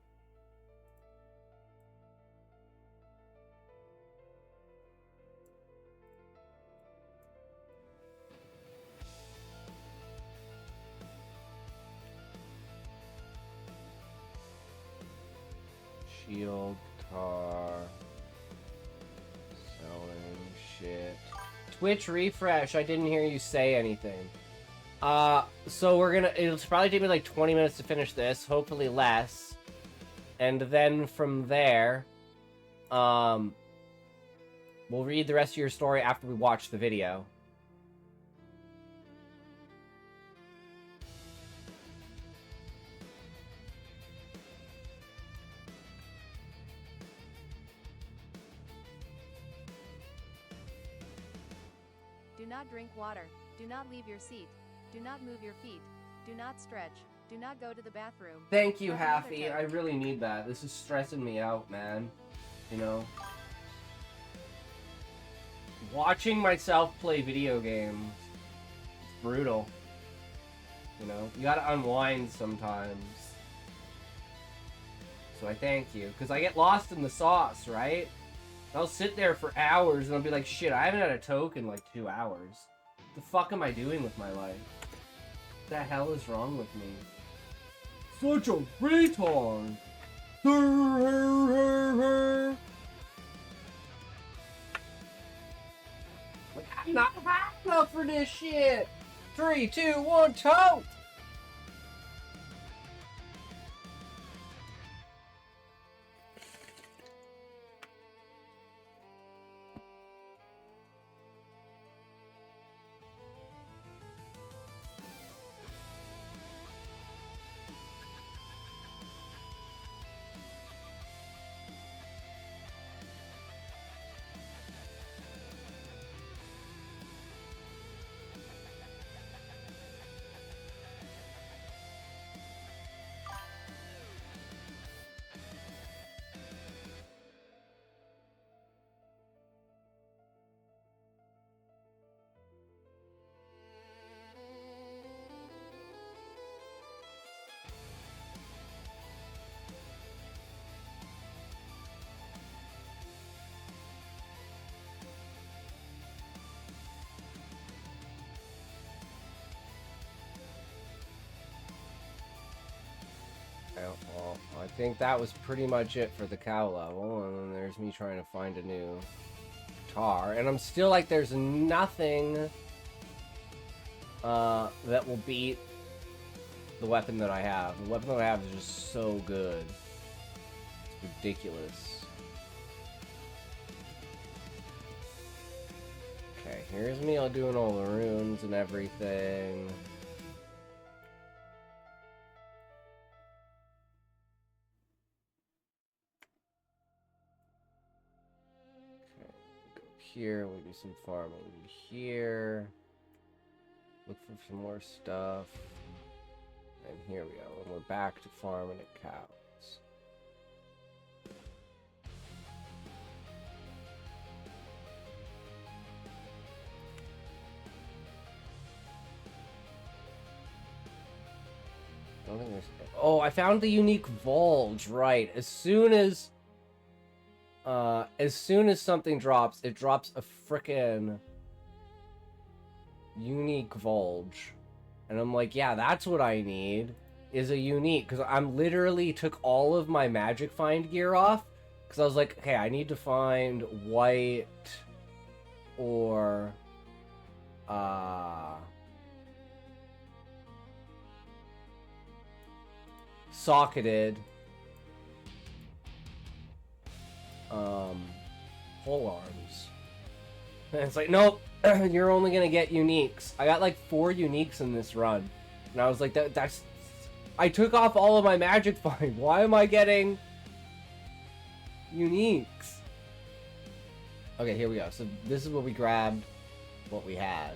Shield, tar, selling shit. Twitch refresh, I didn't hear you say anything. So it'll probably take me like 20 minutes to finish this, hopefully less. And then from there, we'll read the rest of your story after we watch the video. Do not drink water. Do not leave your seat. Do not move your feet. Do not stretch. Do not go to the bathroom. Thank you, Press another Happy. toe. I really need that. This is stressing me out, man. You know? Watching myself play video games. It's brutal. You know? You gotta unwind sometimes. So I thank you. Because I get lost in the sauce, right? I'll sit there for hours and I'll be like, shit, I haven't had a toke in like 2 hours. What the fuck am I doing with my life? What the hell is wrong with me? Such a retard! Like, I'm not high enough for this shit! 3, 2, 1, tote! Well, I think that was pretty much it for the cow level, and then there's me trying to find a new guitar, and I'm still like, there's nothing that will beat the weapon that I have. The weapon that I have is just so good. It's ridiculous. Okay, here's me all doing all the runes and everything. Here, we do some farming here. Look for some more stuff. And here we go. And we're back to farming at cows. I don't think there's... Oh, I found the unique Vulge, right. As soon as something drops, it drops a frickin' unique Vulge. And I'm like, yeah, that's what I need, is a unique. Because I'm literally took all of my magic find gear off. Because I was like, okay, I need to find white or... socketed pole arms. And it's like, nope, you're only gonna get uniques. I got like 4 uniques in this run, and I was like, I took off all of my magic find. Why am I getting uniques? Okay, here we go. So this is what we grabbed, what we had.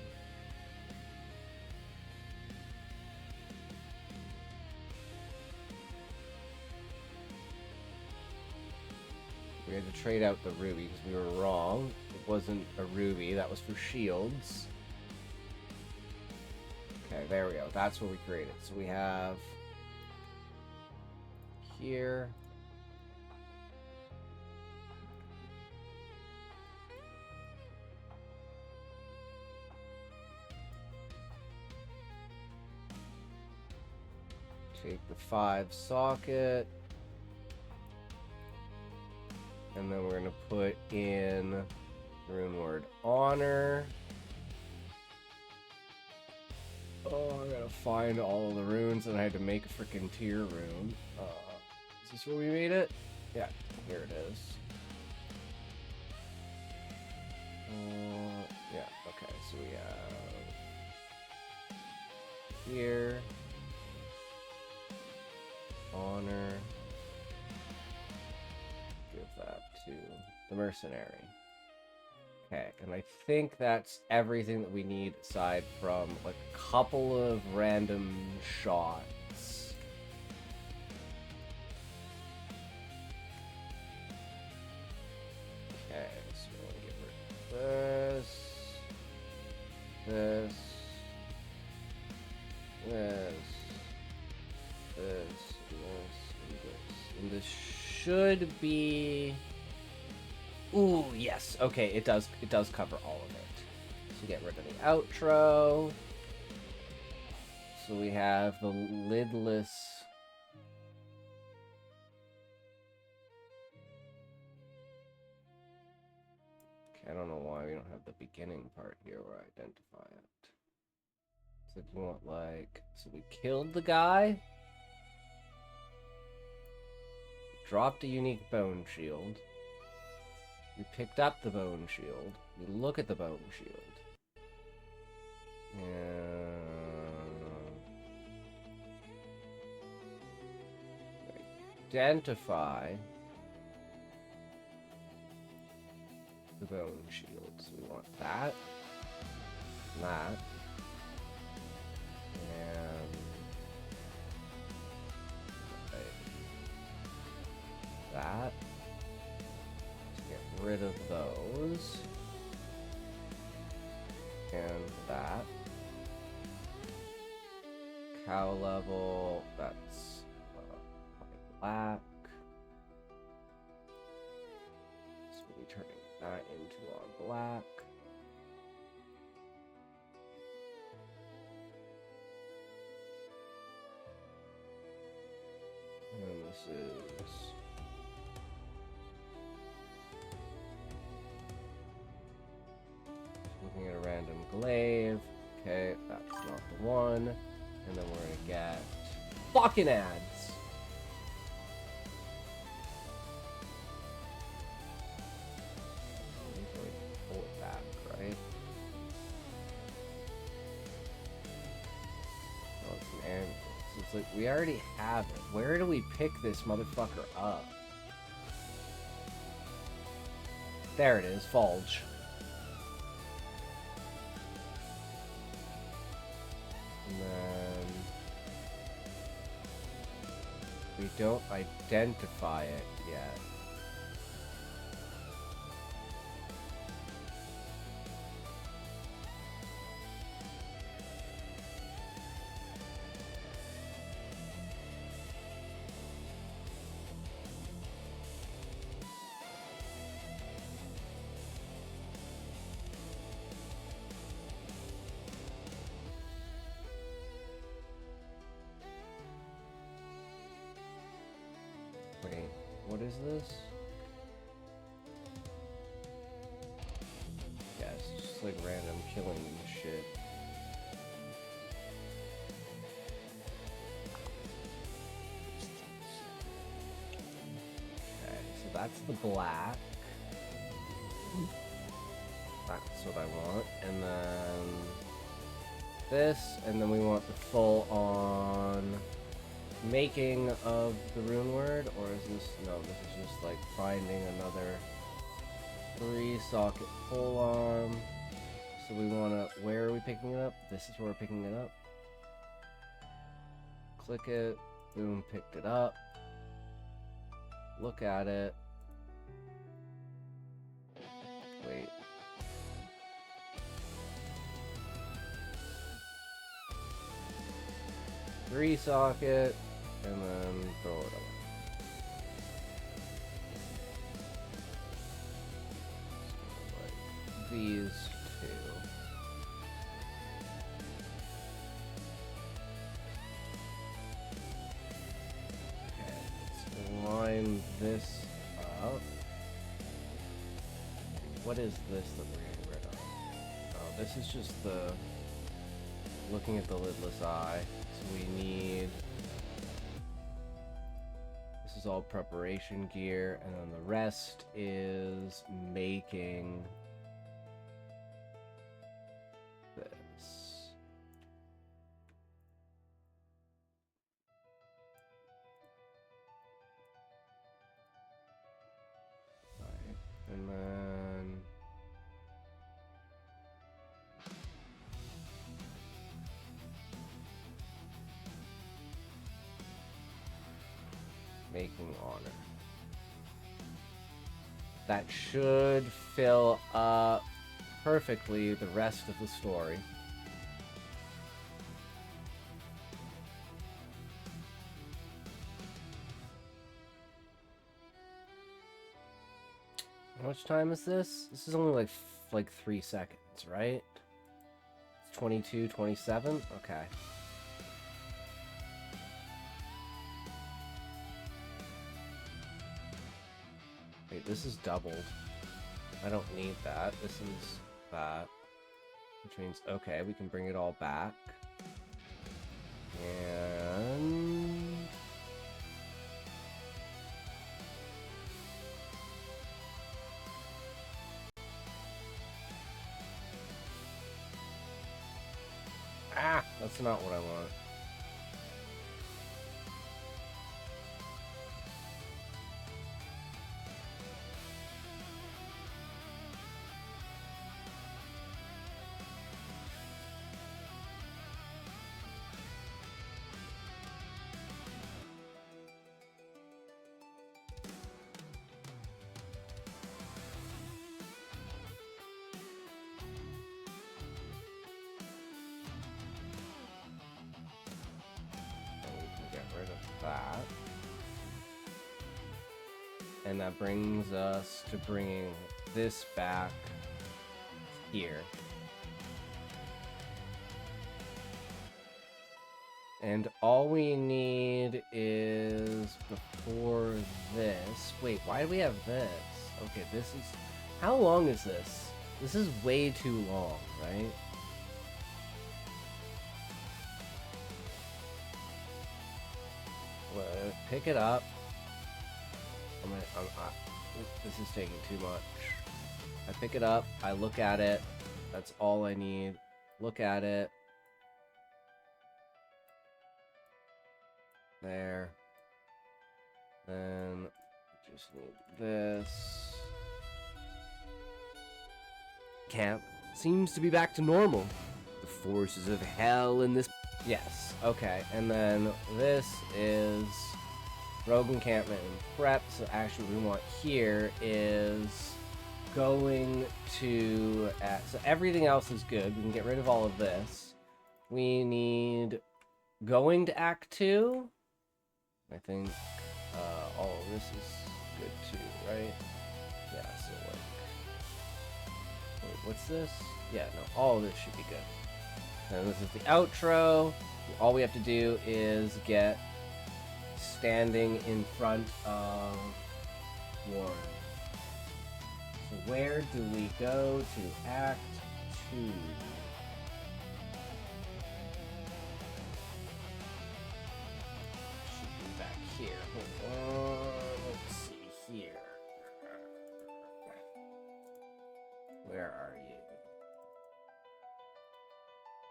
We had to trade out the ruby because we were wrong. It wasn't a ruby, that was for shields. Okay, there we go. That's what we created. So we have here. Take the 5 socket. And then we're going to put in the rune word honor. Oh, I gotta find all of the runes, and I had to make a freaking tier rune. Is this where we made it? Yeah, here it is. Yeah, okay, so we have here, honor, give that to the mercenary. Okay, and I think that's everything that we need aside from like a couple of random shots. Okay, so we're gonna get rid of this, this, and this should be. Ooh, yes. Okay, it does cover all of it. So get rid of the outro. So we have the lidless. Okay, I don't know why we don't have the beginning part here where I identify it. So do you want like, so we killed the guy. Dropped a unique bone shield. We picked up the bone shield. We look at the bone shield. And identify the bone shield. So we want that, that, and that. Get rid of those. And that. Cow level, that's black. So we'll be turning that into our black. And this is looking at a random glaive. Okay, that's not the one. And then we're gonna get fucking ads. Pull it back, right? Oh, it's an anvil. So it's like we already have it. Where do we pick this motherfucker up? There it is, Fulge. And then we don't identify it yet. Wait, what is this? Yeah, it's just like random killing and shit. Okay, so that's the black. That's what I want. And then this, and then we want the full on making of the rune word, or is this, no, this is just like finding another 3-socket pole arm. So we want to, where are we picking it up? This is where we're picking it up. Click it, boom, picked it up. Look at it. Wait. Three socket, and then throw it away. Like these two. Okay, let's line this up. What is this that we're getting rid of? Oh, this is just the looking at the lidless eye. So we need, this is all preparation gear, and then the rest is making this. Right. And then making honor. That should fill up perfectly the rest of the story. How much time is this? This is only like 3 seconds, right? It's 22, 27? Okay. Wait, this is doubled. I don't need that. This is that. Which means, okay, we can bring it all back. And ah, that's not what I want. Rid of that. And that brings us to bringing this back here. And all we need is before this. Wait, why do we have this? Okay, this is... How long is this? This is way too long, right? Pick it up. This is taking too much. I pick it up, I look at it, that's all I need. Look at it. There. Then, just need this. Camp seems to be back to normal. The forces of hell in this... Yes, okay, and then this is rogue encampment and prep, so actually what we want here is going to... so everything else is good, we can get rid of all of this. We need going to Act 2. I think all of this is good too, right? Yeah, so like... Wait, what's this? Yeah, no, all of this should be good. And this is the outro. All we have to do is get standing in front of Warren. So where do we go to Act 2? Should be back here. Hold on. Let's see here. Where are you?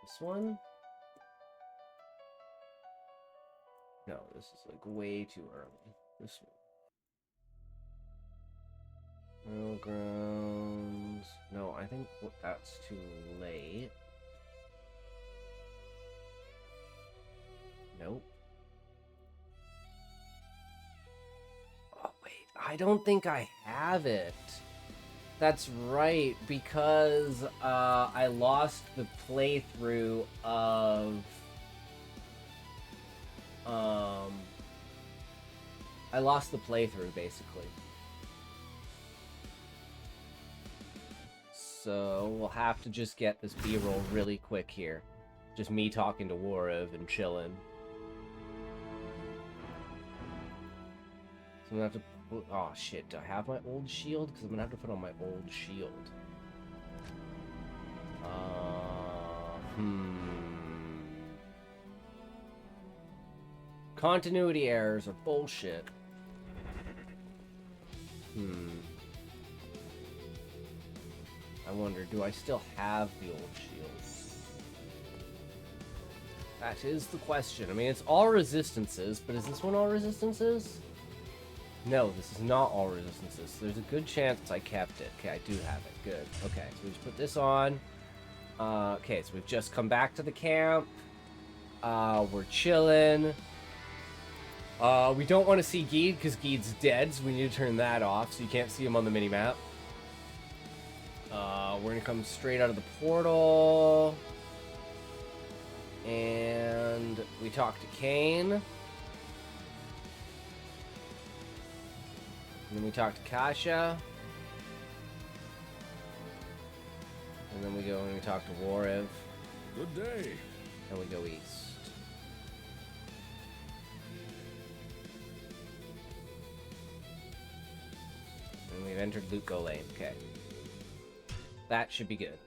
This one? No, this is like way too early. This one. Middle grounds. No, I think that's too late. Nope. Oh, wait. I don't think I have it. That's right, because I lost the playthrough of... I lost the playthrough, basically. So we'll have to just get this B-roll really quick here. Just me talking to Warriv and chilling. So I'm gonna have to put... Oh shit, do I have my old shield? Because I'm gonna have to put on my old shield. Continuity errors are bullshit. I wonder, do I still have the old shield? That is the question. I mean, it's all resistances, but is this one all resistances? No, this is not all resistances. There's a good chance I kept it. Okay, I do have it. Good. Okay, so we just put this on. Okay, so we've just come back to the camp. We're chilling. We don't want to see Geed because Geed's dead, so we need to turn that off so you can't see him on the minimap. We're gonna come straight out of the portal. And we talk to Kane. And then we talk to Kasha. And then we go and we talk to Warriv. Good day. And we go east. And we've entered Luco Lane. Okay. That should be good.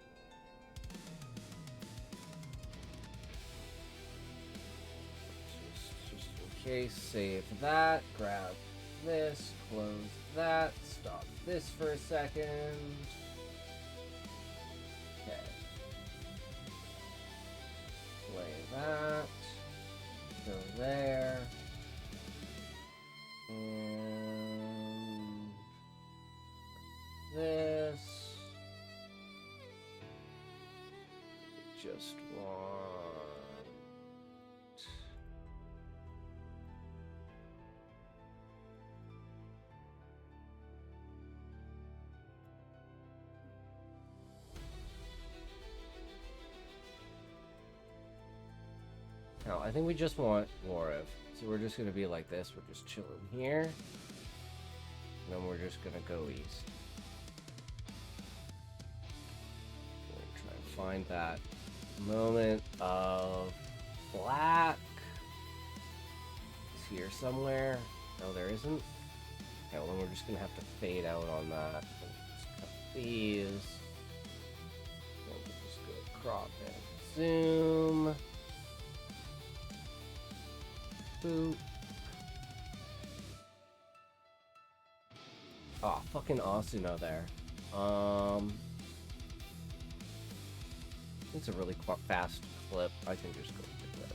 Just in case, save that, grab this, close that, stop this for a second. Okay. Play that. Go there. And this. Just want... No, I think we just want Warriv. So we're just gonna be like this. We're just chilling here. And then we're just gonna go east. We're gonna try and find that moment of black. It's here somewhere. No, there isn't. Okay, well then we're just gonna have to fade out on that. Just cut these. Then we'll just go crop and zoom. Boop. Oh, fucking Asuna there. It's a really fast clip. I can just go with this.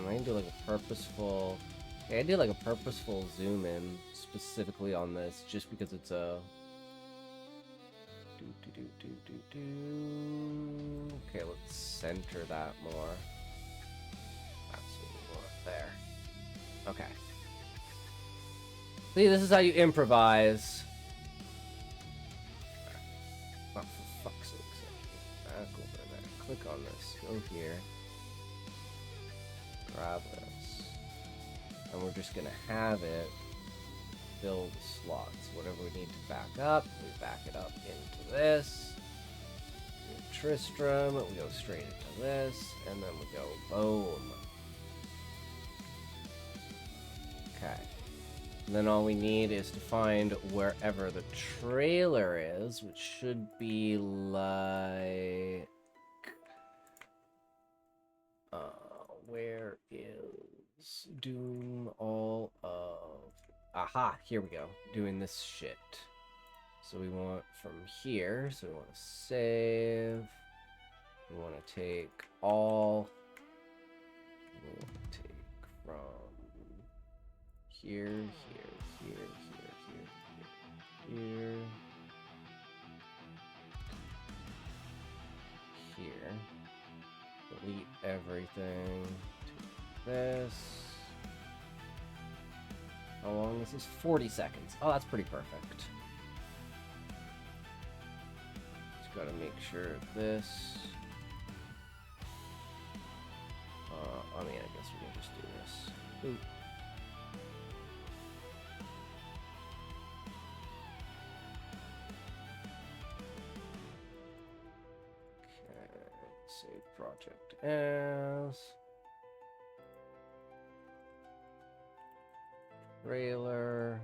I can do like a purposeful... Okay, I do like a purposeful zoom in specifically on this just because it's a... Okay, let's center that more. That's what we want there. Okay. See, this is how you improvise. Oh, for fuck's sake. Back over there. Click on this. Go here. Grab this. And we're just gonna have it fill the slots. Whatever we need to back up, we back it up into this. Tristram, we go straight into this, and then we go boom. Okay. And then all we need is to find wherever the trailer is, which should be like... where is Doom all of... Aha, here we go. Doing this shit. So we want from here. So we want to save. We want to take all. We want to take from here, here, here, here, here, here, here. Delete everything. Take this. How long is this? 40 seconds. Oh, that's pretty perfect. Just gotta make sure this. I mean, I guess we can just do this. Ooh. Okay, save project as. Trailer.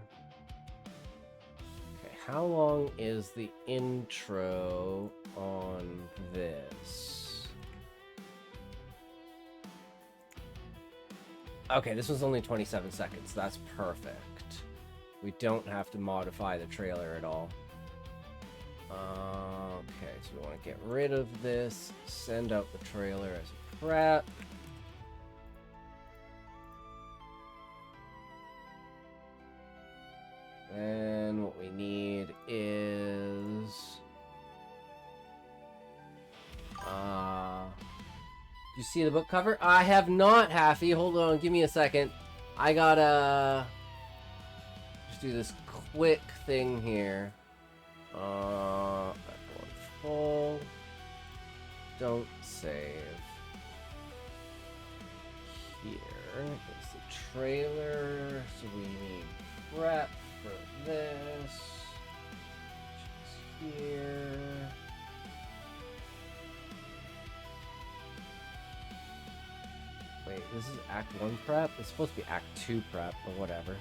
Okay, how long is the intro on this? Okay, this was only 27 seconds. That's perfect. We don't have to modify the trailer at all. Okay, so we want to get rid of this. Send out the trailer as a prep. Then what we need is... you see the book cover? I have not, Haffy. Hold on, give me a second. I gotta... just do this quick thing here. One full. Don't save. Here is the trailer. So we need prep for this. Which is here. Wait, this is Act 1 prep? It's supposed to be Act 2 prep, or whatever.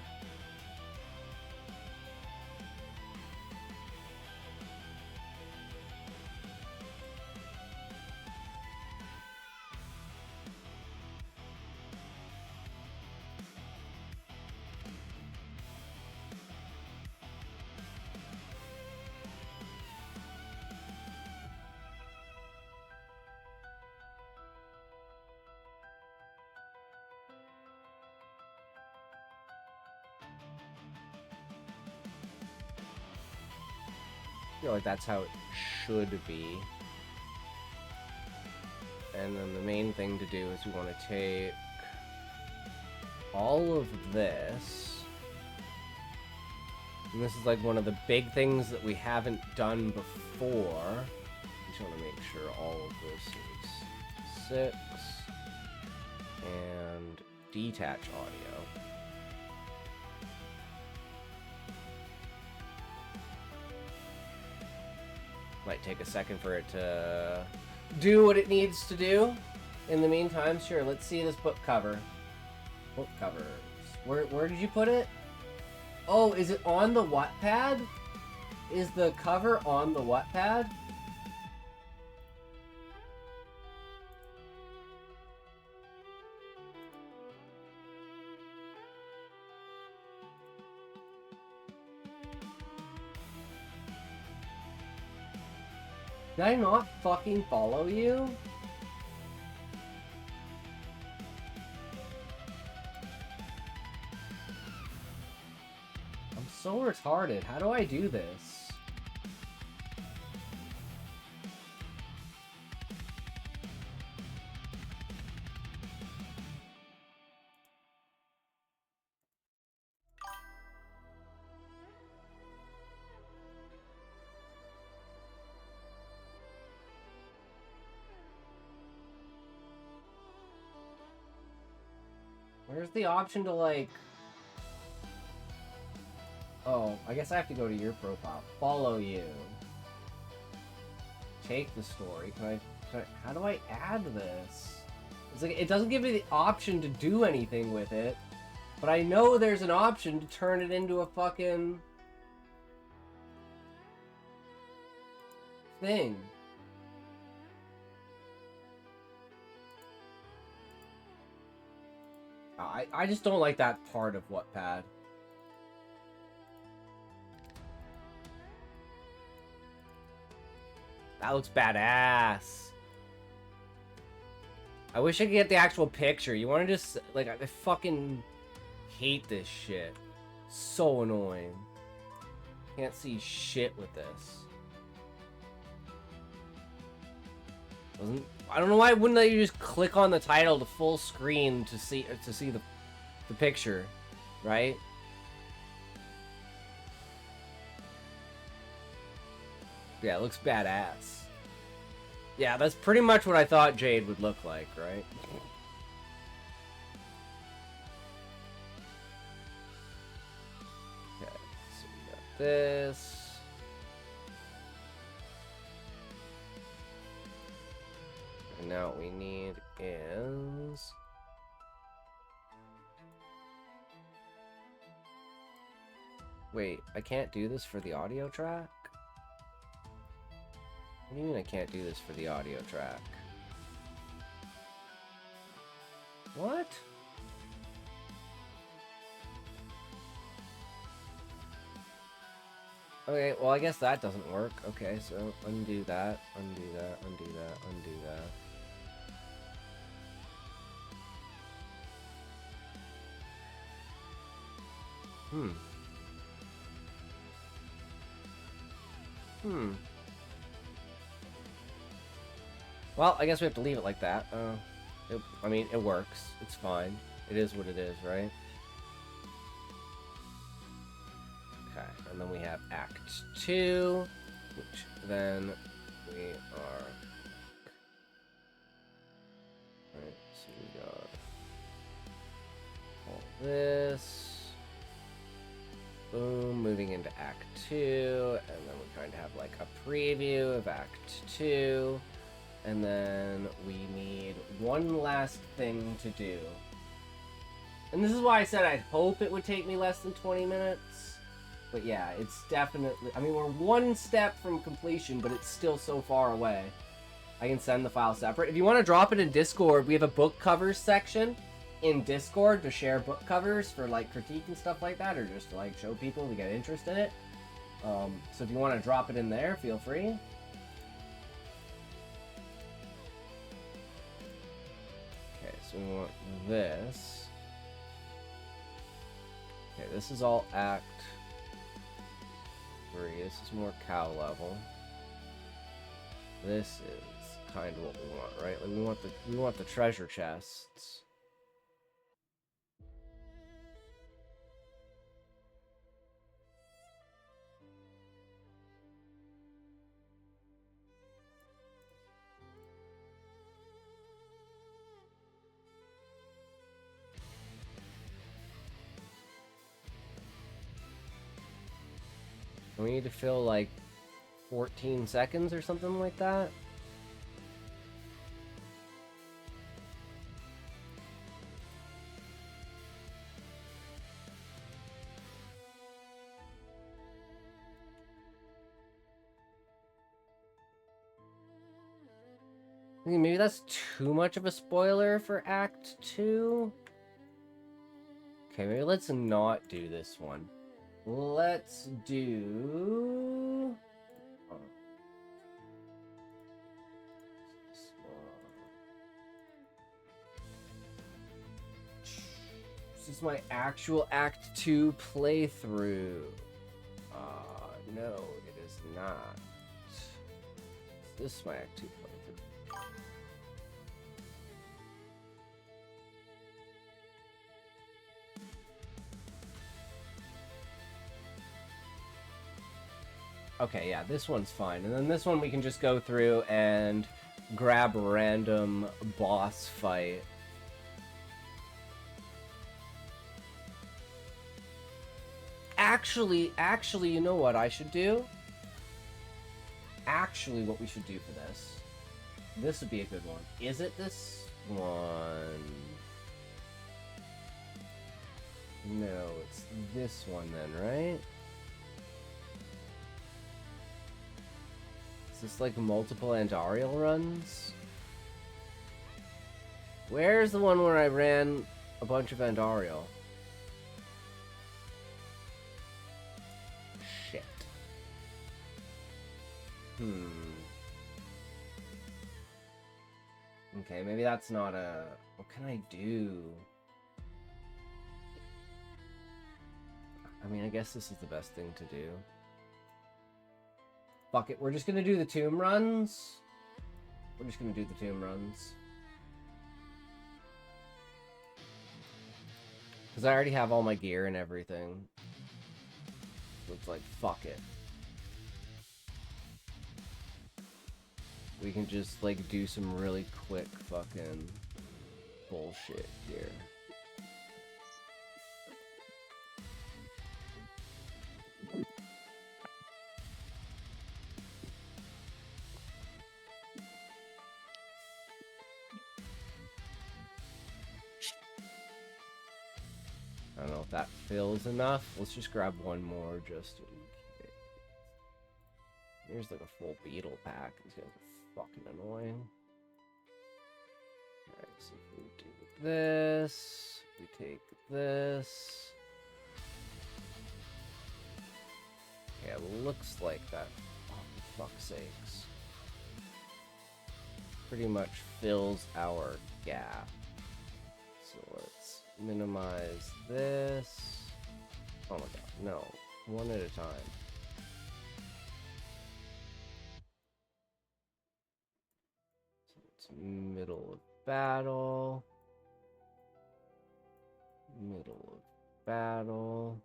I feel like that's how it should be. And then the main thing to do is we want to take all of this. And this is like one of the big things that we haven't done before. Just want to make sure all of this is 6 and detach audio. Might take a second for it to do what it needs to do. In the meantime, sure, let's see this book cover. Book covers. Where did you put it? Oh, is it on the Wattpad? Is the cover on the Wattpad? Did I not fucking follow you? I'm so retarded. How do I do this? Where's the option to, like... Oh, I guess I have to go to your profile. Follow you. Take the story. Can I... How do I add this? It's like, it doesn't give me the option to do anything with it. But I know there's an option to turn it into a fucking... thing. I just don't like that part of Wattpad. That looks badass. I wish I could get the actual picture. You want to just, like, I fucking hate this shit. So annoying. Can't see shit with this. I don't know why wouldn't let you just click on the title to full screen to see the picture, right? Yeah, it looks badass. Yeah, that's pretty much what I thought Jade would look like, right? Okay, so we got this. And now what we need is... Wait, I can't do this for the audio track? What do you mean I can't do this for the audio track? What? Okay, well I guess that doesn't work. Okay, so undo that, undo that, undo that, undo that. Well, I guess we have to leave it like that. I mean, it works. It's fine. It is what it is, right? Okay, and then we have Act 2, which then we are... Alright, so we got all this. Boom, moving into Act 2, and then we kind of have like a preview of Act 2. And then we need one last thing to do. And this is why I said I'd hope it would take me less than 20 minutes. But yeah, it's definitely... I mean, we're one step from completion, but it's still so far away. I can send the file separate. If you want to drop it in Discord, we have a book covers section in Discord to share book covers for, like, critique and stuff like that, or just to, like, show people to get interest in it. So if you want to drop it in there, feel free. So we want this. Okay, this is all Act 3. This is more cow level. This is kind of what we want, right? Like we want the treasure chests. We need to fill like 14 seconds or something like that. I think maybe that's too much of a spoiler for Act 2. Okay, maybe let's not do this one. Let's do... Oh. This is my actual Act 2 playthrough. No, it is not. This is my Act 2 playthrough. Okay, yeah, this one's fine. And then this one we can just go through and grab a random boss fight. Actually, you know what I should do? Actually, what we should do for this. This would be a good one. Is it this one? No, it's this one then, right? Is this like multiple Andariel runs? Where's the one where I ran a bunch of Andariel? Shit. Okay, maybe that's not a... What can I do? I mean, I guess this is the best thing to do. Fuck it, we're just gonna do the tomb runs. We're just gonna do the tomb runs. Because I already have all my gear and everything. So it's like, fuck it. We can just, like, do some really quick fucking bullshit here. I don't know if that fills enough. Let's just grab one more just in case. Here's like a full beetle pack. It's gonna be fucking annoying. Alright, so if we do this, we take this. Yeah, it looks like that. Oh, for fuck's sakes. Pretty much fills our gap. So let's minimize this. Oh my god, no. One at a time. So it's middle of battle. Middle of battle.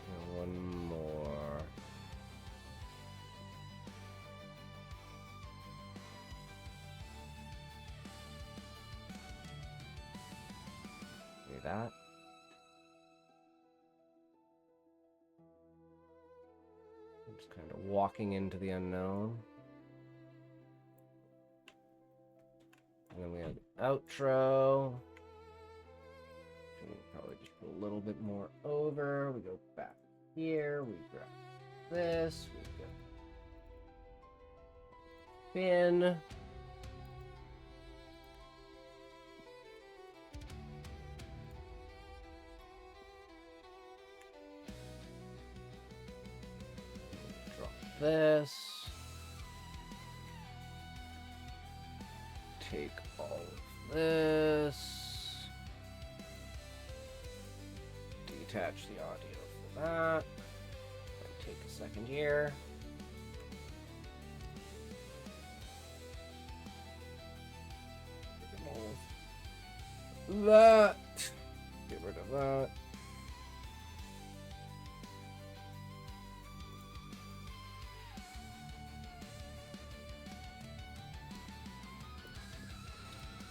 And one more. Do that. I'm just kind of walking into the unknown. And then we have the outro. We can probably just put a little bit more over. We go back here. We grab this. We go pin. Drop this. Take all of this. Detach the audio for that. Take a second here. Remove that. Get rid of that.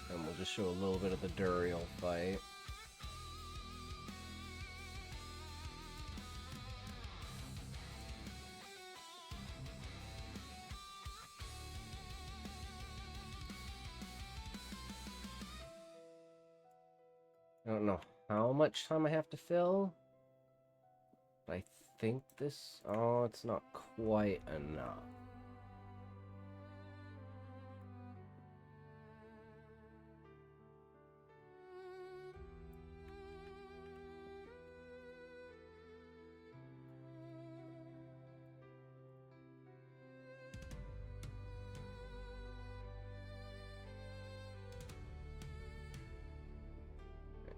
And we'll just show a little bit of the Duriel fight. I don't know how much time I have to fill. But I think this... Oh, it's not quite enough.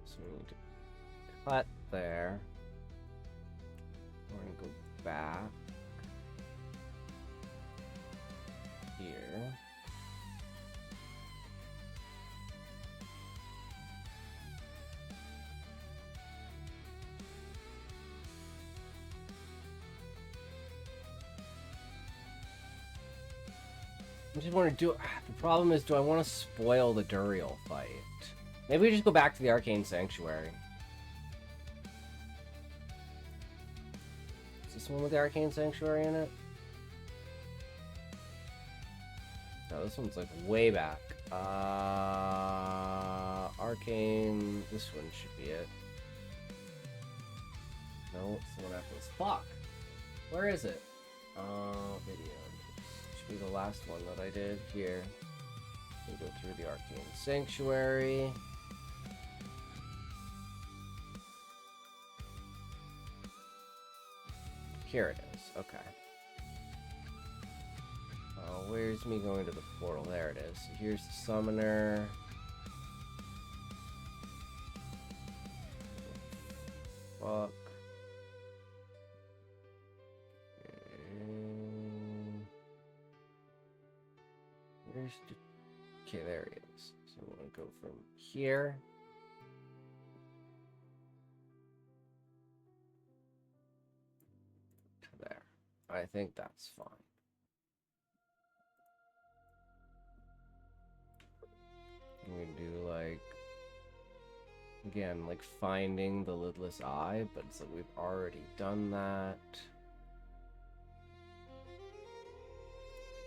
So we need to cut there. We're going to go back here. I just want to do... The problem is, do I want to spoil the Duriel fight? Maybe we just go back to the Arcane Sanctuary. Is this one with the Arcane Sanctuary in it? No, this one's like way back. Arcane... This one should be it. No, it's the one after this. Fuck! Where is it? Video. Should be the last one that I did here. We go through the Arcane Sanctuary. Here it is. Okay. Where's me going to the portal? There it is. Here's the summoner. Fuck. Where's the... Okay, there he is. So I'm gonna go from here. To there. I think that's fine. I'm gonna do like, again, like finding the lidless eye, but it's like we've already done that.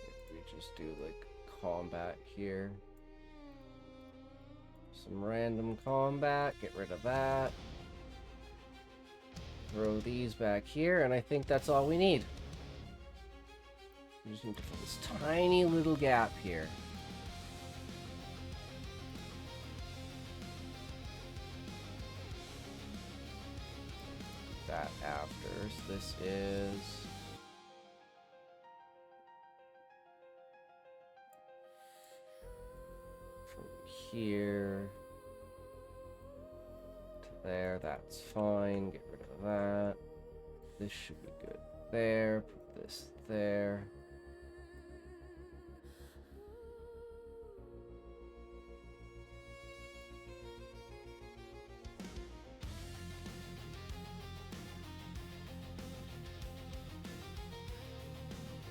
If we just do like combat here, some random combat, get rid of that, throw these back here, and I think that's all we need. We just need to fill this tiny little gap here. That after. So this is from here to there. That's fine. Get rid of that. This should be good there. Put this there.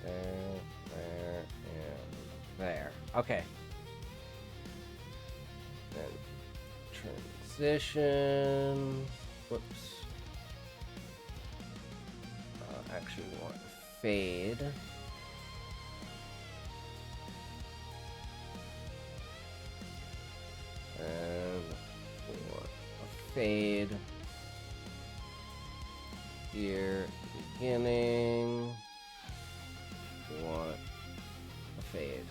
There, and there. Okay. Then transition. Whoops. Actually, we want to fade. And we want a fade here at the beginning. We want a fade.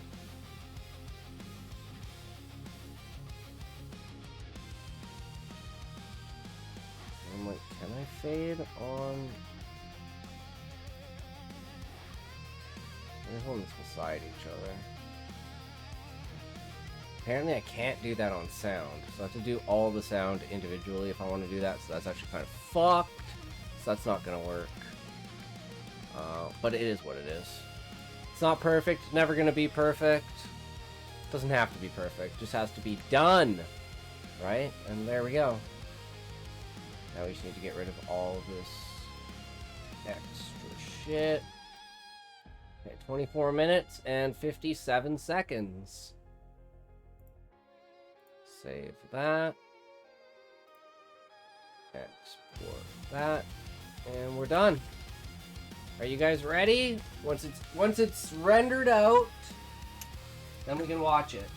I'm like, can I fade on? There's ones beside each other. Apparently I can't do that on sound, so I have to do all the sound individually if I want to do that, so that's actually kind of fucked. So that's not gonna work. But it is what it is. It's not perfect, never gonna be perfect. Doesn't have to be perfect, just has to be done. Right? And there we go. Now we just need to get rid of all of this extra shit. Okay, 24 minutes and 57 seconds. Save that. Export that. And we're done. Are you guys ready? Once it's rendered out, then we can watch it.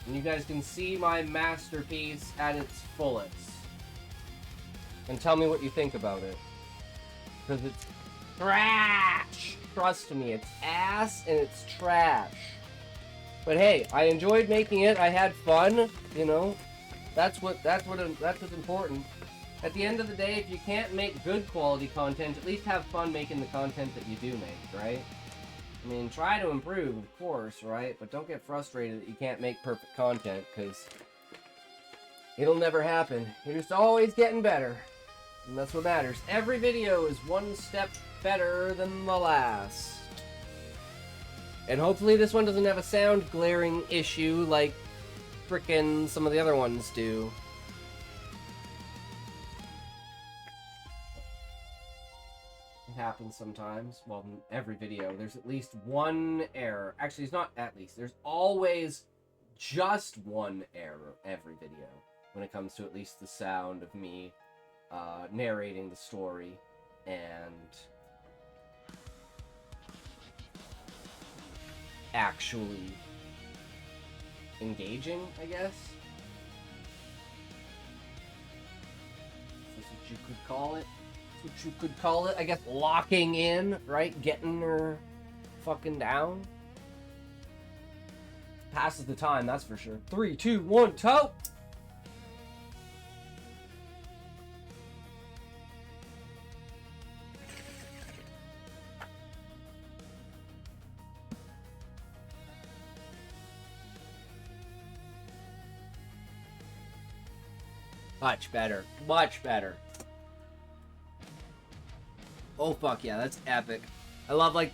And you guys can see my masterpiece at its fullest. And tell me what you think about it. Because it's trash! Trust me, it's ass and it's trash. But hey, I enjoyed making it. I had fun, you know. That's what's important. At the end of the day, if you can't make good quality content, at least have fun making the content that you do make, right? I mean, try to improve, of course, right? But don't get frustrated that you can't make perfect content, because it'll never happen. You're just always getting better. And that's what matters. Every video is one step better than the last. And hopefully this one doesn't have a sound glaring issue like frickin' some of the other ones do. It happens sometimes. Well, in every video, there's at least one error. Actually, it's not at least. There's always just one error every video when it comes to at least the sound of me narrating the story and actually engaging, I guess. That's what you could call it. That's what you could call it. I guess locking in, right? Getting her fucking down. passes the time, that's for sure. 3, 2, 1, toe! Much better. Much better. Oh, fuck yeah, that's epic. I love, like...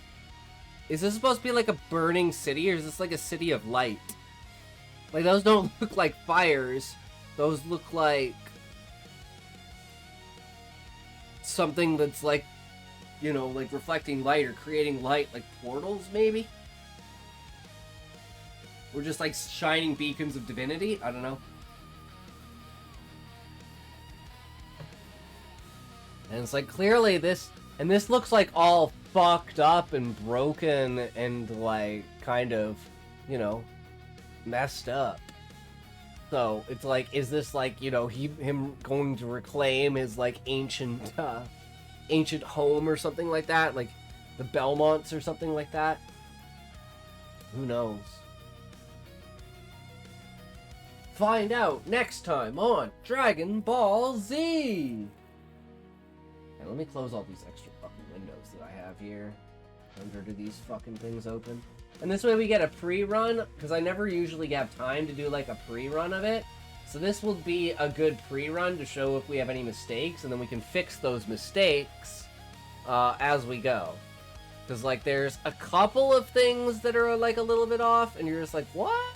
Is this supposed to be like a burning city, or is this like a city of light? Like, those don't look like fires. Those look like... something that's like, you know, like reflecting light or creating light, like portals, maybe? Or just like shining beacons of divinity? I don't know. And it's like, clearly this... And this looks like all fucked up and broken and like kind of, you know, messed up. So it's like, is this like, you know, him going to reclaim his like ancient home or something like that? Like the Belmonts or something like that? Who knows? Find out next time on Dragon Ball Z! Now, let me close all these extra fucking windows that I have here. Under do these fucking things open? And this way we get a pre-run, because I never usually have time to do like a pre-run of it. So this will be a good pre-run to show if we have any mistakes, and then we can fix those mistakes as we go. Because like there's a couple of things that are like a little bit off, and you're just like, what?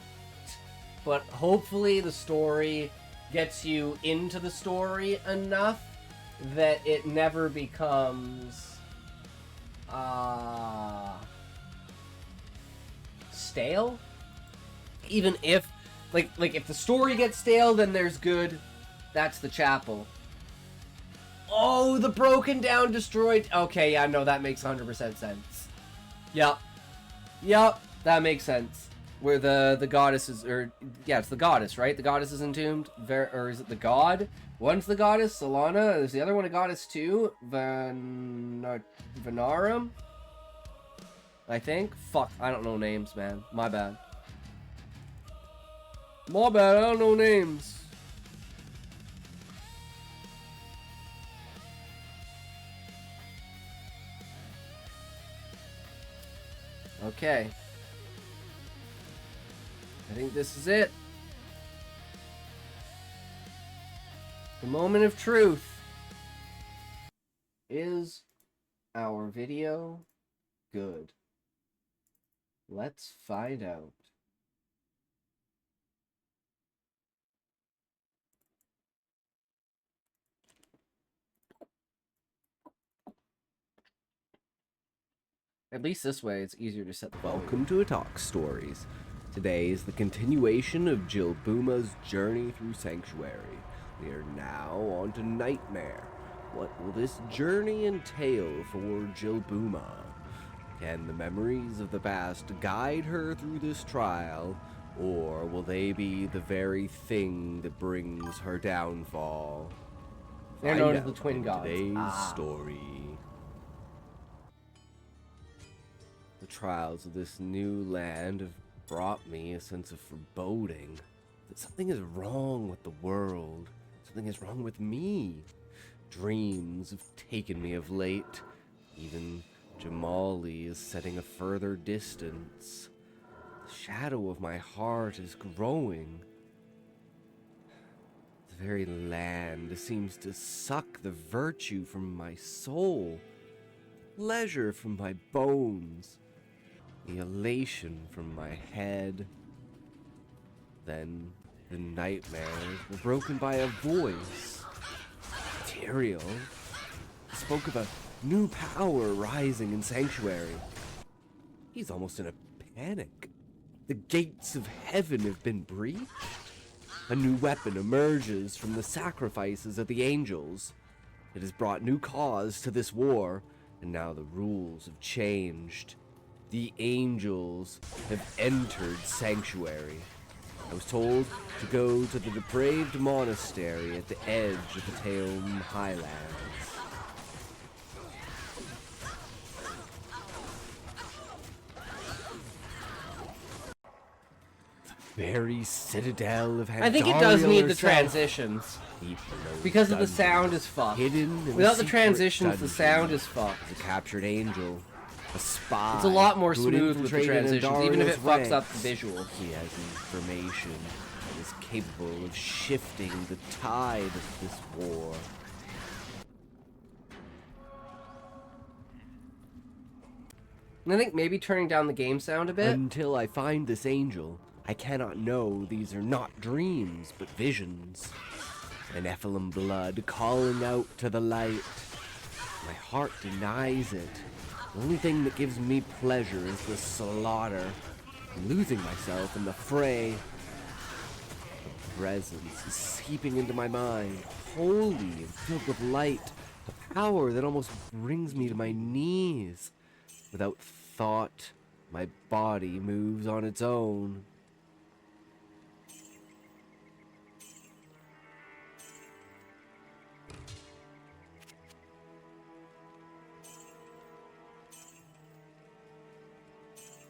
But hopefully the story gets you into the story enough that it never becomes stale. Even if like if the story gets stale, then there's good. That's the chapel. Oh, the broken down destroyed. Okay, yeah, no, that makes 100% sense. Yep, that makes sense. Where the goddess is, or yeah, it's the goddess, right? The goddess is entombed, or is it the god? One's the goddess, Solana. Is the other one a goddess too? Venarum? I think? Fuck, I don't know names, man. My bad. My bad, I don't know names. Okay. I think this is it. The moment of truth. Is our video good? Let's find out. At least this way it's easier to set the volume. Welcome to ShortStories. Today is the continuation of Jill Booma's journey through Sanctuary. We are now on to Nightmare. What will this journey entail for Jill Booma? Can the memories of the past guide her through this trial, or will they be the very thing that brings her downfall? They're known as the twin gods. Today's story. The trials of this new land have brought me a sense of foreboding that something is wrong with the world. Something is wrong with me. Dreams have taken me of late. Even Jamali is setting a further distance. The shadow of my heart is growing. The very land seems to suck the virtue from my soul, pleasure from my bones, the elation from my head. Then the nightmares were broken by a voice. Material spoke of a new power rising in Sanctuary. He's almost in a panic. The gates of heaven have been breached. A new weapon emerges from the sacrifices of the angels. It has brought new cause to this war, and now the rules have changed. The angels have entered Sanctuary. I was told to go to the depraved monastery at the edge of the Teom Highlands. very citadel of I think it does Handariel need the herself. transitions. Deep below Because of the dungeons, sound is fucked. hidden in Without a the secret transitions, the dungeon, sound is fucked. The captured angel, a spy. It's a lot more who had smooth with the infiltrated transitions, even if it Andariel's fucks up the ranks. visual. He has information that is capable of shifting the tide of this war. And I think maybe turning down the game sound a bit. Until I find this angel, I cannot know these are not dreams, but visions. An Nephilim blood calling out to the light. My heart denies it. The only thing that gives me pleasure is the slaughter. I'm losing myself in the fray. The presence is seeping into my mind, holy and filled with light. A power that almost brings me to my knees. Without thought, my body moves on its own.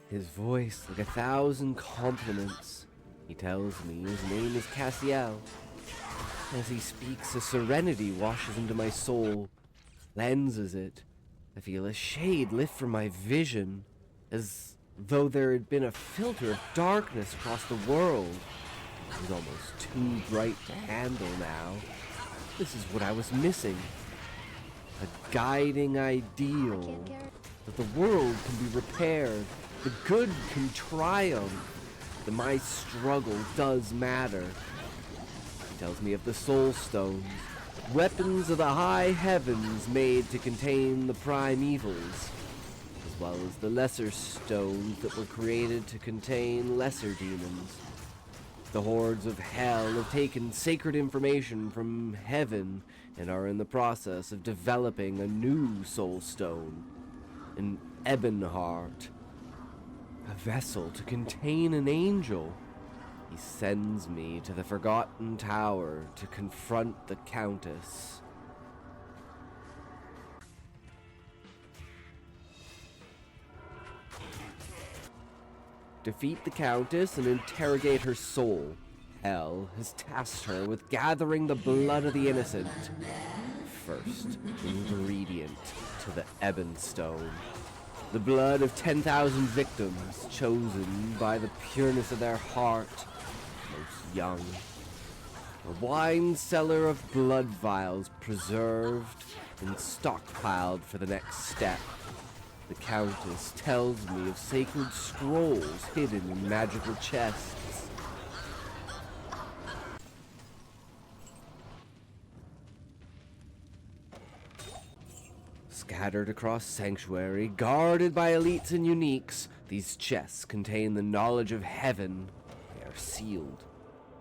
His voice like 1,000 compliments. He tells me his name is Cassiel. As he speaks, a serenity washes into my soul, cleanses it. I feel a shade lift from my vision, as though there had been a filter of darkness across the world. It was almost too bright to handle now. This is what I was missing. A guiding ideal. That the world can be repaired. The good can triumph. That my struggle does matter. He tells me of the Soul Stones. Weapons of the high heavens made to contain the primevals, as well as the lesser stones that were created to contain lesser demons. The hordes of hell have taken sacred information from heaven and are in the process of developing a new soul stone, an ebon heart, a vessel to contain an angel. He sends me to the Forgotten Tower to confront the Countess. Defeat the Countess and interrogate her soul. Hell has tasked her with gathering the blood of the innocent. First ingredient to the Ebon Stone. The blood of 10,000 victims chosen by the pureness of their heart. Most young. A wine cellar of blood vials preserved and stockpiled for the next step. The Countess tells me of sacred scrolls hidden in magical chests. Scattered across Sanctuary, guarded by elites and uniques, these chests contain the knowledge of heaven. They are sealed.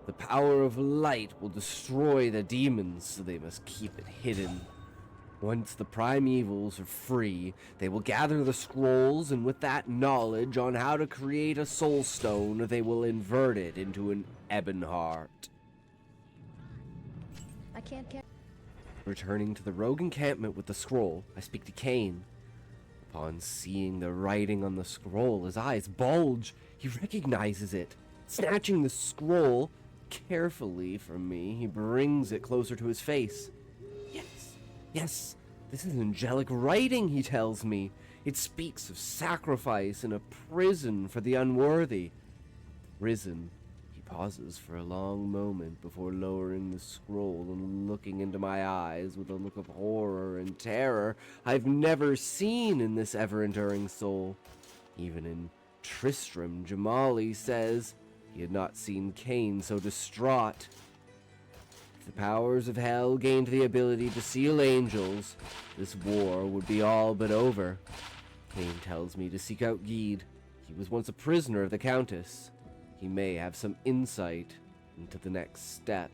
The power of light will destroy the demons, so they must keep it hidden. Once the primevals are free, they will gather the scrolls, and with that knowledge on how to create a soul stone, they will invert it into an ebon heart. I can't carry. Returning to the rogue encampment with the scroll, I speak to Cain. Upon seeing the writing on the scroll, his eyes bulge. He recognizes it. Snatching the scroll carefully from me, he brings it closer to his face. Yes, this is angelic writing, he tells me. It speaks of sacrifice in a prison for the unworthy. Risen, he pauses for a long moment before lowering the scroll and looking into my eyes with a look of horror and terror I've never seen in this ever-enduring soul. Even in Tristram, Jamali says he had not seen Cain so distraught. If the powers of hell gained the ability to seal angels, this war would be all but over. Cain tells me to seek out Gede. He was once a prisoner of the Countess. He may have some insight into the next step.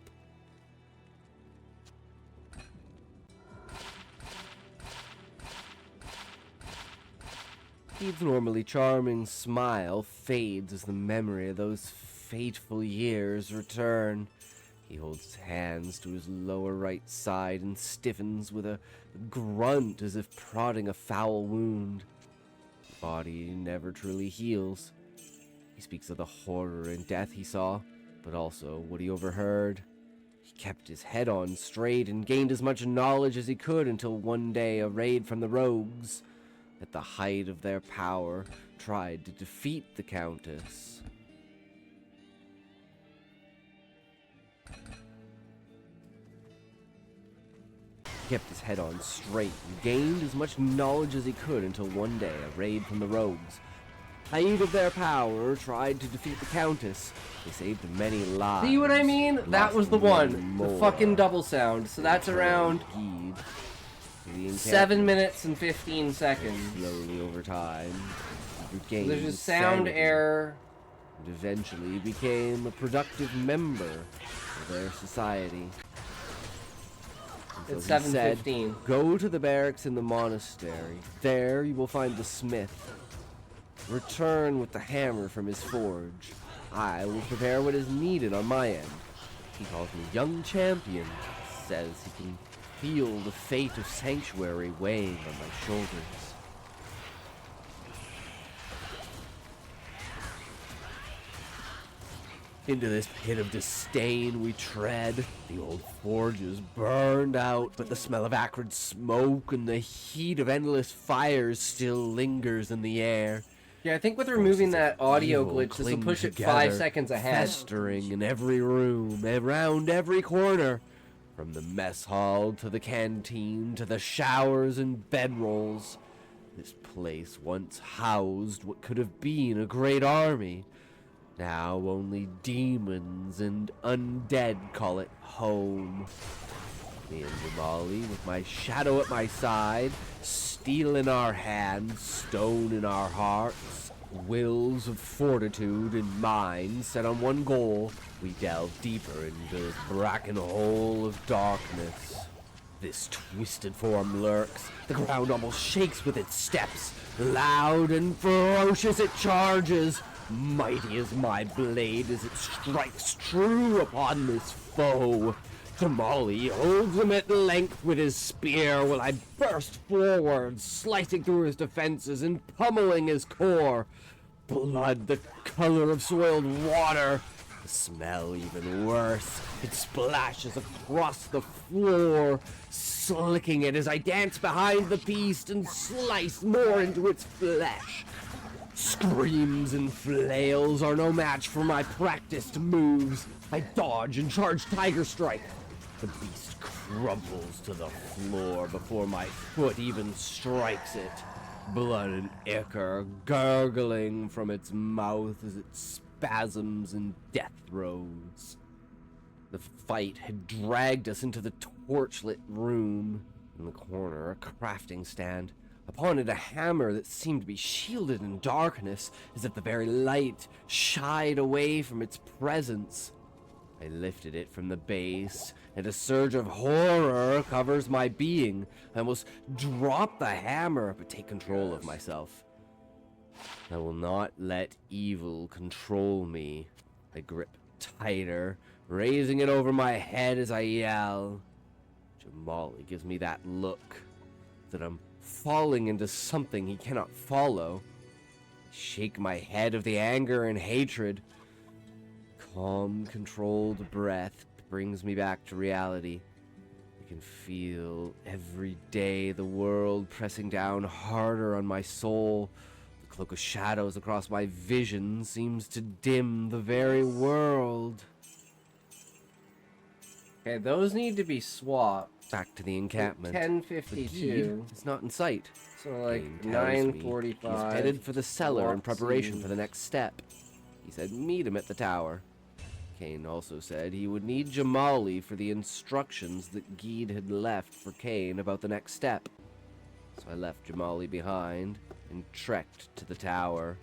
Gede's normally charming smile fades as the memory of those fateful years return. He holds his hands to his lower right side and stiffens with a grunt as if prodding a foul wound. The body never truly heals. He speaks of the horror and death he saw, but also what he overheard. He kept his head on straight and gained as much knowledge as he could until one day a raid from the rogues, at the height of their power, tried to defeat the Countess. He kept his head on straight and gained as much knowledge as he could until one day a raid from the rogues, height of their power, tried to defeat the Countess. They saved many lives. See what I mean? That was the one. More. The fucking double sound. So that's around 7 minutes and 15 seconds. Slowly over time, he regained There's a sound sanity, error. and eventually became a productive member of their society. And It's so he said, 7:15. "Go to the barracks in the monastery. There you will find the smith. Return with the hammer from his forge. I will prepare what is needed on my end." He calls me young champion. Says he can feel the fate of sanctuary weighing on my shoulders. Into this pit of disdain we tread. The old forge is burned out, but the smell of acrid smoke and the heat of endless fires still lingers in the air. Yeah, I think with removing that audio Evil glitch, this will cling push it together, 5 seconds ahead. festering in every room, around every corner. From the mess hall to the canteen to the showers and bedrolls. This place once housed what could have been a great army. Now only demons and undead call it home. Me and Jamali, with my shadow at my side, steel in our hands, stone in our hearts, wills of fortitude and minds set on one goal, we delve deeper into this bracken hole of darkness. This twisted form lurks. The ground almost shakes with its steps. Loud and ferocious it charges. Mighty is my blade as it strikes true upon this foe. Jamali holds him at length with his spear while I burst forward, slicing through his defenses and pummeling his core. Blood the color of soiled water. The smell even worse. It splashes across the floor, slicking it as I dance behind the beast and slice more into its flesh. Screams and flails are no match for my practiced moves. I dodge and charge Tiger Strike. The beast crumbles to the floor before my foot even strikes it. Blood and ichor gurgling from its mouth as it spasms in death throes. The fight had dragged us into the torchlit room. In the corner, a crafting stand. Upon it, a hammer that seemed to be shielded in darkness, as if the very light shied away from its presence. I lifted it from the base, and a surge of horror covers my being. I almost drop the hammer, but take control of myself. I will not let evil control me. I grip tighter, raising it over my head as I yell. Jamali gives me that look, that I'm falling into something he cannot follow. I shake my head of the anger and hatred. Calm, controlled breath brings me back to reality. I can feel every day the world pressing down harder on my soul. The cloak of shadows across my vision seems to dim the very world. Okay, those need to be swapped. Back to the encampment. 10:52. It's not in sight. So like Kane tells me 9:45. He's headed for the cellar in preparation Watson. for the next step. He said meet him at the tower. Kane also said he would need Jamali for the instructions that Geed had left for Kane about the next step. So I left Jamali behind and trekked to the tower.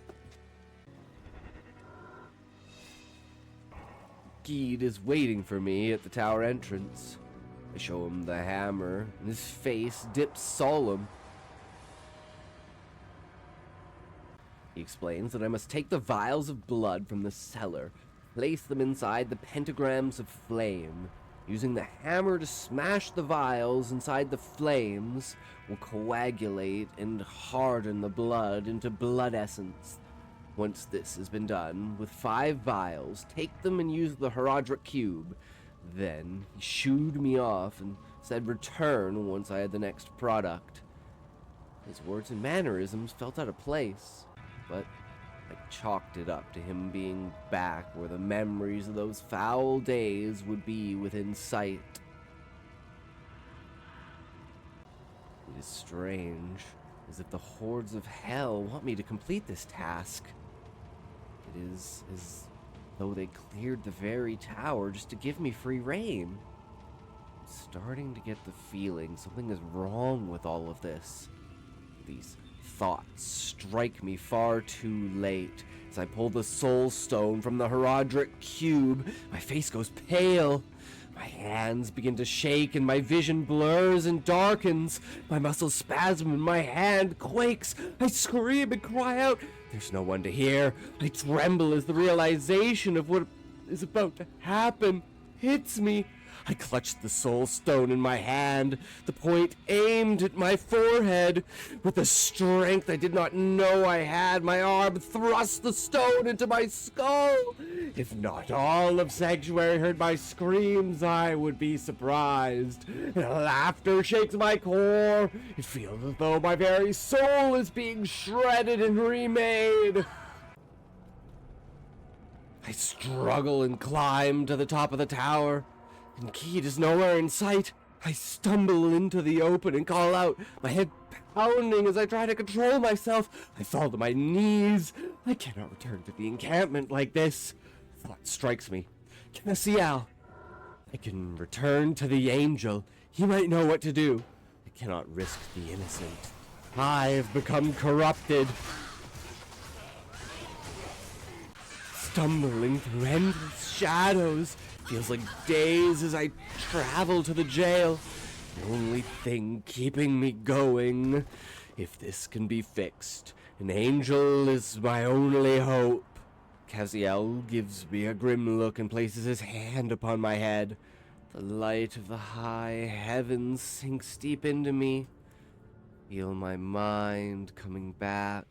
Geed is waiting for me at the tower entrance. I show him the hammer, and his face dips solemn. He explains that I must take the vials of blood from the cellar, place them inside the pentagrams of flame. Using the hammer to smash the vials inside the flames will coagulate and harden the blood into blood essence. Once this has been done, with 5 vials, take them and use the Herodric Cube. Then he shooed me off and said return once I had the next product. His words and mannerisms felt out of place, but I chalked it up to him being back where the memories of those foul days would be within sight. It is strange, as if the hordes of hell want me to complete this task. It is as though they cleared the very tower just to give me free rein. I'm starting to get the feeling something is wrong with all of this. These thoughts strike me far too late. As I pull the soul stone from the Herodric Cube, my face goes pale. My hands begin to shake and my vision blurs and darkens. My muscles spasm and my hand quakes. I scream and cry out. There's no one to hear. I tremble as the realization of what is about to happen hits me. I clutched the soul stone in my hand, the point aimed at my forehead. With a strength I did not know I had, my arm thrust the stone into my skull. If not all of Sanctuary heard my screams, I would be surprised. And laughter shakes my core. It feels as though my very soul is being shredded and remade. I struggle and climb to the top of the tower, and Keed is nowhere in sight. I stumble into the open and call out, my head pounding as I try to control myself. I fall to my knees. I cannot return to the encampment like this. Thought strikes me. Cassiel, I can return to the angel. He might know what to do. I cannot risk the innocent. I've become corrupted. Stumbling through endless shadows. Feels like days as I travel to the jail. The only thing keeping me going. If this can be fixed, an angel is my only hope. Cassiel gives me a grim look and places his hand upon my head. The light of the high heavens sinks deep into me. Feel my mind coming back.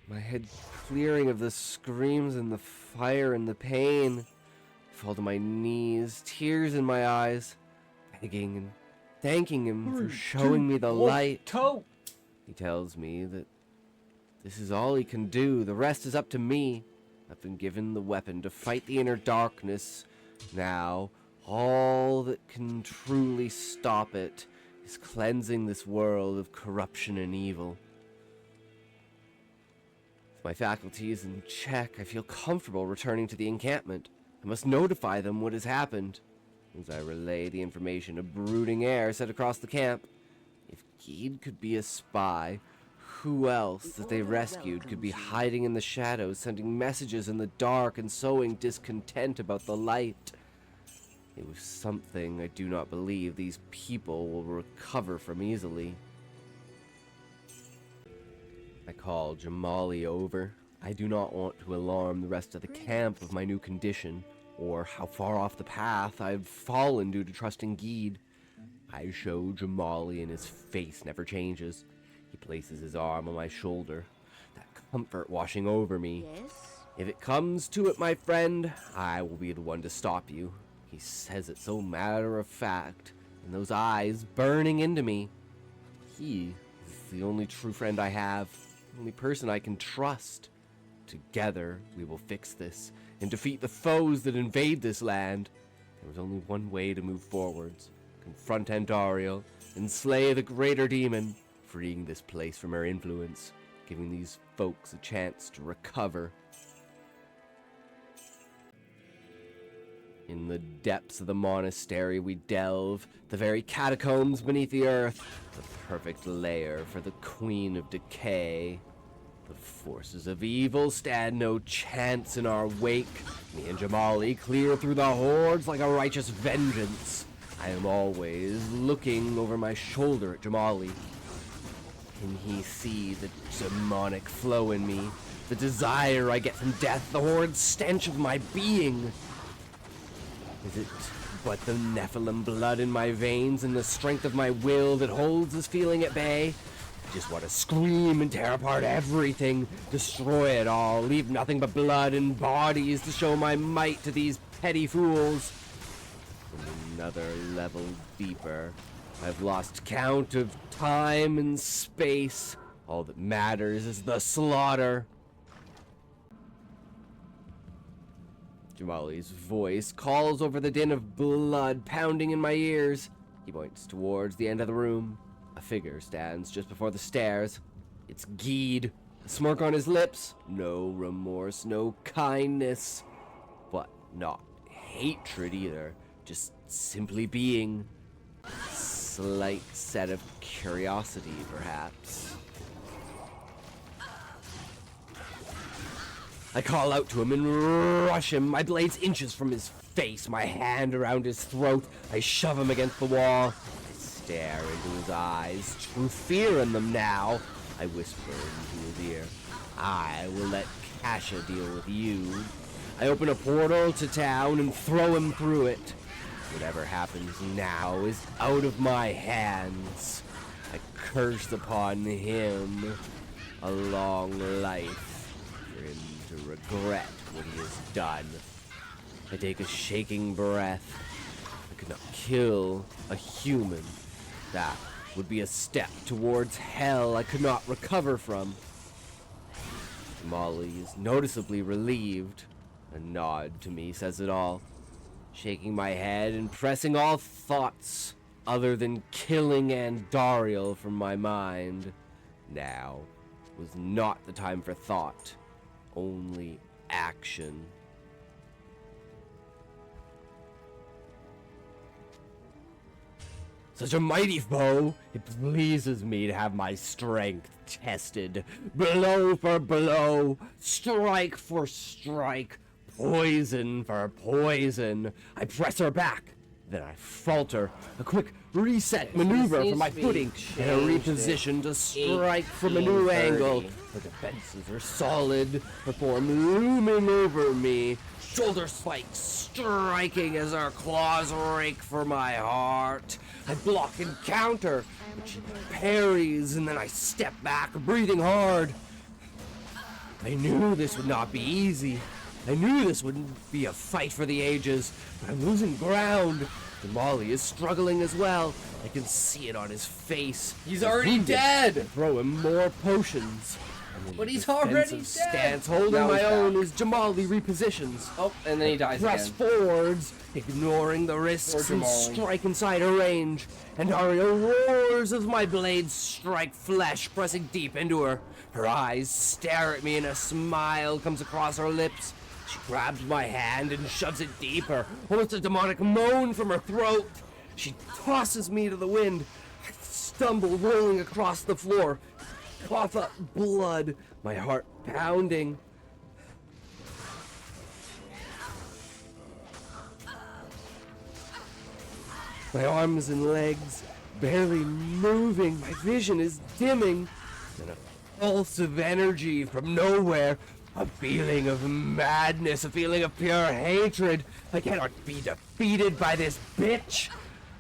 My head clearing of the screams and the fire and the pain. I fall to my knees, tears in my eyes, begging and thanking him for showing me the light. He tells me that this is all he can do. The rest is up to me. I've been given the weapon to fight the inner darkness. Now, all that can truly stop it is cleansing this world of corruption and evil. My faculties in check, I feel comfortable returning to the encampment. I must notify them what has happened. As I relay the information, a brooding air set across the camp. If Geed could be a spy, who else that they rescued could be hiding in the shadows, sending messages in the dark and sowing discontent about the light? It was something I do not believe these people will recover from easily. I call Jamali over. I do not want to alarm the rest of the camp of my new condition, or how far off the path I've fallen due to trusting Geed. I show Jamali and his face never changes. He places his arm on my shoulder, that comfort washing over me. Yes? If it comes to it, my friend, I will be the one to stop you. He says it so matter of fact, and those eyes burning into me. He is the only true friend I have. The only person I can trust. Together, we will fix this and defeat the foes that invade this land. There is only one way to move forwards. Confront Andariel and slay the greater demon, freeing this place from her influence, giving these folks a chance to recover. In the depths of the monastery we delve, the very catacombs beneath the earth, the perfect lair for the Queen of Decay. The forces of evil stand no chance in our wake. Me and Jamali clear through the hordes like a righteous vengeance. I am always looking over my shoulder at Jamali. Can he see the demonic flow in me? The desire I get from death, the horrid stench of my being? Is it but the Nephilim blood in my veins and the strength of my will that holds this feeling at bay? just want to scream and tear apart everything, destroy it all, leave nothing but blood and bodies to show my might to these petty fools. From another level deeper, I've lost count of time and space. All that matters is the slaughter. Jamali's voice calls over the din of blood pounding in my ears. He points towards the end of the room. A figure stands just before the stairs. It's Geed, a smirk on his lips. No remorse, no kindness, but not hatred either. Just simply being. Slight set of curiosity, perhaps. I call out to him and rush him, my blades inches from his face, my hand around his throat. I shove him against the wall. I stare into his eyes, true fear in them now. I whisper into his ear, I will let Kasha deal with you. I open a portal to town and throw him through it. Whatever happens now is out of my hands. I curse upon him a long life for him to regret what he has done. I take a shaking breath. I could not kill a human. That would be a step towards hell I could not recover from. Molly is noticeably relieved. A nod to me says it all. Shaking my head and pressing all thoughts other than killing Andariel from my mind. Now was not the time for thought, only action. Such a mighty foe, it pleases me to have my strength tested. Blow for blow, strike for strike, poison for poison. I press her back, then I falter. A quick reset maneuver for my footing, and a reposition to strike from a new angle. The defenses are solid, her form looming over me. Shoulder spikes striking as our claws rake for my heart. I block and counter, but she parries, and then I step back, breathing hard. I knew this would not be easy. I knew this wouldn't be a fight for the ages, but I'm losing ground. Jamali is struggling as well. I can see it on his face. He's already dead! I throw him more potions. But he's already dead! Stance holding Now my he's own back. as Jamali repositions. Oh, and then he dies Press again. forwards, ignoring the risks Poor and Jamali. strike inside her range. And Dario roars as my blades strike flesh, pressing deep into her. Her eyes stare at me and a smile comes across her lips. She grabs my hand and shoves it deeper, almost a demonic moan from her throat. She tosses me to the wind. I stumble, rolling across the floor. Cough up blood, my heart pounding. My arms and legs barely moving. My vision is dimming. And a pulse of energy from nowhere. A feeling of madness, a feeling of pure hatred. I cannot be defeated by this bitch.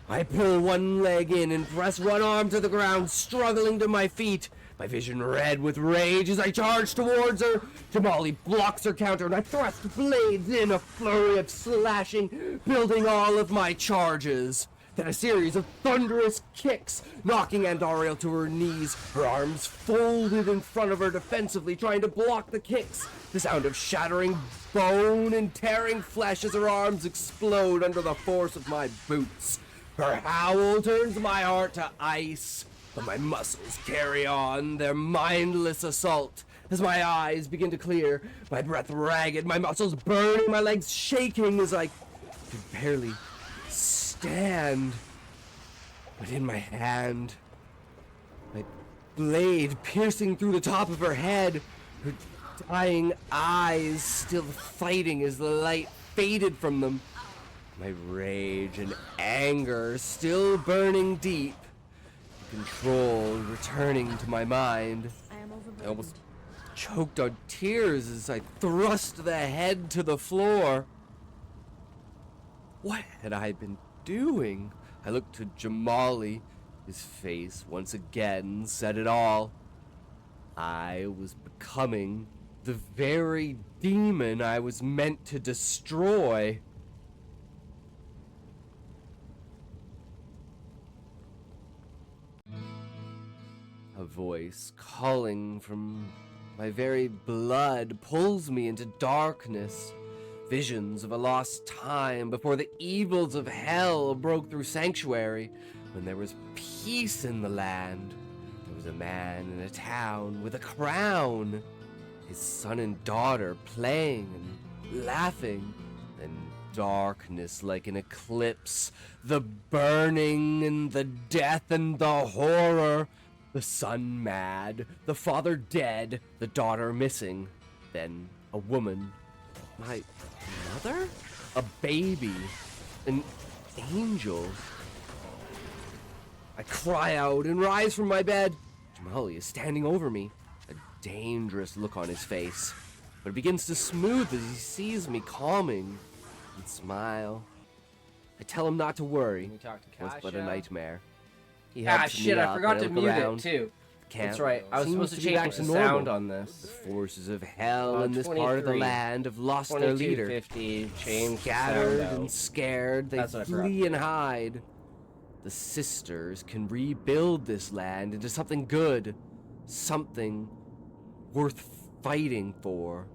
I pull one leg in and press one arm to the ground, struggling to my feet. My vision red with rage as I charge towards her. Jamali blocks her counter and I thrust blades in, a flurry of slashing, building all of my charges. Then a series of thunderous kicks, knocking Andariel to her knees, her arms folded in front of her defensively, trying to block the kicks. The sound of shattering bone and tearing flesh as her arms explode under the force of my boots. Her howl turns my heart to ice, but my muscles carry on their mindless assault. As my eyes begin to clear, my breath ragged, my muscles burning, my legs shaking as I could barely stand. But in my hand, my blade piercing through the top of her head, her dying eyes still fighting as the light faded from them. My rage and anger still burning deep, control returning to my mind. I almost choked on tears as I thrust the head to the floor. What had I been doing? I looked to Jamali. His face once again said it all. I was becoming the very demon I was meant to destroy. A voice calling from my very blood pulls me into darkness. Visions of a lost time before the evils of hell broke through Sanctuary, when there was peace in the land. There was a man in a town with a crown, his son and daughter playing and laughing. Then darkness like an eclipse, the burning and the death and the horror. The son mad, the father dead, the daughter missing. Then a woman. My mother? A baby. An angel. I cry out and rise from my bed. Jamali is standing over me, a dangerous look on his face. But it begins to smooth as he sees me calming and smile. I tell him not to worry. We talk to It was but a Kasha. nightmare. He Ah, helps shit, me I up forgot and to look mute around. it, too. Camp That's right, I was seems supposed to be change back the to sound normal. on this. The forces of hell in this part of the 23. land have lost their leader. 2250, change the Scattered sound and out. scared, they That's what I forgot. flee and hide. The sisters can rebuild this land into something good, something worth fighting for.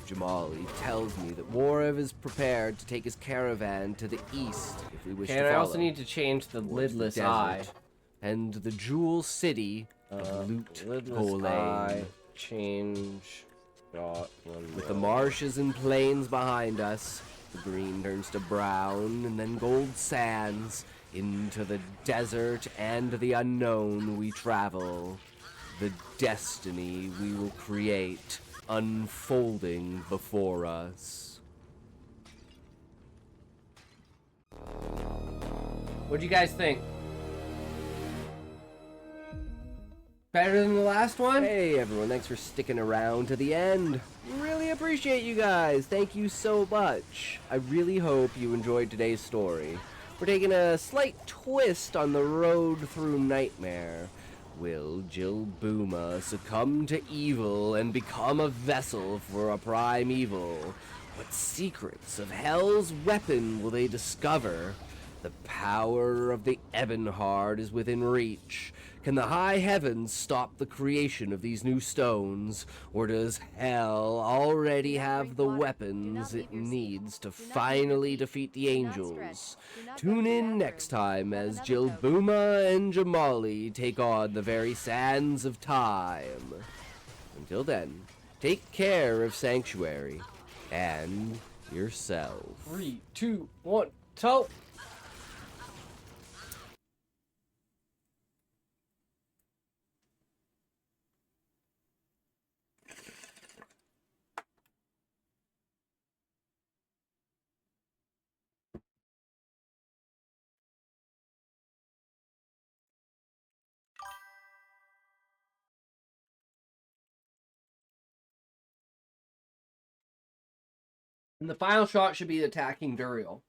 Jamali tells me that Warev is prepared to take his caravan to the east if we wish Okay, to and I follow. also need to change the towards lidless desert eye. and the jewel city of Loot Lidless eye, Golain. change, dot, one With the more. marshes and plains behind us, the green turns to brown and then gold sands. Into the desert and the unknown we travel. The destiny we will create unfolding before us. What do you guys think? Better than the last one? Hey everyone, thanks for sticking around to the end. Really appreciate you guys. Thank you so much. I really hope you enjoyed today's story. We're taking a slight twist on the road through Nightmare. Will Jill Booma succumb to evil and become a vessel for a prime evil? What secrets of Hell's weapon will they discover? The power of the Ebonheart is within reach. Can the high heavens stop the creation of these new stones? Or does Hell already have the weapons it needs to finally defeat the angels? Tune in next time as Jill Booma and Jamali take on the very sands of time. Until then, take care of Sanctuary and yourself. 3, 2, 1, toe! And the final shot should be attacking Duriel.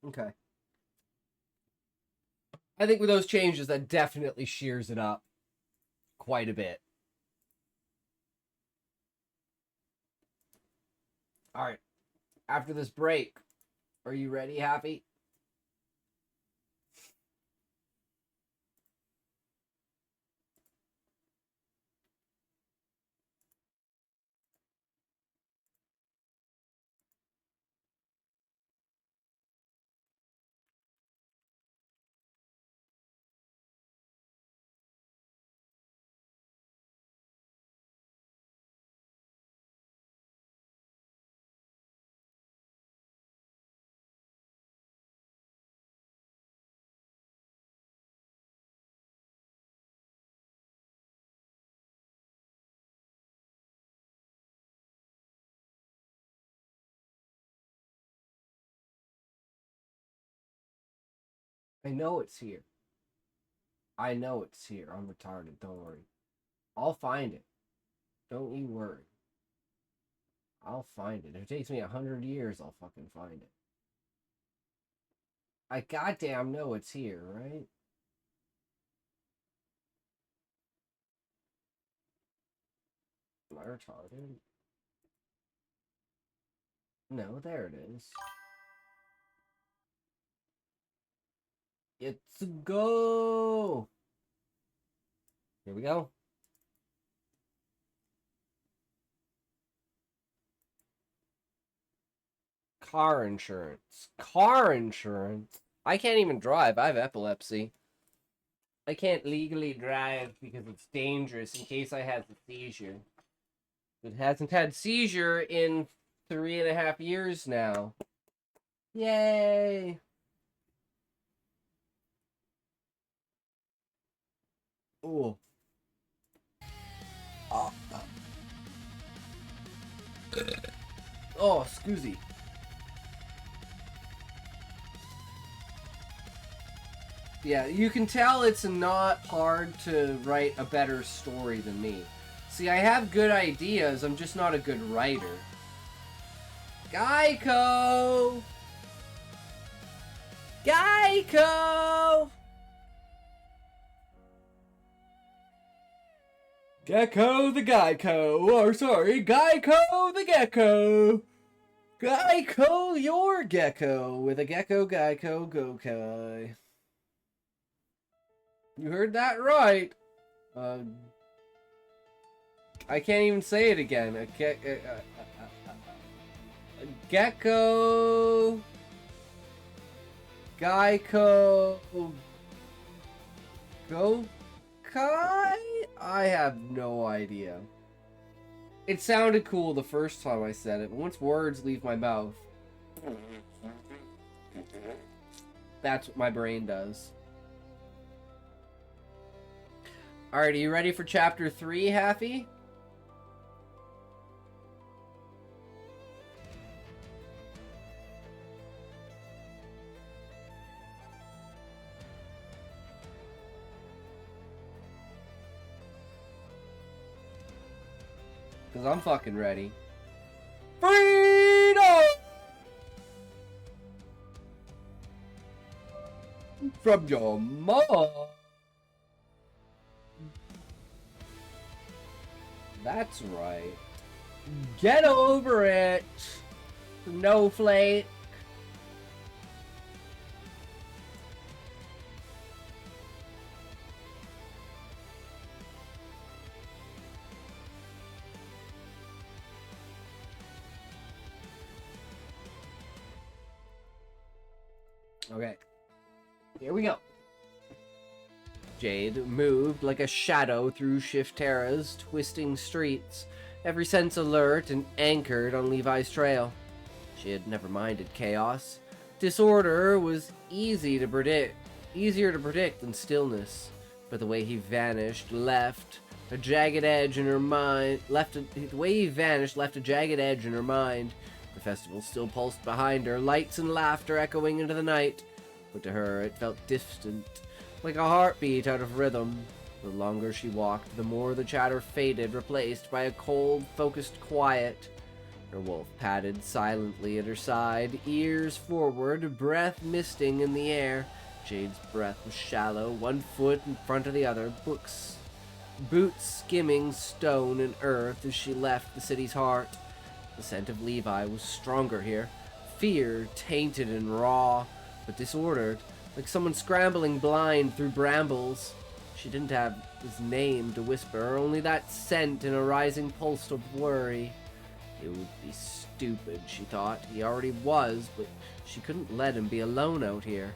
Okay. I think with those changes, that definitely shears it up quite a bit. Alright. After this break, are you ready, Happy? I know it's here. I know it's here. I'm retarded. Don't worry. I'll find it. Don't you worry. I'll find it. If it takes me 100 years, I'll fucking find it. I goddamn know it's here, right? Am I retarded? No, there it is. It's a go! Here we go. Car insurance. Car insurance? I can't even drive. I have epilepsy. I can't legally drive because it's dangerous in case I have a seizure. It hasn't had seizure in 3.5 years now. Yay! Oh. Oh, oh, scoozy. Yeah, you can tell it's not hard to write a better story than me. See, I have good ideas, I'm just not a good writer. Geico! Geico! Gecko the Geico, or sorry, Geico the Gecko! Geico your gecko with a gecko Geico Gokai. You heard that right. I can't even say it again. A gecko Geico Gokai? I have no idea. It sounded cool the first time I said it, but once words leave my mouth, that's what my brain does. Alright, are you ready for chapter 3, Happy? Because I'm fucking ready. Freedom! From your mom. That's right. Get over it, Snowflake. Okay, here we go. Jade moved like a shadow through Shiftera's twisting streets, every sense alert and anchored on Levi's trail. She had never minded chaos. Disorder was easier to predict than stillness, but the way he vanished left a jagged edge in her mind. The way he vanished left a jagged edge in her mind. The festival still pulsed behind her, lights and laughter echoing into the night, but to her it felt distant, like a heartbeat out of rhythm. The longer she walked, the more the chatter faded, replaced by a cold, focused quiet. Her wolf padded silently at her side, ears forward, breath misting in the air. Jade's breath was shallow, one foot in front of the other, boots skimming stone and earth as she left the city's heart. The scent of Levi was stronger here, fear tainted and raw, but disordered, like someone scrambling blind through brambles. She didn't have his name to whisper, only that scent and a rising pulse of worry. It would be stupid, she thought. He already was, but she couldn't let him be alone out here.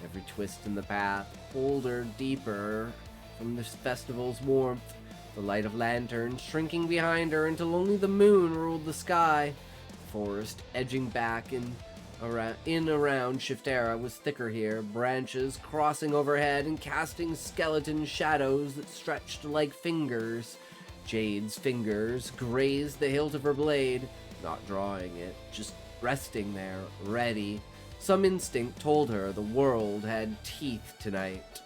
Every twist in the path pulled her deeper from this festival's warmth, the light of lanterns shrinking behind her until only the moon ruled the sky. The forest edging back around Shiftera was thicker here, branches crossing overhead and casting skeleton shadows that stretched like fingers. Jade's fingers grazed the hilt of her blade, not drawing it, just resting there, ready. Some instinct told her the world had teeth tonight.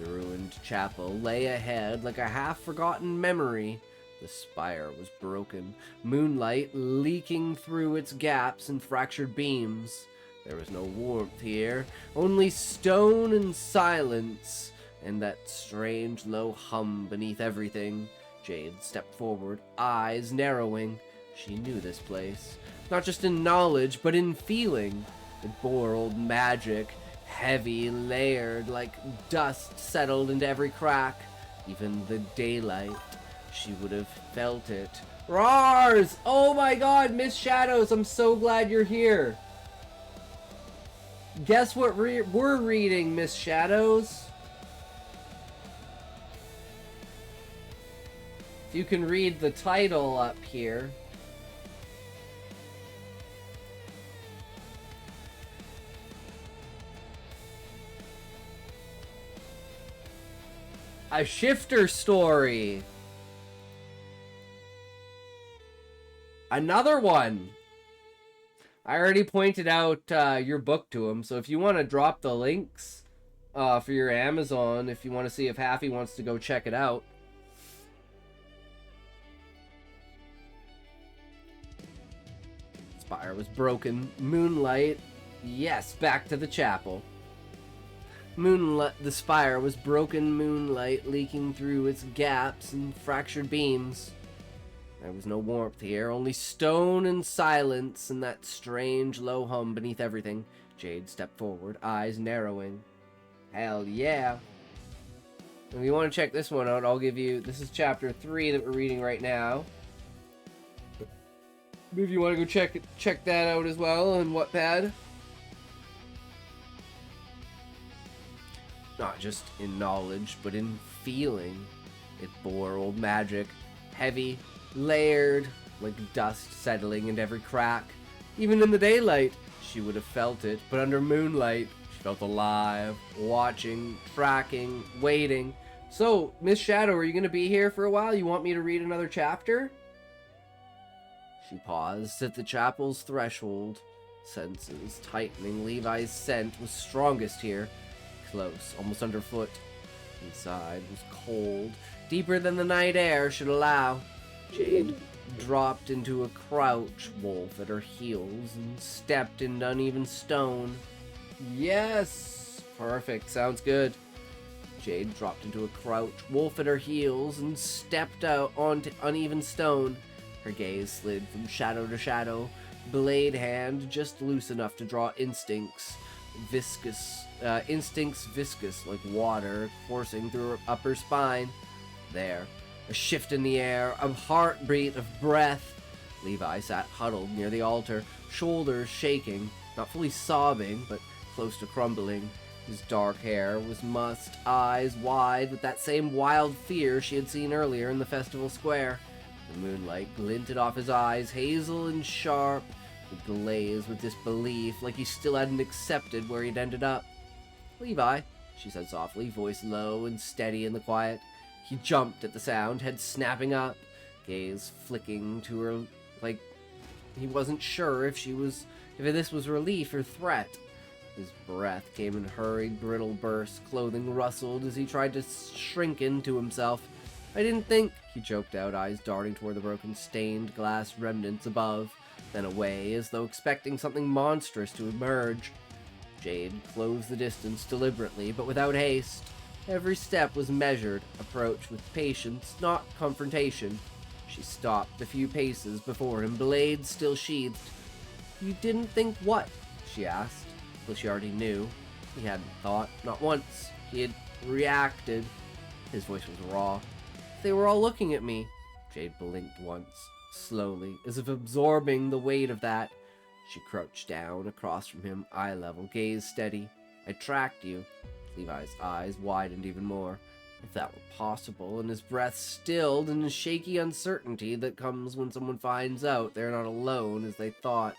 The ruined chapel lay ahead like a half-forgotten memory. The spire was broken, moonlight leaking through its gaps and fractured beams. There was no warmth here, only stone and silence, and that strange low hum beneath everything. Jade stepped forward, eyes narrowing. She knew this place, not just in knowledge, but in feeling. It bore old magic, heavy, layered, like dust settled into every crack. Even the daylight, she would have felt it. Rars! Oh my god, Miss Shadows, I'm so glad you're here. Guess what we're reading, Miss Shadows? If you can read the title up here. A shifter story. Another one. I already pointed out your book to him, so if you want to drop the links for your Amazon, if you want to see if Haffy wants to go check it out. Spire was broken. Moonlight. Yes, back to the chapel. The spire was broken, moonlight leaking through its gaps and fractured beams. There was no warmth here, only stone and silence and that strange low hum beneath everything. Jade stepped forward, eyes narrowing. Hell yeah. If you want to check this one out, I'll give you... This is chapter 3 that we're reading right now. If you want to go check that out as well on Wattpad. Not just in knowledge, but in feeling. It bore old magic, heavy, layered, like dust settling into every crack. Even in the daylight, she would have felt it, but under moonlight, she felt alive, watching, tracking, waiting. So, Miss Shadow, are you going to be here for a while? You want me to read another chapter? She paused at the chapel's threshold, senses tightening. Levi's scent was strongest here. Close, almost underfoot. Inside was cold, deeper than the night air should allow. Jade dropped into a crouch, wolf at her heels, and stepped into uneven stone. Yes! Perfect, sounds good. Jade dropped into a crouch, wolf at her heels, and stepped out onto uneven stone. Her gaze slid from shadow to shadow, blade hand just loose enough to draw instincts viscous like water coursing through her upper spine. There, a shift in the air, a heartbeat of breath. Levi sat huddled near the altar, shoulders shaking, not fully sobbing, but close to crumbling. His dark hair was mussed, eyes wide with that same wild fear she had seen earlier in the festival square. The moonlight glinted off his eyes, hazel and sharp, glazed with disbelief, like he still hadn't accepted where he'd ended up. Levi, she said softly, voice low and steady in the quiet. He jumped at the sound, head snapping up, gaze flicking to her like he wasn't sure if this was relief or threat. His breath came in hurried, brittle bursts, clothing rustled as he tried to shrink into himself. I didn't think, he choked out, eyes darting toward the broken stained glass remnants above, then away as though expecting something monstrous to emerge. Jade closed the distance deliberately, but without haste. Every step was measured, approached with patience, not confrontation. She stopped a few paces before him, blade still sheathed. You didn't think what? She asked, though she already knew. He hadn't thought, not once. He had reacted. His voice was raw. They were all looking at me. Jade blinked once, slowly, as if absorbing the weight of that. She crouched down across from him, eye level, gaze steady. I tracked you. Levi's eyes widened even more. If that were possible, and his breath stilled in a shaky uncertainty that comes when someone finds out they're not alone as they thought.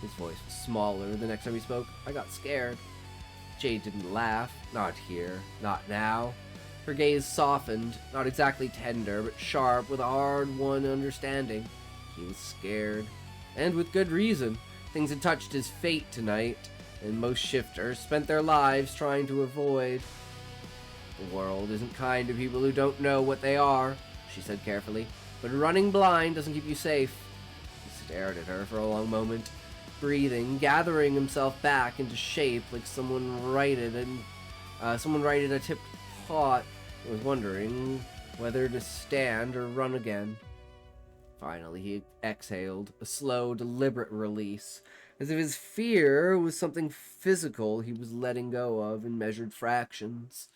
His voice was smaller the next time he spoke. I got scared. Jade didn't laugh. Not here. Not now. Her gaze softened, not exactly tender, but sharp with a hard-won understanding. He was scared. And with good reason. Things had touched his fate tonight, and most shifters spent their lives trying to avoid. The world isn't kind to people who don't know what they are, she said carefully. but running blind doesn't keep you safe. He stared at her for a long moment, breathing, gathering himself back into shape like someone righted a tipped pot. He was wondering whether to stand or run again. Finally, he exhaled, a slow, deliberate release, as if his fear was something physical he was letting go of in measured fractions.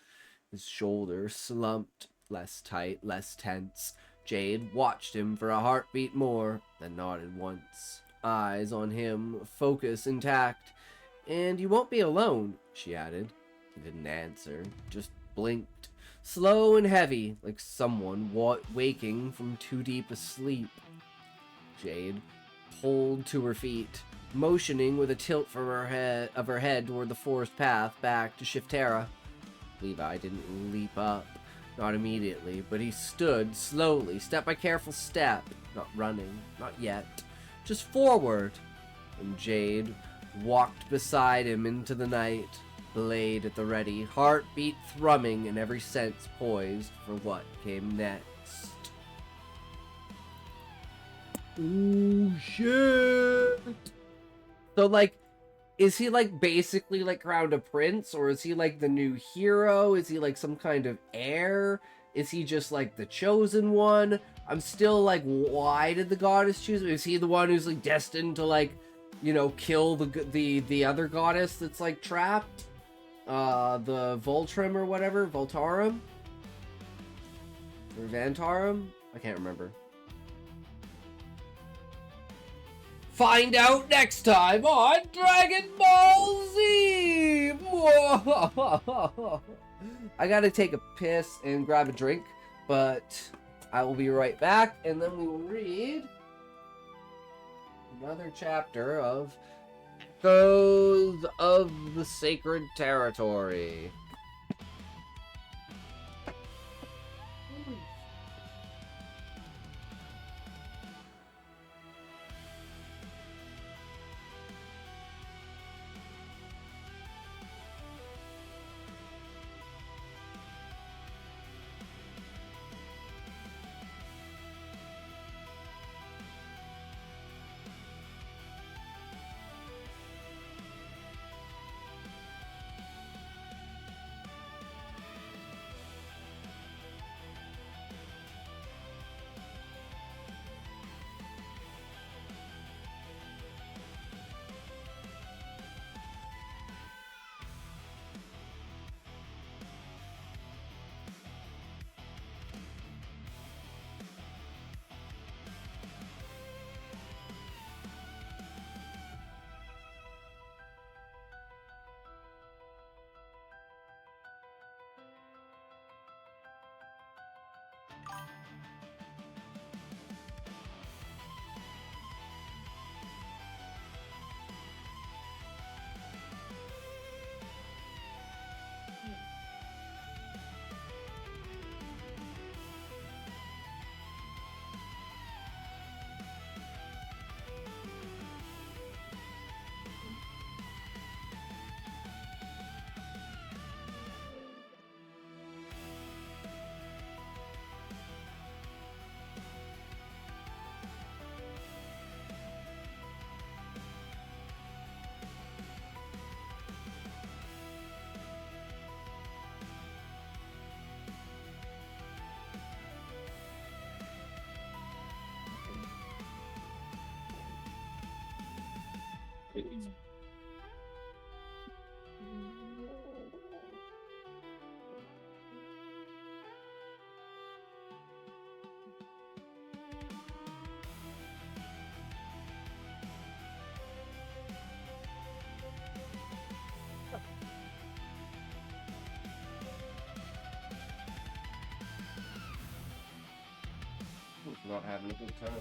His shoulders slumped, less tight, less tense. Jade watched him for a heartbeat more, then nodded once. Eyes on him, focus intact. "And you won't be alone," she added. He didn't answer, just blinked, slow and heavy, like someone waking from too deep a sleep. Jade pulled to her feet, motioning with a tilt from her head toward the forest path back to Shiftera. Levi didn't leap up, not immediately, but he stood slowly, step by careful step, not running, not yet, just forward. And Jade walked beside him into the night, blade at the ready, heartbeat thrumming and every sense poised for what came next. Ooh, shit! So, like, is he, like, basically, like, crowned a prince? Or is he, like, the new hero? Is he, like, some kind of heir? Is he just, like, the chosen one? I'm still, like, why did the goddess choose him? Is he the one who's, like, destined to, like, you know, kill the other goddess that's, like, trapped? The Voltrim or whatever? Voltarum? Or Vantarum? I can't remember. Find out next time on Dragon Ball Z! I gotta take a piss and grab a drink, but I will be right back, and then we will read another chapter of Echoes of the Sacred Territory. Not having a good time.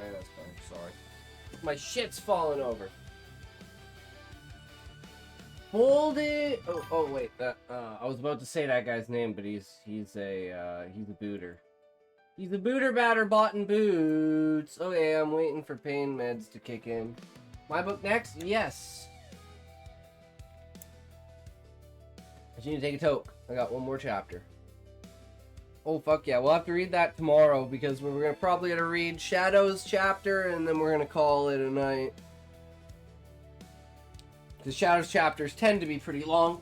Right, that's fine. Sorry. My shit's falling over. Hold it. Oh wait. I was about to say that guy's name, but he's a booter. He's a booter batter bought in boots. Okay, I'm waiting for pain meds to kick in. My book next? Yes. I just need to take a toke. I got one more chapter. Oh fuck yeah, we'll have to read that tomorrow because we're gonna probably gonna read Shadow's chapter and then we're gonna call it a night. Because Shadow's chapters tend to be pretty long,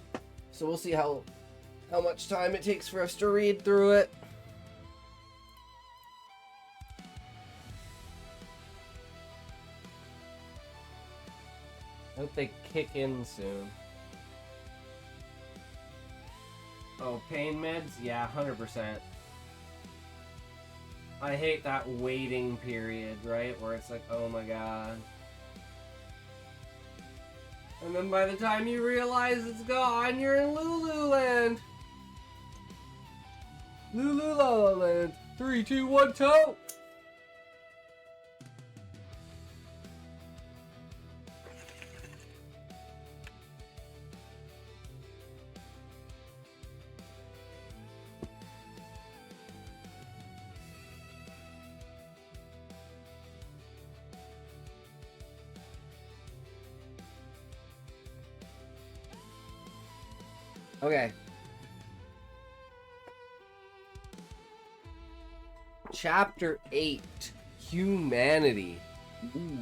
so we'll see how much time it takes for us to read through it. I hope they kick in soon. Oh, pain meds? Yeah, 100%. I hate that waiting period, right? Where it's like, oh my god. And then by the time you realize it's gone, you're in Lululand. Lululand. 3, 2, 1, toe! Okay. Chapter 8. Humanity. Ooh.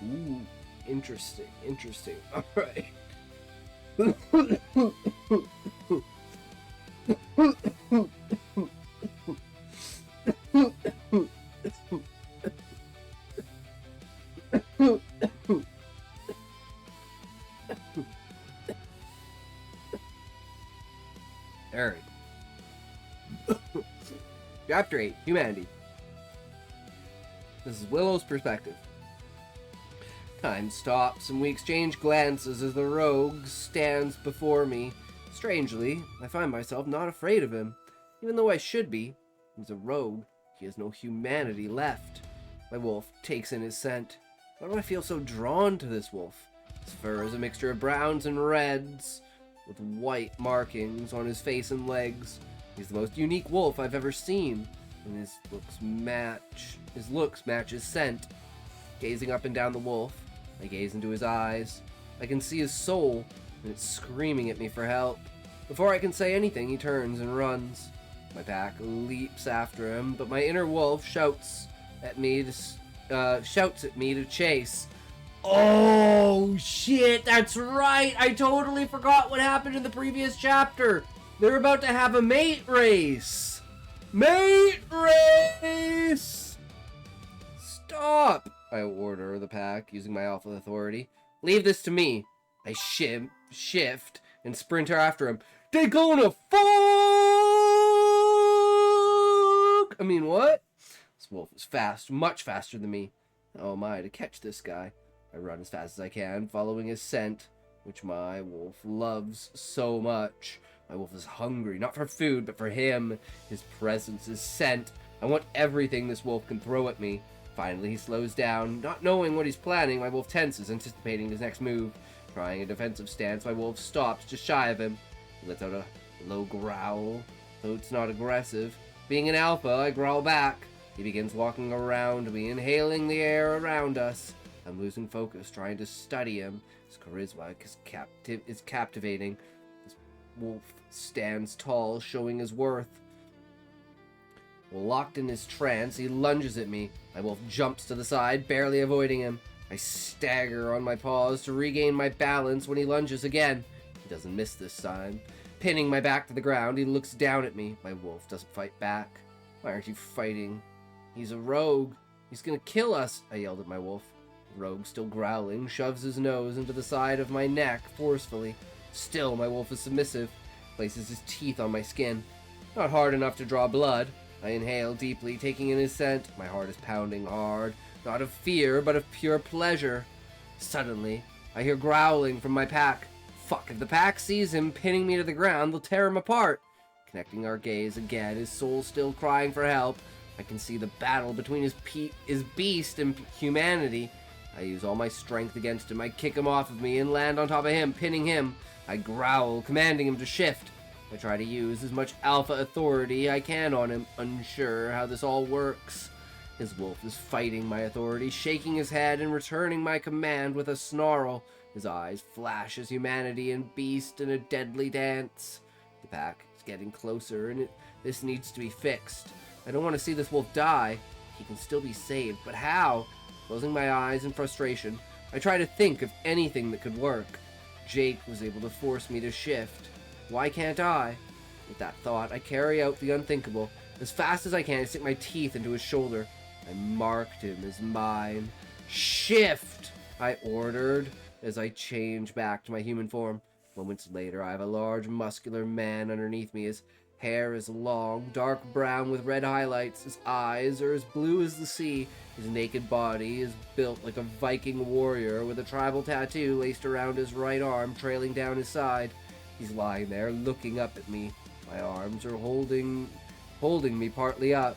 Ooh. Interesting. Interesting. Alright. Alright. Chapter 8, Humanity. This is Willow's perspective. Time stops and we exchange glances as the rogue stands before me. Strangely, I find myself not afraid of him. Even though I should be. He's a rogue. He has no humanity left. My wolf takes in his scent. Why do I feel so drawn to this wolf? His fur is a mixture of browns and reds, with white markings on his face and legs. He's the most unique wolf I've ever seen, and his looks match his scent. Gazing up and down the wolf, I gaze into his eyes. I can see his soul, and it's screaming at me for help. Before I can say anything, he turns and runs. My pack leaps after him, but my inner wolf shouts at me to chase. Oh shit, that's right! I totally forgot what happened in the previous chapter! They're about to have a mate race! Mate race! Stop! I order the pack, using my alpha authority. Leave this to me. I shift and sprint after him. They gonna fuck! I mean, what? This wolf is fast, much faster than me. How am I to catch this guy? I run as fast as I can, following his scent, which my wolf loves so much. My wolf is hungry, not for food, but for him. His presence, his scent. I want everything this wolf can throw at me. Finally, he slows down. Not knowing what he's planning, my wolf tenses, anticipating his next move. Trying a defensive stance, my wolf stops just shy of him. He lets out a low growl, though it's not aggressive. Being an alpha, I growl back. He begins walking around me, inhaling the air around us. I'm losing focus, trying to study him. His charisma is captivating. This wolf stands tall, showing his worth. Locked in his trance, he lunges at me. My wolf jumps to the side, barely avoiding him. I stagger on my paws to regain my balance when he lunges again. He doesn't miss this time. Pinning my back to the ground, he looks down at me. My wolf doesn't fight back. Why aren't you fighting? He's a rogue. He's gonna kill us, I yelled at my wolf. The rogue, still growling, shoves his nose into the side of my neck forcefully. Still, my wolf is submissive. Places his teeth on my skin. Not hard enough to draw blood. I inhale deeply, taking in his scent. My heart is pounding hard, not of fear, but of pure pleasure. Suddenly, I hear growling from my pack. Fuck, if the pack sees him pinning me to the ground, they'll tear him apart. Connecting our gaze again, his soul still crying for help. I can see the battle between his beast and humanity. I use all my strength against him. I kick him off of me and land on top of him, pinning him. I growl, commanding him to shift. I try to use as much alpha authority I can on him, unsure how this all works. His wolf is fighting my authority, shaking his head and returning my command with a snarl. His eyes flash as humanity and beast in a deadly dance. The pack is getting closer, and this needs to be fixed. I don't want to see this wolf die. He can still be saved, but how? Closing my eyes in frustration, I try to think of anything that could work. Jake was able to force me to shift. Why can't I? With that thought, I carry out the unthinkable. As fast as I can, I stick my teeth into his shoulder. I marked him as mine. Shift! I ordered as I change back to my human form. Moments later, I have a large, muscular man underneath me. His hair is long, dark brown with red highlights. His eyes are as blue as the sea. His naked body is built like a Viking warrior with a tribal tattoo laced around his right arm, trailing down his side. He's lying there, looking up at me. My arms are holding me partly up,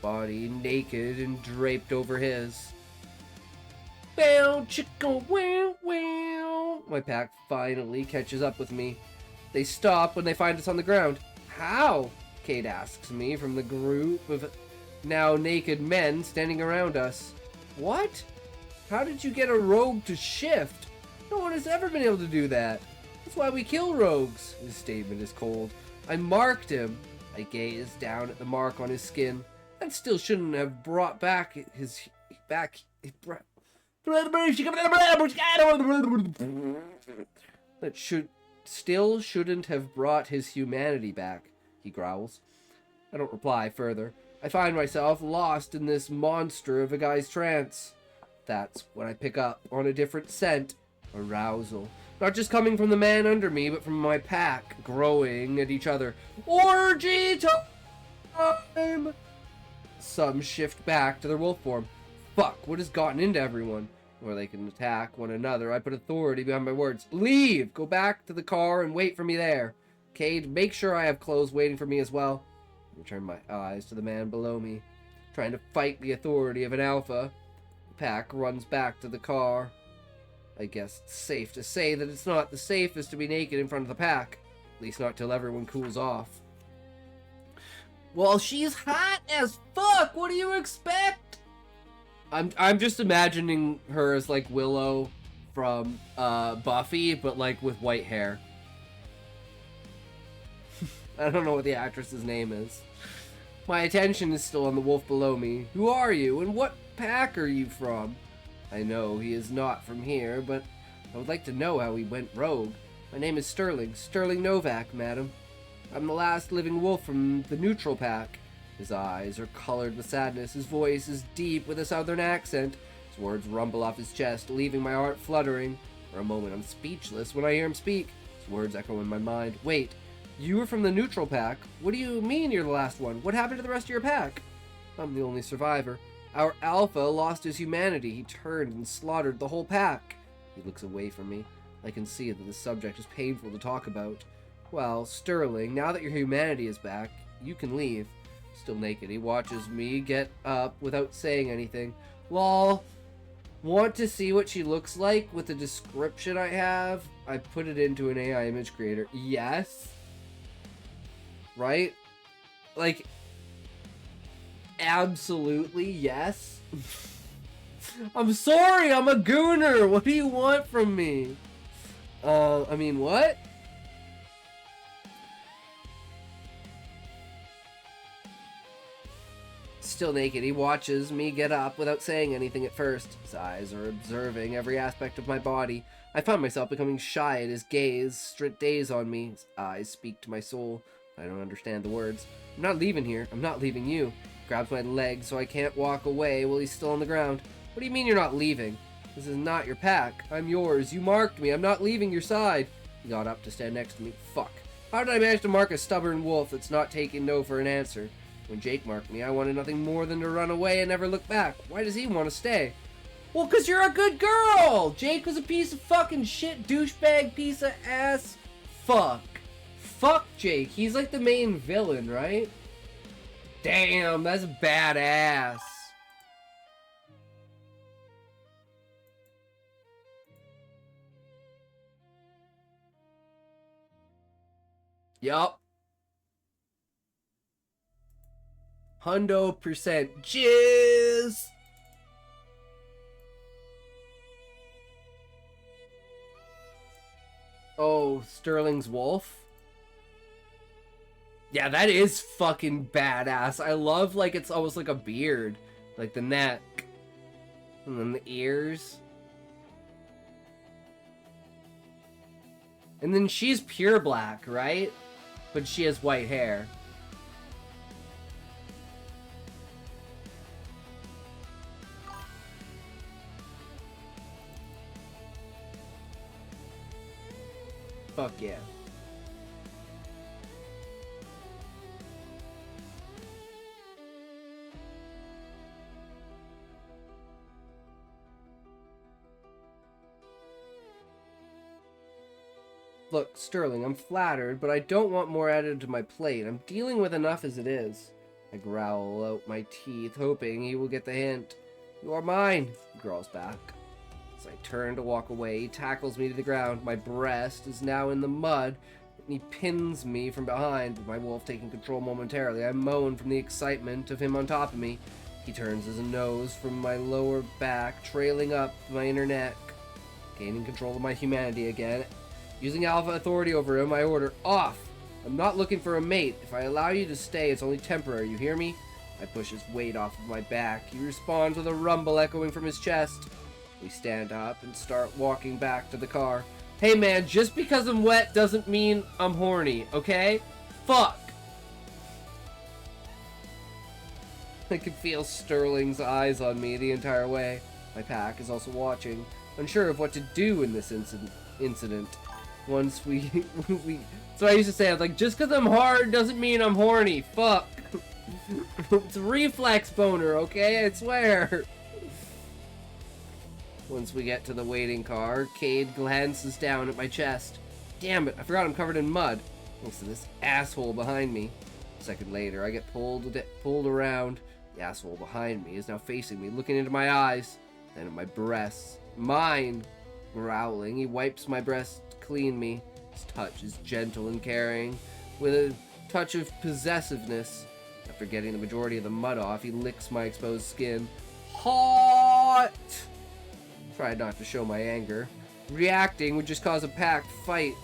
body naked and draped over his. Bow, chicka, wow, wow. My pack finally catches up with me. They stop when they find us on the ground. How? Kate asks me from the group of now naked men standing around us. What? How did you get a rogue to shift? No one has ever been able to do that. That's why we kill rogues. His statement is cold. I marked him. I gazed down at the mark on his skin. That still shouldn't have brought back his back. That shouldn't have brought his humanity back, he growls. I don't reply further. I find myself lost in this monster of a guy's trance. That's when I pick up on a different scent. Arousal. Not just coming from the man under me, but from my pack, growing at each other. Orgy time! Some shift back to their wolf form. Fuck, what has gotten into everyone? Where they can attack one another, I put authority behind my words. Leave! Go back to the car and wait for me there. Cade, make sure I have clothes waiting for me as well. I return my eyes to the man below me, trying to fight the authority of an alpha. The pack runs back to the car. I guess it's safe to say that it's not the safest to be naked in front of the pack. At least not till everyone cools off. Well, she's hot as fuck! What do you expect? I'm just imagining her as like Willow from Buffy, but like with white hair. I don't know what the actress's name is. My attention is still on the wolf below me. Who are you, and what pack are you from? I know he is not from here, but I would like to know how he went rogue. My name is Sterling Novak, madam. I'm the last living wolf from the neutral pack. His eyes are colored with sadness. His voice is deep with a southern accent. His words rumble off his chest, leaving my heart fluttering. For a moment, I'm speechless when I hear him speak. His words echo in my mind. Wait, you were from the neutral pack? What do you mean you're the last one? What happened to the rest of your pack? I'm the only survivor. Our alpha lost his humanity. He turned and slaughtered the whole pack. He looks away from me. I can see that the subject is painful to talk about. Well, Sterling, now that your humanity is back, you can leave. Still naked, he watches me get up without saying anything. Lol. Want to see what she looks like with the description I have? I put it into an AI image creator. Yes. Right? Like, absolutely yes. I'm sorry, I'm a gooner. What do you want from me? I mean, what? Still naked, he watches me get up without saying anything at first. His eyes are observing every aspect of my body. I find myself becoming shy at his gaze, strict daze on me. His eyes speak to my soul. I don't understand the words. I'm not leaving here. I'm not leaving you. He grabs my leg so I can't walk away while he's still on the ground. What do you mean you're not leaving? This is not your pack. I'm yours. You marked me. I'm not leaving your side. He got up to stand next to me. Fuck. How did I manage to mark a stubborn wolf that's not taking no for an answer? When Jake marked me, I wanted nothing more than to run away and never look back. Why does he want to stay? Well, 'cause you're a good girl! Jake was a piece of fucking shit, douchebag, piece of ass. Fuck. Fuck Jake. He's like the main villain, right? Damn, that's badass. Yup. 100% jizz. Oh, Sterling's wolf? Yeah, that is fucking badass. I love, like, it's almost like a beard. Like the neck. And then the ears. And then she's pure black, right? But she has white hair. Fuck yeah. Look, Sterling, I'm flattered, but I don't want more added to my plate. I'm dealing with enough as it is. I growl out my teeth, hoping he will get the hint. You are mine, he growls back. As I turn to walk away, he tackles me to the ground. My breast is now in the mud, and he pins me from behind, with my wolf taking control momentarily. I moan from the excitement of him on top of me. He turns his nose from my lower back, trailing up my inner neck. Gaining control of my humanity again. Using alpha authority over him, I order, off! I'm not looking for a mate. If I allow you to stay, it's only temporary, you hear me? I push his weight off of my back. He responds with a rumble echoing from his chest. We stand up and start walking back to the car. Hey man, just because I'm wet doesn't mean I'm horny, okay? Fuck! I can feel Sterling's eyes on me the entire way. My pack is also watching, unsure of what to do in this incident. Once so I used to say, I was like, just because I'm hard doesn't mean I'm horny. Fuck. It's a reflex boner, okay? I swear. Once we get to the waiting car, Cade glances down at my chest. Damn it, I forgot I'm covered in mud. Thanks to this asshole behind me. A second later, I get pulled around. The asshole behind me is now facing me, looking into my eyes, then at my breasts. Mine! Growling, he wipes my breast to clean me. His touch is gentle and caring, with a touch of possessiveness. After getting the majority of the mud off, he licks my exposed skin. Hot! Tried not to show my anger. Reacting would just cause a packed fight.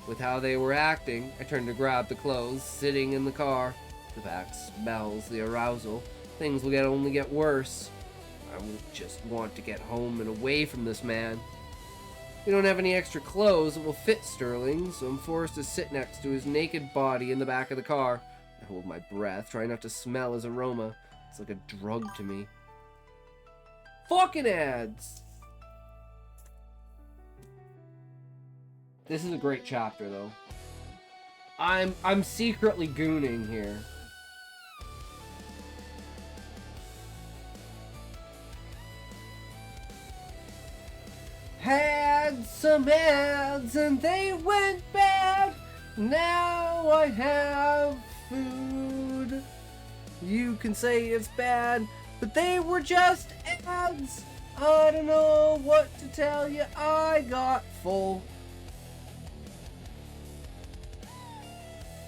With how they were acting, I turned to grab the clothes, sitting in the car. The pack smells the arousal. Things will only get worse. I just want to get home and away from this man. We don't have any extra clothes that will fit Sterling, so I'm forced to sit next to his naked body in the back of the car. I hold my breath, trying not to smell his aroma. It's like a drug to me. Fucking ads! This is a great chapter, though. I'm secretly gooning here. Had some ads and they went bad. Now I have food. You can say it's bad, but they were just ads. I don't know what to tell you. I got full.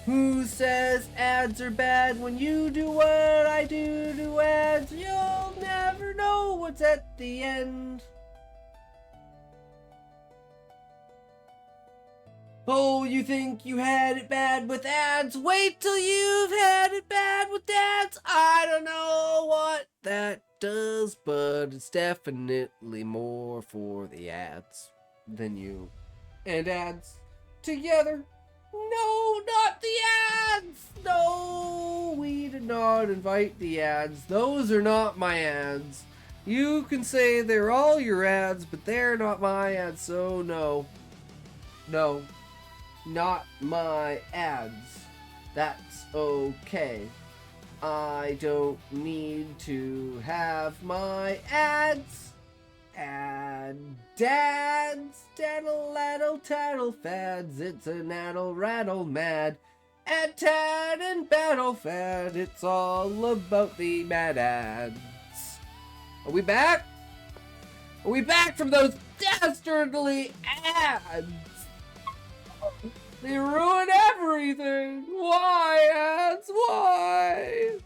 Who says ads are bad? When you do what I do to ads, you'll never know what's at the end. Oh, you think you had it bad with ads? Wait till you've had it bad with ads. I don't know what that does, but it's definitely more for the ads than you. And ads together. No, not the ads! No, we did not invite the ads. Those are not my ads. You can say they're all your ads, but they're not my ads, so no. No. Not my ads. That's okay. I don't need to have my ads. Dads, daddle, addle, tattle, fads. It's an addle, rattle, mad. and Ted and Battle Fed. It's all about the mad ads. Are we back? Are we back from those dastardly ads? They ruin everything. Why, ads? Why?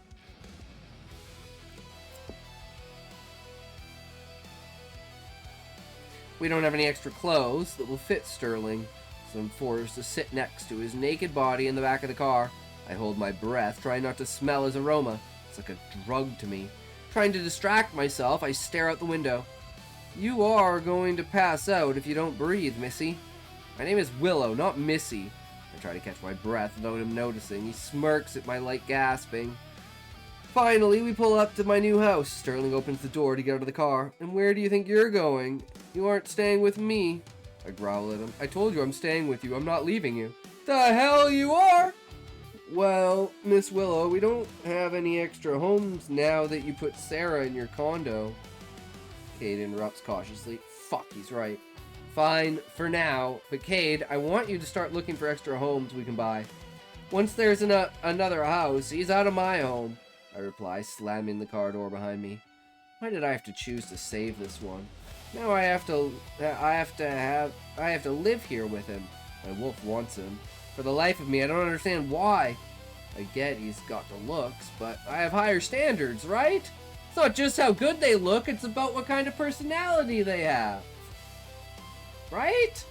We don't have any extra clothes that will fit Sterling, so I'm forced to sit next to his naked body in the back of the car. I hold my breath, trying not to smell his aroma. It's like a drug to me. Trying to distract myself, I stare out the window. You are going to pass out if you don't breathe, Missy. My name is Willow, not Missy. I try to catch my breath without him noticing. He smirks at my light gasping. Finally, we pull up to my new house. Sterling opens the door to get out of the car. And where do you think you're going? You aren't staying with me. I growl at him. I told you I'm staying with you. I'm not leaving you. The hell you are? Well, Miss Willow, we don't have any extra homes now that you put Sarah in your condo. Cade interrupts cautiously. Fuck, he's right. Fine, for now. But Cade, I want you to start looking for extra homes we can buy. Once there's another house, he's out of my home. I reply, slamming the car door behind me. Why did I have to choose to save this one? Now I have to live here with him. My wolf wants him. For the life of me, I don't understand why. I get he's got the looks, but I have higher standards, right? It's not just how good they look, it's about what kind of personality they have. Right?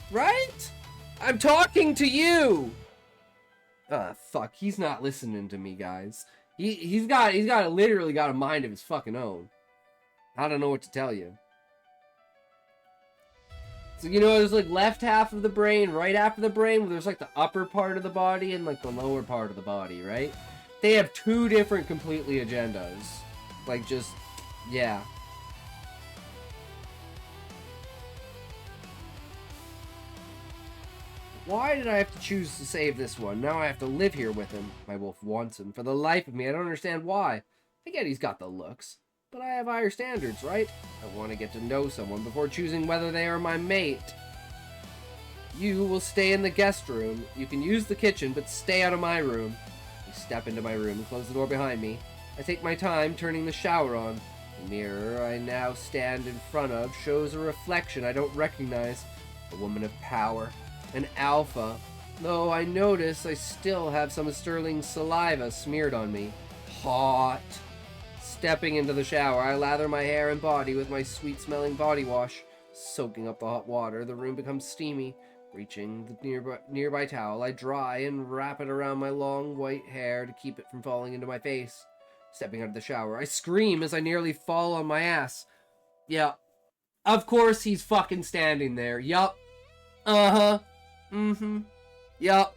Right? I'm talking to you! Fuck, he's not listening to me, guys. He's literally got a mind of his fucking own. I don't know what to tell you. So, you know, there's like left half of the brain, right half of the brain, where there's like the upper part of the body and like the lower part of the body, right? They have two different completely agendas. Like just, yeah. Why did I have to choose to save this one? Now I have to live here with him. My wolf wants him. For the life of me, I don't understand why. I get he's got the looks, but I have higher standards, right? I want to get to know someone before choosing whether they are my mate. You will stay in the guest room. You can use the kitchen, but stay out of my room. I step into my room and close the door behind me. I take my time turning the shower on. The mirror I now stand in front of shows a reflection I don't recognize. A woman of power. An alpha, though I notice I still have some of Sterling's saliva smeared on me. Hot. Stepping into the shower, I lather my hair and body with my sweet-smelling body wash. Soaking up the hot water, the room becomes steamy. Reaching the nearby towel, I dry and wrap it around my long white hair to keep it from falling into my face. Stepping out of the shower, I scream as I nearly fall on my ass. Yeah, of course he's fucking standing there. Yup. Uh-huh. Mm-hmm. Yup.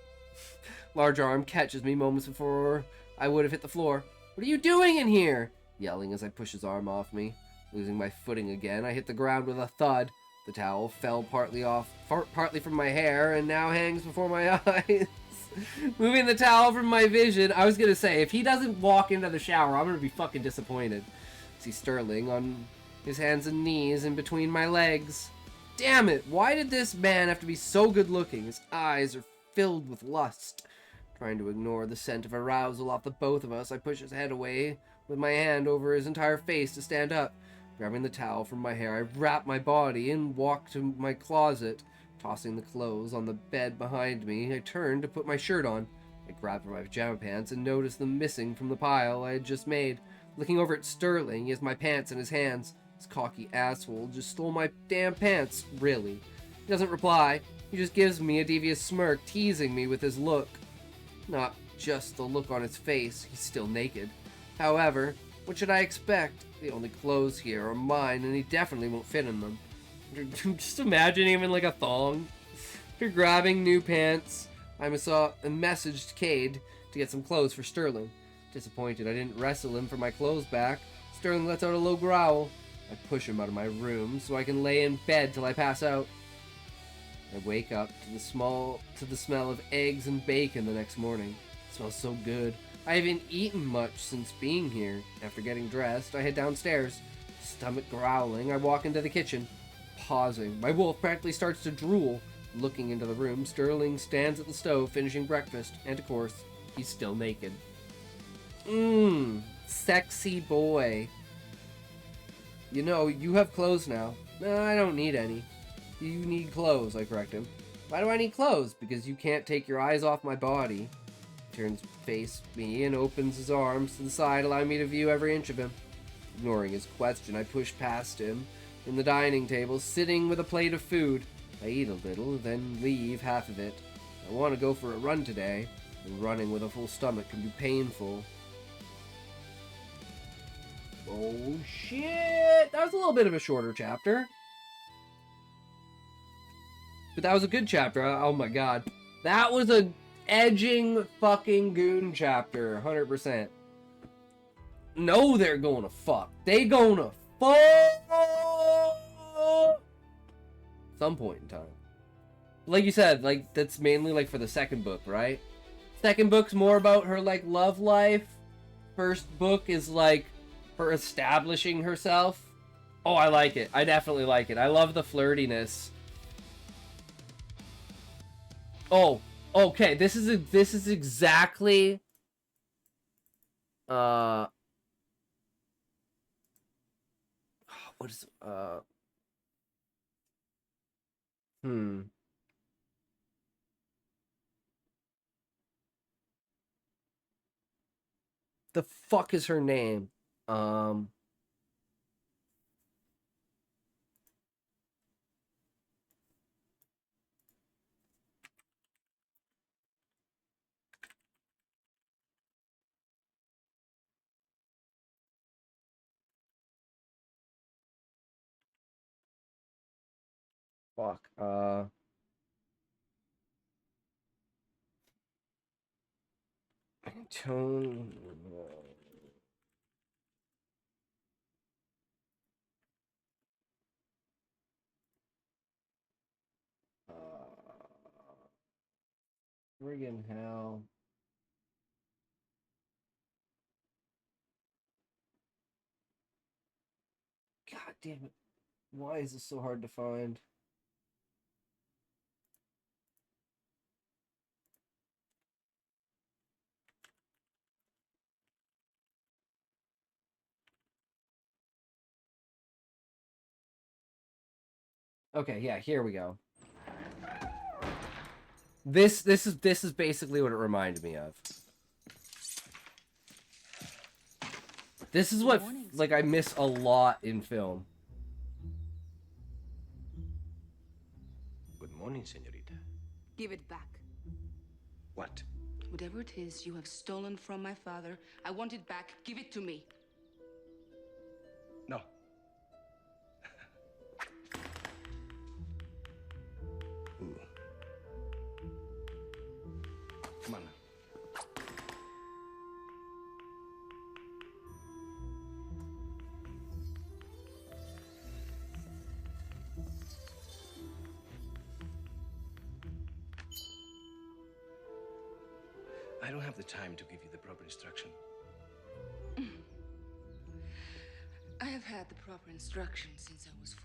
Large arm catches me moments before I would have hit the floor. What are you doing in here? Yelling as I push his arm off me. Losing my footing again, I hit the ground with a thud. The towel fell partly from my hair and now hangs before my eyes. Moving the towel from my vision, I was gonna say, if he doesn't walk into the shower, I'm gonna be fucking disappointed. See Sterling on his hands and knees in between my legs. Damn it, why did this man have to be so good looking? His eyes are filled with lust. Trying to ignore the scent of arousal off the both of us, I push his head away with my hand over his entire face to stand up. Grabbing the towel from my hair, I wrap my body and walk to my closet. Tossing the clothes on the bed behind me, I turn to put my shirt on. I grab for my pajama pants and notice them missing from the pile I had just made. Looking over at Sterling, he has my pants in his hands. This cocky asshole just stole my damn pants, really. He doesn't reply. He just gives me a devious smirk, teasing me with his look. Not just the look on his face, he's still naked. However, what should I expect? The only clothes here are mine, and he definitely won't fit in them. Just imagine him in like a thong. After grabbing new pants, I messaged Cade to get some clothes for Sterling. Disappointed I didn't wrestle him for my clothes back, Sterling lets out a low growl. I push him out of my room so I can lay in bed till I pass out. I wake up to the smell of eggs and bacon the next morning. It smells so good. I haven't eaten much since being here. After getting dressed, I head downstairs. Stomach growling, I walk into the kitchen. Pausing, my wolf practically starts to drool. Looking into the room, Sterling stands at the stove finishing breakfast, and of course, he's still naked. Sexy boy. You know, you have clothes now. No, I don't need any. You need clothes, I correct him. Why do I need clothes? Because you can't take your eyes off my body. He turns face me and opens his arms to the side, allowing me to view every inch of him. Ignoring his question, I push past him in the dining table, sitting with a plate of food. I eat a little, then leave half of it. I want to go for a run today, and running with a full stomach can be painful. Oh shit! That was a little bit of a shorter chapter. But that was a good chapter. Oh my god. That was a edging fucking goon chapter. 100%. No, they're gonna fuck. They gonna fuck! Some point in time. Like you said, like, that's mainly, like, for the second book, right? Second book's more about her, like, love life. First book is, like, her establishing herself. Oh, I like it. I definitely like it. I love the flirtiness. Oh, okay. This is exactly what is the fuck is her name? Fuck. Tone. Friggin' hell. God damn it. Why is this so hard to find? Okay, yeah, here we go. This is basically what it reminded me of. This is what, like, I miss a lot in film. Good morning, senorita. Give it back. What? Whatever it is you have stolen from my father, I want it back. Give it to me. No. Ooh. Come on now. I don't have the time to give you the proper instruction. I have had the proper instructions since I was 4.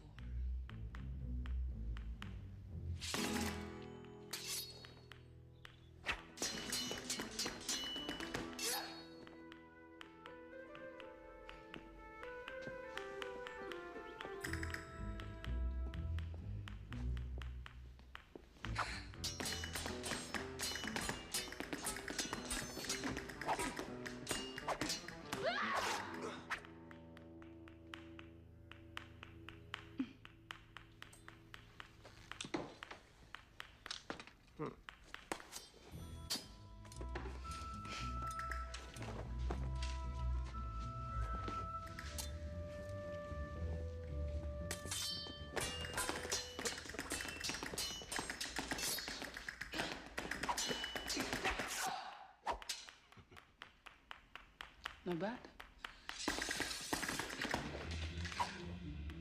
Not bad.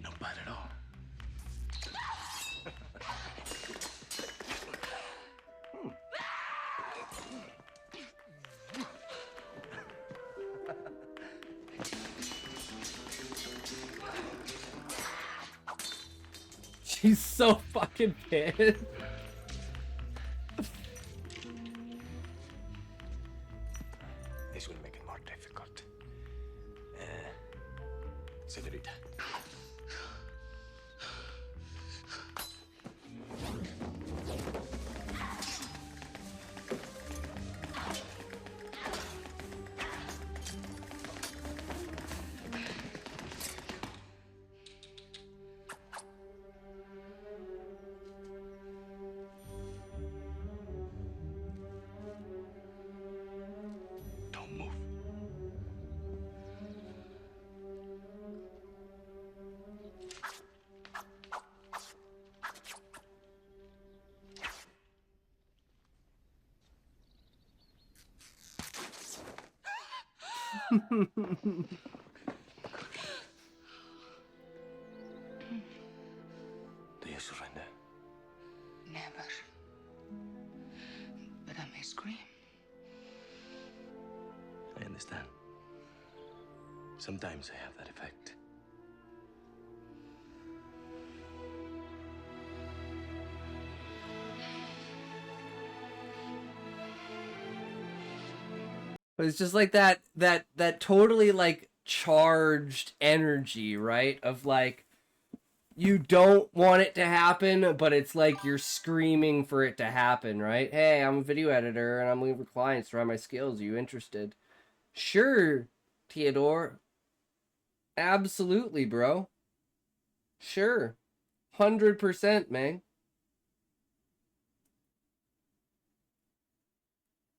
Not bad at all. She's so fucking pissed. Do you surrender? Never. But I may scream. I understand. Sometimes I have that effect. But it's just like that totally like charged energy, right? Of like you don't want it to happen, but it's like you're screaming for it to happen, right? Hey, I'm a video editor and I'm looking for clients to try my skills. Are you interested? Sure, Theodore. Absolutely, bro. Sure. 100%, man.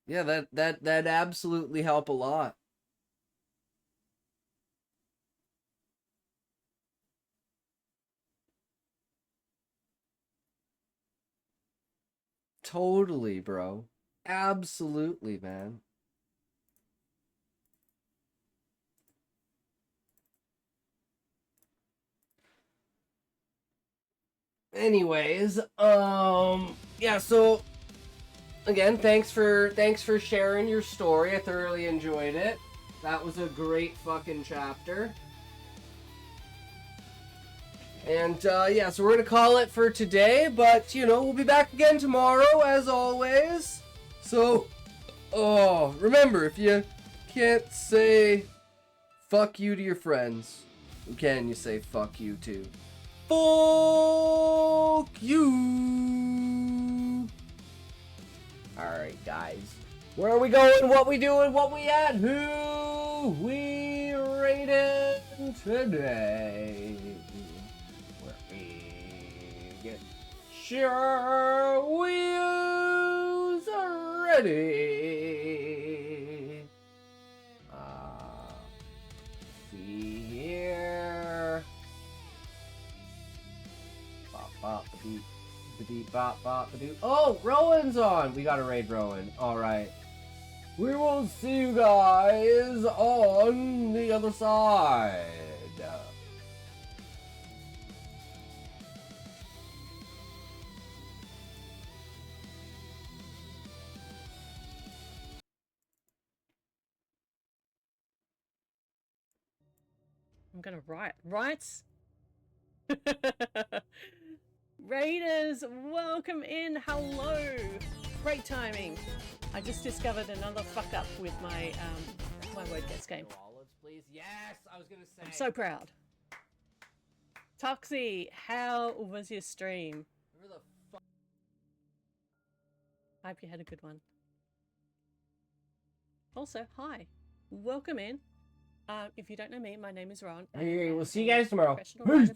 Yeah, that absolutely help a lot. Totally, bro. Absolutely, man. Anyways, yeah, so again, thanks for sharing your story. I thoroughly enjoyed it. That was a great fucking chapter. And yeah, so we're gonna call it for today, but you know, we'll be back again tomorrow as always. So remember, if you can't say fuck you to your friends, who can you say fuck you to? Fuck you! Alright, guys. Where are we going? What we doing? What we at? Who we rated today? Where we get sure wheels ready. See here. Bop, bop, beep. Beep, bop, bop, doo. Oh, Rowan's on! We gotta raid Rowan. Alright. We will see you guys on the other side. I'm gonna write. Rights? Raiders, welcome in. Hello. Great timing. I just discovered another fuck up with my my word guess game. Olives, please. Yes, I was gonna say. I'm so proud. Toxie, how was your stream? Where the fuck? I hope you had a good one. Also, hi. Welcome in. If you don't know me, my name is Ron. Hey, we'll see you guys tomorrow. Professional writer,